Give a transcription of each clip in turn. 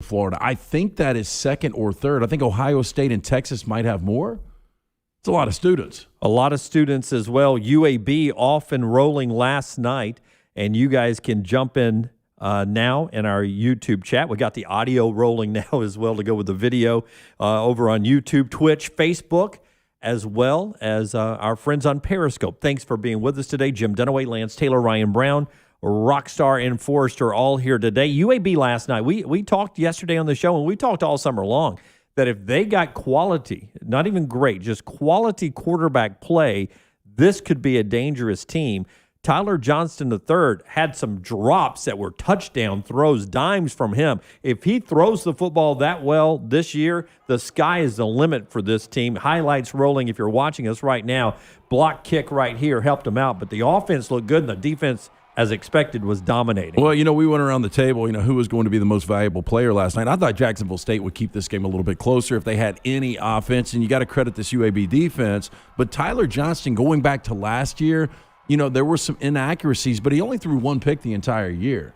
Florida. I think that is second or third. I think Ohio State and Texas might have more. It's a lot of students. A lot of students as well. UAB off and rolling last night, and you guys can jump in now in our YouTube chat. We got the audio rolling now as well to go with the video over on YouTube, Twitch, Facebook, as well as our friends on Periscope. Thanks for being with us today. Jim Dunaway, Lance Taylor, Ryan Brown, Rockstar and Forrester all here today. UAB last night, we talked yesterday on the show, and we talked all summer long, that if they got quality, not even great, just quality quarterback play, this could be a dangerous team. Tyler Johnston III had some drops that were touchdown throws, dimes from him. If he throws the football that well this year, the sky is the limit for this team. Highlights rolling if you're watching us right now. Block kick right here helped him out, but the offense looked good, and the defense, as expected, was dominating. Well, we went around the table, who was going to be the most valuable player last night. I thought Jacksonville State would keep this game a little bit closer if they had any offense, and you got to credit this UAB defense. But Tyler Johnston, going back to last year, there were some inaccuracies, but he only threw one pick the entire year.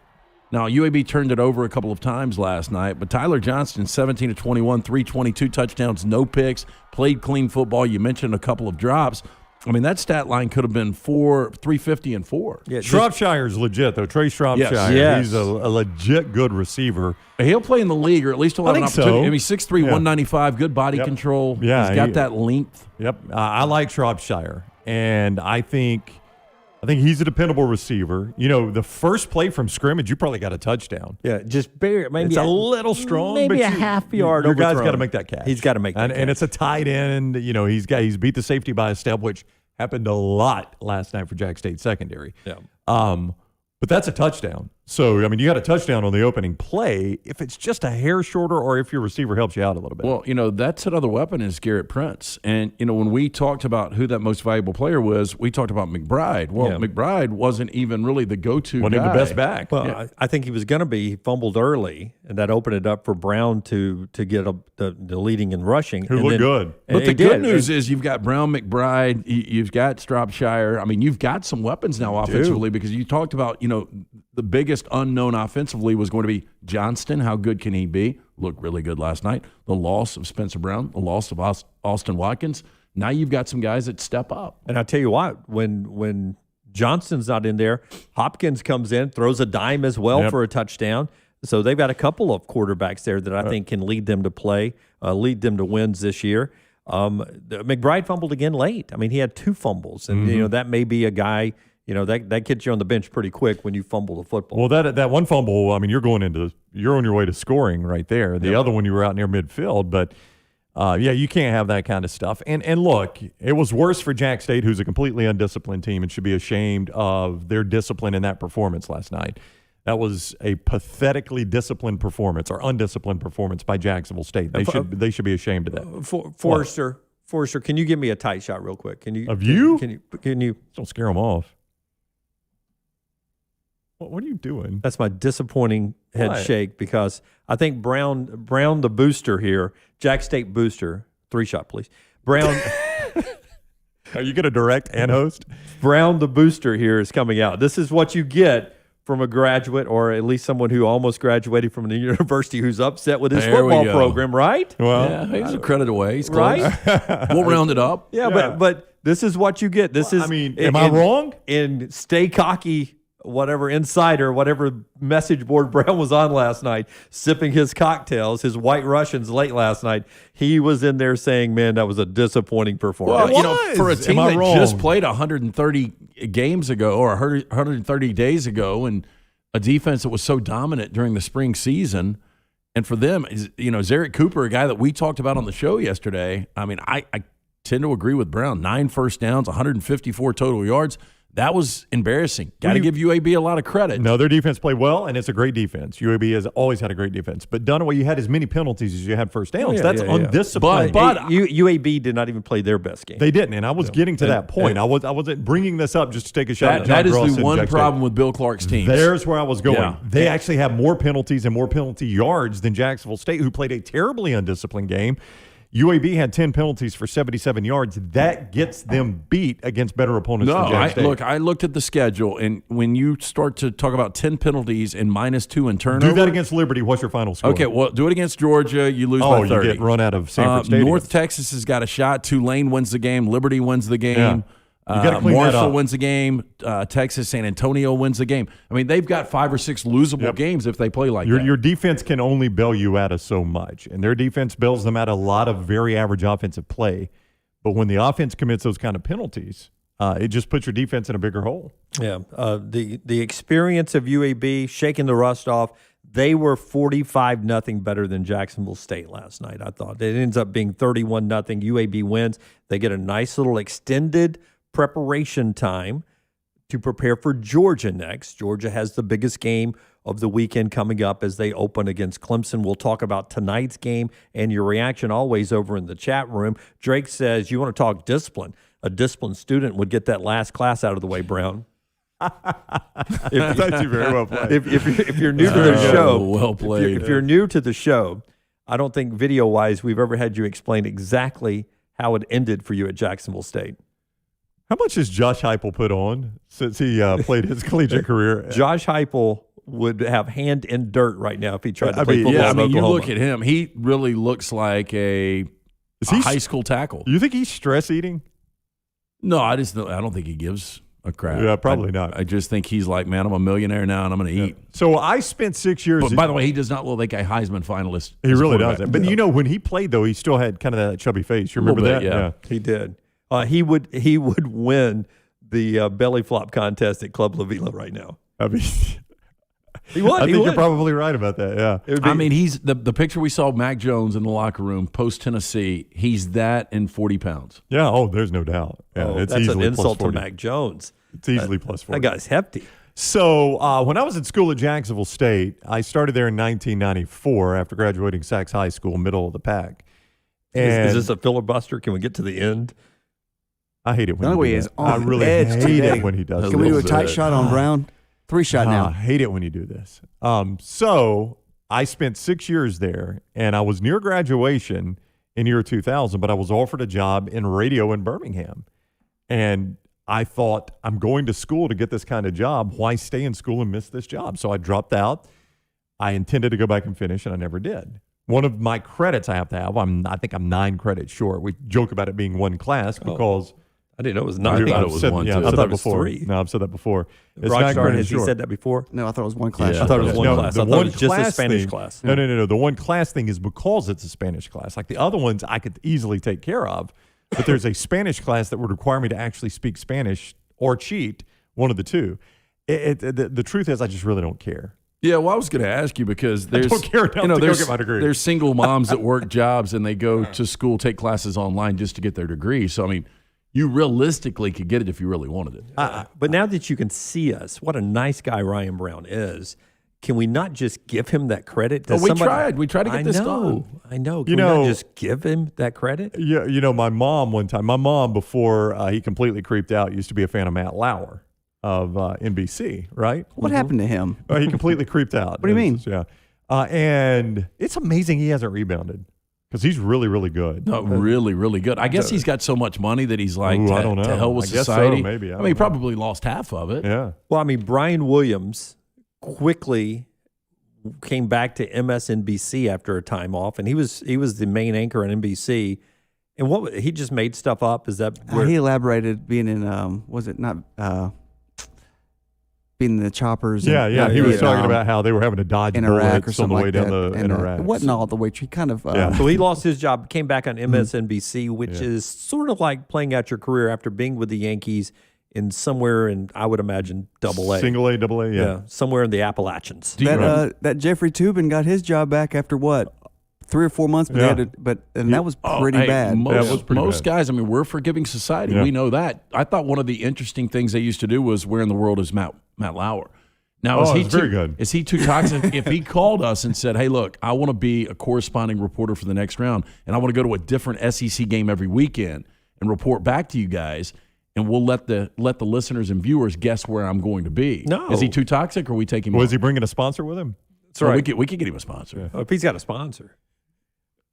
Now, UAB turned it over a couple of times last night, but Tyler Johnston, 17 of 21, 322 touchdowns, no picks, played clean football. You mentioned a couple of drops. I mean, that stat line could have been 350 and 4. Yeah, Shropshire's legit, though. Trey Shropshire, Yes. He's a legit good receiver. He'll play in the league, or at least he'll have an opportunity. So. I mean, 6'3", 195, good body control. Yeah, he's got that length. Yep, I like Shropshire, and I think he's a dependable receiver. The first play from scrimmage, you probably got a touchdown. Yeah, just barely. Maybe it's a little strong. Maybe but a half yard. Your guy's overthrown. got to make that catch. He's got to make that catch. And it's a tight end. He's beat the safety by a step, which happened a lot last night for Jack State secondary. Yeah. But that's a touchdown. So, you got a touchdown on the opening play. If it's just a hair shorter or if your receiver helps you out a little bit. Well, that's another weapon is Garrett Prince. And, when we talked about who that most valuable player was, we talked about McBride. Well, McBride wasn't even really the go-to guy. Wasn't even the best back. Well, I think he was going to be. He fumbled early, and that opened it up for Brown to get the leading and rushing. Who looked good. But the good news is you've got Brown, McBride, you've got Shropshire. I mean, you've got some weapons now offensively because you talked about, the biggest unknown offensively was going to be Johnston. How good can he be? Looked really good last night. The loss of Spencer Brown, the loss of Austin Watkins. Now you've got some guys that step up. And I tell you what, when Johnston's not in there, Hopkins comes in, throws a dime as well for a touchdown. So they've got a couple of quarterbacks there that I think can lead them to play, lead them to wins this year. McBride fumbled again late. I mean, he had 2 fumbles, and that may be a guy. That gets you on the bench pretty quick when you fumble the football. Well, that one fumble, you're on your way to scoring right there. The other one, you were out near midfield. But, you can't have that kind of stuff. And look, it was worse for Jack State, who's a completely undisciplined team and should be ashamed of their discipline in that performance last night. That was a pathetically disciplined performance or undisciplined performance by Jacksonville State. They should be ashamed of that. Forrester, can you give me a tight shot real quick? Can you? Of you? Can you? Don't scare them off. What are you doing? That's my disappointing head shake because I think Brown the booster here, Jack State booster, 3-shot please. Brown. Are you going to direct and host? Brown the booster here is coming out. This is what you get from a graduate or at least someone who almost graduated from the university who's upset with his football program, right? Well, he's a credit away. He's close. Right? We'll round it up. Yeah. But this is what you get. This is. Am I wrong? In Stay Cocky, whatever insider, whatever message board Brown was on last night, sipping his cocktails, his White Russians late last night, he was in there saying, man, that was a disappointing performance. Well, for a team that just played 130 games ago or 130 days ago and a defense that was so dominant during the spring season, and for them, Zarek Cooper, a guy that we talked about on the show yesterday, I tend to agree with Brown. 9 first downs, 154 total yards. That was embarrassing. Got to give UAB a lot of credit. No, their defense played well, and it's a great defense. UAB has always had a great defense. But Dunaway, you had as many penalties as you had first downs. That's undisciplined. But UAB did not even play their best game. They didn't, and I was getting to that point. I wasn't bringing this up just to take a shot at John That is Gross the one problem with Bill Clark's team. There's where I was going. Yeah. They actually have more penalties and more penalty yards than Jacksonville State, who played a terribly undisciplined game. UAB had 10 penalties for 77 yards. That gets them beat against better opponents than Jack State. I looked at the schedule, and when you start to talk about 10 penalties and -2 in turnover. Do that against Liberty. What's your final score? Okay, well, do it against Georgia. You lose by 30. You get run out of Sanford Stadium. North Texas has got a shot. Tulane wins the game. Liberty wins the game. You gotta clean that Marshall up. wins the game. Texas, San Antonio wins the game. I mean, they've got 5 or 6 losable games if they play like that. Your defense can only bail you out of so much, and their defense bails them out a lot of very average offensive play. But when the offense commits those kind of penalties, it just puts your defense in a bigger hole. Yeah, the experience of UAB shaking the rust off. They were 45-0 better than Jacksonville State last night. I thought it ends up being 31-0. UAB wins. They get a nice little extended preparation time to prepare for Georgia next. Georgia has the biggest game of the weekend coming up as they open against Clemson. We'll talk about tonight's game and your reaction always over in the chat room. Drake says, you want to talk discipline. A disciplined student would get that last class out of the way, Brown. That's very well played. If you're new to the show, well played. If you're new to the show, I don't think video-wise we've ever had you explain exactly how it ended for you at Jacksonville State. How much has Josh Heupel put on since he played his collegiate career? Josh Heupel would have hand in dirt right now if he tried to play football. Yeah, I in mean, you Oklahoma. look at him. He really looks like a high school tackle. You think he's stress eating? No, I don't think he gives a crap. Yeah, probably not. I just think he's like, man, I'm a millionaire now, and I'm going to eat. So I spent 6 years. But by the way, he does not look like a Heisman finalist. He as a really quarterback. doesn't. But you know, when he played though, he still had kind of that chubby face. You remember that? Bit, yeah. He did. He would win the belly flop contest at Club La Vila right now. I mean, He would. I think you're probably right about that. Yeah. I mean, he's the picture we saw of Mac Jones in the locker room post Tennessee. He's that in 40 pounds. Yeah. Oh, there's no doubt. Yeah, it's that's easily an insult plus to 40. Mac Jones. It's easily plus 40. That guy's hefty. So when I was in school at Jacksonville State, I started there in 1994 after graduating Sachs High School, middle of the pack. And Is this a filibuster? Can we get to the end? I hate it when Dunaway he is does that. on I really edge hate today. it when he does A Can we do a little tight bit. shot on Brown? 3 shot I now. hate it when you do this. So I spent 6 years there, and I was near graduation in year 2000, but I was offered a job in radio in Birmingham. And I thought, I'm going to school to get this kind of job. Why stay in school and miss this job? So I dropped out. I intended to go back and finish, and I never did. One of my credits I have to have, I think I'm 9 credits short. We joke about it being one class because I didn't know it was I nine. thought it I've was said, one, yeah, too. I've I said thought that it was before. 3. No, I've said that before. It's 9 Rockstar, credits has he short. said that before? No, I thought it was one class. Yeah. I thought it was one No, class. the I thought it one was just a class Spanish thing- class. No. The one class thing is because it's a Spanish class. Like the other ones I could easily take care of, but there's a Spanish class that would require me to actually speak Spanish or cheat, one of the two. The truth is I just really don't care. Yeah, well, I was going to ask you because there's don't care enough to go there's get my degree. there's single moms that work jobs and they go to school, take classes online just to get their degree. So I mean, you realistically could get it if you really wanted it. But now that you can see us, what a nice guy Ryan Brown is, can we not just give him that credit? Does we somebody- tried. We tried to get this done. I know. Can You we know- not just give him that credit? Yeah, you know, my mom one time, before he completely creeped out, used to be a fan of Matt Lauer of NBC, right? What happened to him? He completely creeped out. What do you mean? Yeah. And it's amazing he hasn't rebounded because he's really, really good. No, really, really good. I guess he's got so much money that he's like, Ooh, I don't know. to hell with I guess so, society. maybe. I I don't mean, he know. probably lost half of it. Yeah. Well, I mean, Brian Williams quickly came back to MSNBC after a time off, and he was the main anchor on NBC. And what he just made stuff up? Is that where He elaborated being in, was it not being in the choppers? Yeah. in He was Vietnam, talking about how they were having to dodge in Iraq or bullets on the something way like down that. the And, Iraq. it wasn't all the way. He kind of, Yeah. So he lost his job, came back on MSNBC, which Yeah. is sort of like playing out your career after being with the Yankees in somewhere in, I would imagine, Double A. Single A, double A, yeah. Somewhere in the Appalachians. that Jeffrey Tubin got his job back after what? 3 or 4 months, but, Yeah. that was pretty bad. Yeah, it was pretty Most bad. guys, I mean, we're a forgiving society. Yeah. We know that. I thought one of the interesting things they used to do was where in the world is Matt Lauer? Now, is he it's very good. Is he too toxic? If he called us and said, "Hey, look, I want to be a corresponding reporter for the next round, and I want to go to a different SEC game every weekend and report back to you guys, and we'll let the listeners and viewers guess where I'm going to be." No. Is he too toxic, or we take him? Was off? he bringing a sponsor with him? That's right. We could get him a sponsor. If he's got a sponsor.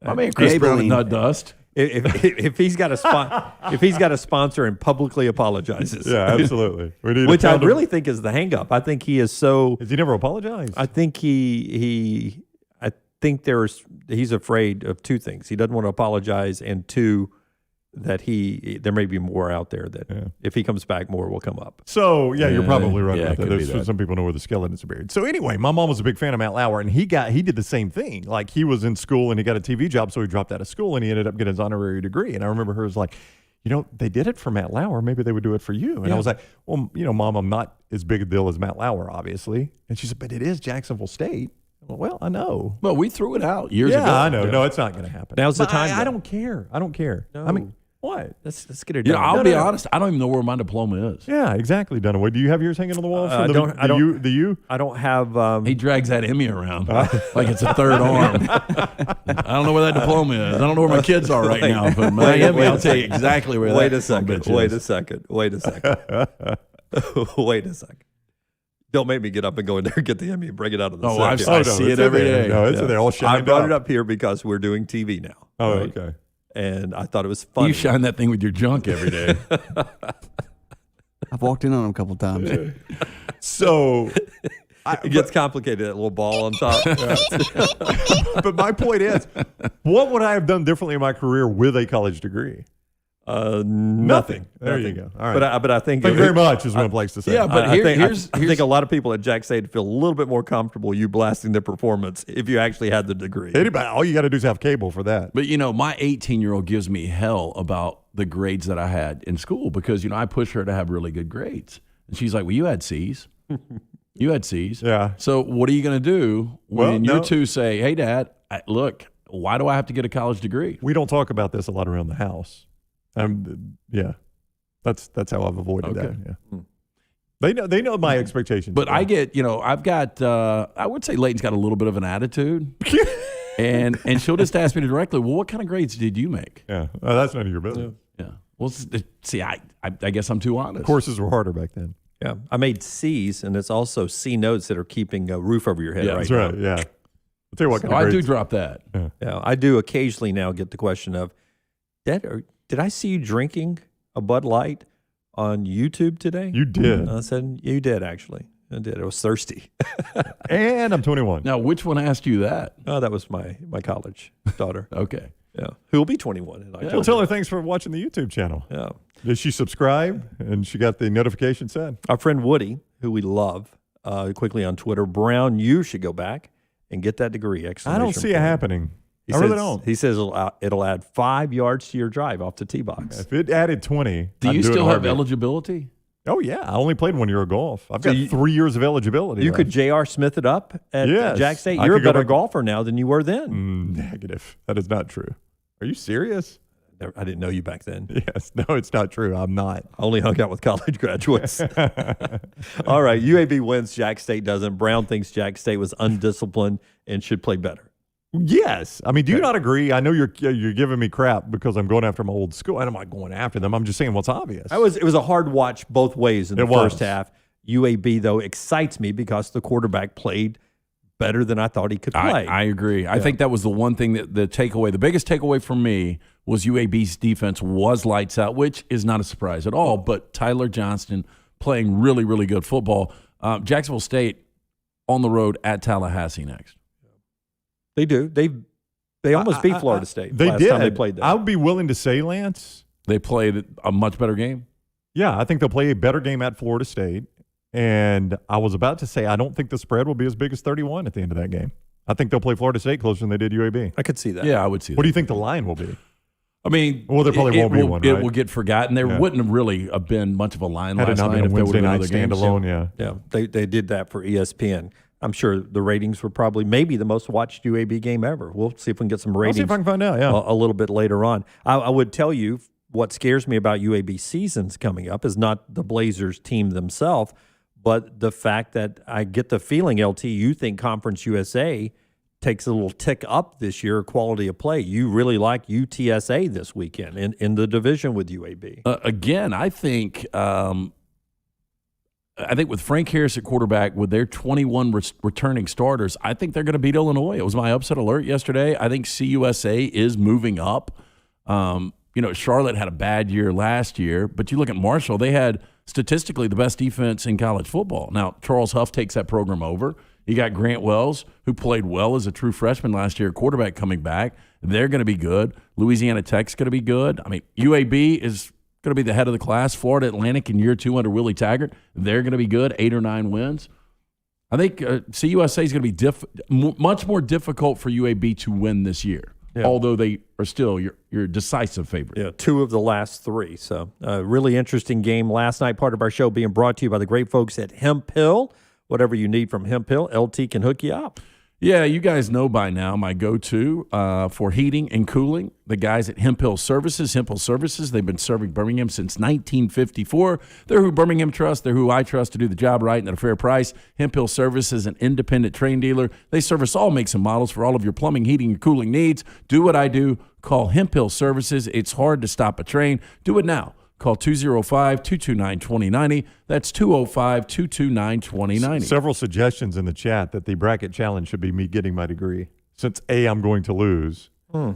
I mean, Chris Brown and Nut Dust. If he's got a sponsor and publicly apologizes, Yeah, absolutely. We need which I really think is the hang-up. I think he is so. Has he never apologized? I think he's afraid of two things. He doesn't want to apologize, and two, that there may be more out there that if he comes back, more will come up. So, you're probably right yeah, about that. could be that. Some people know where the skeleton is buried. So anyway, my mom was a big fan of Matt Lauer, and he did the same thing. Like, he was in school, and he got a TV job, so he dropped out of school, and he ended up getting his honorary degree. And I remember her was like, they did it for Matt Lauer. Maybe they would do it for you. And I was like, well, Mom, I'm not as big a deal as Matt Lauer, obviously. And she said, but it is Jacksonville State. Well, I know. Well, we threw it out years ago. Yeah, I know. No, it's not going to happen. Now's the time. I don't care. No. I mean, what? Let's get it You done. know, I'll be honest. I don't even know where my diploma is. Yeah, exactly, Dunaway. Do you have yours hanging on the wall? I don't have. He drags that Emmy around like it's a third arm. I don't know where that diploma is. I don't know where my kids are right now. But my Emmy, I'll tell you exactly where Wait that a second. bitch Wait is. a second. Wait a second. Wait a second. Don't make me get up and go in there and get the Emmy and bring it out of the Oh, set. I see it every day. No, it's there all I shined brought it up here because we're doing TV now. Oh, right? okay. And I thought it was funny. You shine that thing with your junk every day. I've walked in on him a couple times. So, It gets complicated, that little ball on top. but my point is, what would I have done differently in my career with a college degree? Nothing. There you Nothing. go. All right. But I think Thank you very much is one place to say. Yeah, but I here's think a lot of people at Jack State feel a little bit more comfortable you blasting their performance if you actually had the degree. Anybody, all you got to do is have cable for that. But, my 18-year-old gives me hell about the grades that I had in school because, I push her to have really good grades. And she's like, well, you had C's. You had C's. Yeah. So what are you going to do when Well, your two say, hey, Dad, look, why do I have to get a college degree? We don't talk about this a lot around the house. That's how I've avoided Okay. that. Yeah. They know my expectations. But I get, I've got, I would say Leighton's got a little bit of an attitude. and she'll just ask me directly, well, what kind of grades did you make? Yeah. That's none of your business. Yeah. Well, see, I guess I'm too honest. Courses were harder back then. Yeah, I made C's, and it's also C notes that are keeping a roof over your head right That's now. right. Yeah. I'll tell you what kind Oh, of I do grades. drop that. Yeah, I do occasionally now get the question of, Dad, did I see you drinking a Bud Light on YouTube today? You did. I said, you did, actually. I did. I was thirsty. And I'm 21. Now, which one asked you that? Oh, that was my college daughter. Okay. Yeah, who will be 21 in October. Well, tell her thanks for watching the YouTube channel. Yeah. Did she subscribe and she got the notification set? Our friend Woody, who we love, quickly on Twitter, Brown, you should go back and get that degree. I don't see it happening. He I says, really don't. He says it'll add 5 yards to your drive off the tee box. If it added 20, Do I'd you do it in still a have heartbeat. eligibility? Oh, yeah. I only played 1 year of golf. I've got you- 3 years of eligibility. You left. could J.R. Smith it up at Yes. Jack State. I You're a could go better back- golfer now than you were then. Negative. That is not true. Are you serious? I didn't know you back then. Yes. No, it's not true. I'm not. I only hung out with college graduates. All right, UAB wins. Jack State doesn't. Brown thinks Jack State was undisciplined and should play better. Yes. I mean, do you not agree? I know you're giving me crap because I'm going after my old school, and I'm not going after them. I'm just saying what's obvious. It was a hard watch both ways in the It was. first half. UAB, though, excites me because the quarterback played better than I thought he could play. I agree. I think that was the one thing that the biggest takeaway for me was UAB's defense was lights out, which is not a surprise at all. But Tyler Johnston playing really, really good football. Jacksonville State on the road at Tallahassee next. They do. They almost beat Florida State They last did. time they played there. I would be willing to say, Lance, They played a much better game. yeah, I think they'll play a better game at Florida State. And I was about to say, I don't think the spread will be as big as 31 at the end of that game. I think they'll play Florida State closer than they did UAB. I could see that. Yeah, I would see that. What do you think the line will be? I mean, Well, there probably won't be will, one, It right? will get forgotten. There wouldn't have really been much of a line Had it last not night been a if there would Wednesday have been night other games. standalone, yeah. Yeah, they did that for ESPN. I'm sure the ratings were probably maybe the most watched UAB game ever. We'll see if we can get some I'll ratings see if I can find out, yeah. a little bit later on. I would tell you what scares me about UAB seasons coming up is not the Blazers team themselves, but the fact that I get the feeling, LT, you think Conference USA takes a little tick up this year, quality of play. You really like UTSA this weekend in the division with UAB. Again, I think I think with Frank Harris at quarterback, with their 21 returning starters, I think they're going to beat Illinois. It was my upset alert yesterday. I think CUSA is moving up. Charlotte had a bad year last year, but you look at Marshall, they had statistically the best defense in college football. Now, Charles Huff takes that program over. You got Grant Wells, who played well as a true freshman last year, quarterback coming back. They're going to be good. Louisiana Tech's going to be good. I mean, UAB is going to be the head of the class. Florida Atlantic in year 2 under Willie Taggart, they're going to be good, 8 or 9 wins. I think CUSA is going to be much more difficult for UAB to win this year, although they are still your decisive favorite. Yeah, 2 of the last 3. So really interesting game last night. Part of our show being brought to you by the great folks at Hemp Hill. Whatever you need from Hemp Hill, LT can hook you up. Yeah, you guys know by now my go-to for heating and cooling, the guys at Hemp Hill Services. Hemp Hill Services, they've been serving Birmingham since 1954. They're who Birmingham trusts. They're who I trust to do the job right and at a fair price. Hemp Hill Services is an independent train dealer. They service all makes and models for all of your plumbing, heating, and cooling needs. Do what I do. Call Hemp Hill Services. It's hard to stop a train. Do it now. Call 205-229-2090. That's 205-229-2090. Several suggestions in the chat that the bracket challenge should be me getting my degree. Since I'm going to lose. I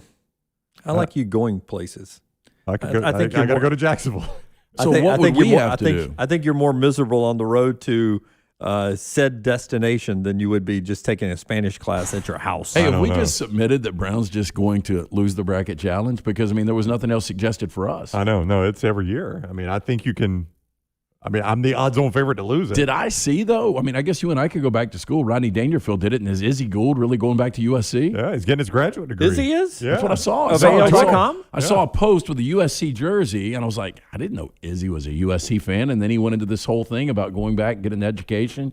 like you going places. I got to go to Jacksonville. So what would we have to do? I think you're more miserable on the road to said destination than you would be just taking a Spanish class at your house. Hey, have we just submitted that Brown's just going to lose the bracket challenge? Because, there was nothing else suggested for us. I know. No, it's every year. I think you can. I'm the odds-on favorite to lose it. Did I see, though? I guess you and I could go back to school. Rodney Dangerfield did it, and is Izzy Gould really going back to USC? Yeah, he's getting his graduate degree. Yeah. That's what I saw. I saw a post with a USC jersey, and I was like, I didn't know Izzy was a USC fan. And then he went into this whole thing about going back, getting an education,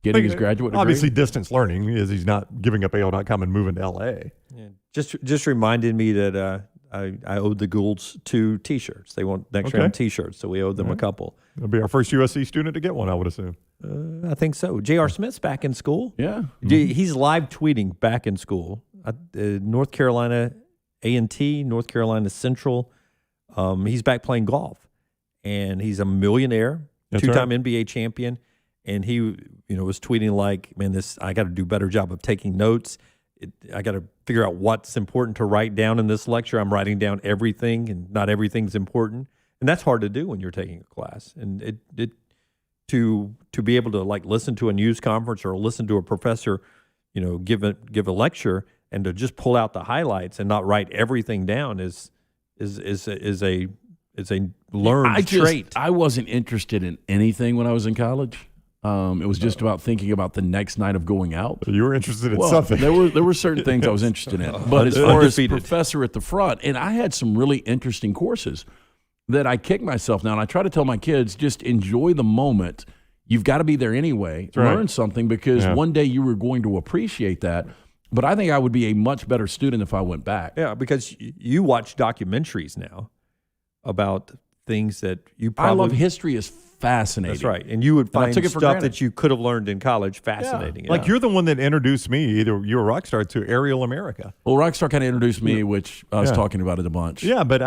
getting his graduate degree. Obviously, distance learning is he's not giving up AL.com and moving to L.A. Yeah. Just reminded me that I owed the Goulds 2 T-shirts. They want next round T-shirts, so we owed them a couple. He'll be our first USC student to get one, I would assume. I think so. J.R. Smith's back in school. Yeah. He's live tweeting back in school. North Carolina A&T, North Carolina Central. He's back playing golf. And he's a millionaire, two-time NBA champion. And he was tweeting like, man, I got to do a better job of taking notes. I got to figure out what's important to write down in this lecture. I'm writing down everything, and not everything's important. And that's hard to do when you're taking a class. And to be able to listen to a news conference or listen to a professor, give a lecture, and to just pull out the highlights and not write everything down is a learned trait. I wasn't interested in anything when I was in college. It was just about thinking about the next night of going out. You were interested in something. There were certain things I was interested in. But as far as professor at the front, and I had some really interesting courses that I kick myself now, and I try to tell my kids, just enjoy the moment. You've got to be there anyway. Learn something, because one day you were going to appreciate that. But I think I would be a much better student if I went back. Yeah, because you watch documentaries now about things that you probably... I love history is fascinating. That's right. And you would find stuff that you could have learned in college fascinating. Yeah. Like you're the one that introduced me, either you or Rockstar, to Aerial America. Well, Rockstar kind of introduced me, which I was talking about it a bunch. Yeah, but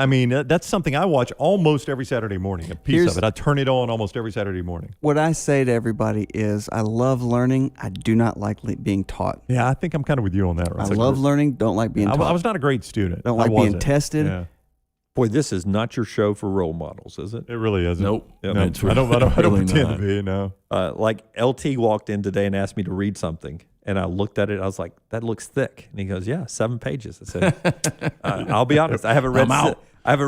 that's something I watch almost every Saturday morning, a piece of it. I turn it on almost every Saturday morning. What I say to everybody is I love learning. I do not like being taught. Yeah, I think I'm kind of with you on that. I love learning, don't like being taught. I was not a great student. Don't like being tested. Yeah. Boy, this is not your show for role models, is it? It really isn't. Nope. No, I don't pretend to be, no. Like LT walked in today and asked me to read something, and I looked at it. I was like, that looks thick. And he goes, yeah, 7 pages. I said, I'll be honest. I haven't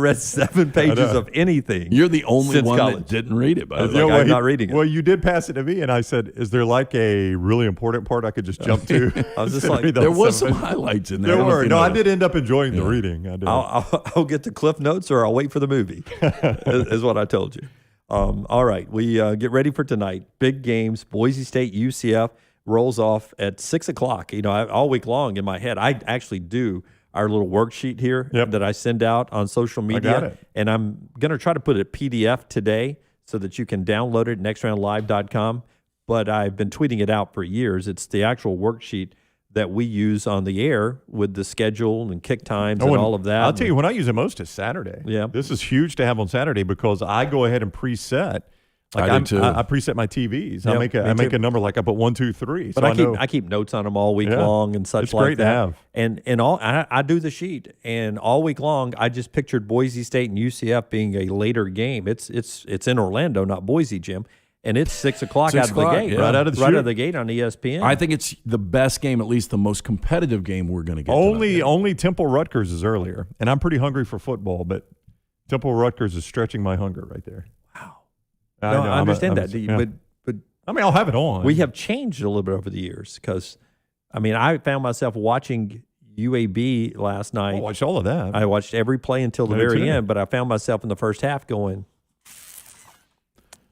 read 7 pages of anything. You're the only one college. that didn't read it, by the way. I'm not reading it. Well, you did pass it to me, and I said, is there like a really important part I could just jump to? I was just like, there was some highlights in there. There were. No, I did end up enjoying the reading. I did. I'll get the Cliff Notes, or I'll wait for the movie, is what I told you. All right, we get ready for tonight. Big games. Boise State, UCF rolls off at 6 o'clock. All week long in my head, I actually do our little worksheet here that I send out on social media. I got it. And I'm going to try to put a PDF today so that you can download it at nextroundlive.com. But I've been tweeting it out for years. It's the actual worksheet that we use on the air with the schedule and kick times and all of that. I'll tell you, when I use it most is Saturday. Yeah. This is huge to have on Saturday because I go ahead and preset Like I do too. I preset my TVs. Yep, I make too. a number like I put 1, 2, 3. But So I keep notes on them all week Yeah. long and such It's like great to that. have. And I do the sheet, and all week long I just pictured Boise State and UCF being a later game. It's in Orlando, not Boise, Jim, and it's 6 o'clock 6 out of the o'clock, gate, yeah. Right out of the chute. gate on ESPN. I think it's the best game, at least the most competitive game we're going to get. tonight. Only Temple Rutgers is earlier, and I'm pretty hungry for football, but Temple Rutgers is stretching my hunger right there. Wow. I No, know, I understand I'm- that, yeah. but I mean, I'll have it on. we have changed a little bit over the years because, I mean, I found myself watching UAB last night. I watched all of that. I watched every play until the Me very too. end, but I found myself in the first half going,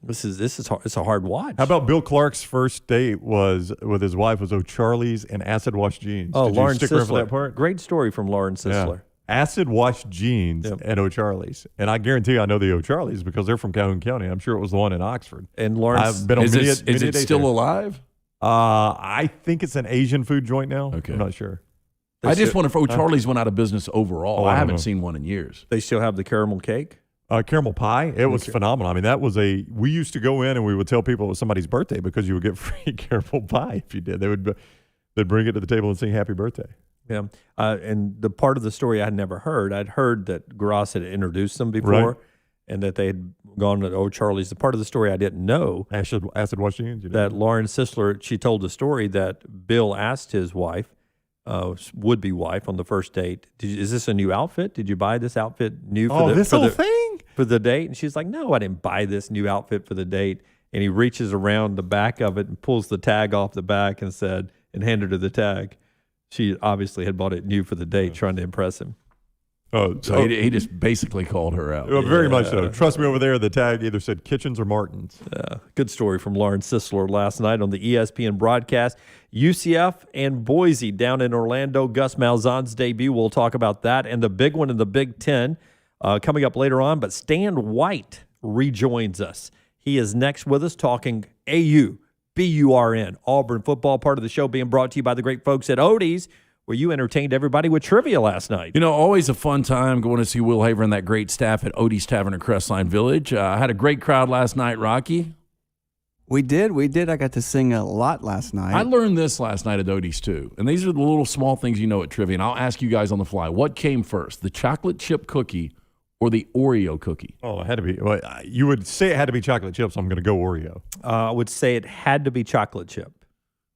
"This is hard. It's a hard watch." How about Bill Clark's first date was with his wife was O'Charlie's and acid wash jeans? Oh, Did you Lauren stick around for Sisler. that part? Great story from Lauren Yeah. Sisler. Acid wash jeans Yep. at O'Charlie's, and I guarantee you I know the O'Charlie's because they're from Calhoun County. I'm sure it was the one in Oxford. And Lauren, I've been on Is many, it, many is it dates still there. alive? I think it's an Asian food joint now. Okay. I'm not sure. I just still, wonder if O'Charlie's went out of business overall. I I don't haven't know. seen one in years. they still have the caramel cake. Caramel pie, it was phenomenal. I mean, we used to go in and we would tell people it was somebody's birthday because you would get free caramel pie if you did. They'd bring it to the table and sing happy birthday. Yeah, and the part of the story I'd never heard. I'd heard that Gross had introduced them before, Right. and that they had gone to O'Charlie's. The part of the story I didn't know Acid wash jeans. You know? that Lauren Sisler, she told the story that Bill asked his wife, would-be wife, on the first date, "Is this a new outfit? Did you buy this outfit new for this whole thing? for the date?" And she's like, "No, I didn't buy this new outfit for the date." And he reaches around the back of it and pulls the tag off the back and handed her the tag. She obviously had bought it new for the date, trying to impress him. So he just basically called her out. Very much so. Trust me, over there, the tag either said Kitchens or Martin's. Good story from Lauren Sisler last night on the ESPN broadcast. UCF and Boise down in Orlando. Gus Malzahn's debut. We'll talk about that. And the big one in the Big Ten coming up later on. But Stan White rejoins us. He is next with us talking AU, BURN, Auburn football, part of the show being brought to you by the great folks at Odie's, where you entertained everybody with trivia last night. You know, always a fun time going to see Will Haver and that great staff at Odie's Tavern in Crestline Village. I had a great crowd last night, Rocky. We did. I got to sing a lot last night. I learned this last night at Odie's too. And these are the little small things you know at trivia. And I'll ask you guys on the fly, what came first, the chocolate chip cookie or the Oreo cookie? Oh, it had to be. Well, you would say it had to be chocolate chips. So I'm going to go Oreo. I would say it had to be chocolate chip.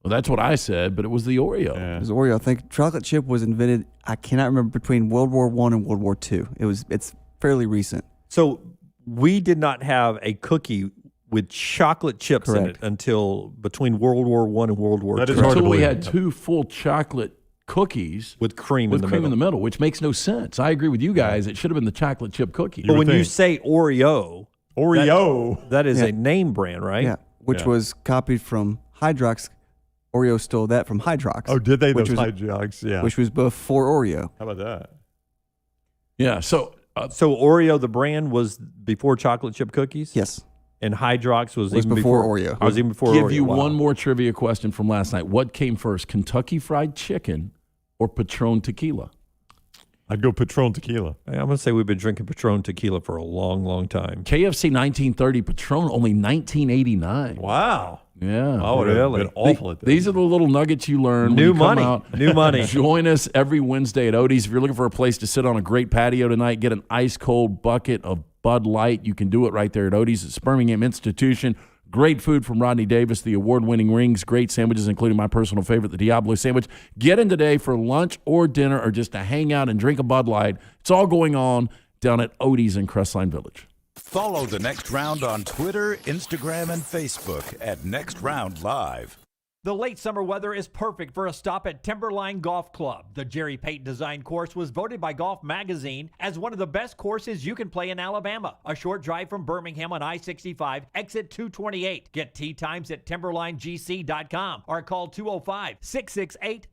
Well, that's what I said, but it was the Oreo. Yeah. It was Oreo. I think chocolate chip was invented, I cannot remember, between World War I and World War II. It's fairly recent. So we did not have a cookie with chocolate chips in it Correct. until between World War I and World War That II. is hard to Until we believe. had two full chocolate cookies With cream with in the cream middle. in the middle, which makes no sense. I agree with you guys. It should have been the chocolate chip cookie. But would when you think. say Oreo, Oreo. that is Yeah. a name brand, right? Yeah, which Yeah. was copied from Hydrox. Oreo stole that from Hydrox. Oh, did they? Which Those was, high jugs. Yeah. which was before Oreo. How about that? Yeah, so So Oreo, the brand, was before chocolate chip cookies? Yes, And Hydrox was was even before Oreo. Was even before give Oreo. you Wow. one more trivia question from last night. What came first, Kentucky Fried Chicken or Patron Tequila? I'd go Patron tequila. I'm going to say we've been drinking Patron tequila for a long, long time. KFC 1930, Patron only 1989. Wow. Yeah. I would have Really? been awful at that. These are the little nuggets you learn. when New you come money. out. New money. Join us every Wednesday at Odie's. If you're looking for a place to sit on a great patio tonight, get an ice cold bucket of Bud Light. You can do it right there at Odie's. It's Birmingham Institution. Great food from Rodney Davis, the award-winning rings, great sandwiches, including my personal favorite, the Diablo sandwich. Get in today for lunch or dinner or just to hang out and drink a Bud Light. It's all going on down at Odie's in Crestline Village. Follow The Next Round on Twitter, Instagram, and Facebook at Next Round Live. The late summer weather is perfect for a stop at Timberline Golf Club. The Jerry Payton design course was voted by Golf Magazine as one of the best courses you can play in Alabama. A short drive from Birmingham on I-65, exit 228. Get tee times at timberlinegc.com or call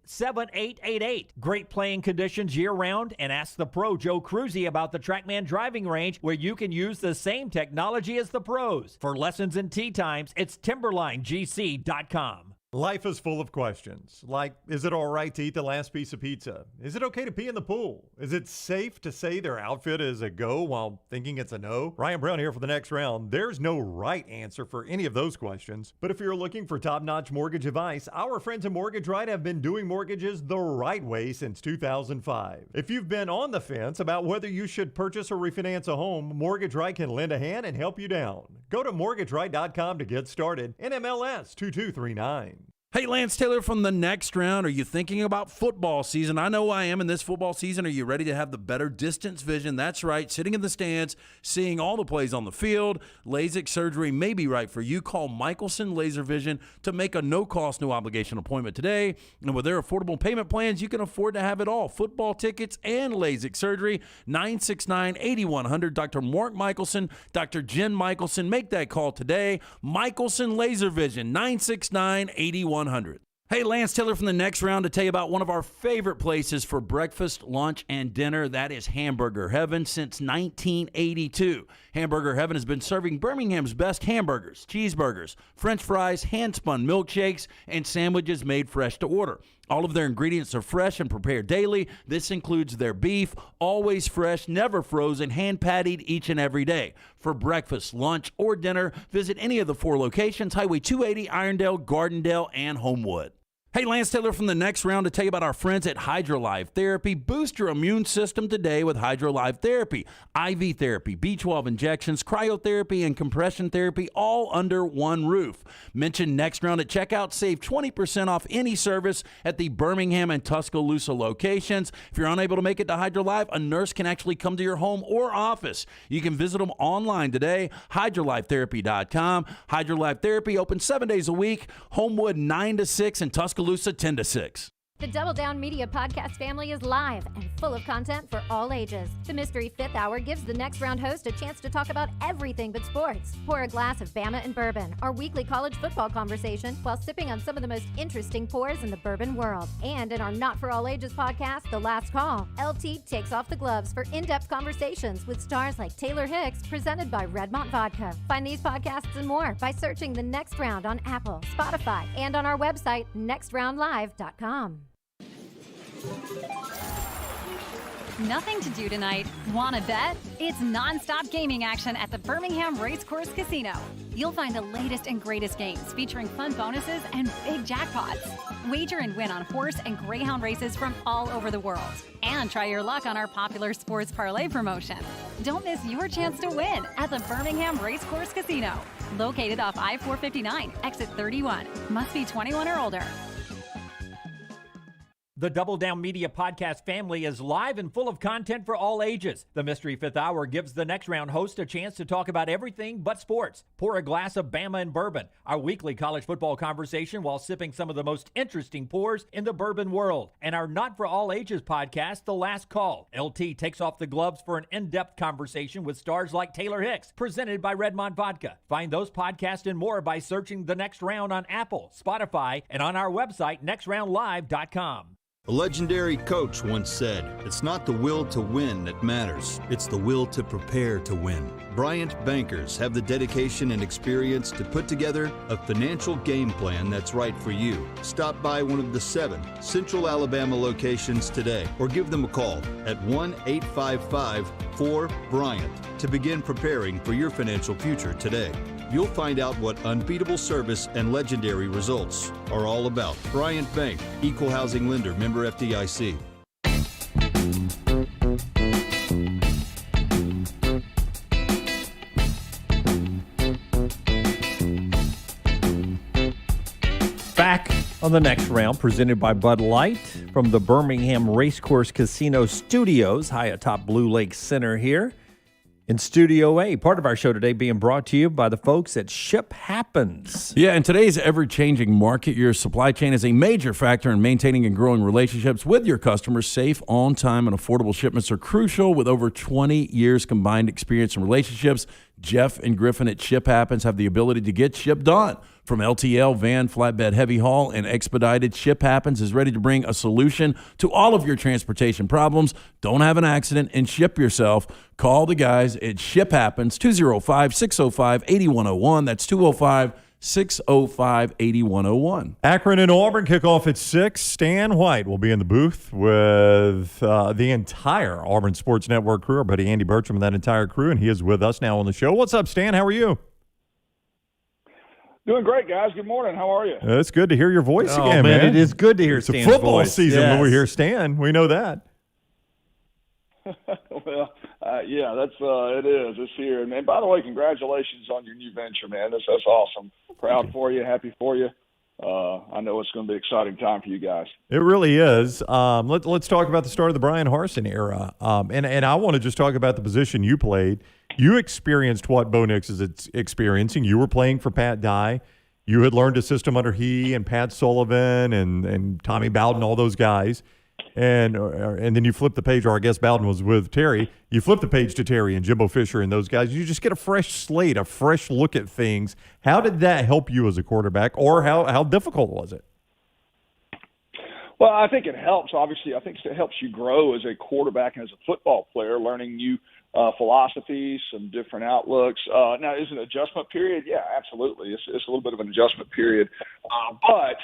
205-668-7888. Great playing conditions year-round, and ask the pro Joe Cruzy about the TrackMan driving range where you can use the same technology as the pros. For lessons and tee times, it's timberlinegc.com. Life is full of questions, like, is it all right to eat the last piece of pizza? Is it okay to pee in the pool? Is it safe to say their outfit is a go while thinking it's a no? Ryan Brown here for the next round. There's no right answer for any of those questions, but if you're looking for top-notch mortgage advice, our friends at Mortgage Right have been doing mortgages the right way since 2005. If you've been on the fence about whether you should purchase or refinance a home, Mortgage Right can lend a hand and help you down. Go to mortgageright.com to get started. NMLS 2239. Hey, Lance Taylor from the next round. Are you thinking about football season? I know I am in this football season. Are you ready to have the better distance vision? That's right. Sitting in the stands, seeing all the plays on the field. LASIK surgery may be right for you. Call Michelson Laser Vision to make a no-cost, no-obligation appointment today. And with their affordable payment plans, you can afford to have it all. Football tickets and LASIK surgery. 969-8100. Dr. Mark Michelson, Dr. Jen Michelson. Make that call today. Michelson Laser Vision. 969-8100. Hey, Lance Taylor from the next round to tell you about one of our favorite places for breakfast, lunch, and dinner. That is Hamburger Heaven since 1982. Hamburger Heaven has been serving Birmingham's best hamburgers, cheeseburgers, French fries, hand-spun milkshakes, and sandwiches made fresh to order. All of their ingredients are fresh and prepared daily. This includes their beef, always fresh, never frozen, hand-pattied each and every day. For breakfast, lunch, or dinner, visit any of the 4 locations, Highway 280, Irondale, Gardendale, and Homewood. Hey, Lance Taylor from the next round to tell you about our friends at HydroLive Therapy. Boost your immune system today with HydroLive Therapy. IV therapy, B12 injections, cryotherapy, and compression therapy all under one roof. Mention next round at checkout. Save 20% off any service at the Birmingham and Tuscaloosa locations. If you're unable to make it to HydroLive, a nurse can actually come to your home or office. You can visit them online today, hydrolifetherapy.com. HydroLive Therapy open 7 days a week, Homewood 9 to 6 and Tuscaloosa 10 to 6. The Double Down Media podcast family is live and full of content for all ages. The Mystery Fifth Hour gives the next round host a chance to talk about everything but sports. Pour a glass of Bama and bourbon, our weekly college football conversation, while sipping on some of the most interesting pours in the bourbon world. And in our Not For All Ages podcast, The Last Call, LT takes off the gloves for in-depth conversations with stars like Taylor Hicks, presented by Redmont Vodka. Find these podcasts and more by searching The Next Round on Apple, Spotify, and on our website, nextroundlive.com. Nothing to do tonight? Wanna bet? It's non-stop gaming action at the Birmingham Racecourse Casino. You'll find the latest and greatest games featuring fun bonuses and big jackpots. Wager and win on horse and greyhound races from all over the world. And try your luck on our popular sports parlay promotion. Don't miss your chance to win at the Birmingham Racecourse Casino. Located off I-459, exit 31. Must be 21 or older. The Double Down Media podcast family is live and full of content for all ages. The Mystery Fifth Hour gives the next round host a chance to talk about everything but sports. Pour a glass of Bama and bourbon, our weekly college football conversation while sipping some of the most interesting pours in the bourbon world. And our Not For All Ages podcast, The Last Call. LT takes off the gloves for an in-depth conversation with stars like Taylor Hicks, presented by Redmont Vodka. Find those podcasts and more by searching The Next Round on Apple, Spotify, and on our website, nextroundlive.com. A legendary coach once said, "It's not the will to win that matters, it's the will to prepare to win." Bryant bankers have the dedication and experience to put together a financial game plan that's right for you. Stop by one of the 7 Central Alabama locations today or give them a call at 1-855-4-BRYANT to begin preparing for your financial future today. You'll find out what unbeatable service and legendary results are all about. Bryant Bank, Equal Housing Lender, member FDIC. Back on the next round, presented by Bud Light from the Birmingham Racecourse Casino Studios, high atop Blue Lake Center here. In Studio A, part of our show today being brought to you by the folks at Ship Happens. Yeah, in today's ever-changing market, your supply chain is a major factor in maintaining and growing relationships with your customers. Safe, on-time, and affordable shipments are crucial. With over 20 years combined experience in relationships, Jeff and Griffin at Ship Happens have the ability to get ship done. From LTL, van, flatbed, heavy haul, and expedited, Ship Happens is ready to bring a solution to all of your transportation problems. Don't have an accident and ship yourself. Call the guys at Ship Happens, 205-605-8101. That's 605-8101. Akron and Auburn kick off at 6. Stan White will be in the booth with the entire Auburn Sports Network crew, our buddy Andy Bertram and that entire crew, and he is with us now on the show. What's up, Stan? How are you? Doing great, guys. Good morning. How are you? It's good to hear your voice Oh, again, man. It is good to hear it's Stan's a football voice. season Yes. when we hear Stan. We know that. Well, yeah, that's it is. It's here. And by the way, congratulations on your new venture, man. That's awesome. Proud for you. Happy for you. I know it's going to be an exciting time for you guys. It really is. Let's talk about the start of the Brian Harsin era. And I want to just talk about the position you played. You experienced what Bo Nix is experiencing. You were playing for Pat Dye. You had learned a system under he and Pat Sullivan and Tommy Bowden, all those guys. And then you flip the page, or I guess Bowden was with Terry. You flip the page to Terry and Jimbo Fisher and those guys. You just get a fresh slate, a fresh look at things. How did that help you as a quarterback, or how difficult was it? Well, I think it helps. Obviously, I think it helps you grow as a quarterback and as a football player, learning new philosophies, some different outlooks. Now, is it an adjustment period? Yeah, absolutely. It's a little bit of an adjustment period. But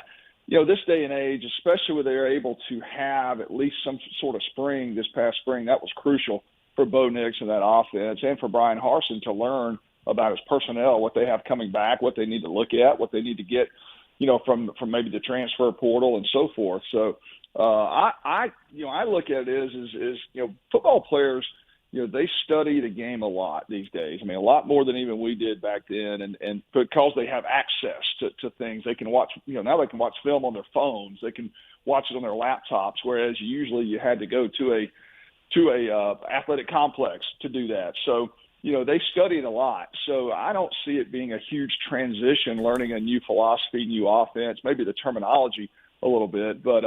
this day and age, especially when they're able to have at least some sort of spring this past spring, that was crucial for Bo Nix and that offense, and for Brian Harsin to learn about his personnel, what they have coming back, what they need to look at, what they need to get, from maybe the transfer portal and so forth. So I look at it as football players, they study the game a lot these days. I mean, a lot more than even we did back then. And because they have access to things, they can watch, now they can watch film on their phones. They can watch it on their laptops, whereas usually you had to go to a athletic complex to do that. So, they study it a lot. So I don't see it being a huge transition, learning a new philosophy, new offense, maybe the terminology a little bit, but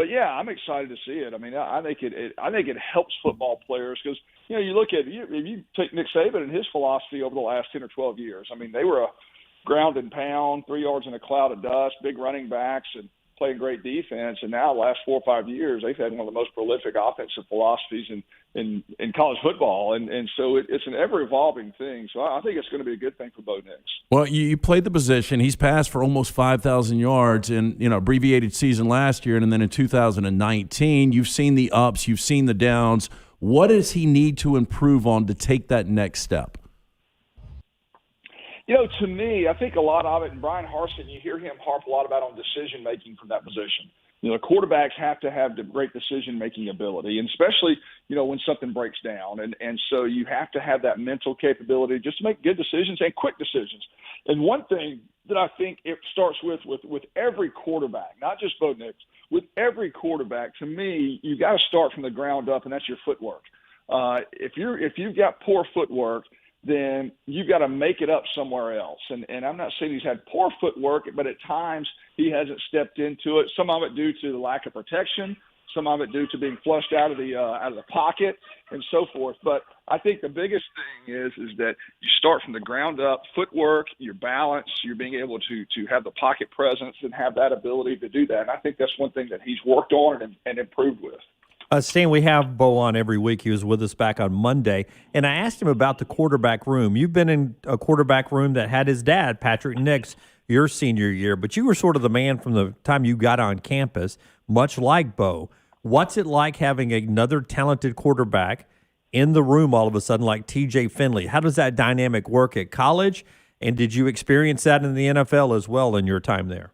yeah, I'm excited to see it. I mean, I think it helps football players because you look at if you take Nick Saban and his philosophy over the last 10 or 12 years. I mean, they were a ground and pound, 3 yards in a cloud of dust, big running backs, and playing great defense. And now, the last 4 or 5 years, they've had one of the most prolific offensive philosophies in college football. And so it's an ever-evolving thing. So I think it's going to be a good thing for Bo Nix. Well, you played the position. He's passed for almost 5,000 yards in abbreviated season last year, and then in 2019. You've seen the ups, you've seen the downs. What does he need to improve on to take that next step? To me, I think a lot of it, and Brian Harsin, you hear him harp a lot about on decision-making from that position. Quarterbacks have to have the great decision-making ability, and especially, when something breaks down. And so you have to have that mental capability just to make good decisions and quick decisions. And one thing that I think it starts with every quarterback, not just Bo Nix, with every quarterback, to me, you got to start from the ground up, and that's your footwork. If you've got poor footwork, then you've got to make it up somewhere else. And I'm not saying he's had poor footwork, but at times he hasn't stepped into it. Some of it due to the lack of protection, some of it due to being flushed out of the pocket and so forth. But I think the biggest thing is that you start from the ground up, footwork, your balance, you're being able to have the pocket presence and have that ability to do that. And I think that's one thing that he's worked on and improved with. Stan, we have Bo on every week. He was with us back on Monday, and I asked him about the quarterback room. You've been in a quarterback room that had his dad, Patrick Nix, your senior year, but you were sort of the man from the time you got on campus, much like Bo. What's it like having another talented quarterback in the room all of a sudden like TJ Finley? How does that dynamic work at college, and did you experience that in the NFL as well in your time there?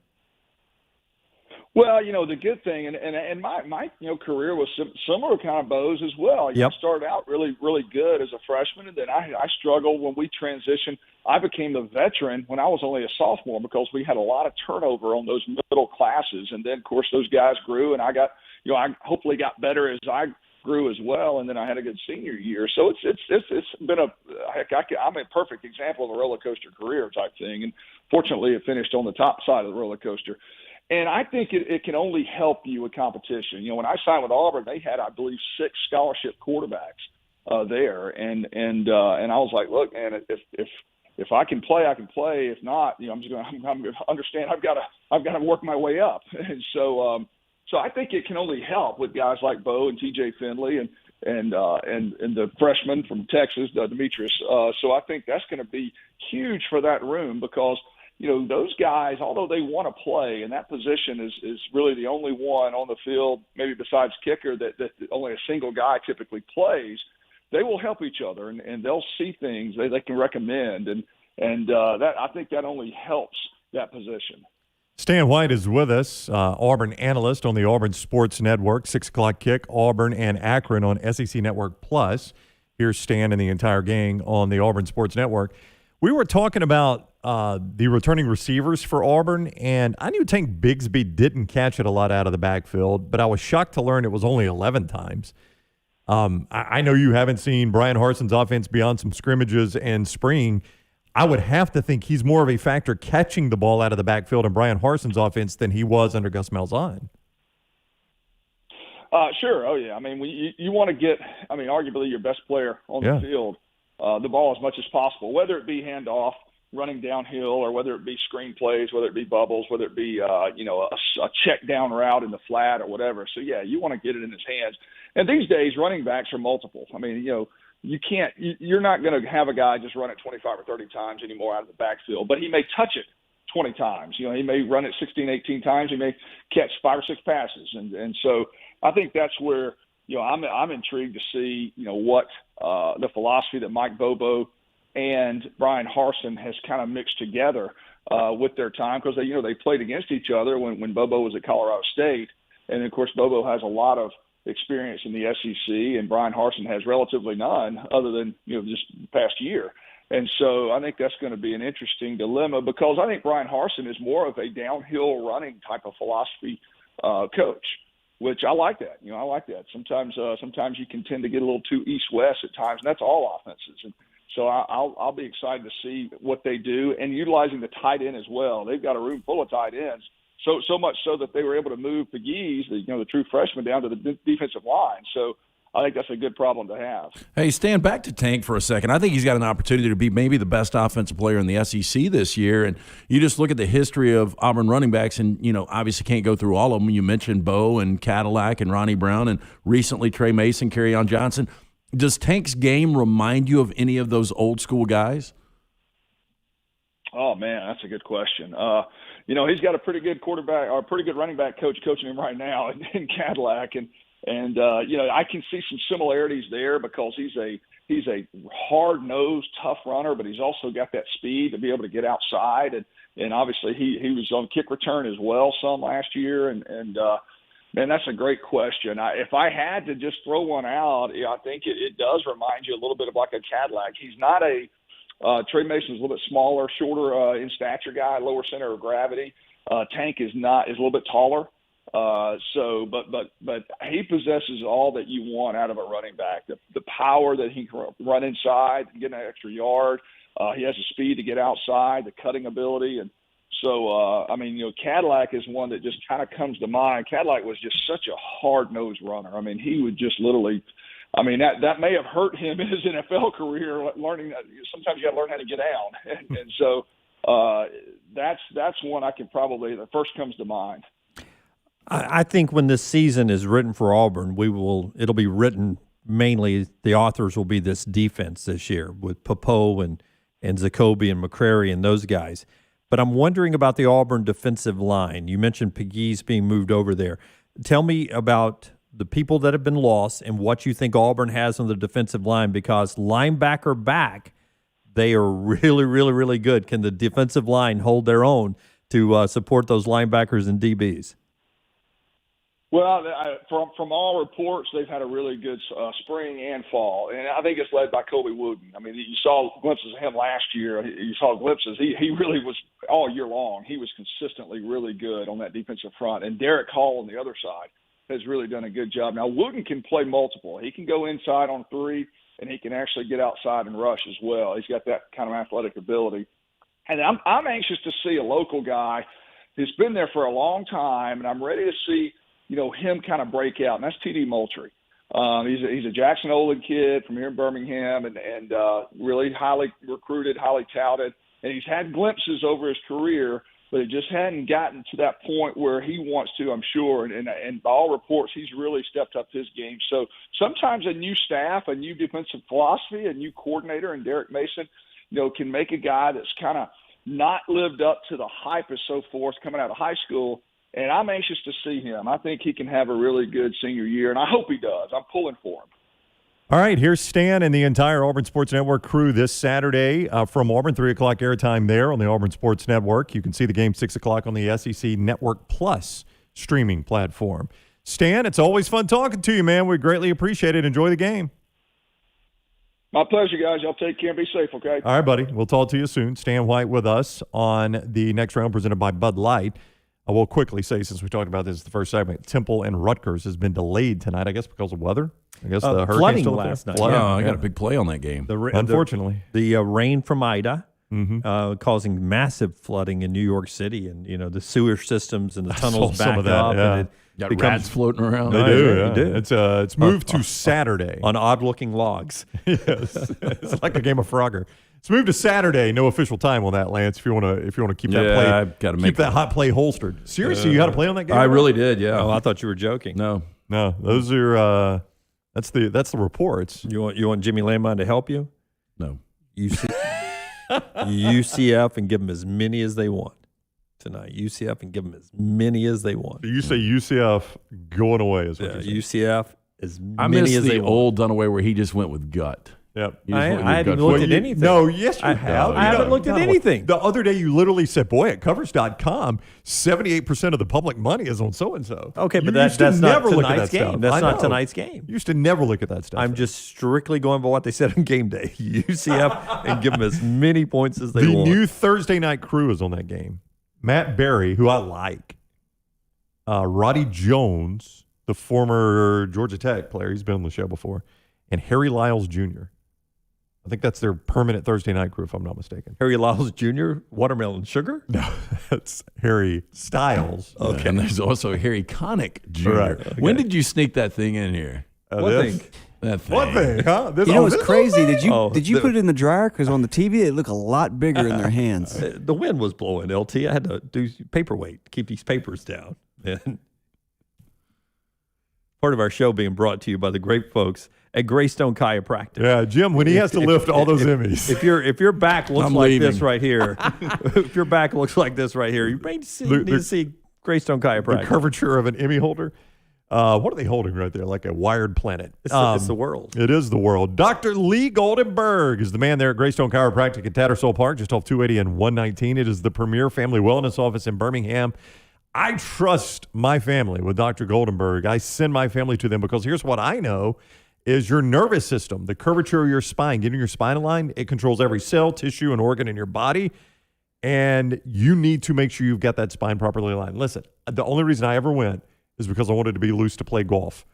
Well, the good thing, and my career was similar kind of Bo's as well. Yep. I started out really, really good as a freshman, and then I struggled when we transitioned. I became the veteran when I was only a sophomore because we had a lot of turnover on those middle classes. And then, of course, those guys grew, and I hopefully got better as I grew as well, and then I had a good senior year. So it's been I'm a perfect example of a roller coaster career type thing, and fortunately it finished on the top side of the roller coaster. And I think it can only help you with competition. When I signed with Auburn, they had, I believe, 6 scholarship quarterbacks there, and I was like, look, man, if I can play, I can play. If not, I'm going to understand. I've got to work my way up. And so I think it can only help with guys like Bo and TJ Finley and the freshman from Texas, Demetrius. So I think that's going to be huge for that room because those guys, although they want to play, and that position is really the only one on the field, maybe besides kicker, that only a single guy typically plays. They will help each other, and they'll see things they can recommend, and that I think that only helps that position. Stan White is with us, Auburn analyst on the Auburn Sports Network. 6 o'clock kick, Auburn and Akron on SEC Network Plus. Here's Stan and the entire gang on the Auburn Sports Network. We were talking about the returning receivers for Auburn, and I knew Tank Bigsby didn't catch it a lot out of the backfield, but I was shocked to learn it was only 11 times. I know you haven't seen Brian Harson's offense beyond some scrimmages and spring. I would have to think he's more of a factor catching the ball out of the backfield in Brian Harson's offense than he was under Gus Malzahn. Sure. Oh, yeah. I mean, you want to get, arguably your best player on the field, the ball as much as possible, whether it be handoff, running downhill, or whether it be screen plays, whether it be bubbles, whether it be, a check down route in the flat or whatever. So, yeah, you want to get it in his hands. And these days, running backs are multiple. I mean, you're not going to have a guy just run it 25 or 30 times anymore out of the backfield, but he may touch it 20 times. He may run it 16, 18 times. He may catch 5 or 6 passes. And so I think that's where, I'm intrigued to see, what the philosophy that Mike Bobo and Brian Harsin has kind of mixed together with their time, because they played against each other when Bobo was at Colorado State. And, of course, Bobo has a lot of experience in the SEC, and Brian Harsin has relatively none other than, just the past year. And so I think that's going to be an interesting dilemma, because I think Brian Harsin is more of a downhill running type of philosophy coach, which I like that. I like that. Sometimes you can tend to get a little too east-west at times, and that's all offenses. And so I'll be excited to see what they do, and utilizing the tight end as well. They've got a room full of tight ends. So much so that they were able to move Pegues, the true freshman, down to the defensive line. So I think that's a good problem to have. Hey, Stan, back to Tank for a second. I think he's got an opportunity to be maybe the best offensive player in the SEC this year. And you just look at the history of Auburn running backs, and, obviously can't go through all of them. You mentioned Bo and Cadillac and Ronnie Brown, and recently Trey Mason, Kerryon Johnson. Does Tank's game remind you of any of those old school guys? Oh, man, that's a good question. He's got a pretty good quarterback or a pretty good running back coach coaching him right now in Cadillac. And I can see some similarities there, because he's a hard-nosed, tough runner, but he's also got that speed to be able to get outside. And obviously he was on kick return as well some last year. Man, that's a great question. If I had to just throw one out, I think it does remind you a little bit of like a Cadillac. He's not Trey Mason's a little bit smaller, shorter in stature guy, lower center of gravity. Tank is a little bit taller. But he possesses all that you want out of a running back. The power that he can run inside and get an extra yard. He has the speed to get outside, the cutting ability. And so, Cadillac is one that just kind of comes to mind. Cadillac was just such a hard-nosed runner. I mean, he would just literally – that may have hurt him in his NFL career, learning that sometimes you got to learn how to get down. And so that's one I can probably – the first comes to mind. I think when this season is written for Auburn, it'll be written mainly, the authors will be this defense this year with Popo and Zacoby and McCrary and those guys. But I'm wondering about the Auburn defensive line. You mentioned Pegues being moved over there. Tell me about the people that have been lost and what you think Auburn has on the defensive line, because linebacker back, they are really, really, really good. Can the defensive line hold their own to support those linebackers and DBs? Well, from all reports, they've had a really good spring and fall, and I think it's led by Colby Wooden. I mean, you saw glimpses of him last year. You saw glimpses. He really was all year long. He was consistently really good on that defensive front, and Derek Hall on the other side has really done a good job. Now, Wooden can play multiple. He can go inside on three, and he can actually get outside and rush as well. He's got that kind of athletic ability. And I'm anxious to see a local guy who's been there for a long time, and I'm ready to see him kind of break out, and that's T.D. Moultrie. He's a Jackson Olin kid from here in Birmingham, and really highly recruited, highly touted, and he's had glimpses over his career, but it just hadn't gotten to that point where he wants to, I'm sure, and by all reports, he's really stepped up his game. So sometimes a new staff, a new defensive philosophy, a new coordinator, and Derek Mason, can make a guy that's kind of not lived up to the hype and so forth coming out of high school. And I'm anxious to see him. I think he can have a really good senior year, and I hope he does. I'm pulling for him. All right, here's Stan and the entire Auburn Sports Network crew this Saturday from Auburn, 3 o'clock airtime there on the Auburn Sports Network. You can see the game 6 o'clock on the SEC Network Plus streaming platform. Stan, it's always fun talking to you, man. We greatly appreciate it. Enjoy the game. My pleasure, guys. Y'all take care and be safe, okay? All right, buddy. We'll talk to you soon. Stan White with us on the next round presented by Bud Light. I will quickly say, since we talked about this the first segment, Temple and Rutgers has been delayed tonight, I guess, because of weather. I guess the hurricane flooding still last night. Flooding. I got a big play on that game. Unfortunately. The rain from Ida causing massive flooding in New York City, and the sewer systems and the tunnels back up. Yeah. And it Got becomes, rats floating around. They yeah, do. you do. It's moved to Saturday. on odd-looking logs. Yes. It's like a game of Frogger. It's moved to Saturday. No official time on that, Lance. If you want to keep that play, I've got to keep that hot play holstered. Seriously, you got to play on that game. I really did. Yeah. Oh, I thought you were joking. No. Those are that's the reports. You want Jimmy Lamont to help you? No. UCF and give them as many as they want tonight. UCF and give them as many as they want. You say UCF going away is what you're saying. UCF as I many miss as the they want. old Dunaway where he just went with gut. Yep. He just I went with haven't gut. looked at anything. No, yes, you have. I haven't looked at anything. The other day, you literally said, boy, at covers.com, 78% of the public money is on so-and-so. Okay, You but used to that's not never look at tonight's that game. stuff. That's I not know. tonight's game. You used to never look at that stuff. I'm just strictly going by what they said on game day. UCF and give them as many points as they The want. new Thursday night crew is on that game. Matt Berry, who I like. Roddy Jones, the former Georgia Tech player. He's been on the show before. And Harry Lyles Jr. I think that's their permanent Thursday night crew, if I'm not mistaken. Harry Lyles Jr., Watermelon Sugar? No, that's Harry Styles. Okay. And there's also Harry Connick Jr. Right. Okay. When did you sneak that thing in here? What thing? That thing. What thing, huh? You know what's crazy? Did you the- put it in the dryer? Because on the TV, it looked a lot bigger in their hands. The wind was blowing, LT. I had to do paperweight to keep these papers down. And part of our show being brought to you by the great folks at Greystone Chiropractic. Yeah, Jim, when he has to lift all those Emmys. If your back looks I'm like leaving. this right here, if your back looks like this right here, you may need to see Greystone The Chiropractic. curvature of an Emmy holder. What are they holding right there? Like a wired planet. It's the world. It is the world. Dr. Lee Goldenberg is the man there at Greystone Chiropractic in Tattersall Park, just off 280 and 119. It is the premier family wellness office in Birmingham. I trust my family with Dr. Goldenberg. I send my family to them because here's what I know is your nervous system, the curvature of your spine, getting your spine aligned. It controls every cell, tissue, and organ in your body. And you need to make sure you've got that spine properly aligned. Listen, the only reason I ever went is because I wanted to be loose to play golf.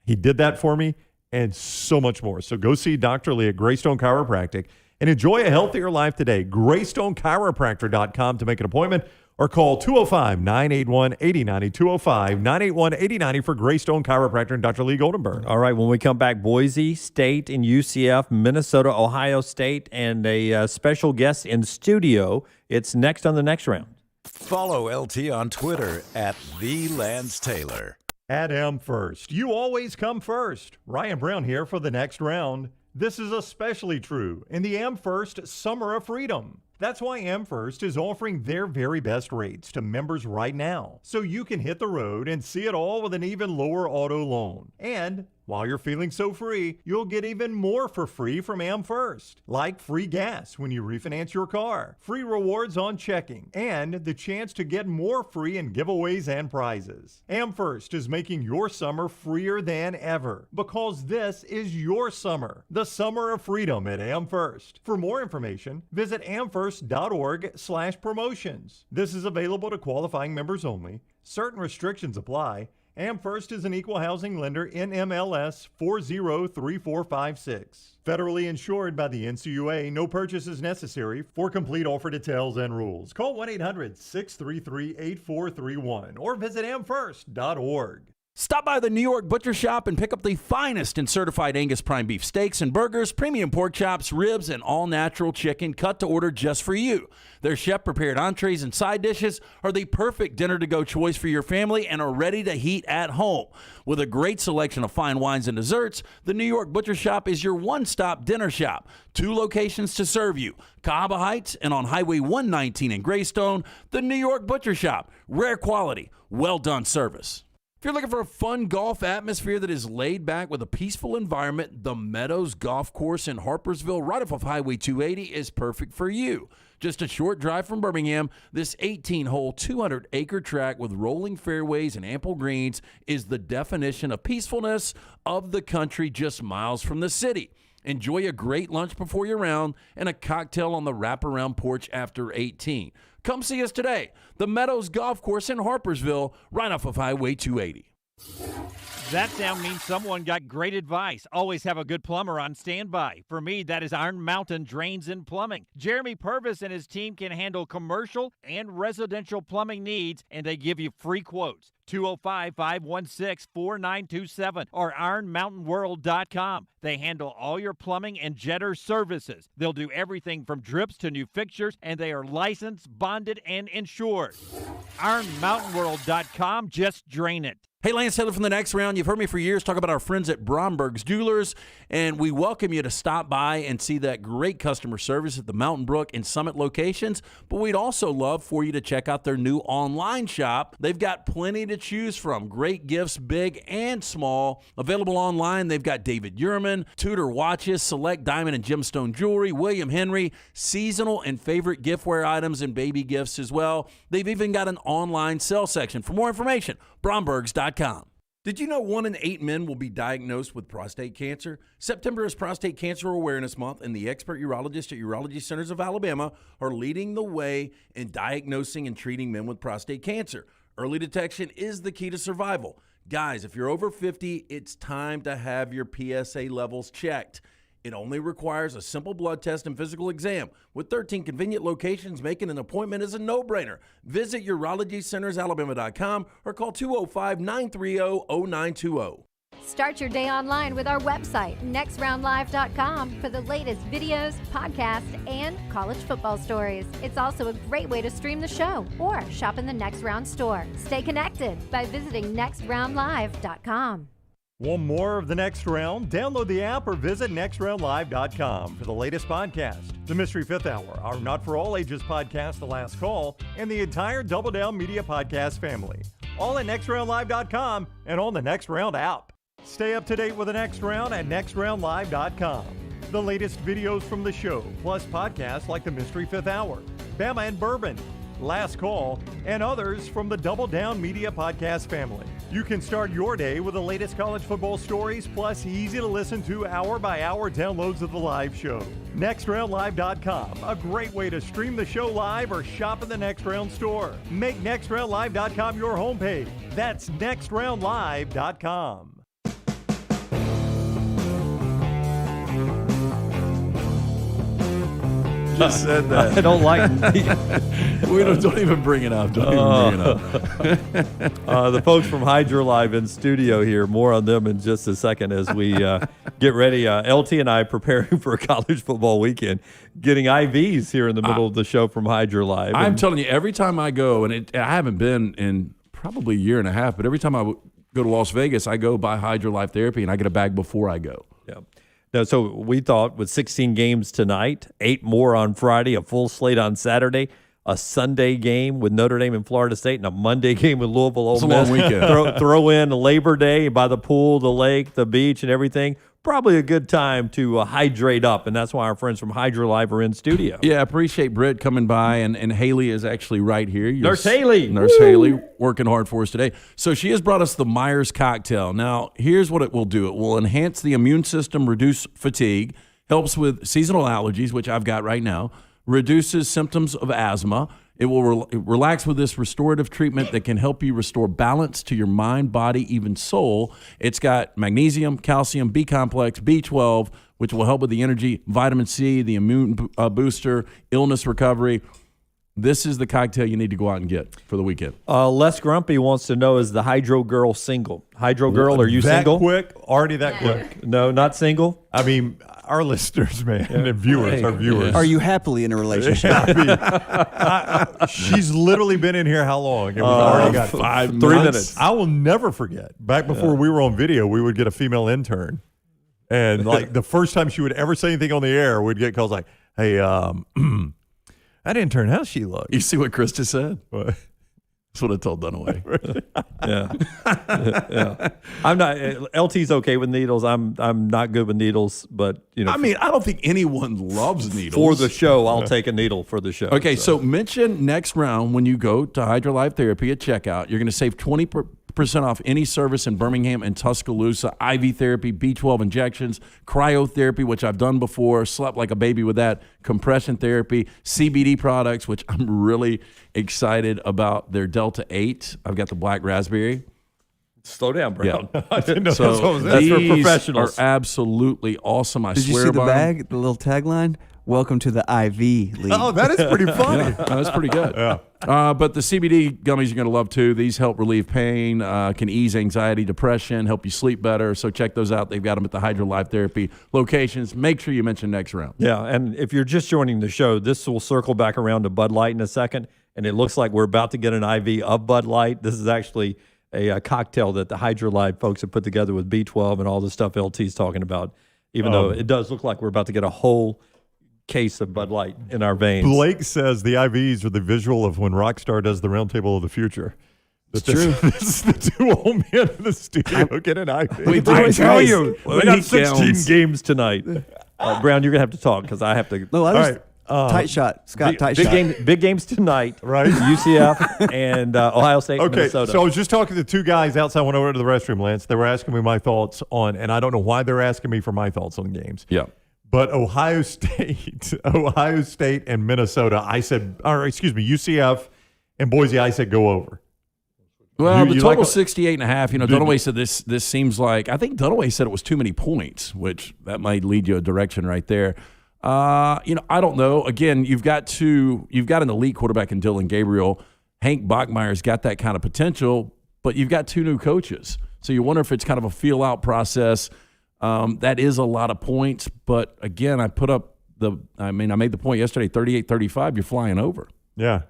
He did that for me and so much more. So go see Dr. Lee at Greystone Chiropractic and enjoy a healthier life today. GreystoneChiropractor.com to make an appointment or call 205-981-8090, 205-981-8090 for Greystone Chiropractor and Dr. Lee Goldenberg. All right, when we come back, Boise State and UCF, Minnesota, Ohio State, and a special guest in studio. It's next on the next round. Follow LT on Twitter at @TheLanceTaylor. At M First. You always come first. Ryan Brown here for the next round. This is especially true in the M First Summer of Freedom. That's why M First is offering their very best rates to members right now, so you can hit the road and see it all with an even lower auto loan. And while you're feeling so free, you'll get even more for free from M First, like free gas when you refinance your car, free rewards on checking, and the chance to get more free in giveaways and prizes. M First is making your summer freer than ever because this is your summer, the summer of freedom at M First. For more information, visit amfirst.org/promotions. This is available to qualifying members only. Certain restrictions apply. AmFirst is an equal housing lender in MLS 403456. Federally insured by the NCUA. No purchase is necessary. For complete offer details and rules, call 1-800-633-8431 or visit amfirst.org. Stop by the New York Butcher Shop and pick up the finest in certified Angus prime beef steaks and burgers, premium pork chops, ribs, and all-natural chicken cut to order just for you. Their chef-prepared entrees and side dishes are the perfect dinner-to-go choice for your family and are ready to heat at home. With a great selection of fine wines and desserts, the New York Butcher Shop is your one-stop dinner shop. 2 locations to serve you, Cahaba Heights and on Highway 119 in Greystone. The New York Butcher Shop, rare quality, well-done service. If you're looking for a fun golf atmosphere that is laid back with a peaceful environment, the Meadows Golf Course in Harpersville, right off of Highway 280, is perfect for you. Just a short drive from Birmingham, this 18-hole, 200-acre track with rolling fairways and ample greens is the definition of peacefulness of the country just miles from the city. Enjoy a great lunch before your round and a cocktail on the wraparound porch after 18. Come see us today. The Meadows Golf Course in Harpersville, right off of Highway 280. That sound means someone got great advice. Always have a good plumber on standby. For me, that is Iron Mountain Drains and Plumbing. Jeremy Purvis and his team can handle commercial and residential plumbing needs, and they give you free quotes. 205-516-4927 or ironmountainworld.com. They handle all your plumbing and jetter services. They'll do everything from drips to new fixtures, and they are licensed, bonded, and insured. ironmountainworld.com. Just drain it. Hey, Lance Taylor from The Next Round. You've heard me for years talk about our friends at Bromberg's Jewelers, and we welcome you to stop by and see that great customer service at the Mountain Brook and Summit locations, but we'd also love for you to check out their new online shop. They've got plenty to choose from. Great gifts, big and small. Available online, they've got David Yurman, Tudor watches, select diamond and gemstone jewelry, William Henry, seasonal and favorite giftware items and baby gifts as well. They've even got an online sale section. For more information, brombergs.com. Did you know 1 in 8 men will be diagnosed with prostate cancer? September is Prostate Cancer Awareness Month, and the expert urologists at Urology Centers of Alabama are leading the way in diagnosing and treating men with prostate cancer. Early detection is the key to survival. Guys, if you're over 50, it's time to have your PSA levels checked. It only requires a simple blood test and physical exam. With 13 convenient locations, making an appointment is a no-brainer. Visit UrologyCentersAlabama.com or call 205-930-0920. Start your day online with our website, nextroundlive.com, for the latest videos, podcasts, and college football stories. It's also a great way to stream the show or shop in the Next Round store. Stay connected by visiting nextroundlive.com. Want more of The Next Round? Download the app or visit nextroundlive.com for the latest podcast, The Mystery Fifth Hour, our Not For All Ages podcast, The Last Call, and the entire Double Down Media podcast family. All at nextroundlive.com and on the Next Round app. Stay up to date with The Next Round at nextroundlive.com. The latest videos from the show, plus podcasts like The Mystery Fifth Hour, Bama and Bourbon, Last Call, and others from the Double Down Media podcast family. You can start your day with the latest college football stories, plus easy-to-listen-to hour-by-hour downloads of the live show. NextRoundLive.com, a great way to stream the show live or shop in the Next Round store. Make NextRoundLive.com your homepage. That's NextRoundLive.com. Just said that. I don't like We don't even bring it up. Don't even bring it up. the folks from Hydro Live in studio here. More on them in just a second as we get ready. LT and I preparing for a college football weekend, getting IVs here in the middle of the show from Hydro Live. I'm telling you, every time I go, and I haven't been in probably a year and a half, but every time I go to Las Vegas, I go buy Hydro Life Therapy, and I get a bag before I go. Yeah. No, so we thought with 16 games tonight, 8 more on Friday, a full slate on Saturday, a Sunday game with Notre Dame and Florida State, and a Monday game with Louisville Ole Miss. It's a long weekend. throw in Labor Day by the pool, the lake, the beach, and everything. Probably a good time to hydrate up, and that's why our friends from Hydro Live are in studio. Yeah, I appreciate Britt coming by, and Haley is actually right here. Nurse Haley. Nurse Haley working hard for us today. So she has brought us the Myers cocktail. Now, here's what it will do. It will enhance the immune system, reduce fatigue, helps with seasonal allergies, which I've got right now, reduces symptoms of asthma. It will relax with this restorative treatment that can help you restore balance to your mind, body, even soul. It's got magnesium, calcium, B-complex, B12, which will help with the energy, vitamin C, the immune booster, illness recovery. this is the cocktail you need to go out and get for the weekend. Les Grumpy wants to know, is the Hydro Girl single? Hydro Girl, are you that single? Quick? Already that quick? No, not single? I mean, our listeners, man, and viewers, our viewers. Are you happily in a relationship? She's literally been in here how long? And we've already got 5 3 months. minutes. I will never forget. Back before we were on video, we would get a female intern. And like the first time she would ever say anything on the air, we'd get calls like, hey, that intern, how's she look? You see what Krista said? What? That's what I told Dunaway. Yeah. I'm not. LT's okay with needles. I'm not good with needles, but I mean, I don't think anyone loves needles. for the show, I'll take a needle for the show. Okay, so mention next round when you go to HydroLife Therapy at checkout. You're going to save 20% off any service in Birmingham and Tuscaloosa. IV therapy, B12 injections, cryotherapy, which I've done before, slept like a baby with that, compression therapy, CBD products, which I'm really excited about their Delta 8. I've got the black raspberry. Slow down, Brown. I didn't know So that's what was That's for these professionals. are absolutely awesome. I Did you swear see the by them. bag, the little tagline? Welcome to the IV league. Oh, that is pretty funny. That's pretty good. But the CBD gummies you're going to love too. These help relieve pain, can ease anxiety, depression, help you sleep better. So check those out. They've got them at the HydroLife Therapy locations. Make sure you mention next round. Yeah, and if you're just joining the show, this will circle back around to Bud Light in a second, and it looks like we're about to get an IV of Bud Light. This is actually a cocktail that the HydroLife folks have put together with B12 and all the stuff LT's talking about, even though it does look like we're about to get a whole case of Bud Light in our veins. Blake says the IVs are the visual of when Rockstar does the Round Table of the Future. It's true. This is the two old men in the studio get an IV. Wait, I tell you, when we got he 16 counts- games tonight. Brown, you're going to have to talk because I have to. No, I All was right. tight shot. Scott, tight big shot. big games tonight, Right. UCF and Ohio State and Okay, Minnesota. so I was just talking to two guys outside when I went to the restroom, Lance. They were asking me my thoughts on, and I don't know why they're asking me for my thoughts on games. Yeah. But Ohio State and Minnesota, I said, or excuse me, UCF and Boise, I said go over. Well, the You total like- 68.5. Dunaway said this seems like, I think Dunaway said it was too many points, which that might lead you a direction right there. I don't know. Again, you've got an elite quarterback in Dylan Gabriel. Hank Bachmeier's got that kind of potential, but you've got two new coaches. So you wonder if it's kind of a feel-out process. That is a lot of points, but again, I made the point yesterday, 38-35, you're flying over. Yeah.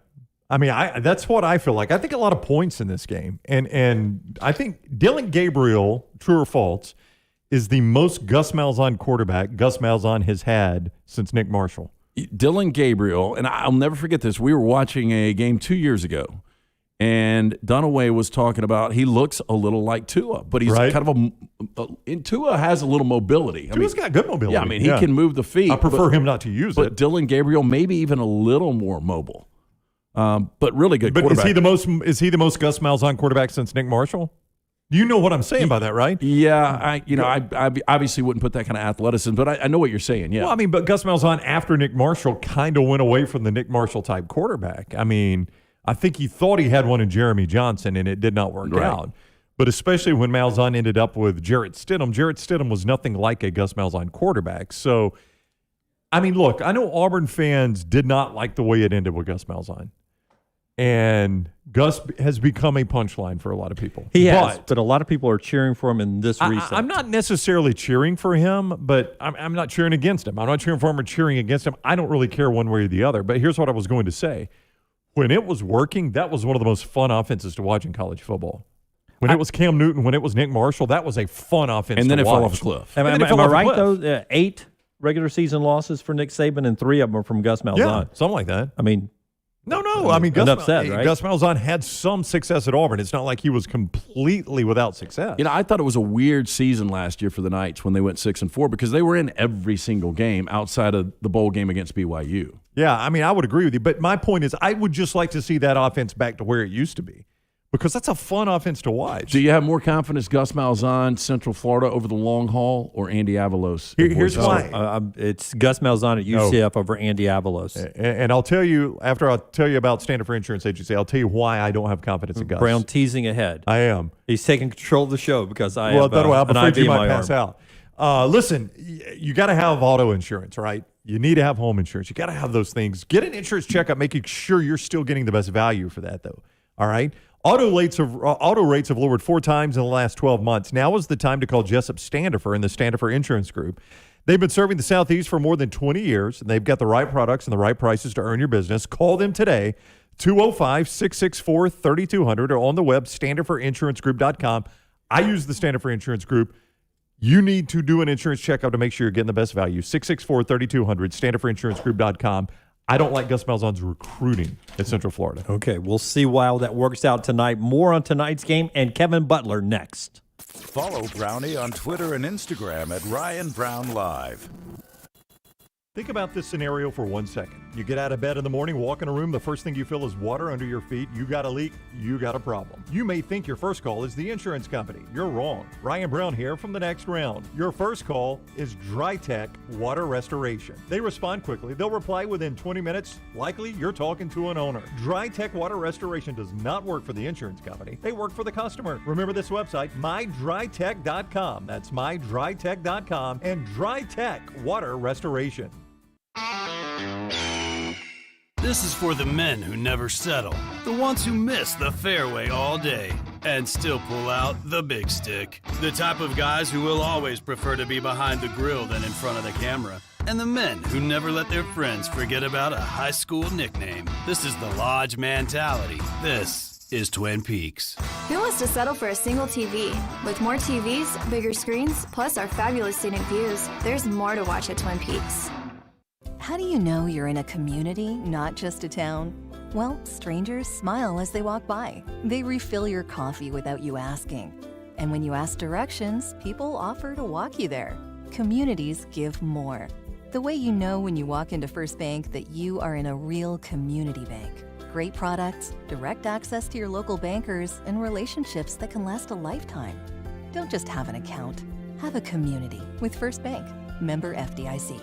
I mean, that's what I feel like. I think a lot of points in this game. And I think Dylan Gabriel, true or false, is the most Gus Malzahn quarterback Gus Malzahn has had since Nick Marshall. Dylan Gabriel, and I'll never forget this, we were watching a game 2 years ago, and Dunaway was talking about he looks a little like Tua, but he's Right. kind of Tua has a little mobility. Tua's got good mobility. Yeah, I mean, he can move the feet. I prefer him not to use but it. Dylan Gabriel, maybe even a little more mobile. But really good But quarterback. is he the most Gus Malzahn quarterback since Nick Marshall? You know what I'm saying by that, right? Yeah, I obviously wouldn't put that kind of athleticism, but I know what you're saying. Yeah, Well, I mean, but Gus Malzahn after Nick Marshall kind of went away from the Nick Marshall type quarterback. I mean, I think he thought he had one in Jeremy Johnson, and it did not work Right. out. But especially when Malzahn ended up with Jarrett Stidham was nothing like a Gus Malzahn quarterback. So, I mean, look, I know Auburn fans did not like the way it ended with Gus Malzahn. And Gus has become a punchline for a lot of people. he has, but a lot of people are cheering for him in this reset. I'm not necessarily cheering for him, but I'm not cheering against him. I'm not cheering for him or cheering against him. I don't really care one way or the other. But here's what I was going to say. When it was working, that was one of the most fun offenses to watch in college football. When it was Cam Newton, when it was Nick Marshall, that was a fun offense and then to it watch. fell off a cliff. Am, And then am, it fell am I off a right, cliff. though? 8 regular season losses for Nick Saban, and 3 of them are from Gus Malzahn. Yeah, something like that. I mean, No. I mean, Gus enough said, right? Gus Malzahn had some success at Auburn. It's not like he was completely without success. I thought it was a weird season last year for the Knights when they went 6-4 because they were in every single game outside of the bowl game against BYU. Yeah, I mean, I would agree with you. But my point is, I would just like to see that offense back to where it used to be because that's a fun offense to watch. Do you have more confidence Gus Malzahn, Central Florida over the long haul, or Andy Avalos? Here's Boise why. State? it's Gus Malzahn at UCF over Andy Avalos. And I'll tell you, after I'll tell you about Stand Up for Insurance Agency, I'll tell you why I don't have confidence in Gus. Brown teasing ahead. I am. He's taking control of the show because I Well, have that way, I'm an afraid IV you in might my pass arm. out. Listen, you got to have auto insurance, right? You need to have home insurance. You got to have those things. Get an insurance checkup, making sure you're still getting the best value for that, though. All right? Auto rates have lowered 4 times in the last 12 months. Now is the time to call Jessup Standifer and the Standifer Insurance Group. They've been serving the Southeast for more than 20 years, and they've got the right products and the right prices to earn your business. Call them today, 205-664-3200, or on the web, standiferinsurancegroup.com. I use the Standifer Insurance Group. You need to do an insurance checkup to make sure you're getting the best value. 664-3200, standiferinsurancegroup.com. I don't like Gus Malzahn's recruiting at Central Florida. Okay, we'll see how that works out tonight. More on tonight's game and Kevin Butler next. Follow Brownie on Twitter and Instagram at Ryan Brown Live. Think about this scenario for 1 second. You get out of bed in the morning, walk in a room, the first thing you feel is water under your feet. You got a leak, you got a problem. You may think your first call is the insurance company. You're wrong. Ryan Brown here from the Next Round. Your first call is DryTech Water Restoration. They respond quickly. They'll reply within 20 minutes. Likely, you're talking to an owner. DryTech Water Restoration does not work for the insurance company. They work for the customer. Remember this website, mydrytech.com. That's mydrytech.com and DryTech Water Restoration. This is for the men who never settle, the ones who miss the fairway all day and still pull out the big stick, the type of guys who will always prefer to be behind the grill than in front of the camera, and the men who never let their friends forget about a high school nickname. This is the Lodge mentality. This is Twin Peaks. Who wants to settle for a single TV? With more TVs, bigger screens, plus our fabulous scenic views, there's more to watch at Twin Peaks. How do you know you're in a community, not just a town? Well, strangers smile as they walk by. They refill your coffee without you asking. And when you ask directions, people offer to walk you there. Communities give more. The way you know when you walk into First Bank that you are in a real community bank. Great products, direct access to your local bankers, and relationships that can last a lifetime. Don't just have an account. Have a community with First Bank. Member FDIC.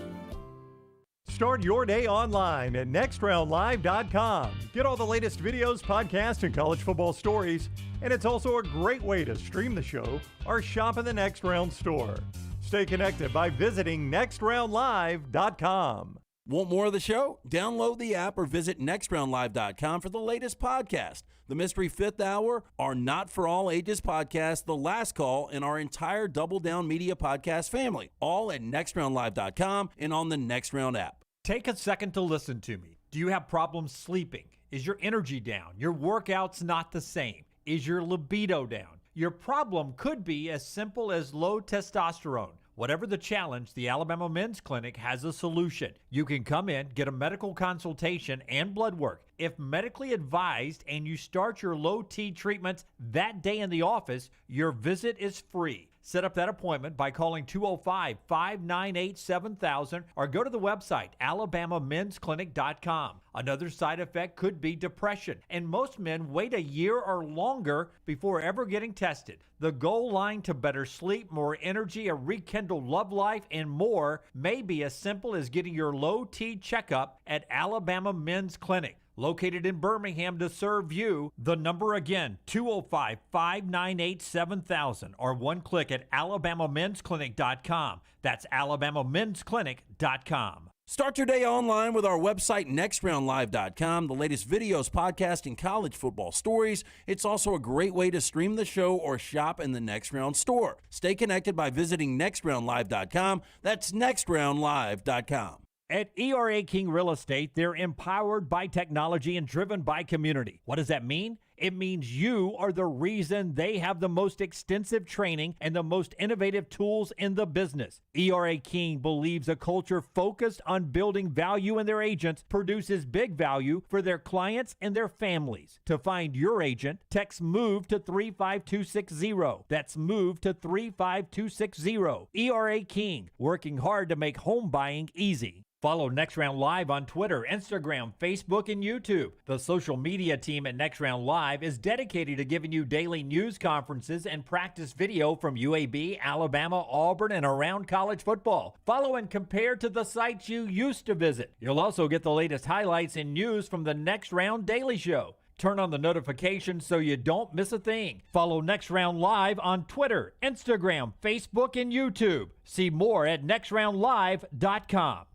Start your day online at nextroundlive.com. Get all the latest videos, podcasts, and college football stories. And it's also a great way to stream the show or shop in the Next Round store. Stay connected by visiting nextroundlive.com. Want more of the show? Download the app or visit nextroundlive.com for the latest podcast. The Mystery Fifth Hour, our Not For All Ages podcast, The Last Call, and our entire Double Down Media podcast family. All at nextroundlive.com and on the Next Round app. Take a second to listen to me. Do you have problems sleeping? Is your energy down? Your workouts not the same? Is your libido down? Your problem could be as simple as low testosterone. Whatever the challenge, the Alabama Men's Clinic has a solution. You can come in, get a medical consultation and blood work. If medically advised and you start your low T treatments that day in the office, your visit is free. Set up that appointment by calling 205-598-7000 or go to the website alabamamensclinic.com. Another side effect could be depression, and most men wait a year or longer before ever getting tested. The goal line to better sleep, more energy, a rekindled love life, and more may be as simple as getting your low T checkup at Alabama Men's Clinic. Located in Birmingham to serve you. The number again, 205-598-7000 or one click at alabamamensclinic.com. That's alabamamensclinic.com. Start your day online with our website, nextroundlive.com. The latest videos, podcasts, and college football stories. It's also a great way to stream the show or shop in the Next Round store. Stay connected by visiting nextroundlive.com. That's nextroundlive.com. At ERA King Real Estate, they're empowered by technology and driven by community. What does that mean? It means you are the reason they have the most extensive training and the most innovative tools in the business. ERA King believes a culture focused on building value in their agents produces big value for their clients and their families. To find your agent, text MOVE to 35260. That's MOVE to 35260. ERA King, working hard to make home buying easy. Follow Next Round Live on Twitter, Instagram, Facebook, and YouTube. The social media team at Next Round Live is dedicated to giving you daily news conferences and practice video from UAB, Alabama, Auburn, and around college football. Follow and compare to the sites you used to visit. You'll also get the latest highlights and news from the Next Round Daily Show. Turn on the notifications so you don't miss a thing. Follow Next Round Live on Twitter, Instagram, Facebook, and YouTube. See more at nextroundlive.com.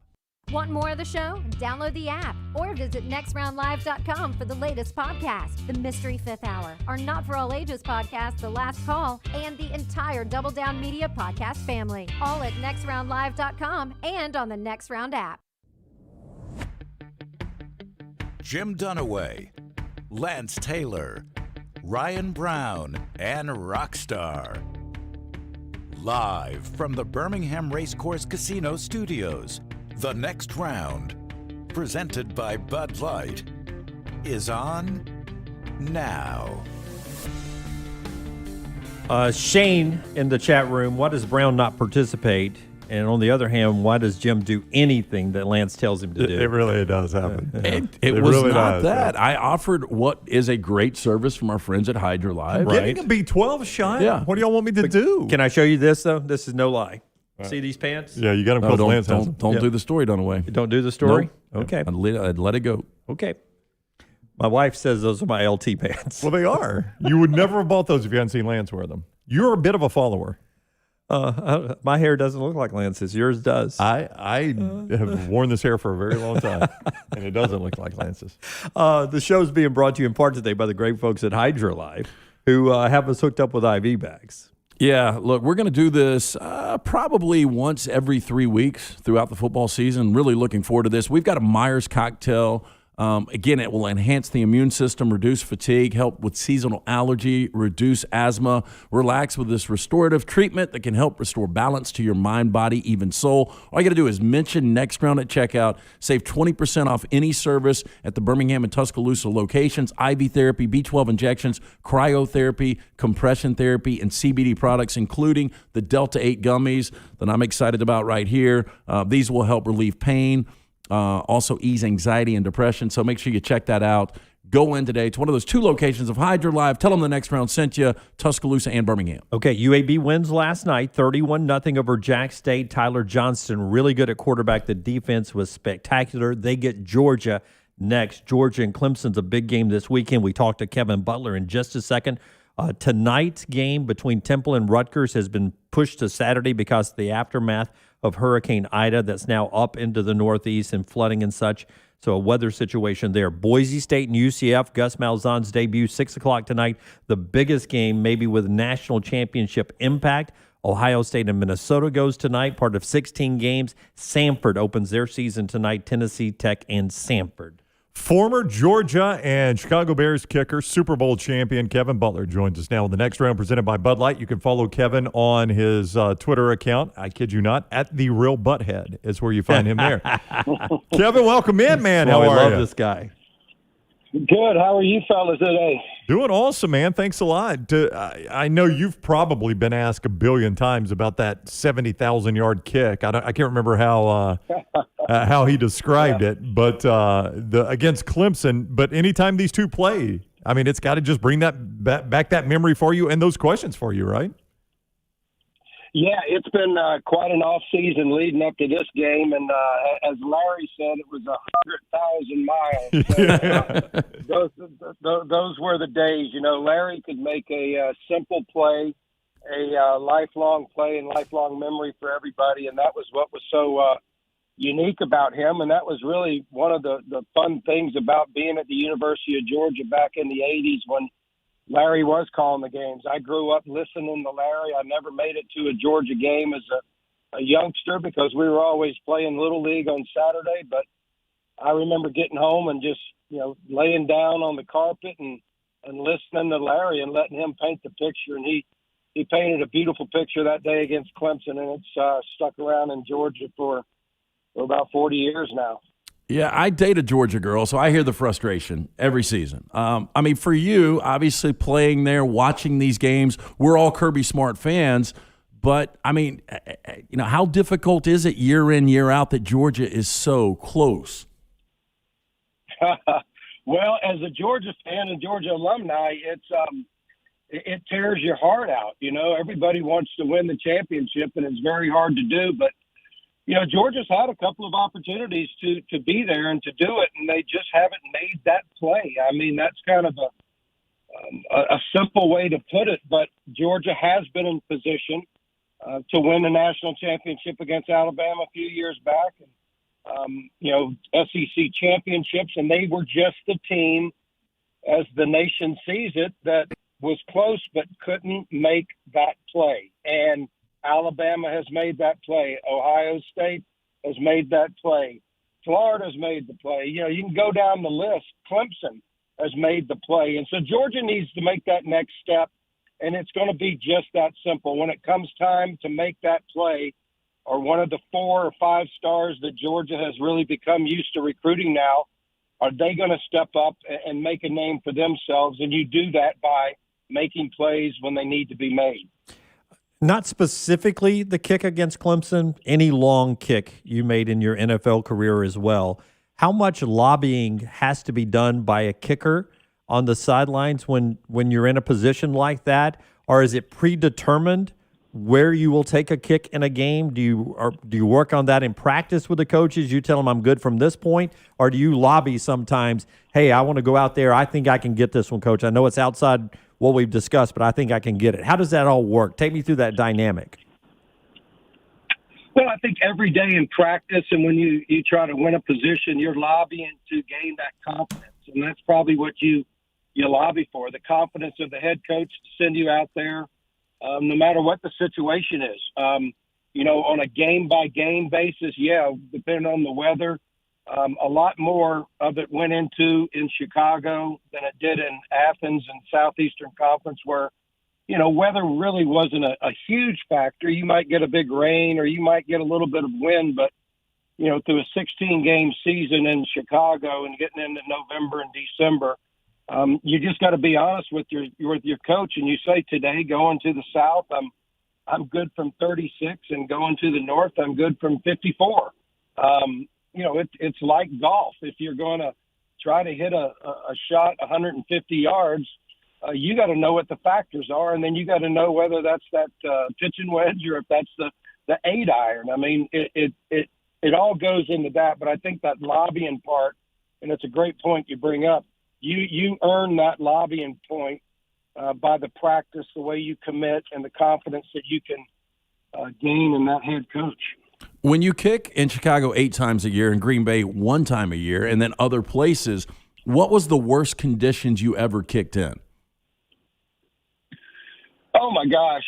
Want more of the show? Download the app or visit nextroundlive.com for the latest podcast, The Mystery Fifth Hour, our Not For All Ages podcast, The Last Call, and the entire Double Down Media podcast family. All at nextroundlive.com and on the Next Round app. Jim Dunaway, Lance Taylor, Ryan Brown, and Rockstar. Live from the Birmingham Racecourse Casino Studios, The Next Round, presented by Bud Light, is on now. Shane in the chat room, why does Brown not participate? And on the other hand, why does Jim do anything that Lance tells him to do? It really does happen. It was really not that. I offered what is a great service from our friends at Hydra Live. Getting a B12 shot? Yeah. What do y'all want me to do? Can I show you this, though? This is no lie. See these pants? Yeah, you got them because Lance has them. Don't do the story, Dunaway. You don't do the story? No. Okay. I'd let it go. Okay. My wife says those are my LT pants. Well, they are. You would never have bought those if you hadn't seen Lance wear them. You're a bit of a follower. My hair doesn't look like Lance's. Yours does. I have worn this hair for a very long time, and it doesn't look like Lance's. The show's being brought to you in part today by the great folks at Hydra Life, who have us hooked up with IV bags. Yeah, look, we're going to do this probably once every 3 weeks throughout the football season. Really looking forward to this. We've got a Myers cocktail. Again, it will enhance the immune system, reduce fatigue, help with seasonal allergy, reduce asthma. Relax with this restorative treatment that can help restore balance to your mind, body, even soul. All you got to do is mention Next Round at checkout. Save 20% off any service at the Birmingham and Tuscaloosa locations. IV therapy, B12 injections, cryotherapy, compression therapy, and CBD products, including the Delta 8 gummies that I'm excited about right here. These will help relieve pain. Also ease anxiety and depression. So make sure you check that out. Go in today to one of those two locations of Hydra Live. Tell them the Next Round sent you, Tuscaloosa and Birmingham. Okay, UAB wins last night, 31-0 over Jack State. Tyler Johnston, really good at quarterback. The defense was spectacular. They get Georgia next. Georgia and Clemson's a big game this weekend. We talked to Kevin Butler in just a second. Tonight's game between Temple and Rutgers has been pushed to Saturday because of the aftermath of Hurricane Ida that's now up into the Northeast and flooding and such. So a weather situation there. Boise State and UCF, Gus Malzahn's debut, 6 o'clock tonight. The biggest game maybe with national championship impact. Ohio State and Minnesota goes tonight, part of 16 games. Samford opens their season tonight, Tennessee Tech and Samford. Former Georgia and Chicago Bears kicker, Super Bowl champion Kevin Butler joins us now in the Next Round presented by Bud Light. You can follow Kevin on his Twitter account. I kid you not, at The Real Butthead is where you find him there. Kevin, welcome in, man. How are you? I love this guy. Good. How are you fellas today? Doing awesome, man. Thanks a lot. I know you've probably been asked a billion times about that 70,000-yard kick. I can't remember how he described it, but against Clemson. But anytime these two play, I mean, it's got to just bring that back that memory for you and those questions for you, right? Yeah, it's been quite an off season leading up to this game, and as Larry said, it was 100,000 miles. Those were the days. You know, Larry could make a simple play, a lifelong play and lifelong memory for everybody, and that was what was so unique about him. And that was really one of the fun things about being at the University of Georgia back in the 80s when Larry was calling the games. I grew up listening to Larry. I never made it to a Georgia game as a youngster because we were always playing Little League on Saturday. But I remember getting home and just, laying down on the carpet and listening to Larry and letting him paint the picture. And he painted a beautiful picture that day against Clemson, and it's stuck around in Georgia for about 40 years now. Yeah, I date a Georgia girl, so I hear the frustration every season. I mean, for you, obviously playing there, watching these games, we're all Kirby Smart fans. But, I mean, how difficult is it year in, year out that Georgia is so close? Well, as a Georgia fan and Georgia alumni, it tears your heart out. Everybody wants to win the championship, and it's very hard to do. But Georgia's had a couple of opportunities to be there and to do it, and they just haven't made that play. I mean, that's kind of a simple way to put it, but Georgia has been in position to win the national championship against Alabama a few years back. And SEC championships, and they were just the team, as the nation sees it, that was close but couldn't make that play. And Alabama has made that play. Ohio State has made that play. Florida's made the play. You can go down the list. Clemson has made the play. And so Georgia needs to make that next step, and it's going to be just that simple. When it comes time to make that play, or one of the 4 or 5 stars that Georgia has really become used to recruiting now, are they going to step up and make a name for themselves? And you do that by making plays when they need to be made. Not specifically the kick against Clemson, any long kick you made in your NFL career as well. How much lobbying has to be done by a kicker on the sidelines when you're in a position like that? Or is it predetermined where you will take a kick in a game? Do you work on that in practice with the coaches? You tell them I'm good from this point? Or do you lobby sometimes, hey, I want to go out there. I think I can get this one, Coach. I know it's outside what we've discussed, but I think I can get it. How does that all work? Take me through that dynamic. Well, I think every day in practice, and when you try to win a position, you're lobbying to gain that confidence. And that's probably what you lobby for, the confidence of the head coach to send you out there, no matter what the situation is. On a game-by-game basis, depending on the weather, a lot more of it went into in Chicago than it did in Athens and Southeastern Conference, where, weather really wasn't a huge factor. You might get a big rain or you might get a little bit of wind, but, through a 16-game season in Chicago and getting into November and December, you just got to be honest with your coach, and you say, today going to the South, I'm good from 36, and going to the North, I'm good from 54. It's like golf. If you're going to try to hit a shot 150 yards, you got to know what the factors are, and then you got to know whether that's that pitching wedge or if that's the 8-iron. I mean, it all goes into that, but I think that lobbying part, and it's a great point you bring up, you earn that lobbying point by the practice, the way you commit, and the confidence that you can gain in that head coach. When you kick in Chicago 8 times a year, in Green Bay 1 time a year, and then other places, what was the worst conditions you ever kicked in? Oh, my gosh.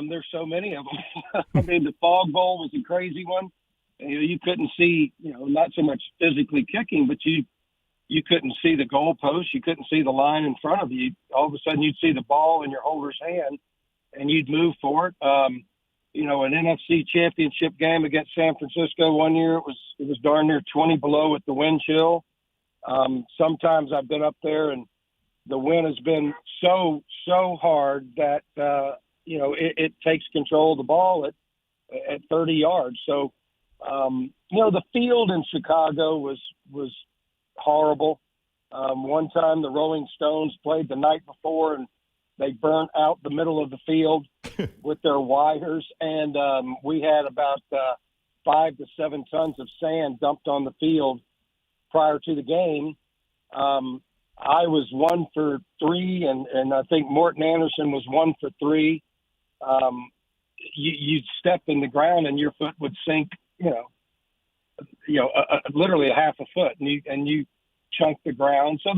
There's so many of them. I mean, the Fog Bowl was a crazy one. You couldn't see, not so much physically kicking, but you couldn't see the goalpost. You couldn't see the line in front of you. All of a sudden, you'd see the ball in your holder's hand, and you'd move for it. An NFC championship game against San Francisco one year, it was darn near 20 below with the wind chill. Sometimes I've been up there and the wind has been so hard that, it takes control of the ball at 30 yards. So, the field in Chicago was horrible. One time the Rolling Stones played the night before and they burnt out the middle of the field with their wires. And we had about 5 to 7 tons of sand dumped on the field prior to the game. I was 1 for 3, and I think Morton Anderson was 1 for 3. You'd step in the ground and your foot would sink, literally a half a foot, and you chunk the ground. So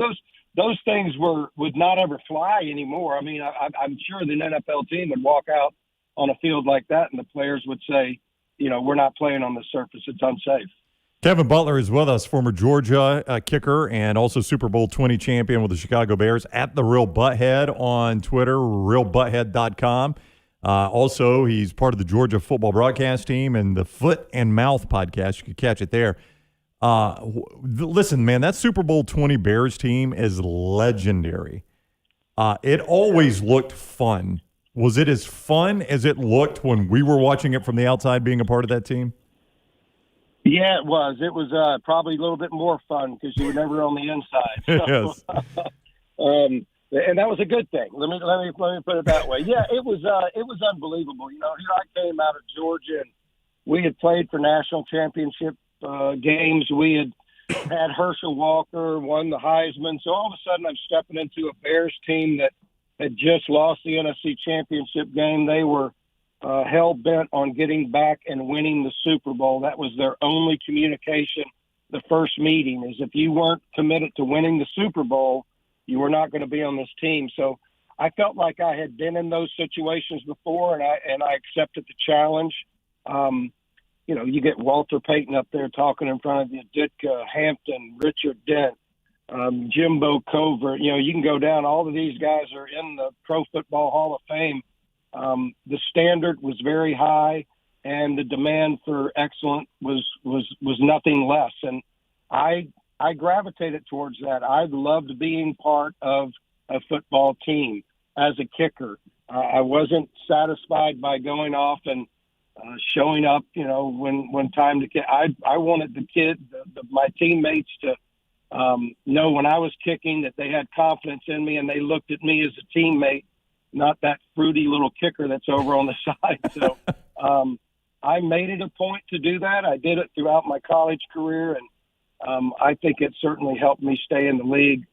those things would not ever fly anymore. I mean, I'm sure the NFL team would walk out on a field like that, and the players would say, we're not playing on the surface. It's unsafe. Kevin Butler is with us, former Georgia kicker and also Super Bowl 20 champion with the Chicago Bears, at The Real Butthead on Twitter, realbutthead.com. Also, he's part of the Georgia football broadcast team and the Foot and Mouth podcast. You can catch it there. Listen, man, that Super Bowl 20 Bears team is legendary. It always looked fun. Was it as fun as it looked when we were watching it from the outside, being a part of that team? Yeah, it was. It was probably a little bit more fun because you were never on the inside. So, Yes. And that was a good thing. Let me put it that way. Yeah, it was unbelievable. Here I came out of Georgia, and we had played for national championship games. We had Herschel Walker won the Heisman. So all of a sudden, I'm stepping into a Bears team that had just lost the NFC championship game. They were hell-bent on getting back and winning the Super Bowl. That was their only communication the first meeting, is if you weren't committed to winning the Super Bowl, you were not going to be on this team. So I felt like I had been in those situations before, and I accepted the challenge. You get Walter Payton up there talking in front of you, Ditka, Hampton, Richard Dent, Jimbo Covert. You can go down. All of these guys are in the Pro Football Hall of Fame. The standard was very high, and the demand for excellence was nothing less. And I gravitated towards that. I loved being part of a football team as a kicker. I wasn't satisfied by going off and showing up, when time to kick. I wanted my teammates to know when I was kicking that they had confidence in me and they looked at me as a teammate, not that fruity little kicker that's over on the side. So I made it a point to do that. I did it throughout my college career, and I think it certainly helped me stay in the league.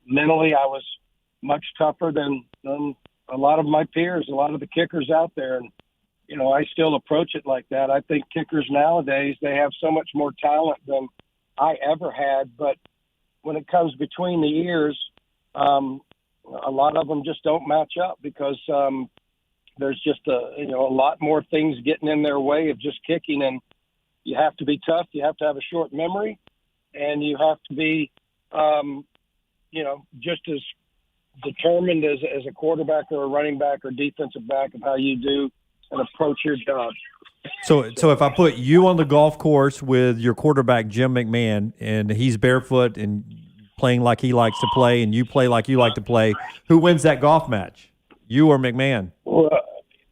Mentally, I was much tougher than a lot of my peers, a lot of the kickers out there. And, I still approach it like that. I think kickers nowadays, they have so much more talent than I ever had. But when it comes between the ears, a lot of them just don't match up because there's just a lot more things getting in their way of just kicking. And you have to be tough. You have to have a short memory, and you have to be, just as determined as a quarterback or a running back or defensive back of how you do and approach your job. So if I put you on the golf course with your quarterback, Jim McMahon, and he's barefoot and playing like he likes to play, and you play like you like to play, who wins that golf match, you or McMahon? Well,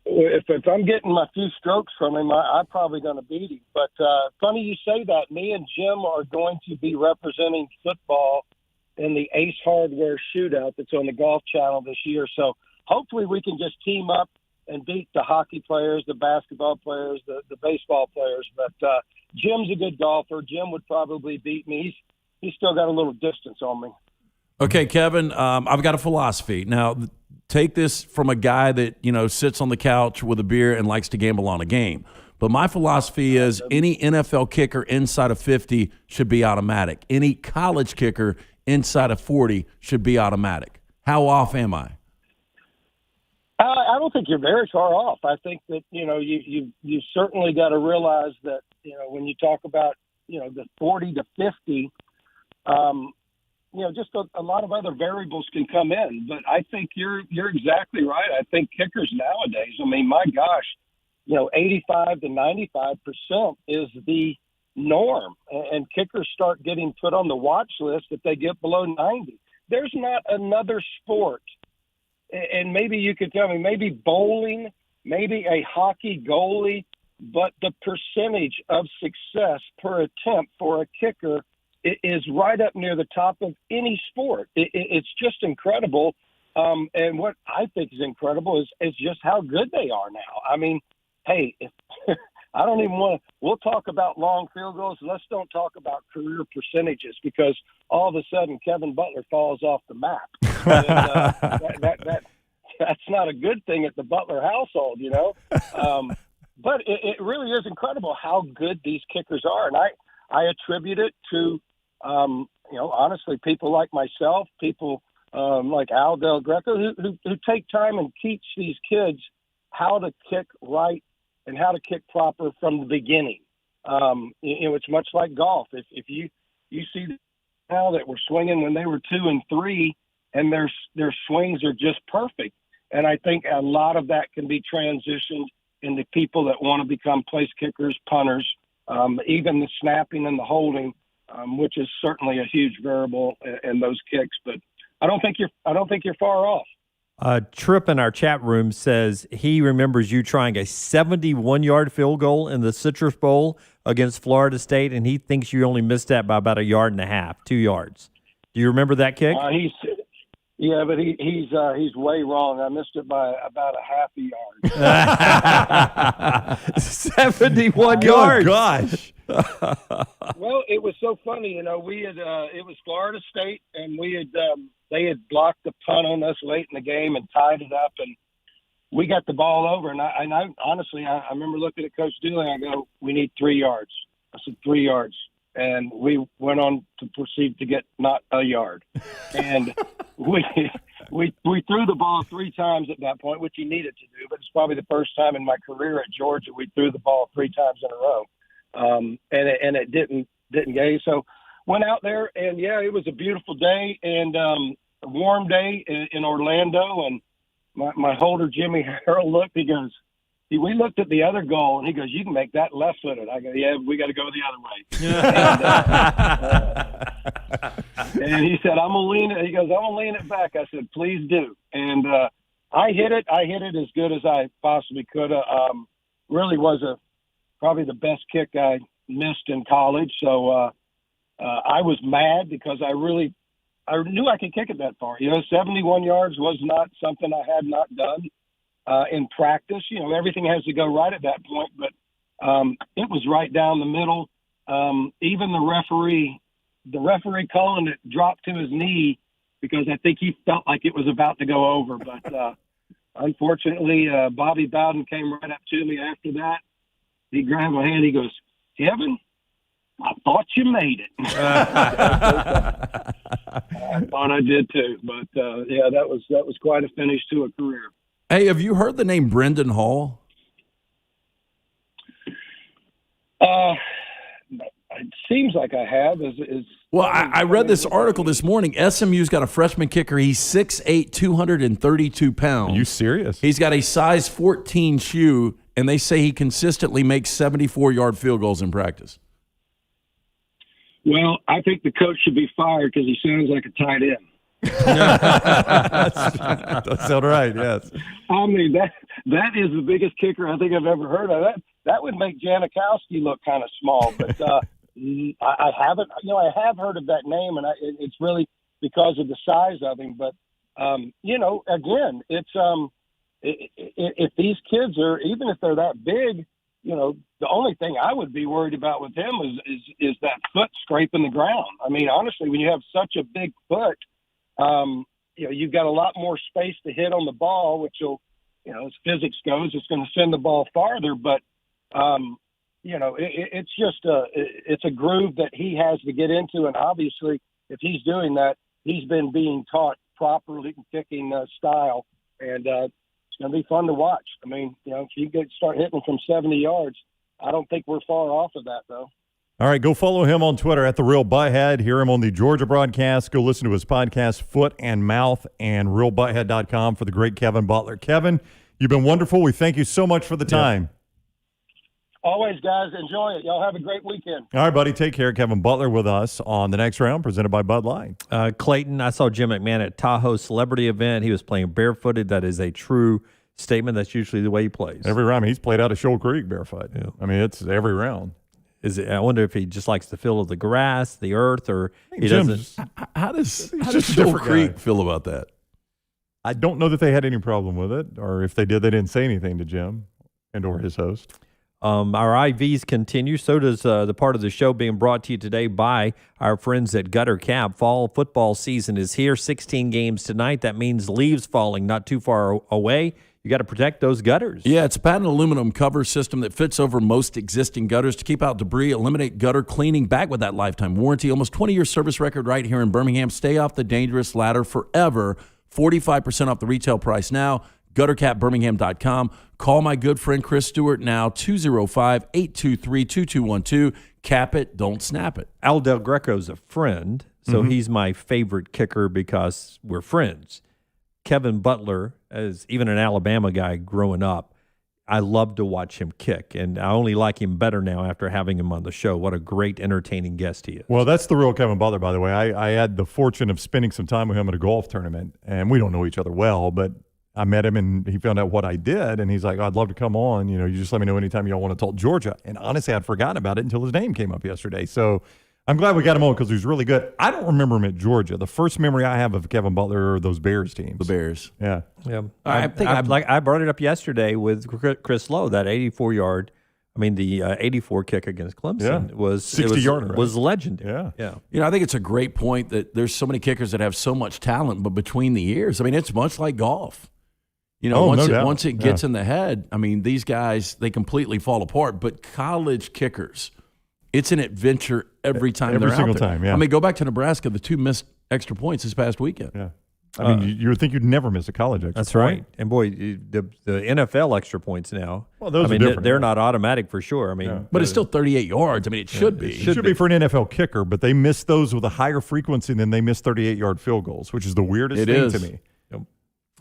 if I'm getting my few strokes from him, I'm probably going to beat him. But funny you say that. Me and Jim are going to be representing football in the Ace Hardware Shootout that's on the Golf Channel this year. So hopefully we can just team up and beat the hockey players, the basketball players, the baseball players. But Jim's a good golfer. Jim would probably beat me. He's still got a little distance on me. Okay, Kevin, I've got a philosophy. Now, take this from a guy that, sits on the couch with a beer and likes to gamble on a game. But my philosophy is any NFL kicker inside of 50 should be automatic. Any college kicker inside of 40 should be automatic. How off am I? I don't think you're very far off. I think that, you certainly got to realize that, when you talk about, the 40 to 50, just a lot of other variables can come in. But I think you're exactly right. I think kickers nowadays, my gosh, 85 to 95% is the norm. And kickers start getting put on the watch list if they get below 90. There's not another sport. And maybe you could tell me, maybe bowling, maybe a hockey goalie, but the percentage of success per attempt for a kicker is right up near the top of any sport. It's just incredible. And what I think is incredible is just how good they are now. Hey, I don't even want to – we'll talk about long field goals. Let's don't talk about career percentages because all of a sudden Kevin Butler falls off the map. And, that's not a good thing at the Butler household, But it really is incredible how good these kickers are. And I attribute it to, honestly, people like myself, people like Al Del Greco who take time and teach these kids how to kick right and how to kick proper from the beginning. It's much like golf. If you see now that we're swinging when they were 2 and 3, and their swings are just perfect. And I think a lot of that can be transitioned into people that want to become place kickers, punters, even the snapping and the holding, which is certainly a huge variable in those kicks. But I don't think you're far off. Tripp in our chat room says he remembers you trying a 71-yard field goal in the Citrus Bowl against Florida State, and he thinks you only missed that by about 1.5 yards, 2 yards. Do you remember that kick? Yeah, but he's way wrong. I missed it by about 0.5 yard. 71 yards. Oh, gosh. Well, it was so funny. We had it was Florida State, and we had they had blocked the punt on us late in the game and tied it up. And we got the ball over, and I honestly, I remember looking at Coach Dooley, and I go, we need 3 yards. I said 3 yards. And we went on to proceed to get not a yard. And we threw the ball 3 times at that point, which he needed to do, but it's probably the first time in my career at Georgia we threw the ball 3 times in a row. And it didn't get. So went out there, and yeah, it was a beautiful day and a warm day in Orlando. And my holder, Jimmy Harrell, looked. He goes, we looked at the other goal, and he goes, you can make that left-footed. I go, yeah, we got to go the other way. And he said, I'm going to lean it. He goes, I'm going to lean it back. I said, please do. And I hit it. I hit it as good as I possibly could. Really was probably the best kick I missed in college. So I was mad because I knew I could kick it that far. 71 yards was not something I had not done. In practice, everything has to go right at that point, but it was right down the middle. Even the referee calling it dropped to his knee because I think he felt like it was about to go over. But unfortunately, Bobby Bowden came right up to me after that. He grabbed my hand. He goes, Kevin, I thought you made it. I thought I did too. But yeah, that was quite a finish to a career. Hey, have you heard the name Brendan Hall? It seems like I have. Well, I read this article this morning. SMU's got a freshman kicker. He's 6'8", 232 pounds. Are you serious? He's got a size 14 shoe, and they say he consistently makes 74-yard field goals in practice. Well, I think the coach should be fired because he sounds like a tight end. That's all right. Yes. I mean that is the biggest kicker I think I've ever heard of. That would make Janikowski look kind of small, but I haven't. I have heard of that name, and it's really because of the size of him. But again, it's if these kids are, even if they're that big, the only thing I would be worried about with him is that foot scraping the ground. I mean, honestly, when you have such a big foot. You've got a lot more space to hit on the ball, which will, as physics goes, it's going to send the ball farther. But, it's just it's a groove that he has to get into. And obviously, if he's doing that, he's been being taught properly kicking style. And it's going to be fun to watch. I mean, if you start hitting from 70 yards, I don't think we're far off of that, though. All right, go follow him on Twitter at @TheRealButthead. Hear him on the Georgia broadcast. Go listen to his podcast, Foot and Mouth, and RealButthead.com for the great Kevin Butler. Kevin, you've been wonderful. We thank you so much for the time. Always, guys. Enjoy it. Y'all have a great weekend. All right, buddy. Take care. Kevin Butler with us on the next round, presented by Bud Light. Clayton, I saw Jim McMahon at Tahoe Celebrity event. He was playing barefooted. That is a true statement. That's usually the way he plays. Every round. He's played out of Shoal Creek barefoot. Yeah. I mean, it's every round. I wonder if he just likes the feel of the grass, the earth, or he doesn't. How does Shoal Creek feel about that? I don't know that they had any problem with it, or if they did, they didn't say anything to Jim and or his host. Our IVs continue. So does the part of the show being brought to you today by our friends at Gutter Cap. Fall football season is here. 16 games tonight. That means leaves falling not too far away. You got to protect those gutters. Yeah, it's a patented aluminum cover system that fits over most existing gutters to keep out debris, eliminate gutter cleaning, back with that lifetime warranty. Almost 20-year service record right here in Birmingham. Stay off the dangerous ladder forever. 45% off the retail price now. GutterCapBirmingham.com. Call my good friend Chris Stewart now, 205-823-2212. Cap it, don't snap it. Al Del Greco's a friend, so he's my favorite kicker because we're friends. Kevin Butler, as even an Alabama guy growing up, I love to watch him kick, and I only like him better now after having him on the show. What a great, entertaining guest he is. Well, that's the real Kevin Butler, by the way. I had the fortune of spending some time with him at a golf tournament, and we don't know each other well, but I met him, and he found out what I did, and he's like, I'd love to come on. You just let me know anytime y'all want to talk Georgia. And honestly, I'd forgotten about it until his name came up yesterday. So I'm glad we got him on because he was really good. I don't remember him at Georgia. The first memory I have of Kevin Butler are those Bears teams. The Bears. Yeah. I brought it up yesterday with Chris Lowe, that 84-yard. I mean, the 84 kick against Clemson was 60-yarder. Right? Was legendary. Yeah. I think it's a great point that there's so many kickers that have so much talent, but between the years, I mean, it's much like golf. You know, no doubt. once it gets in the head, I mean, these guys, they completely fall apart. But college kickers, it's an adventure every time they're out there. Every single time, yeah. I mean, go back to Nebraska, the 2 missed extra points this past weekend. Yeah. I mean, you would think you'd never miss a college extra That's point. right. And boy, the NFL extra points now. Well, those are are different. They're not automatic for sure. I mean, But it's still 38 yards. I mean, it should be. It should be for an NFL kicker, but they miss those with a higher frequency than they miss 38-yard field goals, which is the weirdest thing to me.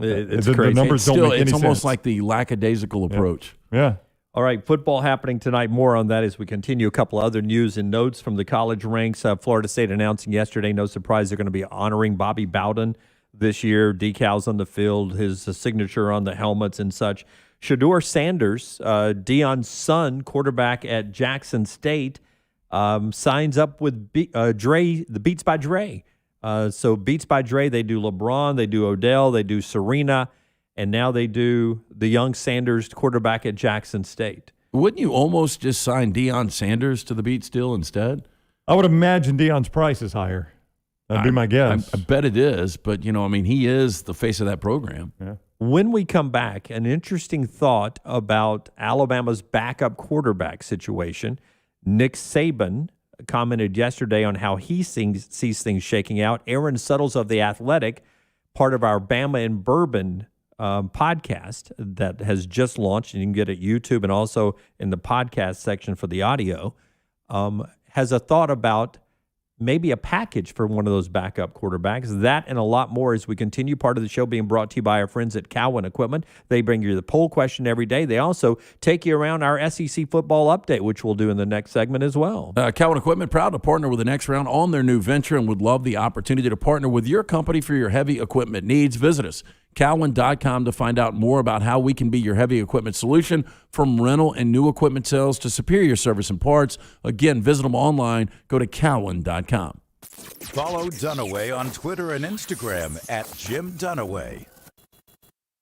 It's the crazy. numbers don't make any It's almost sense. like the lackadaisical approach. Yeah. All right, football happening tonight. More on that as we continue. A couple other news and notes from the college ranks. Florida State announcing yesterday, no surprise, they're going to be honoring Bobby Bowden this year. Decals on the field, his signature on the helmets and such. Shedeur Sanders, Deion's son, quarterback at Jackson State, signs up with Dre, the Beats by Dre. So Beats by Dre, they do LeBron, they do Odell, they do Serena, and now they do the young Sanders, quarterback at Jackson State. Wouldn't you almost just sign Deion Sanders to the Beats deal instead? I would imagine Deion's price is higher. That'd be my guess. I bet it is, but, you know, I mean, he is the face of that program. Yeah. When we come back, an interesting thought about Alabama's backup quarterback situation. Nick Saban commented yesterday on how he sees things shaking out. Aaron Suttles of The Athletic, part of our Bama and Bourbon podcast that has just launched, and you can get it at YouTube and also in the podcast section for the audio, has a thought about maybe a package for one of those backup quarterbacks. That and a lot more as we continue. Part of the show being brought to you by our friends at Cowan Equipment. They bring you the poll question every day. They also take you around our SEC football update, which we'll do in the next segment as well. Cowan Equipment, proud to partner with the Next Round on their new venture and would love the opportunity to partner with your company for your heavy equipment needs. Visit us, Cowan.com, to find out more about how we can be your heavy equipment solution, from rental and new equipment sales to superior service and parts. Again, visit them online. Go to Cowan.com. Follow Dunaway on Twitter and Instagram at Jim Dunaway.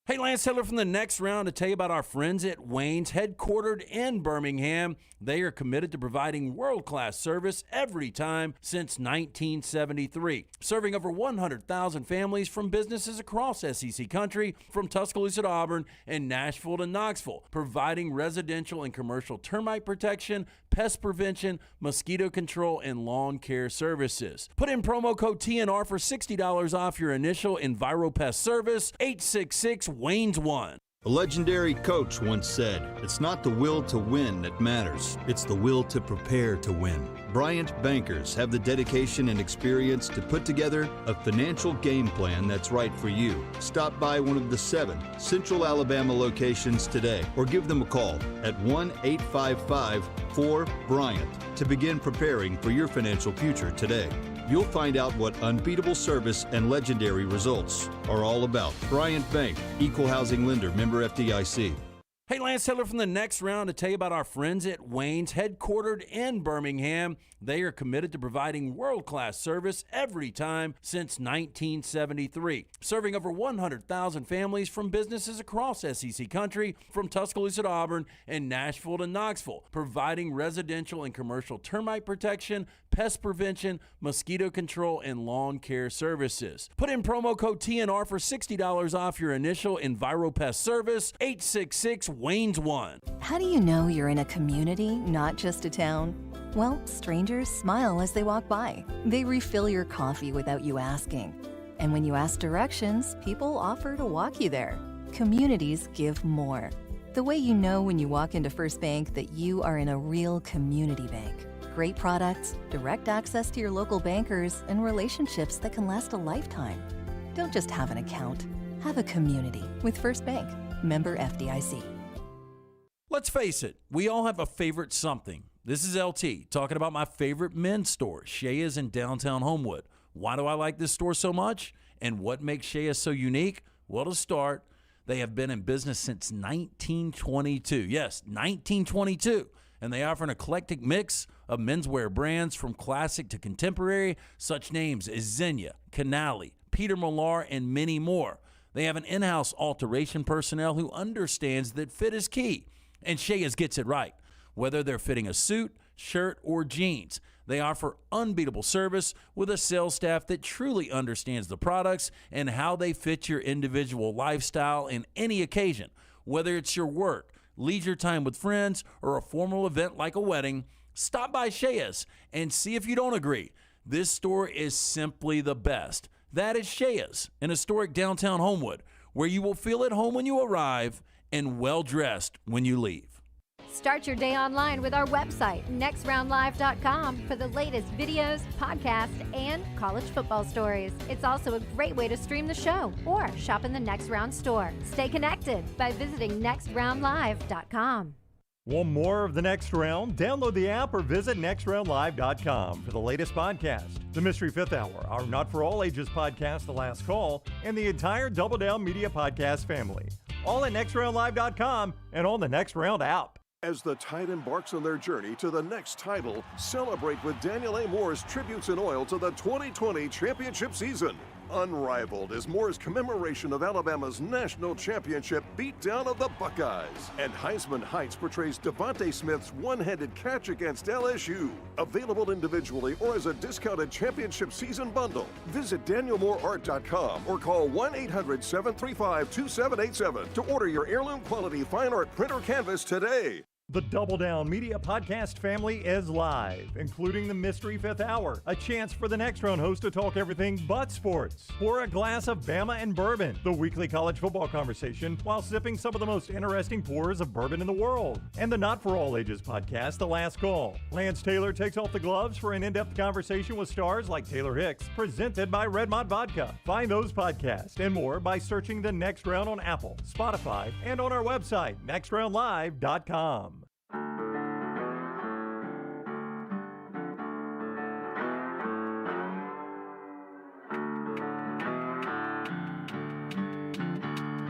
Hey, Lance Taylor from the Next Round to tell you about our friends at Wayne's, headquartered in Birmingham. They are committed to providing world-class service every time since 1973, serving over 100,000 families from businesses across SEC country, from Tuscaloosa to Auburn and Nashville to Knoxville, providing residential and commercial termite protection, pest prevention, mosquito control, and lawn care services. Put in promo code TNR for $60 off your initial EnviroPest service, 866-WAYNES1. A legendary coach once said, "It's not the will to win that matters, it's the will to prepare to win." Bryant bankers have the dedication and experience to put together a financial game plan that's right for you. Stop by one of the 7 Central Alabama locations today or give them a call at 1-855-4-BRYANT to begin preparing for your financial future today. You'll find out what unbeatable service and legendary results are all about. Bryant Bank, Equal Housing Lender, member FDIC. Hey, Lance Taylor from the Next Round to tell you about our friends at Wayne's, headquartered in Birmingham. They are committed to providing world-class service every time since 1973, serving over 100,000 families from businesses across SEC country, from Tuscaloosa to Auburn and Nashville to Knoxville, providing residential and commercial termite protection, pest prevention, mosquito control, and lawn care services. Put in promo code TNR for $60 off your initial EnviroPest service, 866-WAYNES1. How do you know you're in a community, not just a town? Well, strangers smile as they walk by. They refill your coffee without you asking. And when you ask directions, people offer to walk you there. Communities give more. The way you know when you walk into First Bank that you are in a real community bank. Great products, direct access to your local bankers, and relationships that can last a lifetime. Don't just have an account. Have a community with First Bank. Member FDIC. Let's face it, we all have a favorite something. This is LT talking about my favorite men's store, Shea's in downtown Homewood. Why do I like this store so much? And what makes Shea's so unique? Well, to start, they have been in business since 1922. Yes, 1922. And they offer an eclectic mix of menswear brands from classic to contemporary, such names as Xenia, Canali, Peter Millar, and many more. They have an in-house alteration personnel who understands that fit is key, and Shea's gets it right. Whether they're fitting a suit, shirt, or jeans. They offer unbeatable service with a sales staff that truly understands the products and how they fit your individual lifestyle and any occasion. Whether it's your work, leisure time with friends, or a formal event like a wedding, stop by Shea's and see if you don't agree. This store is simply the best. That is Shea's in historic downtown Homewood, where you will feel at home when you arrive and well-dressed when you leave. Start your day online with our website, nextroundlive.com, for the latest videos, podcasts, and college football stories. It's also a great way to stream the show or shop in the Next Round store. Stay connected by visiting nextroundlive.com. Want more of The Next Round? Download the app or visit nextroundlive.com for the latest podcast, The Mystery Fifth Hour, our Not For All Ages podcast, The Last Call, and the entire Double Down Media podcast family. All at nextroundlive.com and on the Next Round app. As the Tide embarks on their journey to the next title, celebrate with Daniel A. Moore's Tributes in Oil to the 2020 championship season. Unrivaled is Moore's commemoration of Alabama's national championship beatdown of the Buckeyes. And Heisman Heights portrays Devontae Smith's one-handed catch against LSU. Available individually or as a discounted championship season bundle. Visit DanielMooreArt.com or call 1-800-735-2787 to order your heirloom quality fine art print or canvas today. The Double Down Media podcast family is live, including the Mystery Fifth Hour, a chance for the Next Round host to talk everything but sports. Pour a glass of Bama and bourbon, the weekly college football conversation, while sipping some of the most interesting pours of bourbon in the world. And the Not For All Ages podcast, The Last Call. Lance Taylor takes off the gloves for an in-depth conversation with stars like Taylor Hicks, presented by Redmont Vodka. Find those podcasts and more by searching the Next Round on Apple, Spotify, and on our website, nextroundlive.com.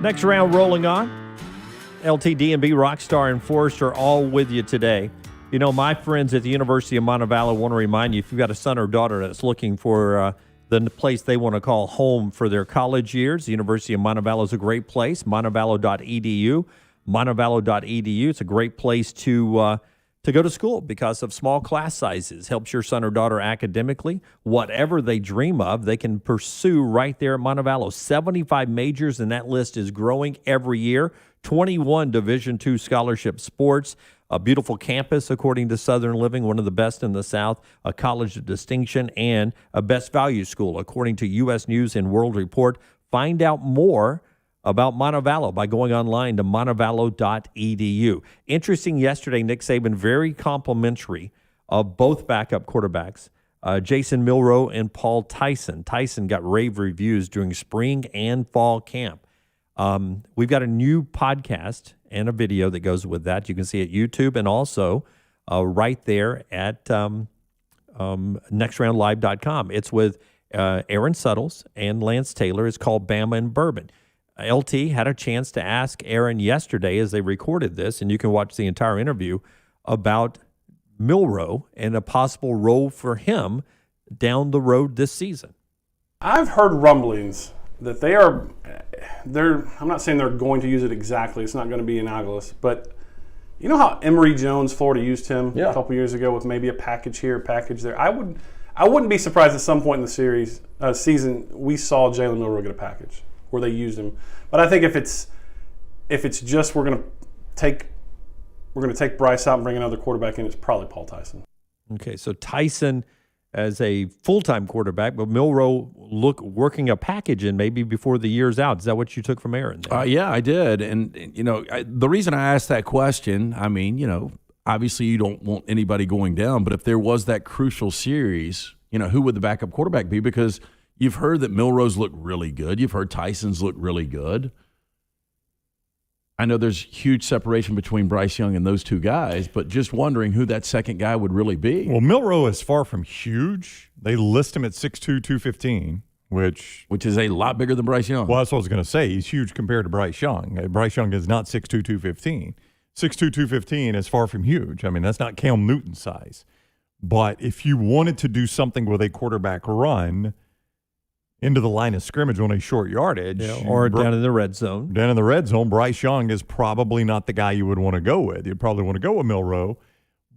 Next round rolling on. LTD&B, Rockstar, and Forrester all with you today. You know, my friends at the University of Montevallo want to remind you, if you've got a son or daughter that's looking for the place they want to call home for their college years, the University of Montevallo is a great place, montevallo.edu. Montevallo.edu. It's a great place to go to school because of small class sizes. Helps your son or daughter academically. Whatever they dream of, they can pursue right there at Montevallo. 75 majors, and that list is growing every year. 21 Division II scholarship sports. A beautiful campus, according to Southern Living, one of the best in the South. A college of distinction, and a best value school, according to U.S. News and World Report. Find out more about Montevallo by going online to montevallo.edu. Interesting yesterday, Nick Saban very complimentary of both backup quarterbacks, Jason Milroe and Paul Tyson. Tyson got rave reviews during spring and fall camp. We've got a new podcast and a video that goes with that. You can see it at YouTube and also right there at nextroundlive.com. It's with Aaron Suttles and Lance Taylor. It's called Bama and Bourbon. LT had a chance to ask Aaron yesterday as they recorded this, and you can watch the entire interview, about Milroe and a possible role for him down the road this season. I've heard rumblings that they're I'm not saying they're going to use it exactly. It's not going to be analogous, but you know how Emory Jones, Florida, used him a couple years ago with maybe a package here, a package there. I wouldn't be surprised at some point in the season we saw Jalen Milroe get a package where they used him. But I think if it's just we're going to take Bryce out and bring another quarterback in, it's probably Paul Tyson. Okay, so Tyson as a full-time quarterback, but Milroe working a package in maybe before the year's out. Is that what you took from Aaron there? Yeah, I did. And you know, the reason I asked that question, I mean, you know, obviously you don't want anybody going down, but if there was that crucial series, you know, who would the backup quarterback be? Because you've heard that Milroe's look really good. You've heard Tyson's look really good. I know there's huge separation between Bryce Young and those two guys, but just wondering who that second guy would really be. Well, Milroe is far from huge. They list him at 6'2", 215, which is a lot bigger than Bryce Young. Well, that's what I was going to say. He's huge compared to Bryce Young. Bryce Young is not 6'2", 215. 6'2", 215 is far from huge. I mean, that's not Cam Newton's size. But if you wanted to do something with a quarterback run into the line of scrimmage on a short yardage. Or down in the red zone. Down in the red zone, Bryce Young is probably not the guy you would want to go with. You'd probably want to go with Milroe.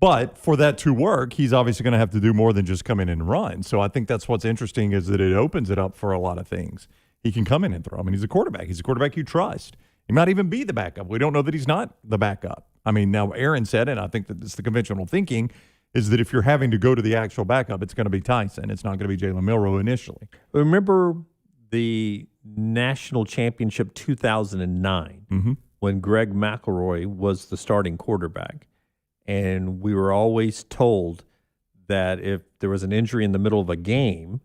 But for that to work, he's obviously going to have to do more than just come in and run. So I think that's what's interesting is that it opens it up for a lot of things. He can come in and throw. I mean, he's a quarterback. He's a quarterback you trust. He might even be the backup. We don't know that he's not the backup. I mean, now Aaron said, and I think that it's the conventional thinking, is that if you're having to go to the actual backup, it's going to be Tyson. It's not going to be Jalen Milroe initially. Remember the national championship 2009 when Greg McElroy was the starting quarterback. And we were always told that if there was an injury in the middle of a game,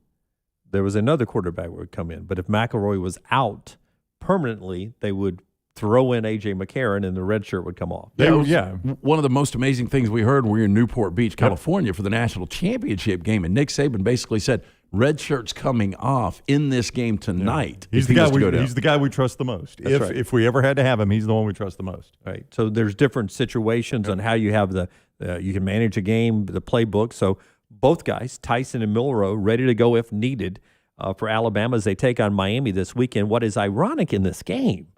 there was another quarterback that would come in. But if McElroy was out permanently, they would throw in A.J. McCarron and the red shirt would come off. One of the most amazing things we heard when we were in Newport Beach, California for the national championship game. And Nick Saban basically said, red shirt's coming off in this game tonight. He's the guy we trust the most. If we ever had to have him, he's the one we trust the most. Right. So there's different situations on how you have you can manage a game, the playbook. So both guys, Tyson and Milroe, ready to go if needed for Alabama as they take on Miami this weekend. What is ironic in this game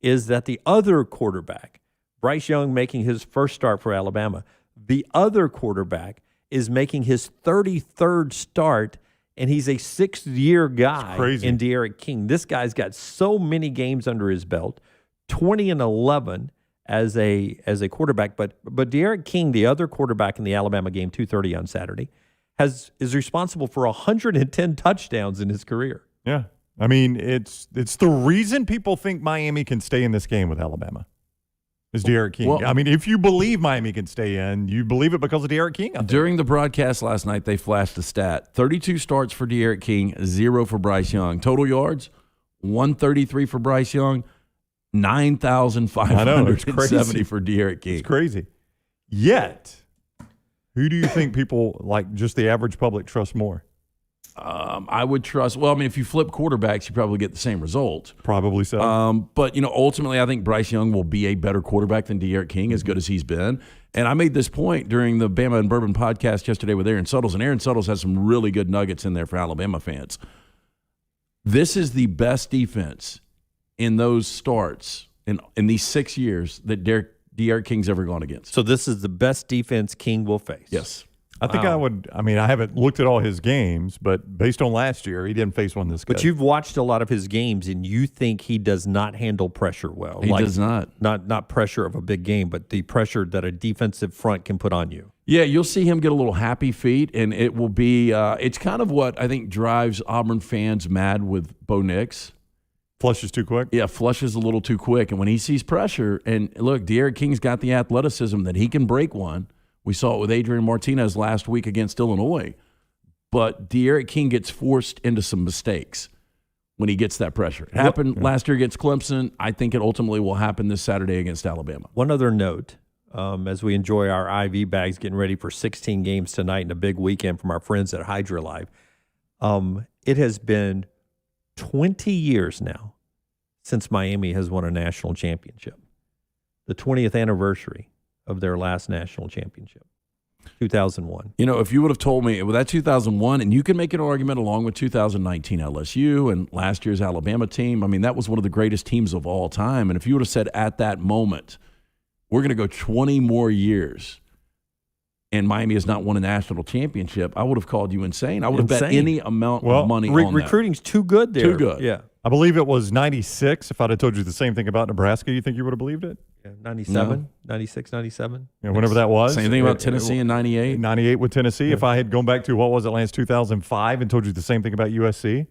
is that the other quarterback, Bryce Young making his first start for Alabama, the other quarterback is making his 33rd start, and he's a sixth-year guy in De'Aaron King. This guy's got so many games under his belt, 20-11 as a quarterback. But De'Aaron King, the other quarterback in the Alabama game, 2:30 on Saturday, is responsible for 110 touchdowns in his career. Yeah. I mean, it's the reason people think Miami can stay in this game with Alabama is De'Aaron King. Well, I mean, if you believe Miami can stay in, you believe it because of De'Aaron King. During the broadcast last night, they flashed a stat. 32 starts for De'Aaron King, 0 for Bryce Young. Total yards, 133 for Bryce Young, 9,570 for De'Aaron King. It's crazy. Yet, who do you think people, like just the average public, trust more? I would trust. Well, I mean, if you flip quarterbacks, you probably get the same result. Probably so. But ultimately, I think Bryce Young will be a better quarterback than De'Aaron King, as good as he's been. And I made this point during the Bama and Bourbon podcast yesterday with Aaron Suttles, and Aaron Suttles has some really good nuggets in there for Alabama fans. This is the best defense in those starts in these 6 years that De'Aaron King's ever gone against. So this is the best defense King will face. Yes. I think I haven't looked at all his games, but based on last year, he didn't face one this good. But you've watched a lot of his games, and you think he does not handle pressure well. He does not. Not pressure of a big game, but the pressure that a defensive front can put on you. Yeah, you'll see him get a little happy feet, and it will be it's kind of what I think drives Auburn fans mad with Bo Nix. Flushes too quick? Yeah, flushes a little too quick. And when he sees pressure, and look, De'Aaron King's got the athleticism that he can break one. We saw it with Adrian Martinez last week against Illinois. But De'Aaron King gets forced into some mistakes when he gets that pressure. It happened last year against Clemson. I think it ultimately will happen this Saturday against Alabama. One other note, as we enjoy our IV bags getting ready for 16 games tonight and a big weekend from our friends at Hydra Live, it has been 20 years now since Miami has won a national championship. The 20th anniversary of their last national championship, 2001. If you would have told me with that 2001, and you can make an argument along with 2019 LSU and last year's Alabama team, I mean, that was one of the greatest teams of all time. And if you would have said at that moment, we're going to go 20 more years and Miami has not won a national championship, I would have called you insane. I would have bet any amount of money on that. Recruiting's too good there. Too good. Yeah. I believe it was 96. If I'd have told you the same thing about Nebraska, you think you would have believed it? Yeah, 97, 96, 97. Yeah, whenever that was. Same thing about Tennessee in 98. 98 with Tennessee. Yeah. If I had gone back to, what was it, last 2005 and told you the same thing about USC,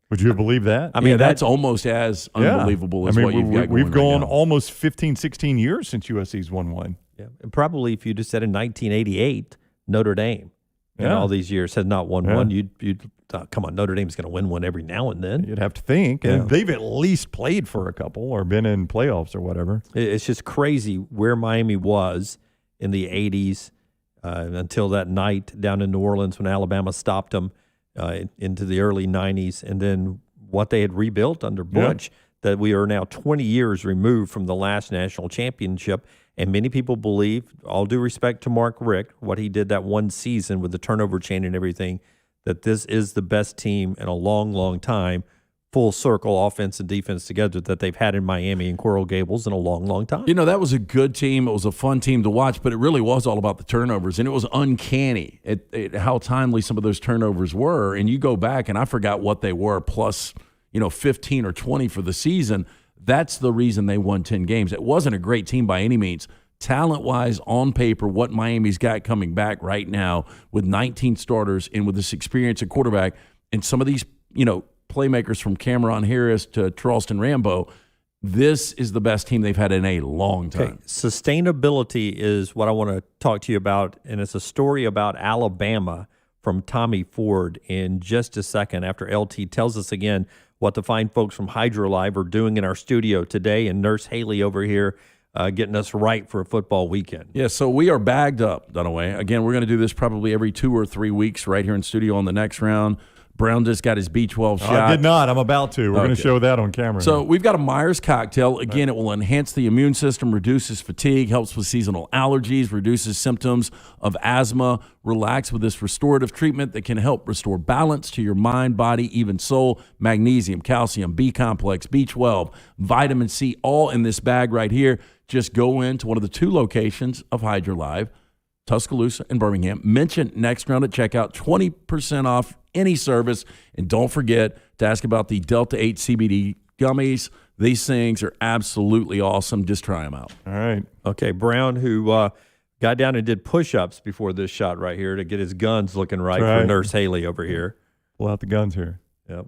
would you have believed that? I mean, that's almost as unbelievable as what you've got going We've gone right now. almost 15, 16 years since USC's won one. Yeah, and probably if you just said in 1988, Notre Dame in all these years had not won one, you'd come on, Notre Dame's going to win one every now and then. You'd have to think. Yeah. And they've at least played for a couple or been in playoffs or whatever. It's just crazy where Miami was in the 80s until that night down in New Orleans when Alabama stopped them into the early 90s, and then what they had rebuilt under Butch, that we are now 20 years removed from the last national championship. And many people believe, all due respect to Mark Richt, what he did that one season with the turnover chain and everything, that this is the best team in a long, long time full circle offense and defense together that they've had in Miami and Coral Gables in a long, long time. You know, that was a good team. It was a fun team to watch, but it really was all about the turnovers, and it was uncanny how timely some of those turnovers were. And you go back, and I forgot what they were, plus 15 or 20 for the season. That's the reason they won 10 games. It wasn't a great team by any means. Talent-wise, on paper, what Miami's got coming back right now with 19 starters and with this experience at quarterback and some of these, playmakers from Cameron Harris to Charleston Rambo, this is the best team they've had in a long time. Okay. Sustainability is what I want to talk to you about, and it's a story about Alabama from Tommy Ford in just a second after LT tells us again what the fine folks from HydroLive are doing in our studio today, and Nurse Haley over here getting us right for a football weekend. Yeah, so we are bagged up, Dunaway. Again, we're going to do this probably every 2 or 3 weeks right here in studio on the next round. Brown just got his B12 shot. I did not. I'm about to. We're going to show that on camera. So we've got a Myers cocktail. Again, it will enhance the immune system, reduces fatigue, helps with seasonal allergies, reduces symptoms of asthma. Relax with this restorative treatment that can help restore balance to your mind, body, even soul. Magnesium, calcium, B-complex, B12, vitamin C, all in this bag right here. Just go into one of the 2 locations of HydroLive, Tuscaloosa and Birmingham. Mention Next Round at checkout, 20% off any service. And don't forget to ask about the Delta 8 CBD gummies. These things are absolutely awesome. Just try them out. All right. Okay, Brown, who got down and did push-ups before this shot right here to get his guns looking right for Nurse Haley over here. Pull out the guns here. Yep.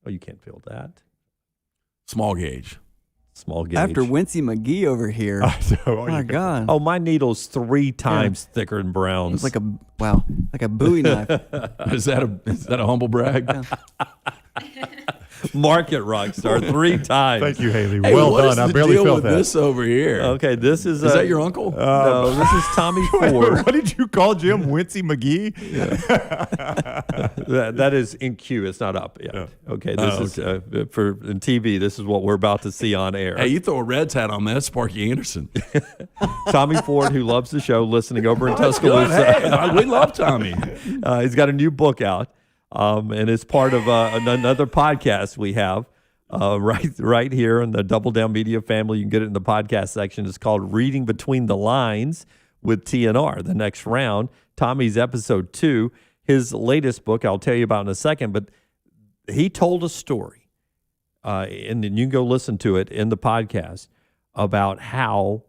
Oh, you can't feel that. Small gauge. Small gauge. After Wincy McGee over here. Oh, my God. Oh, my needle's 3 times thicker than Brown's. It's like a Bowie knife. Is that a humble brag? Market Rockstar 3 times. Thank you, Haley. Hey, well what done. is I the barely deal felt with that. this over here? Okay, this is that your uncle? No, this is Tommy Ford. What did you call Jim? Wincy McGee? that is in queue. It's not up yet. Okay, this is for in TV. This is what we're about to see on air. Hey, you throw a Reds hat on that, Sparky Anderson. Tommy Ford, who loves the show, listening over in Tuscaloosa. Hey, we love Tommy. He's got a new book out, and it's part of another podcast we have. Right here in the Double Down Media family. You can get it in the podcast section. It's called Reading Between the Lines with TNR, the next round. Tommy's episode 2, his latest book, I'll tell you about in a second, but he told a story, and then you can go listen to it in the podcast, about how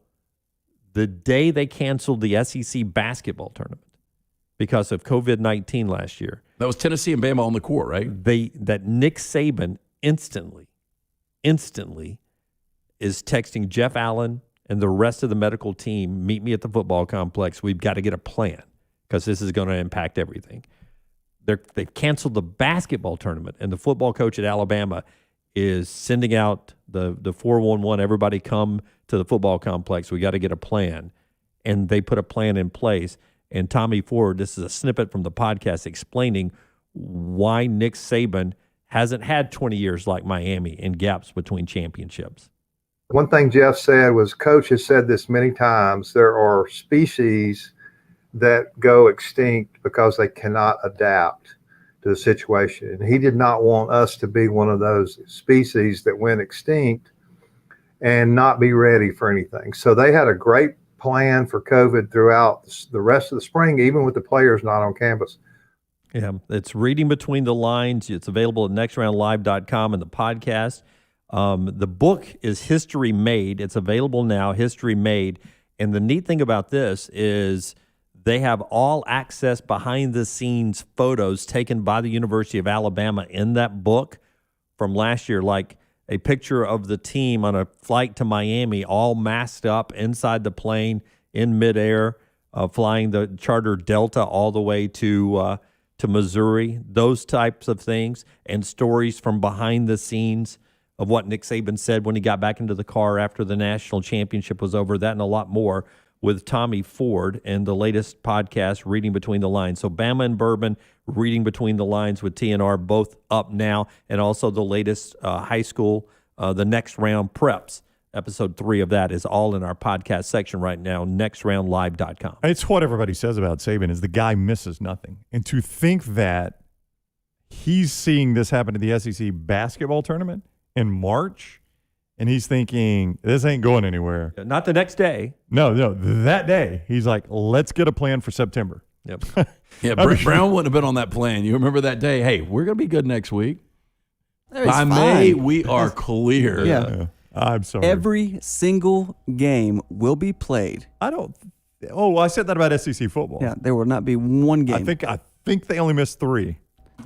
the day they canceled the SEC basketball tournament because of COVID-19 last year. That was Tennessee and Bama on the court, right? That Nick Saban instantly is texting Jeff Allen and the rest of the medical team, meet me at the football complex. We've got to get a plan because this is going to impact everything. They've canceled the basketball tournament, and the football coach at Alabama is sending out the 411, everybody come to the football complex. We got to get a plan. And they put a plan in place. And Tommy Ford, this is a snippet from the podcast explaining why Nick Saban hasn't had 20 years like Miami and gaps between championships. One thing Jeff said was, Coach has said this many times, there are species that go extinct because they cannot adapt to the situation. And he did not want us to be one of those species that went extinct and not be ready for anything. So they had a great plan for COVID throughout the rest of the spring, even with the players not on campus. Yeah, it's Reading Between the Lines. It's available at nextroundlive.com and the podcast. The book is History Made. It's available now, History Made. And the neat thing about this is they have all access behind-the-scenes photos taken by the University of Alabama in that book from last year, like a picture of the team on a flight to Miami, all masked up inside the plane in midair, flying the charter Delta all the way to Missouri, those types of things, and stories from behind the scenes of what Nick Saban said when he got back into the car after the national championship was over, that and a lot more with Tommy Ford and the latest podcast, Reading Between the Lines. So Bama and Bourbon, Reading Between the Lines with TNR, both up now, and also the latest high school, the Next Round Preps. Episode 3 of that is all in our podcast section right now, nextroundlive.com. It's what everybody says about Saban is the guy misses nothing. And to think that he's seeing this happen to the SEC basketball tournament in March, and he's thinking, this ain't going anywhere. Not the next day. No, that day. He's like, let's get a plan for September. Yep. Yeah, Brown wouldn't have been on that plan. You remember that day? Hey, we're going to be good next week. By May, we are clear. Yeah. I'm sorry. Every single game will be played. I said that about SEC football. Yeah, there will not be one game. I think they only missed 3.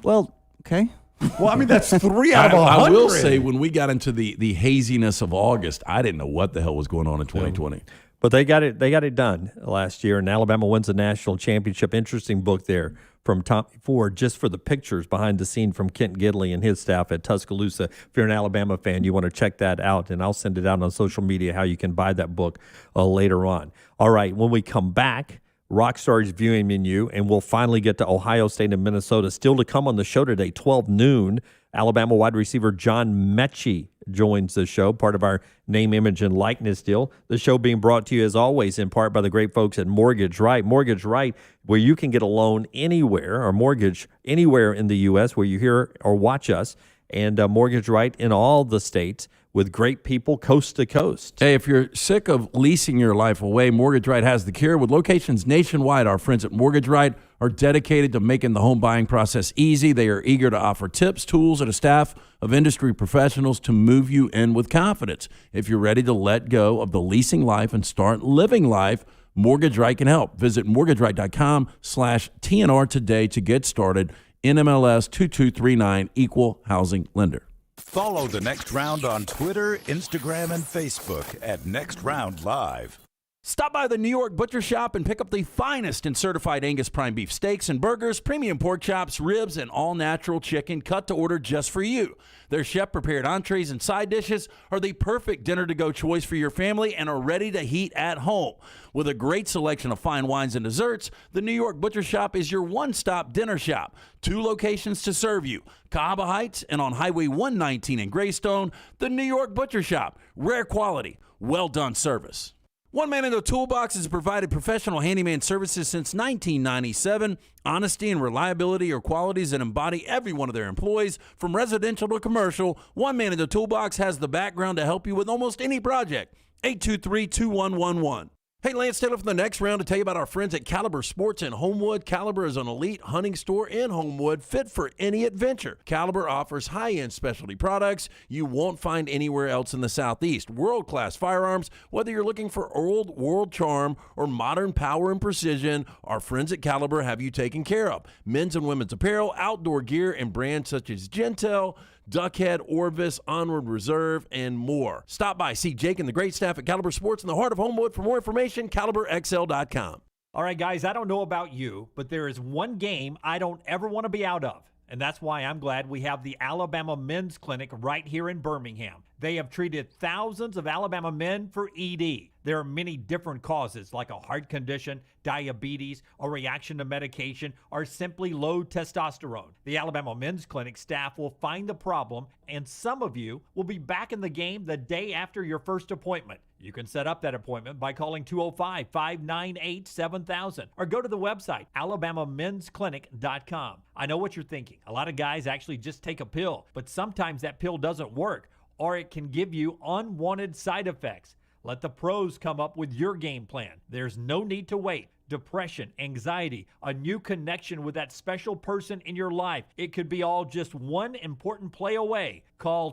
Well, okay. Well, I mean, that's 3 out of 100. I will say, when we got into the haziness of August, I didn't know what the hell was going on in 2020. But they got it done last year, and Alabama wins the national championship. Interesting book there from Tommy Ford, just for the pictures behind the scene from Kent Gidley and his staff at Tuscaloosa. If you're an Alabama fan, you want to check that out, and I'll send it out on social media how you can buy that book later on. All right, when we come back, Rockstar's viewing menu, and we'll finally get to Ohio State and Minnesota. Still to come on the show today, 12 noon, Alabama wide receiver John Metchie joins the show, part of our name, image, and likeness deal. The show being brought to you, as always, in part by the great folks at Mortgage Right. Mortgage Right, where you can get a loan anywhere, or mortgage anywhere in the U.S. where you hear or watch us, and Mortgage Right in all the states, with great people coast to coast. Hey, if you're sick of leasing your life away, Mortgage Right has the cure. With locations nationwide, our friends at Mortgage Right are dedicated to making the home buying process easy. They are eager to offer tips, tools, and a staff of industry professionals to move you in with confidence. If you're ready to let go of the leasing life and start living life, Mortgage Right can help. Visit mortgageright.com/TNR today to get started. NMLS 2239, Equal Housing Lender. Follow The Next Round on Twitter, Instagram, and Facebook at Next Round Live. Stop by the New York Butcher Shop and pick up the finest in certified Angus prime beef steaks and burgers, premium pork chops, ribs, and all-natural chicken cut to order just for you. Their chef-prepared entrees and side dishes are the perfect dinner-to-go choice for your family and are ready to heat at home. With a great selection of fine wines and desserts, the New York Butcher Shop is your one-stop dinner shop. 2 locations to serve you, Cahaba Heights and on Highway 119 in Greystone. The New York Butcher Shop, rare quality, well-done service. One Man in the Toolbox has provided professional handyman services since 1997. Honesty and reliability are qualities that embody every one of their employees. From residential to commercial, One Man in the Toolbox has the background to help you with almost any project. 823-2111. Hey, Lance Taylor from The Next Round to tell you about our friends at Caliber Sports in Homewood. Caliber is an elite hunting store in Homewood, fit for any adventure. Caliber offers high-end specialty products you won't find anywhere else in the Southeast. World-class firearms, whether you're looking for old world charm or modern power and precision, our friends at Caliber have you taken care of. Men's and women's apparel, outdoor gear, and brands such as Gentel, Duckhead, Orvis, Onward Reserve, and more. Stop by, see Jake and the great staff at Caliber Sports in the heart of Homewood. For more information, caliberxl.com. All right, guys, I don't know about you, but there is one game I don't ever want to be out of. And that's why I'm glad we have the Alabama Men's Clinic right here in Birmingham. They have treated thousands of Alabama men for ED. There are many different causes like a heart condition, diabetes, a reaction to medication, or simply low testosterone. The Alabama Men's Clinic staff will find the problem, and some of you will be back in the game the day after your first appointment. You can set up that appointment by calling 205-598-7000 or go to the website, alabamamensclinic.com. I know what you're thinking. A lot of guys actually just take a pill, but sometimes that pill doesn't work, or it can give you unwanted side effects. Let the pros come up with your game plan. There's no need to wait. Depression, anxiety, a new connection with that special person in your life. It could be all just one important play away. Call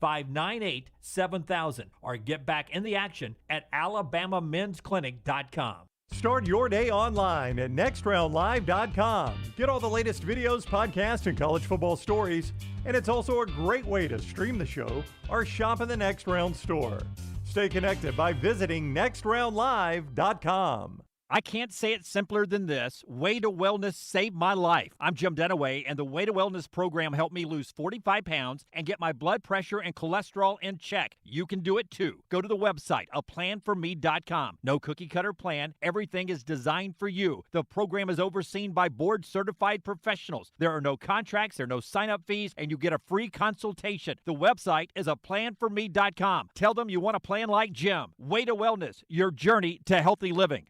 205-598-7000 or get back in the action at alabamamensclinic.com. Start your day online at nextroundlive.com. Get all the latest videos, podcasts, and college football stories. And it's also a great way to stream the show or shop in the Next Round store. Stay connected by visiting nextroundlive.com. I can't say it simpler than this. Way to Wellness saved my life. I'm Jim Dunaway, and the Way to Wellness program helped me lose 45 pounds and get my blood pressure and cholesterol in check. You can do it too. Go to the website, aplanforme.com. No cookie-cutter plan. Everything is designed for you. The program is overseen by board-certified professionals. There are no contracts, there are no sign-up fees, and you get a free consultation. The website is aplanforme.com. Tell them you want a plan like Jim. Way to Wellness, your journey to healthy living.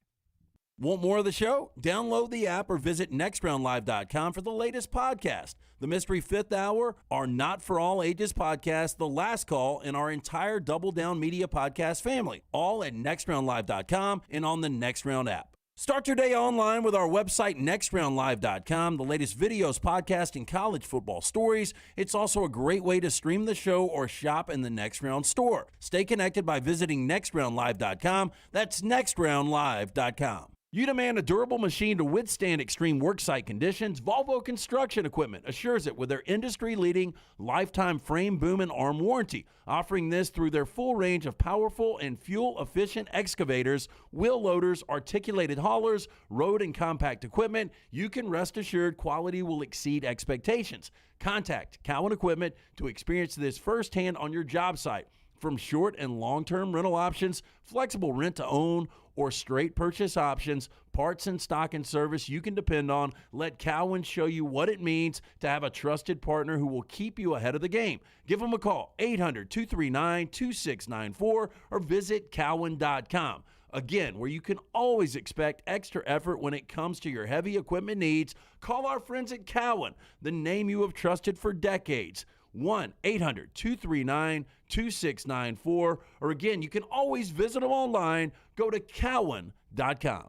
Want more of the show? Download the app or visit nextroundlive.com for the latest podcast. The Mystery Fifth Hour, our Not For All Ages podcast, The Last Call, and our entire Double Down Media podcast family, all at nextroundlive.com and on the Next Round app. Start your day online with our website, nextroundlive.com, the latest videos, podcasts, and college football stories. It's also a great way to stream the show or shop in the Next Round store. Stay connected by visiting nextroundlive.com. That's nextroundlive.com. You demand a durable machine to withstand extreme worksite conditions? Volvo Construction Equipment assures it with their industry-leading lifetime frame, boom, and arm warranty, offering this through their full range of powerful and fuel-efficient excavators, wheel loaders, articulated haulers, road and compact equipment. You can rest assured quality will exceed expectations. Contact Cowan Equipment to experience this firsthand on your job site. From short and long-term rental options, flexible rent-to-own, or straight purchase options, parts and stock and service you can depend on, let Cowan show you what it means to have a trusted partner who will keep you ahead of the game. Give them a call, 800-239-2694, or visit cowan.com. Again, where you can always expect extra effort when it comes to your heavy equipment needs, call our friends at Cowan, the name you have trusted for decades. 1-800-239-2694. Or again, you can always visit them online. Go to cowan.com.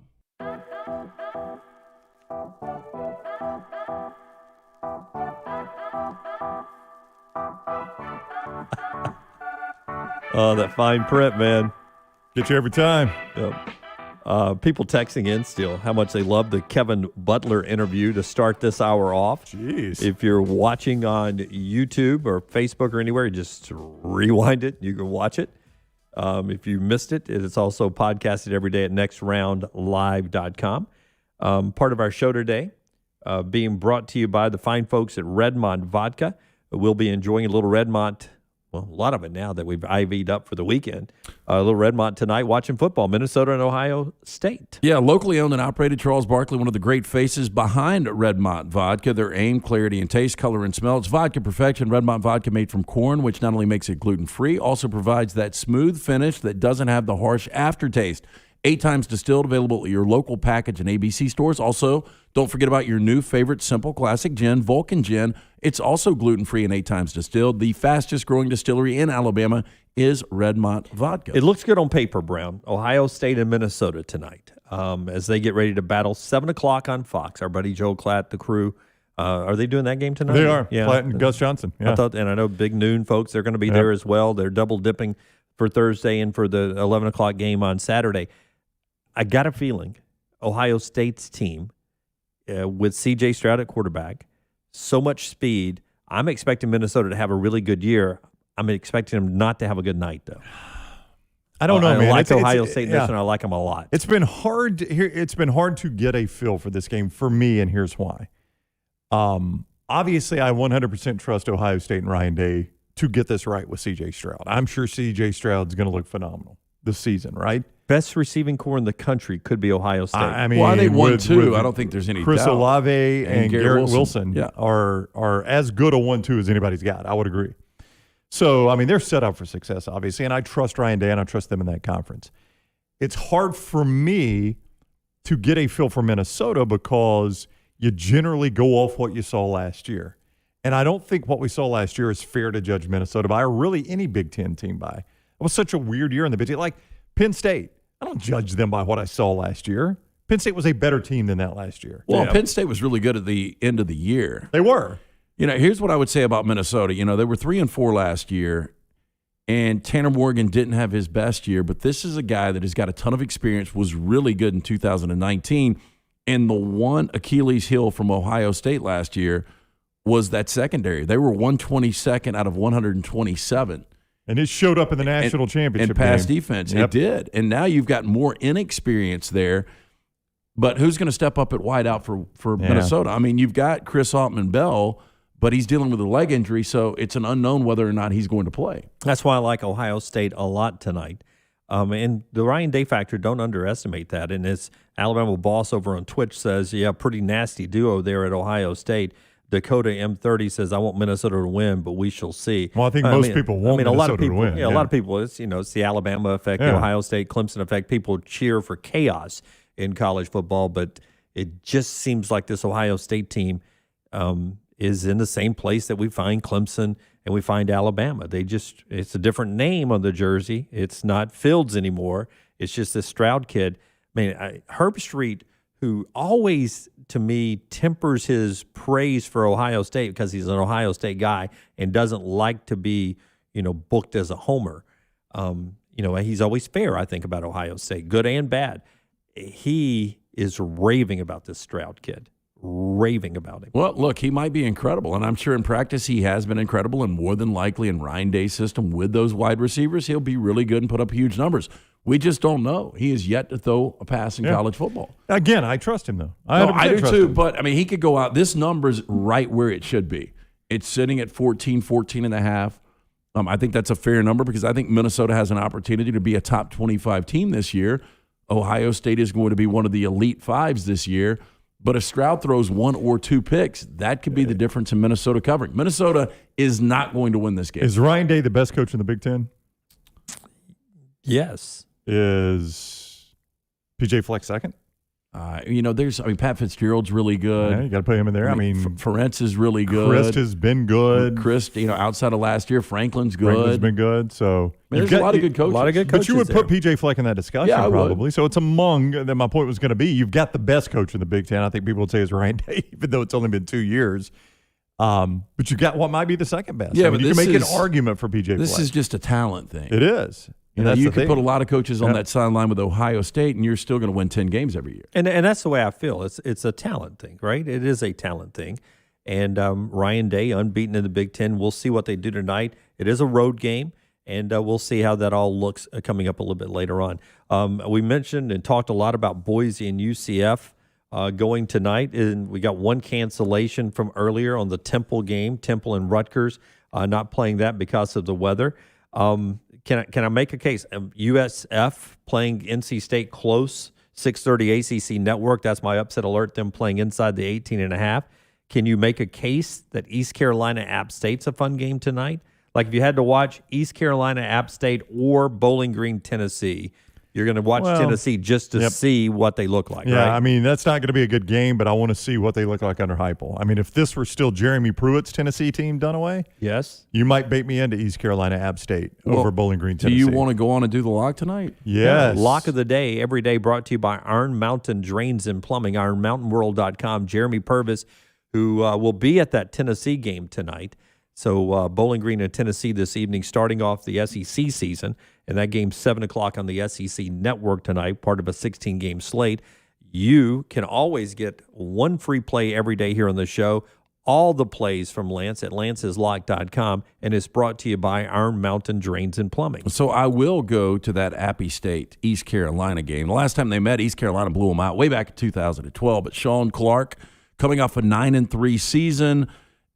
Oh, that fine print, man. Get you every time. Yep. People texting in still how much they love the Kevin Butler interview to start this hour off. Jeez. If you're watching on YouTube or Facebook or anywhere, just rewind it. You can watch it. If you missed it, it's also podcasted every day at nextroundlive.com. Part of our show today being brought to you by the fine folks at Redmont Vodka. We'll be enjoying a little Redmont. Well, a lot of it now that we've IV'd up for the weekend. A little Redmont tonight watching football, Minnesota and Ohio State. Yeah, locally owned and operated. Charles Barkley, one of the great faces behind Redmont Vodka. Their aim, clarity, and taste, color, and smell. It's vodka perfection. Redmont Vodka made from corn, which not only makes it gluten-free, also provides that smooth finish that doesn't have the harsh aftertaste. 8 times distilled, available at your local package and ABC stores. Also, don't forget about your new favorite simple classic gin, Vulcan Gin. It's also gluten-free and 8 times distilled. The fastest-growing distillery in Alabama is Redmont Vodka. It looks good on paper, Brown. Ohio State and Minnesota tonight as they get ready to battle 7 o'clock on Fox. Our buddy Joe Klatt, the crew. Are they doing that game tonight? They are. Yeah. Klatt and Gus Johnson. Yeah. I know Big Noon folks, they're going to be there as well. They're double-dipping for Thursday and for the 11 o'clock game on Saturday. I got a feeling Ohio State's team with C.J. Stroud at quarterback, so much speed, I'm expecting Minnesota to have a really good year. I'm expecting them not to have a good night, though. I don't know, man. I like Ohio State this, and I like them a lot. It's been hard to get a feel for this game for me, and here's why. Obviously, I 100% trust Ohio State and Ryan Day to get this right with C.J. Stroud. I'm sure C.J. Stroud's going to look phenomenal this season, right? Best receiving core in the country could be Ohio State. I mean, well, they won two. I don't think there's any Chris doubt. Olave and Garrett Wilson yeah. are as good a 1-2 as anybody's got. I would agree. So, I mean, they're set up for success, obviously, and I trust Ryan Day and I trust them in that conference. It's hard for me to get a feel for Minnesota because you generally go off what you saw last year. And I don't think what we saw last year is fair to judge Minnesota by, or really any Big Ten team by. It was such a weird year in the Big Ten. Like Penn State. I don't judge them by what I saw last year. Penn State was a better team than that last year. Well, Penn State was really good at the end of the year. They were. You know, here's what I would say about Minnesota. You know, they were 3-4 last year, and Tanner Morgan didn't have his best year, but this is a guy that has got a ton of experience, was really good in 2019, and the one Achilles heel from Ohio State last year was that secondary. They were 122nd out of 127. And it showed up in the national championship and pass game. defense. Yep. It did. And now you've got more inexperience there. But who's going to step up at wideout for Minnesota? I mean, you've got Chris Altman-Bell, but he's dealing with a leg injury, so it's an unknown whether or not he's going to play. That's why I like Ohio State a lot tonight. And the Ryan Day factor, don't underestimate that. And his Alabama boss over on Twitch says, yeah, pretty nasty duo there at Ohio State. Dakota M30 says, I want Minnesota to win, but we shall see. Well, I think most people want Minnesota a lot of people, to win. Yeah, a lot of people, it's the Alabama effect, the Ohio State, Clemson effect. People cheer for chaos in college football, but it just seems like this Ohio State team is in the same place that we find Clemson and we find Alabama. It's a different name on the jersey. It's not Fields anymore. It's just this Stroud kid. I mean, Herb Street, who always, to me, tempers his praise for Ohio State because he's an Ohio State guy and doesn't like to be, booked as a homer. He's always fair, I think, about Ohio State, good and bad. He is raving about this Stroud kid. Raving about him. Well, look, he might be incredible, and I'm sure in practice he has been incredible, and more than likely in Ryan Day's system with those wide receivers, he'll be really good and put up huge numbers. We just don't know. He is yet to throw a pass in college football. Again, I trust him, though. I do too, but, he could go out. This number's right where it should be. It's sitting at 14 and a half. I think that's a fair number because I think Minnesota has an opportunity to be a top 25 team this year. Ohio State is going to be one of the Elite Fives this year. But if Stroud throws 1 or 2 picks, that could be the difference in Minnesota covering. Minnesota is not going to win this game. Is Ryan Day the best coach in the Big Ten? Yes. Is PJ Fleck second? Pat Fitzgerald's really good. Yeah, you got to put him in there. Ferentz is really good. Christ has been good. Christ, outside of last year, Franklin's good. Franklin's been good. So there's a lot of good coaches. But you would put PJ Fleck in that discussion, probably. Would. So it's among. Then my point was going to be, you've got the best coach in the Big Ten. I think people would say is Ryan Day, even though it's only been 2 years. But you got what might be the second best. Yeah, but you can make an argument for PJ Fleck. This is just a talent thing. It is. You could put a lot of coaches on that sideline with Ohio State, and you're still going to win 10 games every year. And that's the way I feel. It's a talent thing, right? It is a talent thing. And Ryan Day, unbeaten in the Big Ten. We'll see what they do tonight. It is a road game, and we'll see how that all looks coming up a little bit later on. We mentioned and talked a lot about Boise and UCF going tonight, and we got one cancellation from earlier on the Temple game, Temple and Rutgers, not playing that because of the weather. Can I make a case? USF playing NC State close, 6:30 ACC network. That's my upset alert, them playing inside the 18.5. Can you make a case that East Carolina App State's a fun game tonight? Like if you had to watch East Carolina App State or Bowling Green, Tennessee, you're going to watch Tennessee just to see what they look like, yeah, right? That's not going to be a good game, but I want to see what they look like under Heupel. If this were still Jeremy Pruitt's Tennessee team, Dunaway, yes, you might bait me into East Carolina App State over Bowling Green, Tennessee. Do you want to go on and do the lock tonight? Yes. Yeah, lock of the day, every day brought to you by Iron Mountain Drains and Plumbing, ironmountainworld.com. Jeremy Purvis, who will be at that Tennessee game tonight. So Bowling Green and Tennessee this evening, starting off the SEC season. And that game's 7 o'clock on the SEC network tonight, part of a 16-game slate. You can always get one free play every day here on the show. All the plays from Lance at lanceslock.com, and it's brought to you by Iron Mountain Drains and Plumbing. So I will go to that Appy State, East Carolina game. The last time they met, East Carolina blew them out way back in 2012. But Sean Clark, coming off a 9-3 season,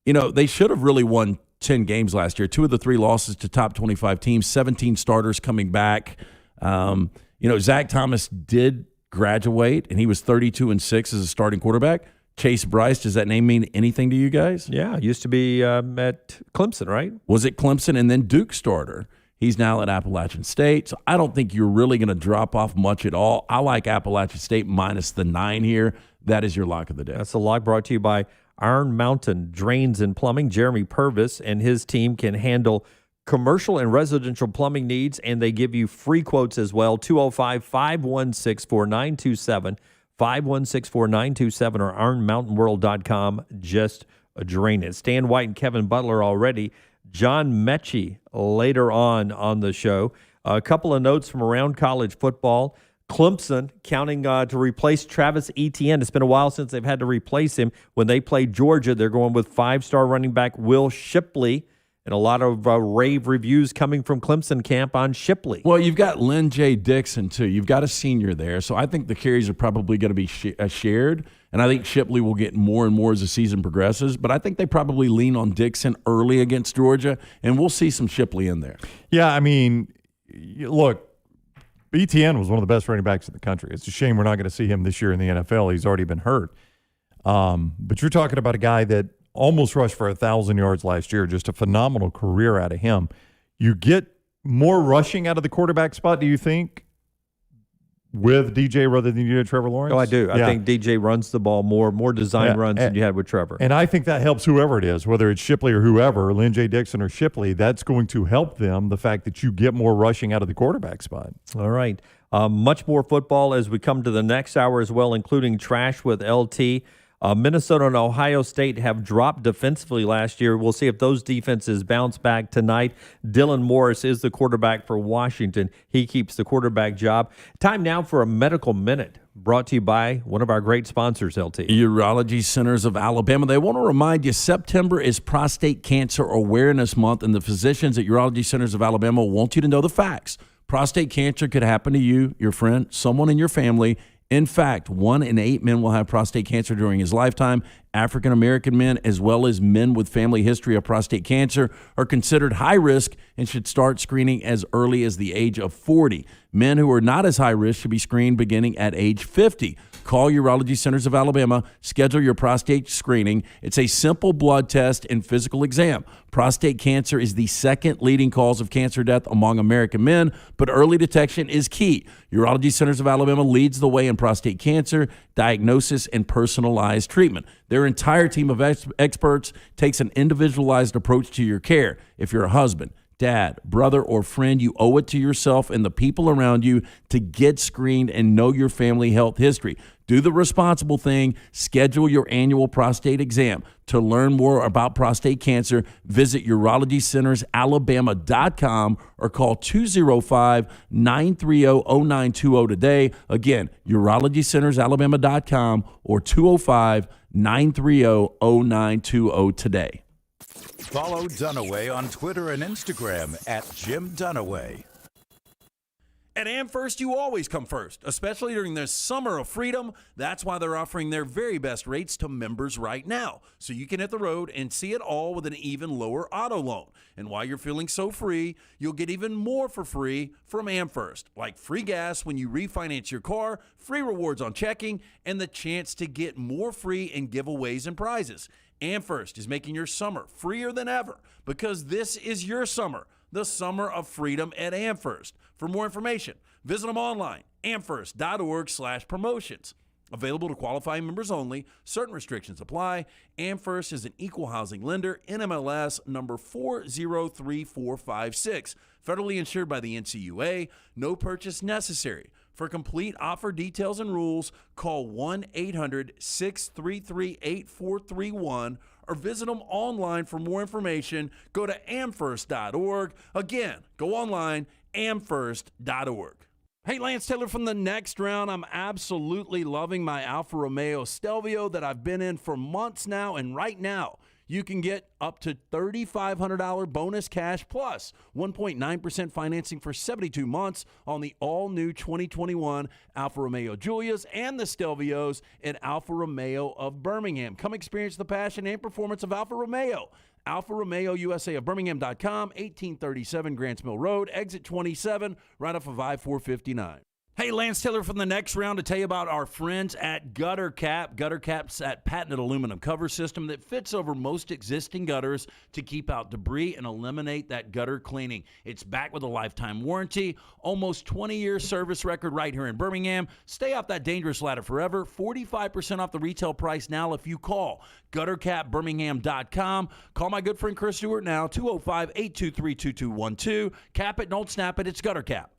they should have really won 10 games last year. 2 of the 3 losses to top 25 teams, 17 starters coming back. Zach Thomas did graduate, and he was 32-6 as a starting quarterback. Chase Bryce, does that name mean anything to you guys? Yeah, used to be at Clemson, right? Was it Clemson and then Duke starter? He's now at Appalachian State. So I don't think you're really going to drop off much at all. I like Appalachian State minus the 9 here. That is your lock of the day. That's the lock brought to you by Iron Mountain Drains and Plumbing. Jeremy Purvis and his team can handle commercial and residential plumbing needs, and they give you free quotes as well. 205-516-4927, 516-4927, or ironmountainworld.com. Just drain it. Stan White and Kevin Butler already. John Metchie later on the show. A couple of notes from around college football. Clemson counting to replace Travis Etienne. It's been a while since they've had to replace him. When they play Georgia, they're going with 5-star running back Will Shipley. And a lot of rave reviews coming from Clemson camp on Shipley. Well, you've got Lynn J. Dixon, too. You've got a senior there. So I think the carries are probably going to be shared. And I think Shipley will get more and more as the season progresses. But I think they probably lean on Dixon early against Georgia. And we'll see some Shipley in there. Yeah, look, ETN was one of the best running backs in the country. It's a shame we're not going to see him this year in the NFL. He's already been hurt. But you're talking about a guy that almost rushed for 1,000 yards last year. Just a phenomenal career out of him. You get more rushing out of the quarterback spot, do you think, with DJ rather than you did Trevor Lawrence? Oh, I do. I think DJ runs the ball more design runs than you had with Trevor. And I think that helps whoever it is, whether it's Shipley or whoever, Lynn J. Dixon or Shipley, that's going to help them, the fact that you get more rushing out of the quarterback spot. All right. Much more football as we come to the next hour as well, including Trash with LT. Minnesota and Ohio State have dropped defensively last year. We'll see if those defenses bounce back tonight. Dylan Morris is the quarterback for Washington. He keeps the quarterback job. Time now for a Medical Minute, brought to you by one of our great sponsors, LT. Urology Centers of Alabama. They want to remind you September is Prostate Cancer Awareness Month, and the physicians at Urology Centers of Alabama want you to know the facts. Prostate cancer could happen to you, your friend, someone in your family. In fact, 1 in 8 men will have prostate cancer during his lifetime. African-American men, as well as men with family history of prostate cancer, are considered high risk and should start screening as early as the age of 40. Men who are not as high risk should be screened beginning at age 50. Call Urology Centers of Alabama. Schedule your prostate screening. It's a simple blood test and physical exam. Prostate cancer is the second leading cause of cancer death among American men, but early detection is key. Urology Centers of Alabama leads the way in prostate cancer diagnosis and personalized treatment. Their entire team of experts takes an individualized approach to your care. If you're a husband, dad, brother, or friend, you owe it to yourself and the people around you to get screened and know your family health history. Do the responsible thing. Schedule your annual prostate exam. To learn more about prostate cancer, visit UrologyCentersAlabama.com or call 205-930-0920 today. Again, UrologyCentersAlabama.com or 205-930-0920 today. Follow Dunaway on Twitter and Instagram at Jim Dunaway. At AmFirst, you always come first, especially during this summer of freedom. That's why they're offering their very best rates to members right now, so you can hit the road and see it all with an even lower auto loan. And while you're feeling so free, you'll get even more for free from AmFirst, like free gas when you refinance your car, free rewards on checking, and the chance to get more free in giveaways and prizes. AmFirst is making your summer freer than ever because this is your summer, the summer of freedom at AmFirst. For more information, visit them online, amfirst.org/promotions. Available to qualifying members only. Certain restrictions apply. AmFirst is an equal housing lender, NMLS number 403456. Federally insured by the NCUA. No purchase necessary. For complete offer details and rules, call 1-800-633-8431 or visit them online for more information. Go to amfirst.org. Again, go online, amfirst.org. Hey, Lance Taylor from the next round. I'm absolutely loving my Alfa Romeo Stelvio that I've been in for months now, and right now you can get up to $3,500 bonus cash plus 1.9% financing for 72 months on the all-new 2021 Alfa Romeo Giulias and the Stelvios at Alfa Romeo of Birmingham. Come experience the passion and performance of Alfa Romeo. Alfa Romeo USA of Birmingham.com, 1837 Grants Mill Road, exit 27, right off of I-459. Hey, Lance Taylor from the next round to tell you about our friends at Gutter Cap. Gutter Cap's that patented aluminum cover system that fits over most existing gutters to keep out debris and eliminate that gutter cleaning. It's backed with a lifetime warranty, almost 20-year service record right here in Birmingham. Stay off that dangerous ladder forever. 45% off the retail price now if you call GutterCapBirmingham.com. Call my good friend Chris Stewart now, 205-823-2212. Cap it, don't snap it. It's Gutter Cap.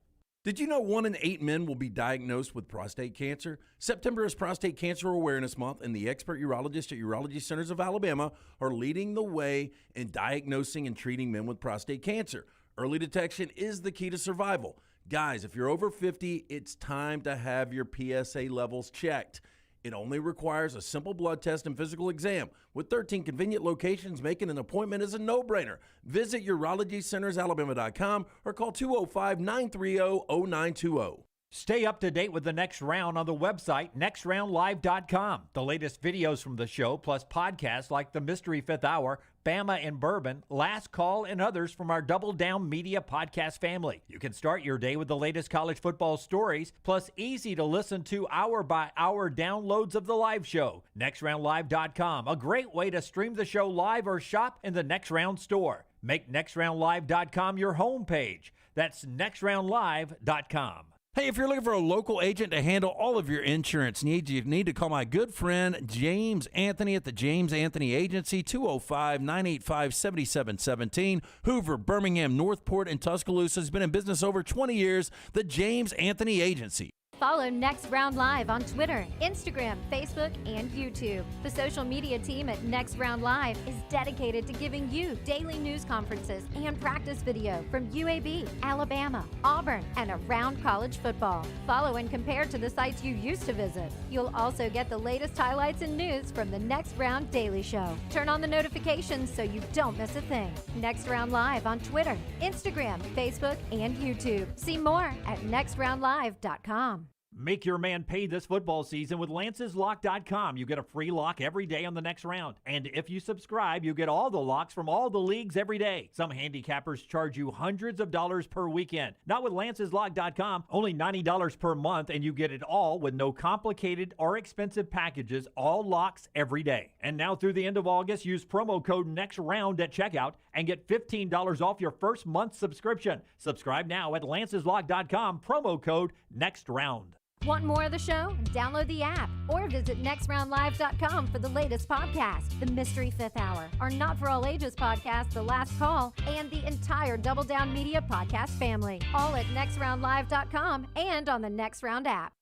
Did you know 1 in 8 men will be diagnosed with prostate cancer? September is Prostate Cancer Awareness Month, and the expert urologists at Urology Centers of Alabama are leading the way in diagnosing and treating men with prostate cancer. Early detection is the key to survival. Guys, if you're over 50, it's time to have your PSA levels checked. It only requires a simple blood test and physical exam. With 13 convenient locations, making an appointment is a no-brainer. Visit UrologyCentersAlabama.com or call 205-930-0920. Stay up to date with the next round on the website, nextroundlive.com. The latest videos from the show, plus podcasts like The Mystery Fifth Hour, Bama and Bourbon, Last Call, and others from our Double Down Media podcast family. You can start your day with the latest college football stories, plus easy to listen to hour-by-hour downloads of the live show. Nextroundlive.com, a great way to stream the show live or shop in the Next Round store. Make nextroundlive.com your homepage. That's nextroundlive.com. Hey, if you're looking for a local agent to handle all of your insurance needs, you need to call my good friend James Anthony at the James Anthony Agency, 205-985-7717. Hoover, Birmingham, Northport, and Tuscaloosa has been in business over 20 years. The James Anthony Agency. Follow Next Round Live on Twitter, Instagram, Facebook, and YouTube. The social media team at Next Round Live is dedicated to giving you daily news conferences and practice video from UAB, Alabama, Auburn, and around college football. Follow and compare to the sites you used to visit. You'll also get the latest highlights and news from the Next Round Daily Show. Turn on the notifications so you don't miss a thing. Next Round Live on Twitter, Instagram, Facebook, and YouTube. See more at nextroundlive.com. Make your man pay this football season with LancesLock.com. You get a free lock every day on the next round. And if you subscribe, you get all the locks from all the leagues every day. Some handicappers charge you hundreds of dollars per weekend. Not with LancesLock.com. Only $90 per month, and you get it all with no complicated or expensive packages. All locks every day. And now through the end of August, use promo code NEXTROUND at checkout and get $15 off your first month subscription. Subscribe now at LancesLock.com. Promo code NEXTROUND. Want more of the show? Download the app or visit nextroundlive.com for the latest podcast, The Mystery Fifth Hour, our Not For All Ages podcast, The Last Call, and the entire Double Down Media podcast family. All at nextroundlive.com and on the Next Round app.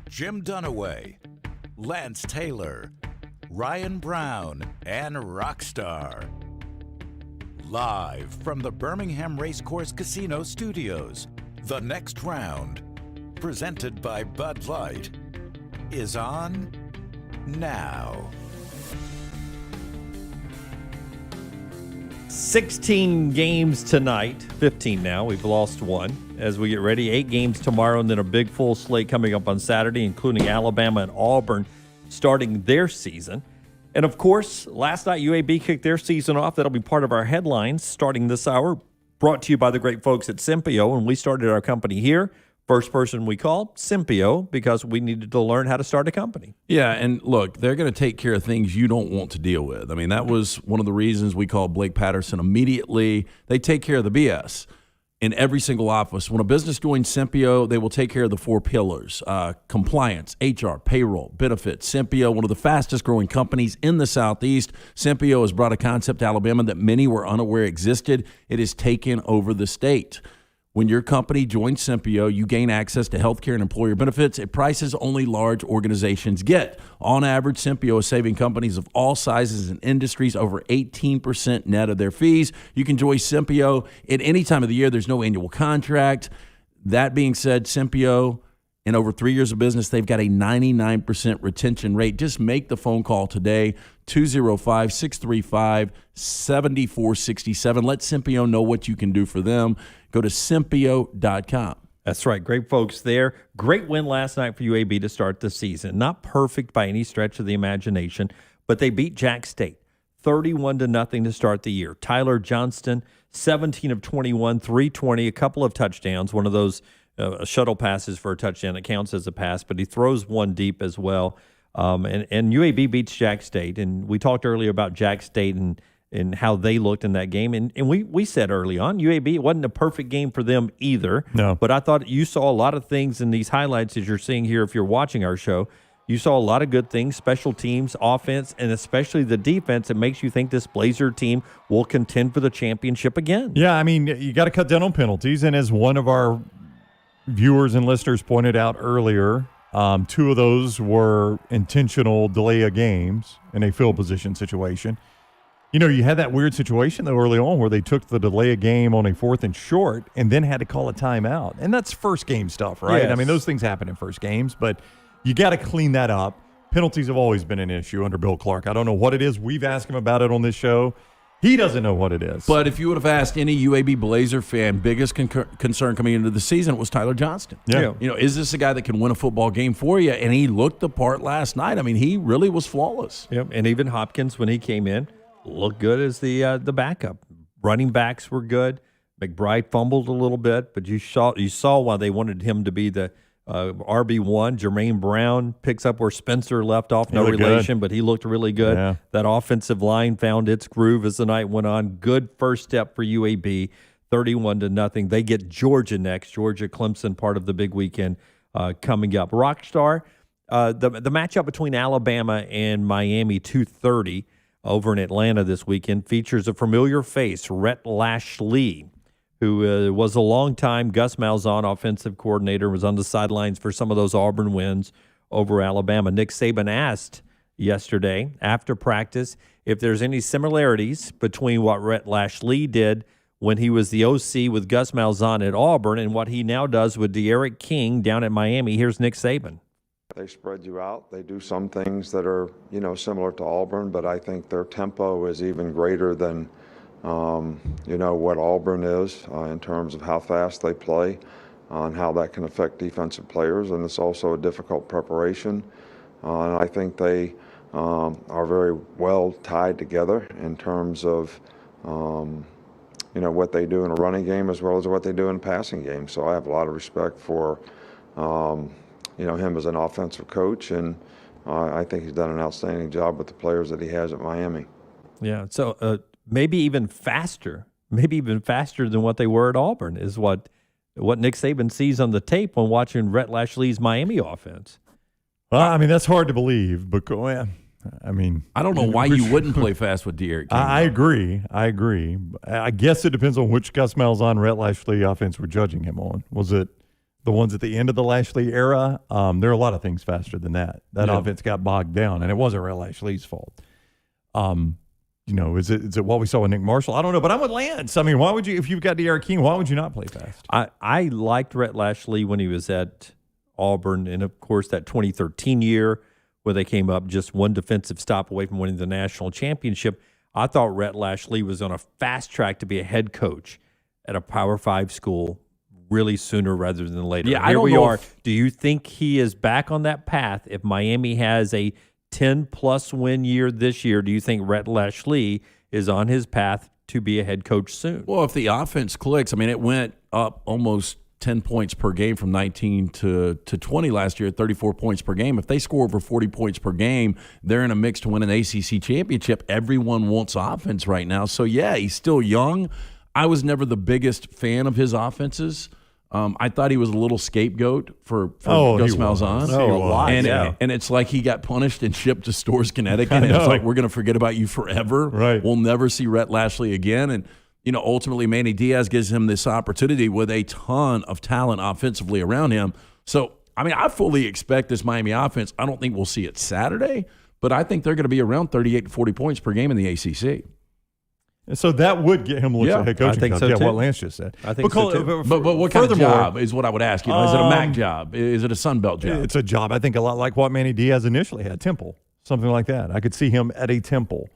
Jim Dunaway, Lance Taylor, Ryan Brown, and Rockstar. Live from the Birmingham Racecourse Casino Studios. The Next Round, presented by Bud Light, is on now. 16 games tonight, 15 now. We've lost one as we get ready. 8 games tomorrow, and then a big full slate coming up on Saturday, including Alabama and Auburn starting their season. And, of course, last night UAB kicked their season off. That'll be part of our headlines starting this hour. Brought to you by the great folks at Simpio. When we started our company here, first person we called, Simpio, because we needed to learn how to start a company. Yeah, and look, they're going to take care of things you don't want to deal with. I mean, that was one of the reasons we called Blake Patterson immediately. They take care of the BS in every single office. When a business joins Simpio, they will take care of the 4 pillars: compliance, HR, payroll, benefits. Simpio, one of the fastest growing companies in the Southeast. Simpio has brought a concept to Alabama that many were unaware existed. It has taken over the state. When your company joins Simpio, you gain access to healthcare and employer benefits at prices only large organizations get. On average, Simpio is saving companies of all sizes and industries over 18% net of their fees. You can join Simpio at any time of the year. There's no annual contract. That being said, Simpio, in over 3 years of business, they've got a 99% retention rate. Just make the phone call today, 205-635-7467. Let Simpio know what you can do for them. Go to Simpio.com. That's right. Great folks there. Great win last night for UAB to start the season. Not perfect by any stretch of the imagination, but they beat Jack State 31-0 to start the year. Tyler Johnston, 17 of 21, 320, a couple of touchdowns, one of those shuttle passes for a touchdown that counts as a pass, but he throws one deep as well. And UAB beats Jack State. And we talked earlier about Jack State and how they looked in that game. And we said early on, UAB, it wasn't a perfect game for them either. No. But I thought you saw a lot of things in these highlights as you're seeing here if you're watching our show. You saw a lot of good things, special teams, offense, and especially the defense. It makes you think this Blazer team will contend for the championship again. Yeah, I mean, you got to cut down on penalties. And as one of our viewers and listeners pointed out earlier, 2 of those were intentional delay of games in a field position situation. You know, you had that weird situation though early on where they took the delay of game on a 4th and short and then had to call a timeout. And that's first game stuff, right? Yes. I mean, those things happen in first games, but you got to clean that up. Penalties have always been an issue under Bill Clark. I don't know what it is. We've asked him about it on this show. He doesn't know what it is. But if you would have asked any UAB Blazer fan, biggest concern coming into the season was Tyler Johnston. Yeah. You know, is this a guy that can win a football game for you? And he looked the part last night. I mean, he really was flawless. Yep. And even Hopkins, when he came in, looked good as the backup. Running backs were good. McBride fumbled a little bit, but you saw why they wanted him to be the RB1. Jermaine Brown picks up where Spencer left off. No relation, but he looked really good. Yeah. That offensive line found its groove as the night went on. Good first step for UAB. 31-0. They get Georgia next. Georgia, Clemson, part of the big weekend coming up. Rockstar, the matchup between Alabama and Miami, 2:30 over in Atlanta this weekend, features a familiar face, Rhett Lashley, who was a longtime Gus Malzahn offensive coordinator, was on the sidelines for some of those Auburn wins over Alabama. Nick Saban asked yesterday after practice if there's any similarities between what Rhett Lashley did when he was the OC with Gus Malzahn at Auburn and what he now does with De'Aaron King down at Miami. Here's Nick Saban. They spread you out. They do some things that are, similar to Auburn, but I think their tempo is even greater than, what Auburn is in terms of how fast they play and how that can affect defensive players. And it's also a difficult preparation. And I think they are very well tied together in terms of, what they do in a running game as well as what they do in a passing game. So I have a lot of respect for, him as an offensive coach, and I think he's done an outstanding job with the players that he has at Miami. Yeah, so maybe even faster than what they were at Auburn is what Nick Saban sees on the tape when watching Rhett Lashley's Miami offense. Well, that's hard to believe, but I don't know why you wouldn't play fast with De'Aaron King. I agree. I guess it depends on which Gus Malzahn, Rhett Lashley offense we're judging him on. Was it the ones at the end of the Lashley era? There are a lot of things faster than that. That offense got bogged down, and it wasn't Rhett Lashley's fault. Is it what we saw with Nick Marshall? I don't know, but I'm with Lance. Why would you, if you've got De'Aaron King, why would you not play fast? I liked Rhett Lashley when he was at Auburn, and of course that 2013 year where they came up just one defensive stop away from winning the national championship. I thought Rhett Lashley was on a fast track to be a head coach at a Power 5 school really sooner rather than later. Yeah, Here we are. Do you think he is back on that path? If Miami has a 10-plus win year this year, do you think Rhett Lashley is on his path to be a head coach soon? Well, if the offense clicks, it went up almost 10 points per game from 19 to 20 last year at 34 points per game. If they score over 40 points per game, they're in a mix to win an ACC championship. Everyone wants offense right now. So, yeah, he's still young. I was never the biggest fan of his offenses. I thought he was a little scapegoat for Gus Malzahn. And it's like he got punished and shipped to Storrs, Connecticut. And it's like, we're going to forget about you forever. Right. We'll never see Rhett Lashley again. And, ultimately Manny Diaz gives him this opportunity with a ton of talent offensively around him. So, I fully expect this Miami offense. I don't think we'll see it Saturday, but I think they're going to be around 38 to 40 points per game in the ACC. And so that would get him a look at head coaching. I think so too. What Lance just said. I think so too. But what kind of job is what I would ask you? Is it a MAC job? Is it a Sun Belt job? It's a job, I think, a lot like what Manny Diaz initially had, Temple, something like that. I could see him at a Temple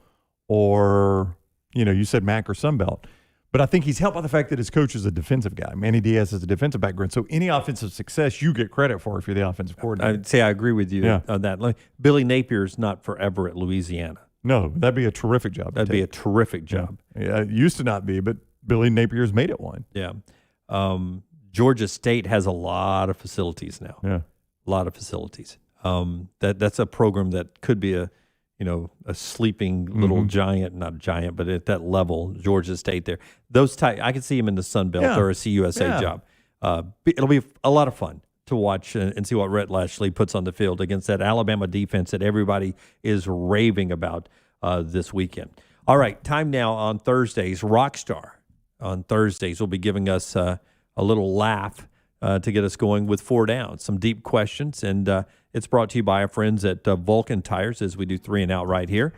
or, you said MAC or Sun Belt. But I think he's helped by the fact that his coach is a defensive guy. Manny Diaz has a defensive background. So any offensive success you get credit for if you're the offensive coordinator. I'd say I agree with you on that. Billy Napier's not forever at Louisiana. No, that'd be a terrific job. That'd be a terrific job. Yeah, it used to not be, but Billy Napier's made it one. Yeah. Georgia State has a lot of facilities now. Yeah. A lot of facilities. That's a program that could be a sleeping little giant, not a giant, but at that level, Georgia State there. I could see him in the Sun Belt or a CUSA job. It'll be a lot of fun to watch and see what Rhett Lashley puts on the field against that Alabama defense that everybody is raving about this weekend. All right, time now on Thursdays. Rockstar on Thursdays will be giving us a little laugh to get us going with 4 Downs, some deep questions, and it's brought to you by our friends at Vulcan Tires as we do 3 and Out right here.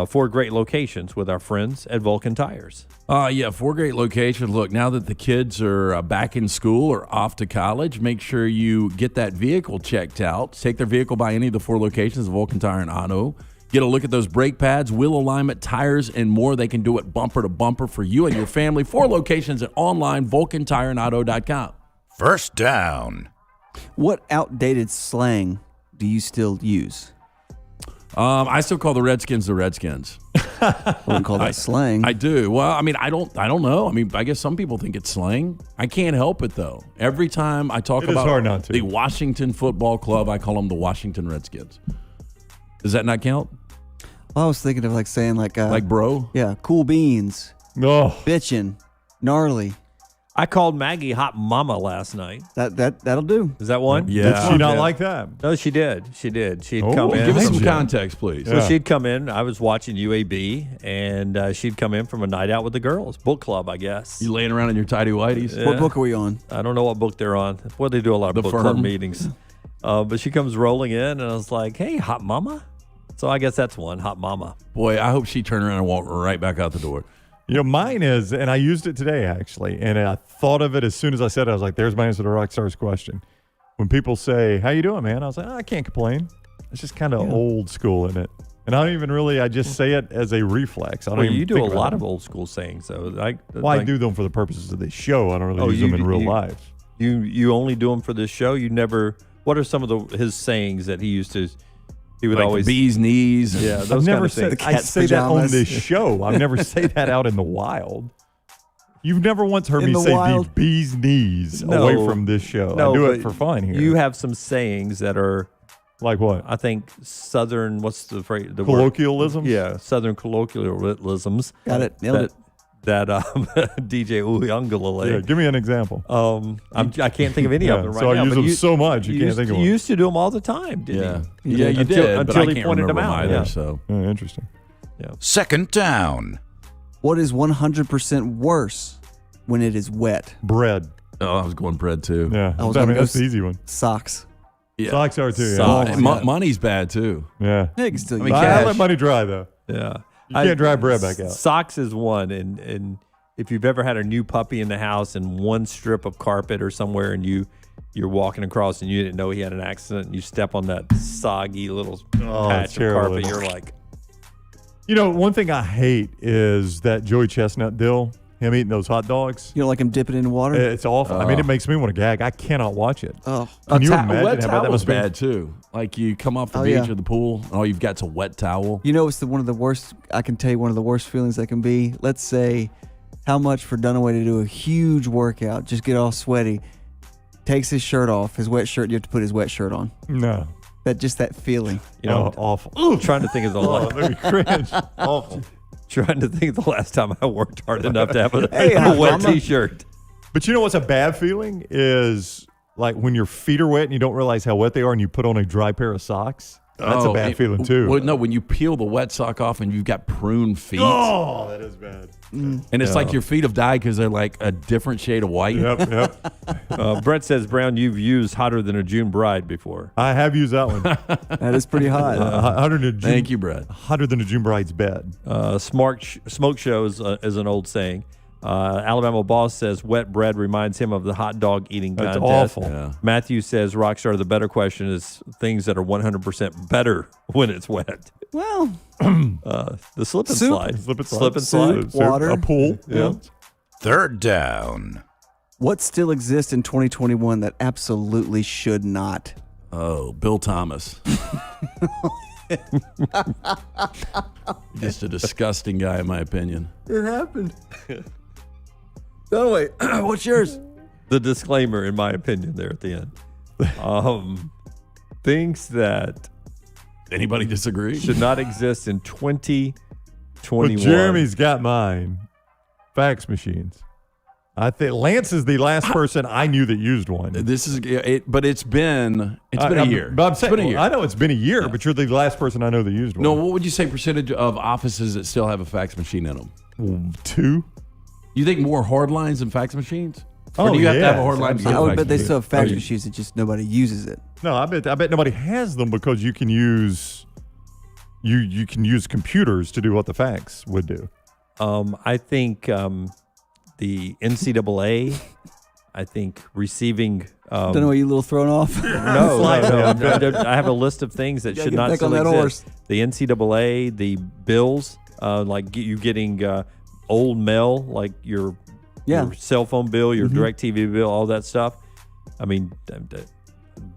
4 great locations with our friends at Vulcan Tires. 4 great locations. Look, now that the kids are back in school or off to college, make sure you get that vehicle checked out. Take their vehicle by any of the 4 locations of Vulcan Tire and Auto. Get a look at those brake pads, wheel alignment, tires, and more. They can do it bumper to bumper for you and your family. 4 locations at online, VulcanTireandAuto.com. First down. What outdated slang do you still use? I still call the Redskins the Redskins. I wouldn't call that slang. I do. Well, I don't know. I guess some people think it's slang. I can't help it, though. Every time I talk about the Washington Football Club, I call them the Washington Redskins. Does that not count? I was thinking of saying like bro? Yeah, cool beans. Oh. Bitchin'. Gnarly. I called Maggie hot mama last night. That'll do. Is that one? Yeah. Did she not like that? No, she did. She'd Oh, come in. Give us some context, please. So she'd come in. I was watching UAB, and she'd come in from a night out with the girls. Book club, I guess. You laying around in your tidy whities? Yeah. What book are we on? I don't know what book they're on. Well, they do a lot of The book club Firm? meetings. But she comes rolling in, and I was like, hey, hot mama? So I guess that's one, hot mama. Boy, I hope she turned around and walked right back out the door. Mine is, and I used it today actually, and I thought of it as soon as I said it. I was like, there's my answer to Rockstar's question. When people say, how you doing, man? I was like, I can't complain. It's just kind of old school in it. And I don't even really, I just say it as a reflex. I don't even you do think a about lot it. of old school sayings, though. I do them for the purposes of this show. I don't really use them in real life. You only do them for this show? You never, what are some of his sayings that he would Like always. bee's knees. Yeah, those I've never kind of said, things. I say that on this show. I've never say that out in the wild. You've never once heard me say the bee's knees away from this show. No, I do but it for fun here. You have some sayings that are like what? I think Southern. What's the phrase? The Colloquialisms? Yeah, Southern colloquialisms. Got it. Nailed it. That DJ Uyunglele. Yeah, give me an example. I can't think of any of them right now. So I use but them so much, you can't think of You one. used to do them all the time, didn't you? Yeah, you did. But Until I he can't pointed them remember out. either. Yeah. So interesting. Yeah. Second down. What is 100% worse when it is wet? Bread. Oh, I was going bread too. Yeah, I was I gonna mean, go that's the easy one. Socks. Yeah. Socks are too. So- Yeah. money's bad too. Yeah. Yeah, you can still I use mean, it. I cash. let money dry though. Yeah. You can't dry bread back out. Socks is one, and if you've ever had a new puppy in the house and one strip of carpet or somewhere, and you're walking across and you didn't know he had an accident, and you step on that soggy little patch of terrible. carpet, you're like, One thing I hate is that Joey Chestnut deal. Him eating those hot dogs. You don't like him dipping in water? It's awful. I mean, it makes me want to gag. I cannot watch it. Oh. Can you wet imagine how bad that towel's must be? bad too. Like you come off the Oh, beach yeah. or the pool, and all you've got's a wet towel. You know, it's one of the worst. I can tell you one of the worst feelings that can be. Let's say, how much for Dunaway to do a huge workout, just get all sweaty, takes his shirt off, his wet shirt. You have to put his wet shirt on. No. That feeling. Awful. I'm trying to think of the Let me cringe. Awful. trying to think of the last time I worked hard enough to have a, Hey, a wet mama. T-shirt. But you know what's a bad feeling is like when your feet are wet and you don't realize how wet they are, and you put on a dry pair of socks. That's a bad feeling too. Well, no, when you peel the wet sock off and you've got prune feet. Oh, that is bad. And it's like your feet have died because they're like a different shade of white. Yep. Brett says, Brown, you've used hotter than a June bride before. I have used that one. That is pretty hot. Hotter than a June, Thank you, Brett. Hotter than a June bride's bed. Smoke show is an old saying. Alabama Boss says wet bread reminds him of the hot dog eating That's contest. awful. Yeah. Matthew says, Rockstar, the better question is things that are 100% better when it's wet. Well, the slip and Soup. slide. Slip and slide. Slip and slide. Soup. Water. A pool. Yeah. Third down. what still exists in 2021 that absolutely should not? Oh, Bill Thomas. Just a disgusting guy, in my opinion. It happened. Oh, wait. What's yours? The disclaimer, in my opinion, there at the end. Things that Anybody disagree? should not exist in 2021. But Jeremy's got mine. Fax machines. I think Lance is the last person I knew that used one. This is it, but it's been a year. But I'm saying, it's been a year. I know it's been a year, but you're the last person I know that used one. No, what would you say percentage of offices that still have a fax machine in them? 2. You think more hard lines than fax machines? Or do you have to have a hard line to get I a would fax bet they machine? still have fax machines. It just nobody uses it. No, I bet nobody has them because you can use you can use computers to do what the fax would do. I think the NCAA, I think receiving. Don't know what you a little thrown off. No. I have a list of things that Gotta should get not back still on that exist. The NCAA, the bills, like you getting old mail, like your cell phone bill, your DirecTV bill, all that stuff. I mean,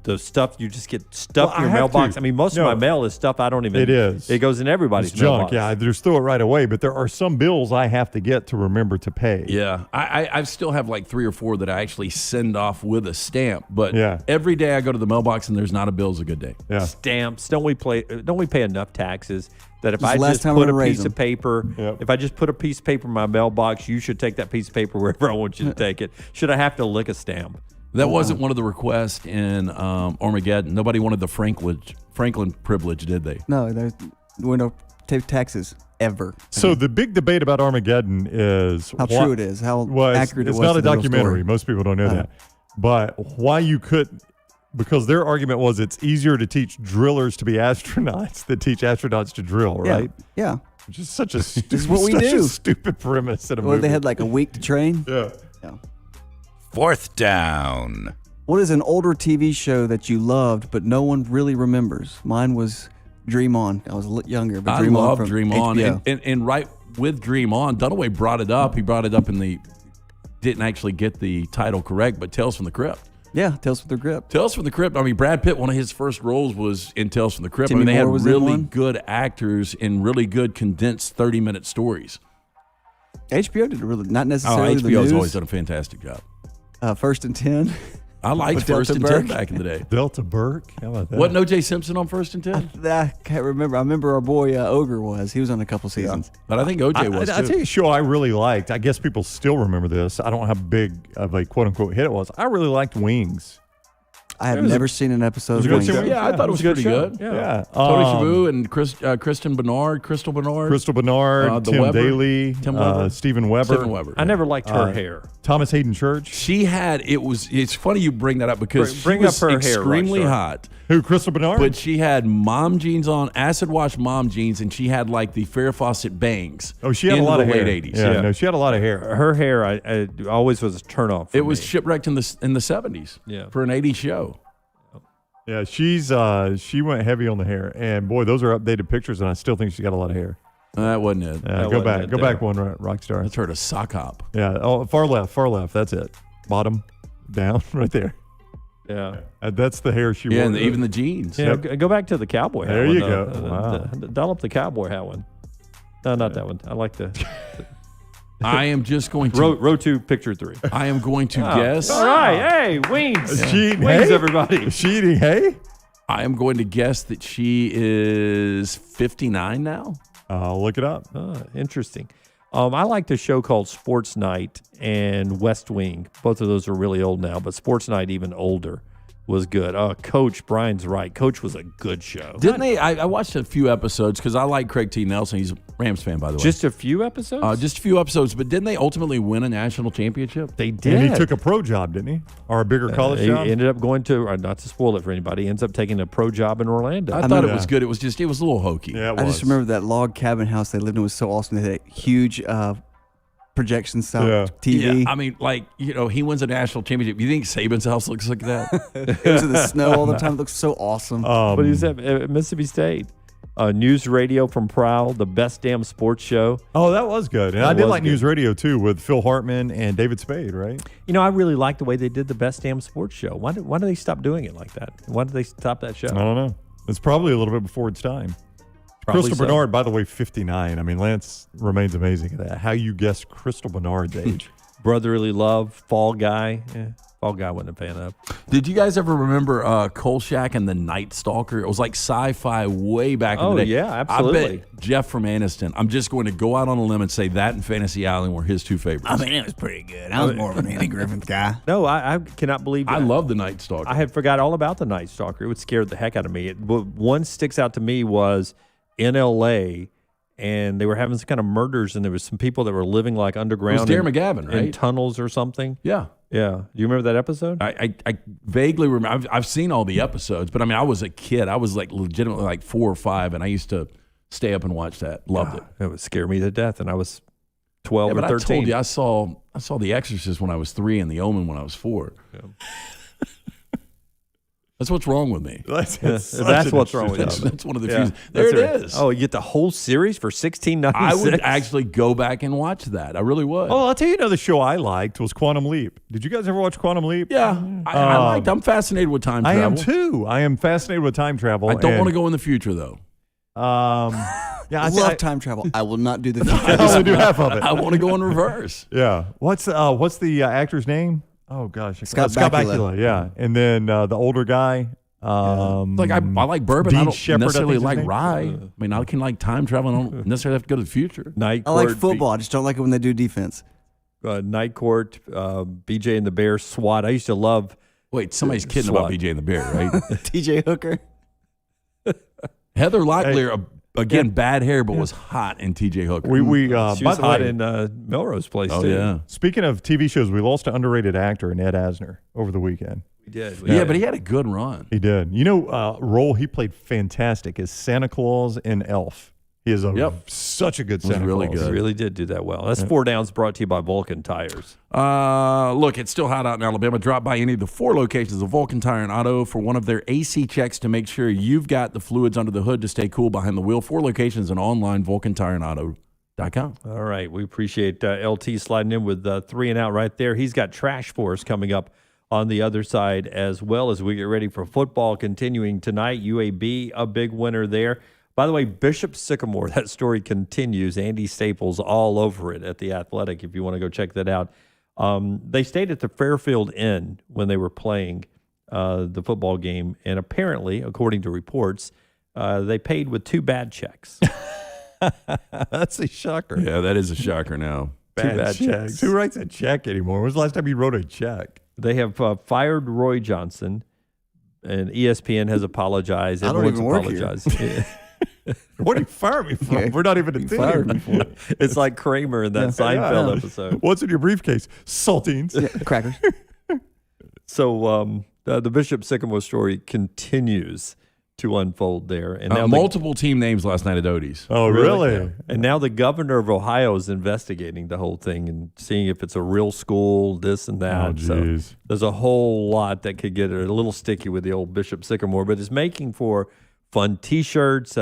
the stuff you just get stuffed in your I have mailbox. to. I mean, most of my mail is stuff I don't even. It is. It goes in everybody's It's junk. mailbox. Yeah, I just throw it right away. But there are some bills I have to get to remember to pay. Yeah, I still have like 3 or 4 that I actually send off with a stamp. But Yeah. every day I go to the mailbox and there's not a bill's a good day. Yeah. Stamps. Don't we pay enough taxes that if This is I the last just time put I'm a gonna piece raise of paper, if I just put a piece of paper in my mailbox, you should take that piece of paper wherever I want you to take it. Should I have to lick a stamp? That wasn't one of the requests in Armageddon. Nobody wanted the Franklin privilege, did they? No, we don't take taxes ever. So the big debate about Armageddon is How true it is, how accurate it it's was not to a the real documentary. story. Most people don't know that. But why you couldn't, because their argument was it's easier to teach drillers to be astronauts than teach astronauts to drill, right? Yeah. Which is such a This is what we such do. a stupid premise in a Well, movie. they had like a week to train. Yeah. 4th down. What is an older TV show that you loved but no one really remembers? Mine was Dream On. I was a little younger, but I Dream On love from Dream On. HBO. And right with Dream On, Dunaway brought it up. He brought it up didn't actually get the title correct, but Tales from the Crypt. Yeah, Tales from the Crypt. Tales from the Crypt. I mean, Brad Pitt, one of his first roles was in Tales from the Crypt. Demi I mean, they Moore had was in really one? good actors and really good condensed 30-minute stories. HBO did not Oh, necessarily the HBO's news. always done a fantastic job. First and 10. I liked With First Delta and 10 Burke. back in the day. Delta Burke? How about that? Wasn't O.J. Simpson on First and 10? I can't remember. I remember our boy Ogre was. He was on a couple seasons. But I think O.J. was, I too. tell you a show I really liked. I guess people still remember this. I don't know how big of a quote-unquote hit it was. I really liked Wings. I have never seen an episode of it was a good Wings. show. Yeah, I thought it was a good pretty show. good. Yeah. Tony Shaboo and Crystal Bernard, Crystal Bernard, Tim Weber. Daly, Tim Weber. Stephen Weber. Stephen Weber. I never liked her hair. Thomas Hayden Church. She had it's funny you bring that up because Bring she was up her hair, extremely Rockstar. hot. Who, Crystal Bernard? But she had mom jeans on, acid wash mom jeans, and she had like the Farrah Fawcett bangs. Oh, she had a into lot the of hair. late 80s. Yeah, no, she had a lot of hair. Her hair, I always was a turnoff. It was shipwrecked in the 70s. Yeah. For an 80s show. Yeah, she went heavy on the hair, and boy, those are updated pictures, and I still think she got a lot of hair. That wasn't it. Go back one, Rockstar. That's her to sock hop. Yeah. Oh, far left. That's it. Bottom, down, right there. Yeah. That's the hair she wore. Yeah, and even the jeans. Yeah, go back to the cowboy hat. There one, you go. Wow. Dial up the cowboy hat one. No, not that one. I like the I am just going to row 2, picture 3. I am going to guess. All right, hey, wings, Is she eating wings, hay? everybody. Is she eating hay? I am going to guess that she is 59 now. I'll look it up. Interesting. I liked a show called Sports Night and West Wing. Both of those are really old now, but Sports Night, even older, was good. Coach, Brian's right. Coach was a good show. Didn't they? I watched a few episodes because I like Craig T. Nelson. He's a Rams fan, by the way. Just a few episodes? Just a few episodes, but didn't they ultimately win a national championship? They did. And he took a pro job, didn't he? Or a bigger college He job? ended up going to, not to spoil it for anybody, he ends up taking a pro job in Orlando. I thought it was good. It was a little hokey. Yeah, it I was. just remember that log cabin house they lived in was so awesome. They had a huge projection style Yeah. TV. Yeah, I mean, like, he wins a national championship. You think Saban's house looks like that? It was in the snow all the time. It looks so awesome. But he was at Mississippi State. News radio from Prowl, the best damn sports show. Oh, that was good. And That I did was like good. News Radio, too, with Phil Hartman and David Spade, right? I really liked the way they did the best damn sports show. Why did they stop doing it like that? Why did they stop that show? I don't know. It's probably a little bit before its time. Probably Crystal so. Bernard, by the way, 59. I mean, Lance remains amazing at that. How you guessed Crystal Bernard's age. Brotherly Love, Fall Guy. Fall Guy wasn't a fan of. Did you guys ever remember Kolchak and the Night Stalker? It was like sci-fi way back in Oh, the day. yeah, absolutely. I bet Jeff from Aniston. I'm just going to go out on a limb and say that and Fantasy Island were his two favorites. I mean, it was pretty good. I was more of an Andy Griffith guy. No, I cannot believe that. I love the Night Stalker. I had forgot all about the Night Stalker. It would scare the heck out of me. One sticks out to me was in L.A., and they were having some kind of murders, and there was some people that were living like underground. It was Darren McGavin, right? In tunnels or something. Yeah. Yeah. Do you remember that episode? I vaguely remember. I've seen all the episodes, but I mean, I was a kid. I was like legitimately like 4 or 5, and I used to stay up and watch that. Loved it. It would scare me to death, and I was 12 Yeah, or but 13. I told you I saw The Exorcist when I was 3 and The Omen when I was 4. Yeah. That's what's wrong with me. That's what's wrong with you. That's one of the few. There it is. Oh, you get the whole series for $16.96. I would actually go back and watch that. I really would. Oh, I'll tell you another show I liked was Quantum Leap. Did you guys ever watch Quantum Leap? Yeah, I'm fascinated with time travel. I am too. I am fascinated with time travel. I don't want to go in the future though. I love time travel. I will not do the future. I only do half of it. I want to go in reverse. Yeah. What's the actor's name? Oh gosh, Scott Bakula. Yeah, and then the older guy. Like I like bourbon. Dean I don't Shepard, necessarily I think like his name. rye. I mean, I can like time travel. I don't necessarily have to go to the future. Night I like Court, football. I just don't like it when they do defense. Night Court, BJ and the Bear, SWAT. I used to love. Wait, somebody's kidding SWAT. about BJ and the Bear, right? TJ Hooker. Heather Locklear, again, bad hair, but was hot in TJ Hooker. She was hot in Melrose Place too. Yeah. Speaking of TV shows, we lost an underrated actor, Ned Asner, over the weekend. We did. Yeah, but he had a good run. He did. You know, role he played fantastic is Santa Claus in Elf. He is such a good Santa really Claus. good. He really did do that well. That's 4 Downs brought to you by Vulcan Tires. Look, it's still hot out in Alabama. Drop by any of the 4 locations of Vulcan Tire and Auto for one of their AC checks to make sure you've got the fluids under the hood to stay cool behind the wheel. 4 locations and online, VulcanTireandAuto.com. All right. We appreciate LT sliding in with 3 and out right there. He's got Trash Force coming up on the other side as well as we get ready for football continuing tonight. UAB, a big winner there. By the way, Bishop Sycamore, that story continues. Andy Staples all over it at The Athletic if you want to go check that out. They stayed at the Fairfield Inn when they were playing the football game, and apparently, according to reports, they paid with 2 bad checks. That's a shocker. Yeah, that is a shocker now. Bad checks. Who writes a check anymore? When was the last time you wrote a check? They have fired Roy Johnson, and ESPN has apologized. I don't Everyone's even work apologized. What do you fire me from? Yeah, We're not even a you team. fired me for it. It's like Kramer in that Seinfeld episode. What's in your briefcase? Saltines. Yeah, crackers. So the Bishop Sycamore story continues to unfold there. And now multiple team names last night at Odie's. Oh, really? Yeah. And now the governor of Ohio is investigating the whole thing and seeing if it's a real school, this and that. Oh, geez. So there's a whole lot that could get it a little sticky with the old Bishop Sycamore, but it's making for fun T-shirts.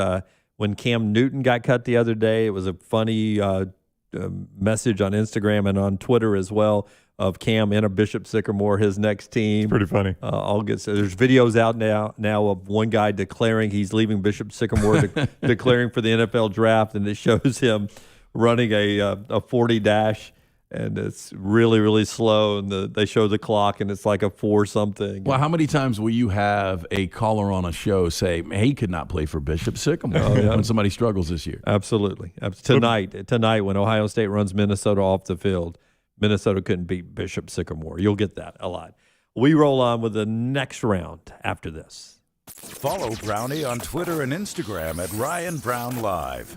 When Cam Newton got cut the other day, it was a funny message on Instagram and on Twitter as well of Cam in a Bishop Sycamore, his next team. Pretty funny. There's videos out now of one guy declaring he's leaving Bishop Sycamore, declaring for the NFL draft, and it shows him running a 40 dash. And it's really, really slow, and they show the clock, and it's like a 4-something. Well, how many times will you have a caller on a show say, man, he could not play for Bishop Sycamore when somebody struggles this year? Absolutely. Tonight, when Ohio State runs Minnesota off the field, Minnesota couldn't beat Bishop Sycamore. You'll get that a lot. We roll on with the next round after this. Follow Brownie on Twitter and Instagram at Ryan Brown Live.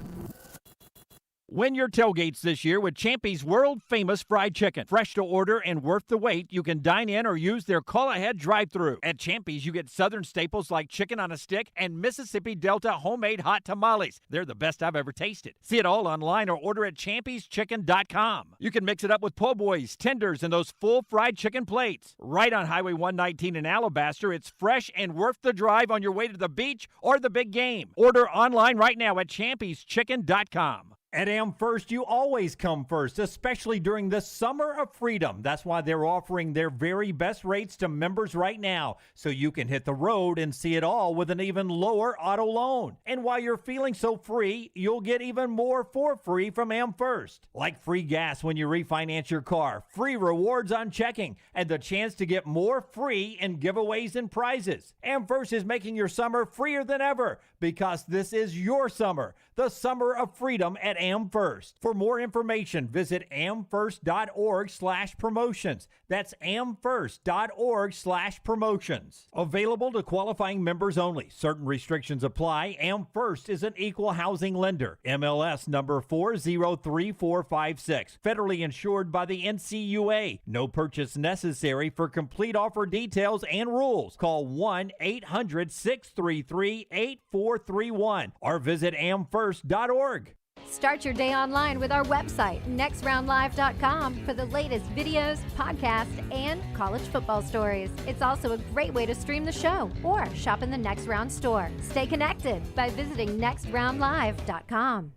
Win your tailgates this year with Champy's world-famous fried chicken. Fresh to order and worth the wait, you can dine in or use their call-ahead drive-thru. At Champy's, you get southern staples like chicken on a stick and Mississippi Delta homemade hot tamales. They're the best I've ever tasted. See it all online or order at champyschicken.com. You can mix it up with po' boys, tenders, and those full fried chicken plates. Right on Highway 119 in Alabaster, it's fresh and worth the drive on your way to the beach or the big game. Order online right now at champyschicken.com. At AmFirst, you always come first, especially during the Summer of Freedom. That's why they're offering their very best rates to members right now, so you can hit the road and see it all with an even lower auto loan. And while you're feeling so free, you'll get even more for free from AmFirst, like free gas when you refinance your car, free rewards on checking, and the chance to get more free in giveaways and prizes. AmFirst is making your summer freer than ever because this is your summer, the Summer of Freedom at AmFirst. For more information, visit amfirst.org/promotions. That's amfirst.org/promotions. Available to qualifying members only. Certain restrictions apply. AmFirst is an equal housing lender. MLS number 403456. Federally insured by the NCUA. No purchase necessary. For complete offer details and rules, call 1-800-633-8431 or visit amfirst.org. Start your day online with our website, nextroundlive.com, for the latest videos, podcasts, and college football stories. It's also a great way to stream the show or shop in the Next Round store. Stay connected by visiting nextroundlive.com.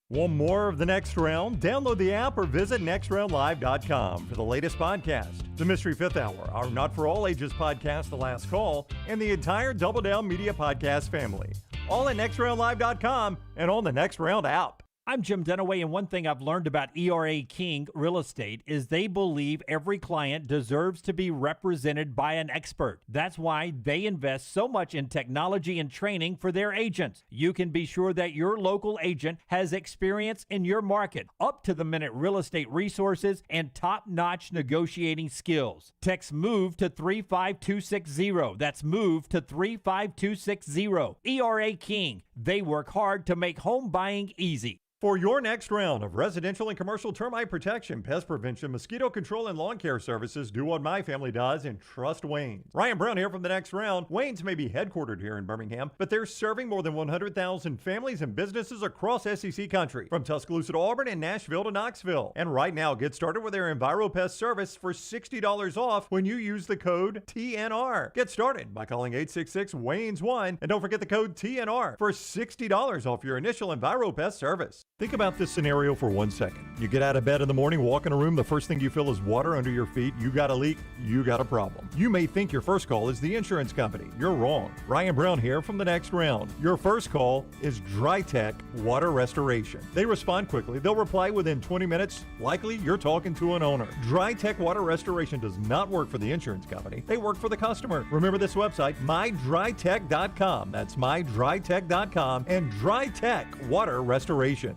Want more of The Next Round? Download the app or visit nextroundlive.com for the latest podcast. The Mystery Fifth Hour, our Not For All Ages podcast, The Last Call, and the entire Double Down Media podcast family. All at nextroundlive.com and on the Next Round app. I'm Jim Dunaway, and one thing I've learned about ERA King Real Estate is they believe every client deserves to be represented by an expert. That's why they invest so much in technology and training for their agents. You can be sure that your local agent has experience in your market, up-to-the-minute real estate resources, and top-notch negotiating skills. Text MOVE to 35260. That's MOVE to 35260. ERA King. They work hard to make home buying easy. For your next round of residential and commercial termite protection, pest prevention, mosquito control, and lawn care services, do what my family does and trust Wayne. Ryan Brown here from the Next Round. Wayne's may be headquartered here in Birmingham, but they're serving more than 100,000 families and businesses across SEC country, from Tuscaloosa to Auburn and Nashville to Knoxville. And right now, get started with their EnviroPest service for $60 off when you use the code TNR. Get started by calling 866-WAYNES1, and don't forget the code TNR for $60 off your initial EnviroPest service. Think about this scenario for 1 second. You get out of bed in the morning, walk in a room, the first thing you feel is water under your feet. You got a leak, you got a problem. You may think your first call is the insurance company. You're wrong. Ryan Brown here from the Next Round. Your first call is DryTech Water Restoration. They respond quickly. They'll reply within 20 minutes. Likely you're talking to an owner. DryTech Water Restoration does not work for the insurance company. They work for the customer. Remember this website, mydrytech.com. That's mydrytech.com and DryTech Water Restoration.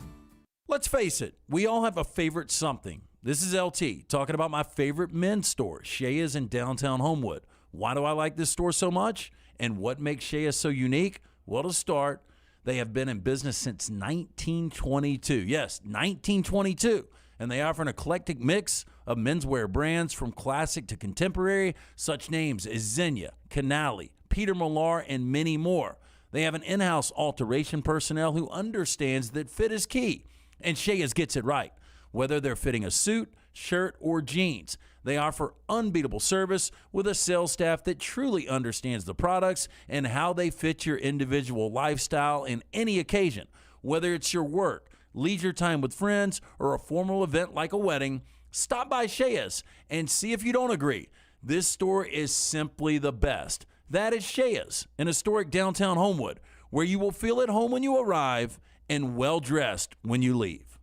Let's face it, we all have a favorite something. This is LT talking about my favorite men's store, Shea's in downtown Homewood. Why do I like this store so much? And what makes Shea's so unique? Well, to start, they have been in business since 1922. Yes, 1922. And they offer an eclectic mix of menswear brands from classic to contemporary, such names as Xenia, Canali, Peter Millar, and many more. They have an in-house alteration personnel who understands that fit is key. And Shea's gets it right. Whether they're fitting a suit, shirt, or jeans, they offer unbeatable service with a sales staff that truly understands the products and how they fit your individual lifestyle in any occasion. Whether it's your work, leisure time with friends, or a formal event like a wedding, stop by Shea's and see if you don't agree. This store is simply the best. That is Shea's in historic downtown Homewood, where you will feel at home when you arrive and well-dressed when you leave.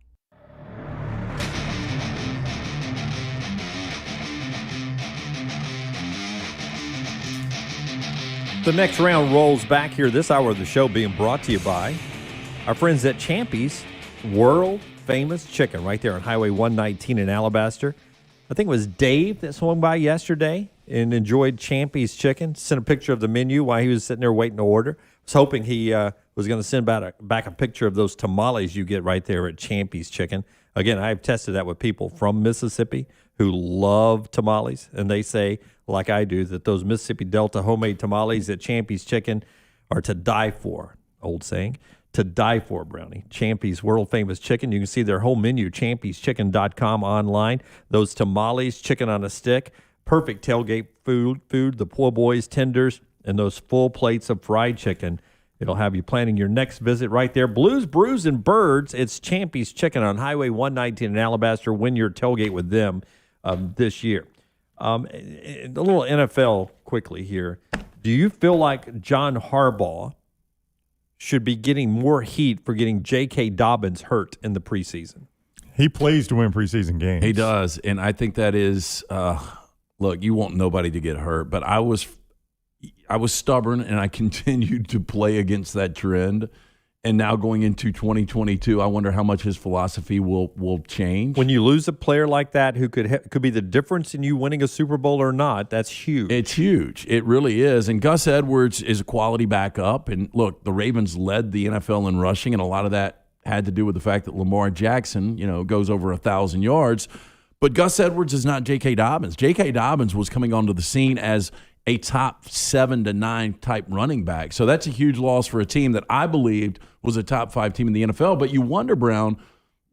The Next Round rolls back here this hour of the show, being brought to you by our friends at Champy's world-famous chicken right there on Highway 119 in Alabaster. I think it was Dave that swung by yesterday and enjoyed Champy's chicken. Sent a picture of the menu while he was sitting there waiting to order. I was hoping he was going to send back a picture of those tamales you get right there at Champy's Chicken. Again, I've tested that with people from Mississippi who love tamales, and they say, like I do, that those Mississippi Delta homemade tamales at Champy's Chicken are to die for. Old saying. To die for, Brownie. Champy's world-famous chicken. You can see their whole menu, champy'schicken.com online. Those tamales, chicken on a stick, perfect tailgate food, the po' boys, tenders, and those full plates of fried chicken. It'll have you planning your next visit right there. Blues, Brews, and Birds. It's Champy's Chicken on Highway 119 in Alabaster. Win your tailgate with them this year. A little NFL quickly here. Do you feel like John Harbaugh should be getting more heat for getting J.K. Dobbins hurt in the preseason? He plays to win preseason games. He does, and I think that is look, you want nobody to get hurt, but I was stubborn, and I continued to play against that trend. And now going into 2022, I wonder how much his philosophy will change. When you lose a player like that who could be the difference in you winning a Super Bowl or not, that's huge. It's huge. It really is. And Gus Edwards is a quality backup. And look, the Ravens led the NFL in rushing, and a lot of that had to do with the fact that Lamar Jackson, goes over 1,000 yards. But Gus Edwards is not J.K. Dobbins. J.K. Dobbins was coming onto the scene as a top 7 to 9 type running back. So that's a huge loss for a team that I believed was a top 5 team in the NFL. But you wonder, Brown,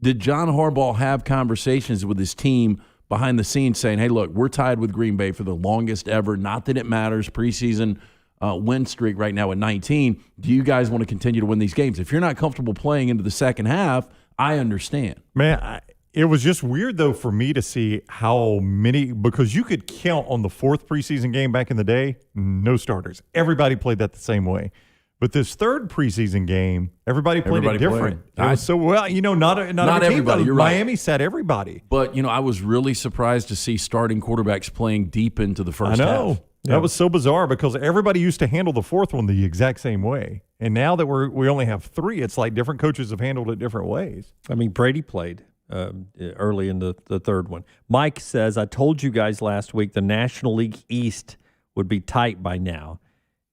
did John Harbaugh have conversations with his team behind the scenes saying, hey, look, we're tied with Green Bay for the longest ever. Not that it matters. Preseason win streak right now at 19. Do you guys want to continue to win these games? If you're not comfortable playing into the second half, I understand. Man, it was just weird, though, for me to see how many, because you could count on the 4th preseason game back in the day, no starters. Everybody played that the same way. But this 3rd preseason game, everybody played it different. It was so, well, not everybody. You're right. Miami sat everybody. But, I was really surprised to see starting quarterbacks playing deep into the first half. I know. Half. That was so bizarre because everybody used to handle the 4th one the exact same way. And now that we only have 3, it's like different coaches have handled it different ways. I mean, Brady played early in the 3rd one. Mike says, I told you guys last week the National League East would be tight by now.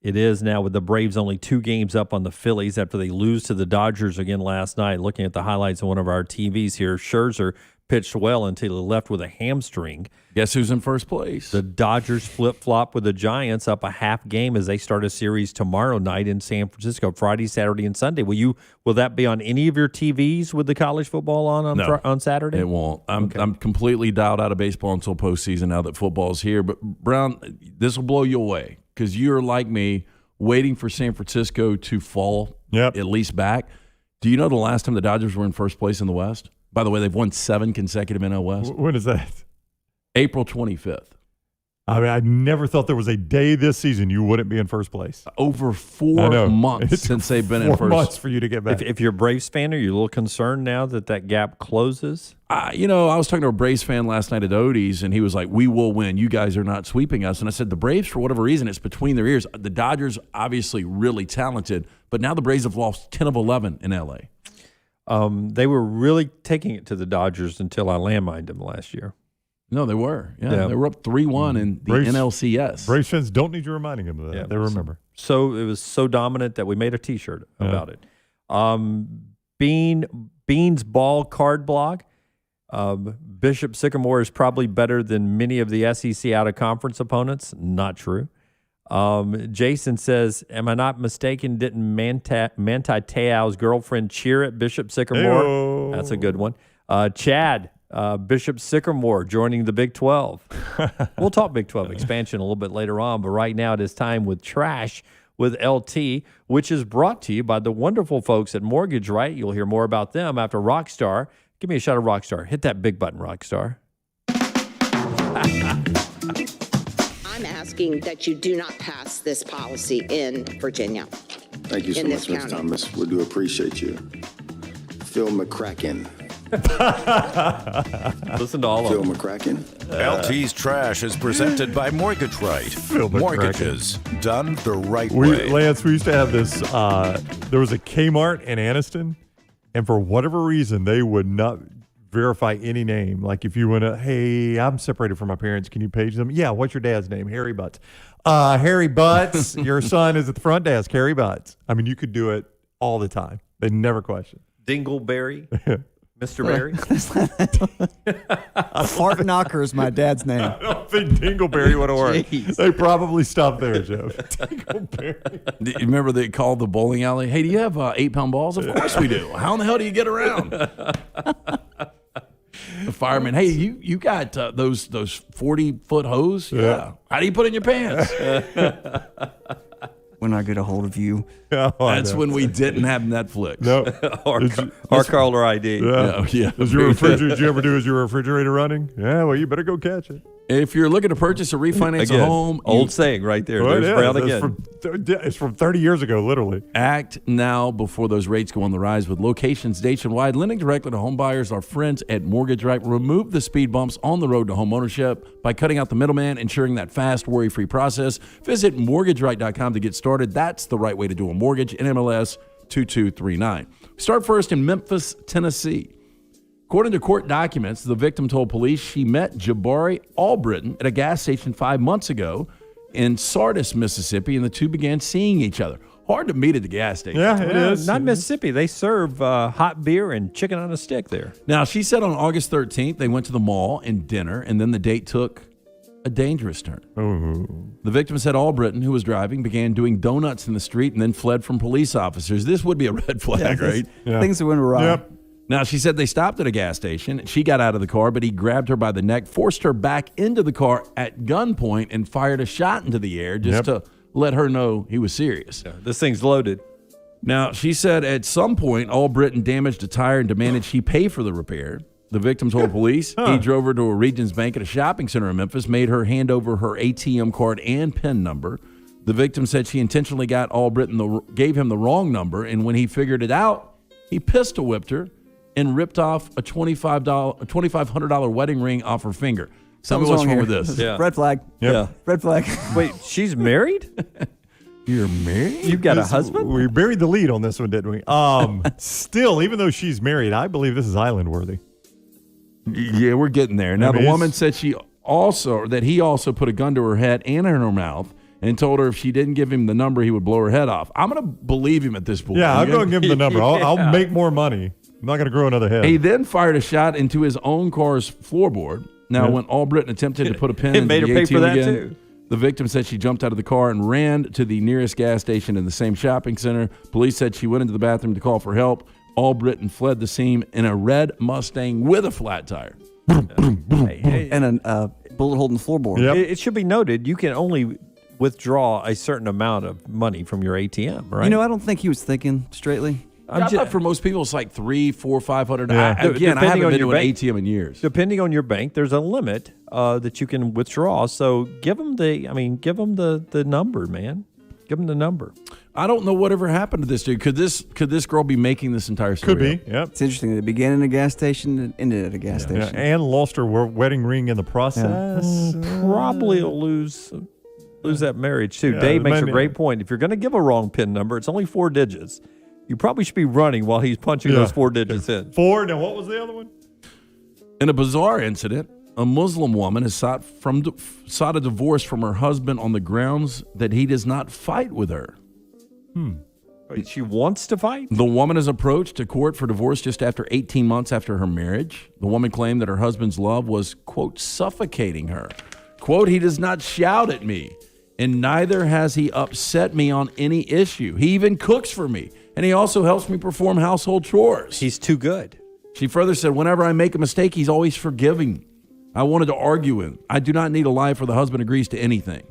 It is now, with the Braves only 2 games up on the Phillies after they lose to the Dodgers again last night. Looking at the highlights on one of our TVs here, Scherzer pitched well until he left with a hamstring. Guess who's in first place? The Dodgers flip-flop with the Giants, up a half game as they start a series tomorrow night in San Francisco, Friday, Saturday, and Sunday. Will that be on any of your TVs with the college football on Saturday? It won't. I'm completely dialed out of baseball until postseason now that football's here. But, Brown, this will blow you away because you're like me, waiting for San Francisco to fall at least back. Do you know the last time the Dodgers were in first place in the West? By the way, they've won 7 consecutive NL West. When is that? April 25th. I mean, I never thought there was a day this season you wouldn't be in first place. Over 4 months since they've been in first. 4 months for you to get back. If you're a Braves fan, are you a little concerned now that gap closes? I was talking to a Braves fan last night at Odie's, and he was like, we will win. You guys are not sweeping us. And I said, the Braves, for whatever reason, it's between their ears. The Dodgers, obviously really talented, but now the Braves have lost 10 of 11 in L.A. They were really taking it to the Dodgers until I landmined them last year. No, they were. Yeah. They were up 3-1 in the NLCS. Braves fans don't need you reminding them of that. Yeah, they remember. So it was so dominant that we made a T-shirt about it. Bean's Ball Card Blog. Bishop Sycamore is probably better than many of the SEC out-of-conference opponents. Not true. Jason says, am I not mistaken, didn't Manti Te'o's girlfriend cheer at Bishop Sycamore? Hey-o. That's a good one. Chad, Bishop Sycamore joining the Big 12. We'll talk Big 12 expansion a little bit later on, but right now it is time with Trash with LT, which is brought to you by the wonderful folks at Mortgage Right. You'll hear more about them after Rockstar. Give me a shot of Rockstar. Hit that big button, Rockstar. I'm asking that you do not pass this policy in Virginia. Thank you so much, Ms. Thomas. We do appreciate you. Phil McCracken. Listen to all of them. Phil McCracken. LT's Trash is presented by Mortgage Right. Mortgages done the right way. Lance, we used to have this. There was a Kmart in Anniston, and for whatever reason, they would not verify any name. Like if you went to, hey, I'm separated from my parents, can you page them? Yeah, what's your dad's name? Harry Butts. Harry Butts, your son is at the front desk, Harry Butts. I mean, you could do it all the time. They never question. Dingleberry, Mr. Berry. Fart Knocker is my dad's name. I don't think Dingleberry would have worked. They probably stopped there, Jeff. Dingleberry. Do you remember they called the bowling alley? Hey, do you have 8-pound balls? Of course we do. How in the hell do you get around? The fireman, hey, you got those 40-foot hose? Yeah. How do you put it in your pants? When I get a hold of you. That's when we didn't have Netflix. No. Our caller ID. Yeah. Is your refrigerator, did you ever do, is your refrigerator running? Yeah, well, you better go catch it. If you're looking to purchase or refinance a home. Old saying right there. Well, There's Brown again. It's from 30 years ago, literally. Act now before those rates go on the rise with locations nationwide. Lending directly to home buyers, our friends at Mortgage Right remove the speed bumps on the road to home ownership by cutting out the middleman, ensuring that fast, worry-free process. Visit mortgageright.com to get started. That's the right way to do a mortgage. NMLS 2239. Start first in Memphis, Tennessee. According to court documents, the victim told police she met Jabari Albritton at a gas station 5 months ago in Sardis, Mississippi, and the two began seeing each other. Hard to meet at the gas station. Yeah, it is. Not Mississippi. They serve hot beer and chicken on a stick there. Now, she said on August 13th, they went to the mall and dinner, and then the date took a dangerous turn. Ooh. The victim said Albritton, who was driving, began doing donuts in the street and then fled from police officers. This would be a red flag, right? Things that went awry. Yep. Now, she said they stopped at a gas station. She got out of the car, but he grabbed her by the neck, forced her back into the car at gunpoint, and fired a shot into the air just to let her know he was serious. Yeah, this thing's loaded. Now, she said at some point, Albritton damaged a tire and demanded she pay for the repair. The victim told police he drove her to a Regions Bank at a shopping center in Memphis, made her hand over her ATM card and PIN number. The victim said she intentionally got Albritton gave him the wrong number, and when he figured it out, he pistol whipped her and ripped off a $2,500 wedding ring off her finger. Tell me what's wrong with this. Yeah. Red flag. Yep. Yeah. Red flag. Wait, she's married? You're married? You've got a husband? We buried the lead on this one, didn't we? Still, even though she's married, I believe this is island worthy. Yeah, we're getting there. Now, the woman said he also put a gun to her head and in her mouth and told her if she didn't give him the number, he would blow her head off. I'm going to believe him at this point. Yeah, I'll go and give him the number. I'll make more money. I'm not going to grow another head. He then fired a shot into his own car's floorboard. Now, when Albritton attempted to put a pin in the made her pay ATM for that again, too. The victim said she jumped out of the car and ran to the nearest gas station in the same shopping center. Police said she went into the bathroom to call for help. Albritton fled the scene in a red Mustang with a flat tire. And a bullet hole in the floorboard. Yep. It should be noted, you can only withdraw a certain amount of money from your ATM, right? You know, I don't think he was thinking straightly. I thought for most people it's like $300, $400, $500. Yeah. Again, I haven't been to an ATM in years. Depending on your bank, there's a limit that you can withdraw. So give them the number, man. Give them the number. I don't know whatever happened to this dude. Could this girl be making this entire story? Could be. up? Yep. It's interesting that it began in a gas station and ended at a gas Yeah, station. and lost her wedding ring in the process. Probably will lose that marriage too. Yeah, Dave makes a maybe. great point. If you're going to give a wrong PIN number, it's only 4 digits. You probably should be running while he's punching those 4 digits in. 4. Now, what was the other one? In a bizarre incident, a Muslim woman has sought a divorce from her husband on the grounds that he does not fight with her. Wait, she wants to fight? The woman is approached to court for divorce just after 18 months after her marriage. The woman claimed that her husband's love was, quote, suffocating her. Quote, he does not shout at me, and neither has he upset me on any issue. He even cooks for me, and he also helps me perform household chores. He's too good. She further said, whenever I make a mistake, he's always forgiving. I wanted to argue with him. I do not need a life where the husband agrees to anything.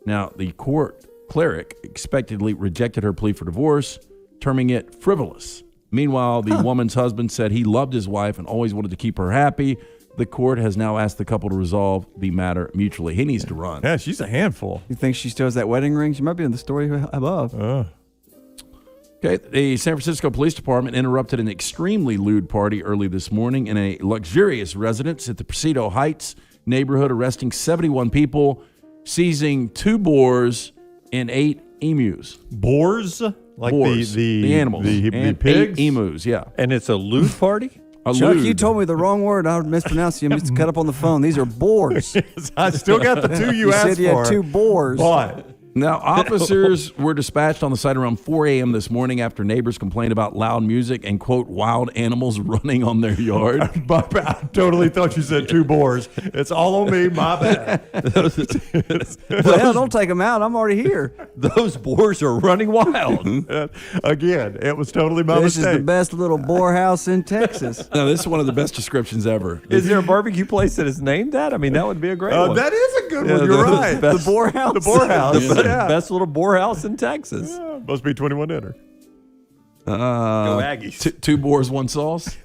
Now, the court cleric expectedly rejected her plea for divorce, terming it frivolous. Meanwhile, the woman's husband said he loved his wife and always wanted to keep her happy. The court has now asked the couple to resolve the matter mutually. He needs to run. Yeah, she's a handful. You think she still has that wedding ring? She might be in the story above. Okay, the San Francisco Police Department interrupted an extremely lewd party early this morning in a luxurious residence at the Presidio Heights neighborhood, arresting 71 people, seizing 2 boars and 8 emus. Boars? Like boars, the animals. The and pigs? 8 emus, yeah. And it's a lewd party? Chuck, you told me the wrong word. I would mispronounce you. I missed cut up on the phone. These are boars. I still got the 2 you asked for. You said you had 2 boars. What? Now, officers were dispatched on the site around 4 a.m. this morning after neighbors complained about loud music and, quote, wild animals running on their yard. I totally thought you said 2 boars. It's all on me. My bad. Well, don't take them out. I'm already here. Those boars are running wild. Again, it was totally my This mistake. is the best little boar house in Texas. No, this is one of the best descriptions ever. Is there a barbecue place that is named that? I mean, that would be a great one. That is a good one. You're right. The boar house. The boar house. Best little boar house in Texas. Yeah, must be 21 dinner. Go Aggies. 2 boars, 1 sauce.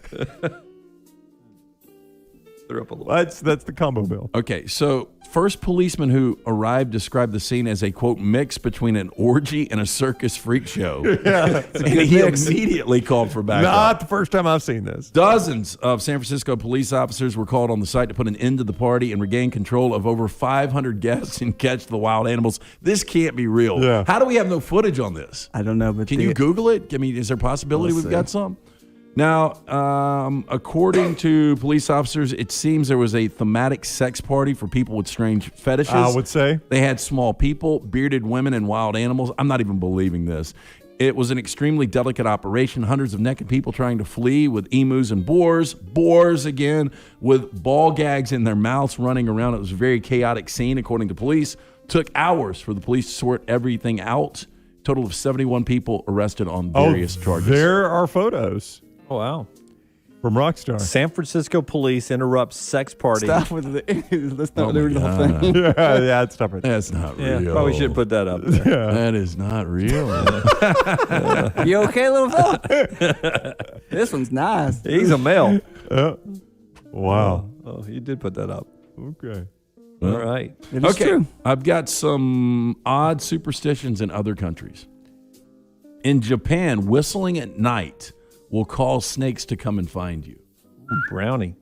They're up a little. That's the combo bill. Okay, so first policeman who arrived described the scene as a, quote, mix between an orgy and a circus freak show. Yeah. And he immediately called for backup. Not the first time I've seen this. Dozens of San Francisco police officers were called on the site to put an end to the party and regain control of over 500 guests and catch the wild animals. This can't be real. Yeah. How do we have no footage on this? I don't know, but Can you Google it? I mean, is there a possibility Let's we've see. got some? Now, according to police officers, it seems there was a thematic sex party for people with strange fetishes. I would say. They had small people, bearded women, and wild animals. I'm not even believing this. It was an extremely delicate operation. Hundreds of naked people trying to flee with emus and boars. Boars, again, with ball gags in their mouths running around. It was a very chaotic scene, according to police. Took hours for the police to sort everything out. Total of 71 people arrested on various charges. There are photos. Oh, wow. From Rockstar. San Francisco police interrupt sex party. Stop with let's not do the whole thing. Yeah, it's tough. That's not real. Probably should put that up there. Yeah. That is not real. You okay, little fella? This one's nice. He's a male. Wow. Oh, you did put that up. Okay. All right. It is true. I've got some odd superstitions in other countries. In Japan, whistling at night will cause snakes to come and find you. Brownie.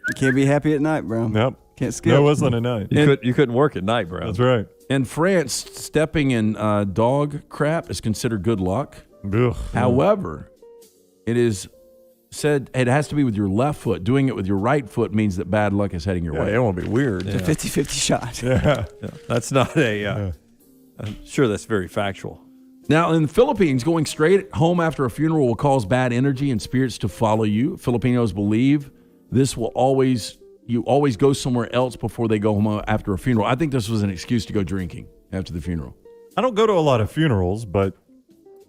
You can't be happy at night, bro. Nope. Can't skip. No whistling at night. You couldn't work at night, bro. That's right. In France, stepping in dog crap is considered good luck. Ugh. However, it is said it has to be with your left foot. Doing it with your right foot means that bad luck is heading your way. It won't be weird. It's a 50-50 shot. Yeah. That's not a... I'm sure that's very factual. Now, in the Philippines, going straight home after a funeral will cause bad energy and spirits to follow you. Filipinos believe this will you always go somewhere else before they go home after a funeral. I think this was an excuse to go drinking after the funeral. I don't go to a lot of funerals, but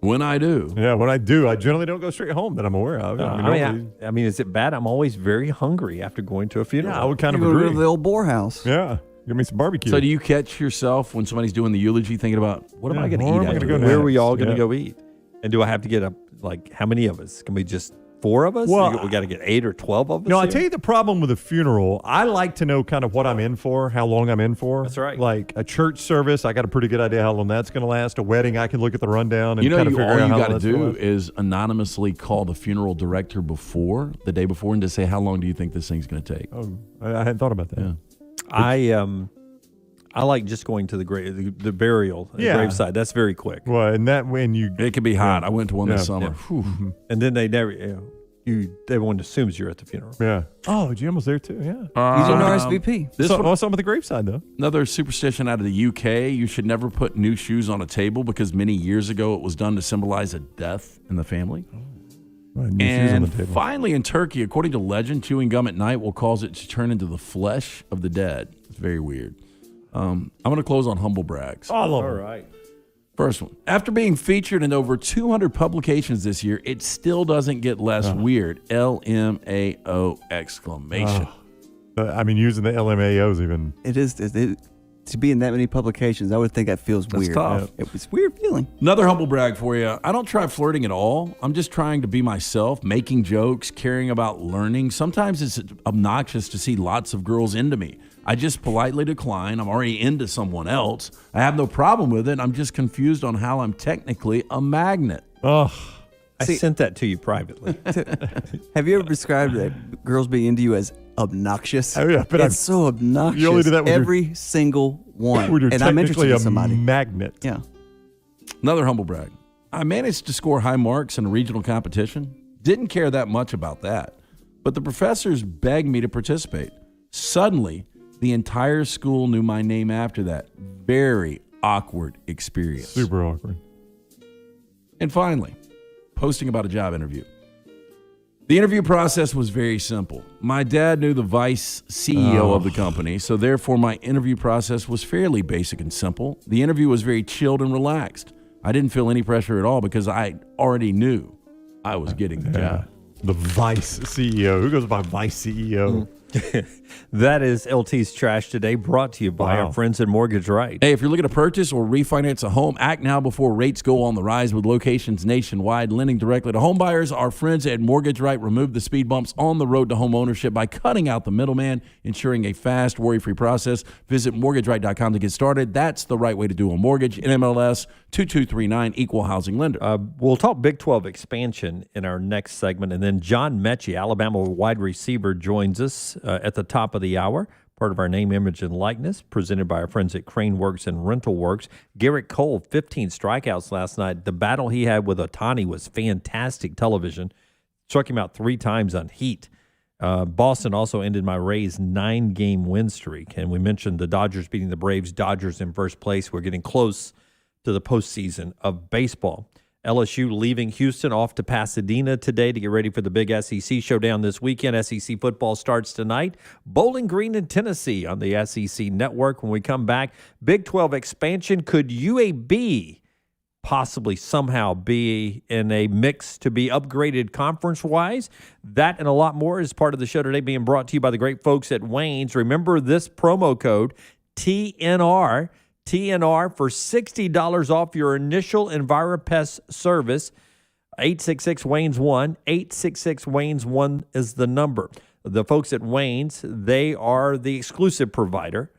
when I do. Yeah, when I do, I generally don't go straight home that I'm aware of. I mean, is it bad? I'm always very hungry after going to a funeral. Yeah, I would kind of You go agree. to the old boar house. Yeah. Give me some barbecue. So do you catch yourself when somebody's doing the eulogy thinking about, what am I going to where eat am I after gonna go this? Where are we all going to Yeah. go eat? And do I have to get how many of us? Can we just 4 of us? Well, we got to get 8 or 12 of us? No, I here? tell you the problem with a funeral. I like to know kind of what I'm in for, how long I'm in for. That's right. Like a church service, I got a pretty good idea how long that's going to last. A wedding, I can look at the rundown and You know, kind of figure all out you how got long to that's gonna do last. is anonymously call the funeral director the day before, and just say, how long do you think this thing's going to take? Oh, I hadn't thought about that. Yeah. I like just going to the the burial, the graveside. That's very quick. Well, and that when you It can be hot. I went to one this Yeah. summer. Whew. And then they never everyone assumes you're at the funeral. Yeah. Oh, Jim was there too. Yeah. You didn't RSVP. This one, What's up with the graveside though? another superstition out of the UK, you should never put new shoes on a table because many years ago it was done to symbolize a death in the family. Right, new shoes on the And table. finally, in Turkey, according to legend, chewing gum at night will cause it to turn into the flesh of the dead. It's very weird. I'm going to close on humble brags. Oh, I love All it. right. First one. After being featured in over 200 publications this year, it still doesn't get less weird. LMAO exclamation. I mean, using the LMAOs even. It is to be in that many publications. I would think that feels That's weird. tough. It's a weird feeling. Another humble brag for you. I don't try flirting at all. I'm just trying to be myself, making jokes, caring about learning. Sometimes it's obnoxious to see lots of girls into me. I just politely decline. I'm already into someone else. I have no problem with it. I'm just confused on how I'm technically a magnet. Oh, I sent that to you privately. Have you ever described that girls being into you as obnoxious? Oh, yeah, but it's so obnoxious. You only do that when every single one. when you're And I'm interested technically in a somebody. magnet. Yeah. Another humble brag. I managed to score high marks in a regional competition. Didn't care that much about that. But the professors begged me to participate. Suddenly, the entire school knew my name after that. Very awkward experience. Super awkward. And finally, posting about a job interview. The interview process was very simple. My dad knew the vice CEO of the company, so therefore my interview process was fairly basic and simple. The interview was very chilled and relaxed. I didn't feel any pressure at all because I already knew I was getting the job. The vice CEO. Who goes by vice CEO? That is LT's Trash Today, brought to you by our friends at Mortgage Right. Hey, if you're looking to purchase or refinance a home, act now before rates go on the rise with locations nationwide. Lending directly to home buyers, our friends at Mortgage Right remove the speed bumps on the road to home ownership by cutting out the middleman, ensuring a fast, worry-free process. Visit mortgageright.com to get started. That's the right way to do a mortgage. NMLS 2239, equal housing lender. We'll talk Big 12 expansion in our next segment, and then John Metchie, Alabama wide receiver, joins us at the top of the hour, part of our name, image, and likeness, presented by our friends at Crane Works and Rental Works. Garrett Cole, 15 strikeouts last night. The battle he had with Ohtani was fantastic television. Struck him out 3 times on heat. Boston also ended my Rays' 9-game win streak. And we mentioned the Dodgers beating the Braves. Dodgers in first place. We're getting close to the postseason of baseball. LSU leaving Houston off to Pasadena today to get ready for the big SEC showdown this weekend. SEC football starts tonight. Bowling Green in Tennessee on the SEC network. When we come back, Big 12 expansion. Could UAB possibly somehow be in a mix to be upgraded conference-wise? That and a lot more is part of the show today, being brought to you by the great folks at Wayne's. Remember this promo code, TNR. TNR for $60 off your initial EnviroPest service. 866-WAYNES-1. 866-WAYNES-1 is the number. The folks at Wayne's, they are the exclusive provider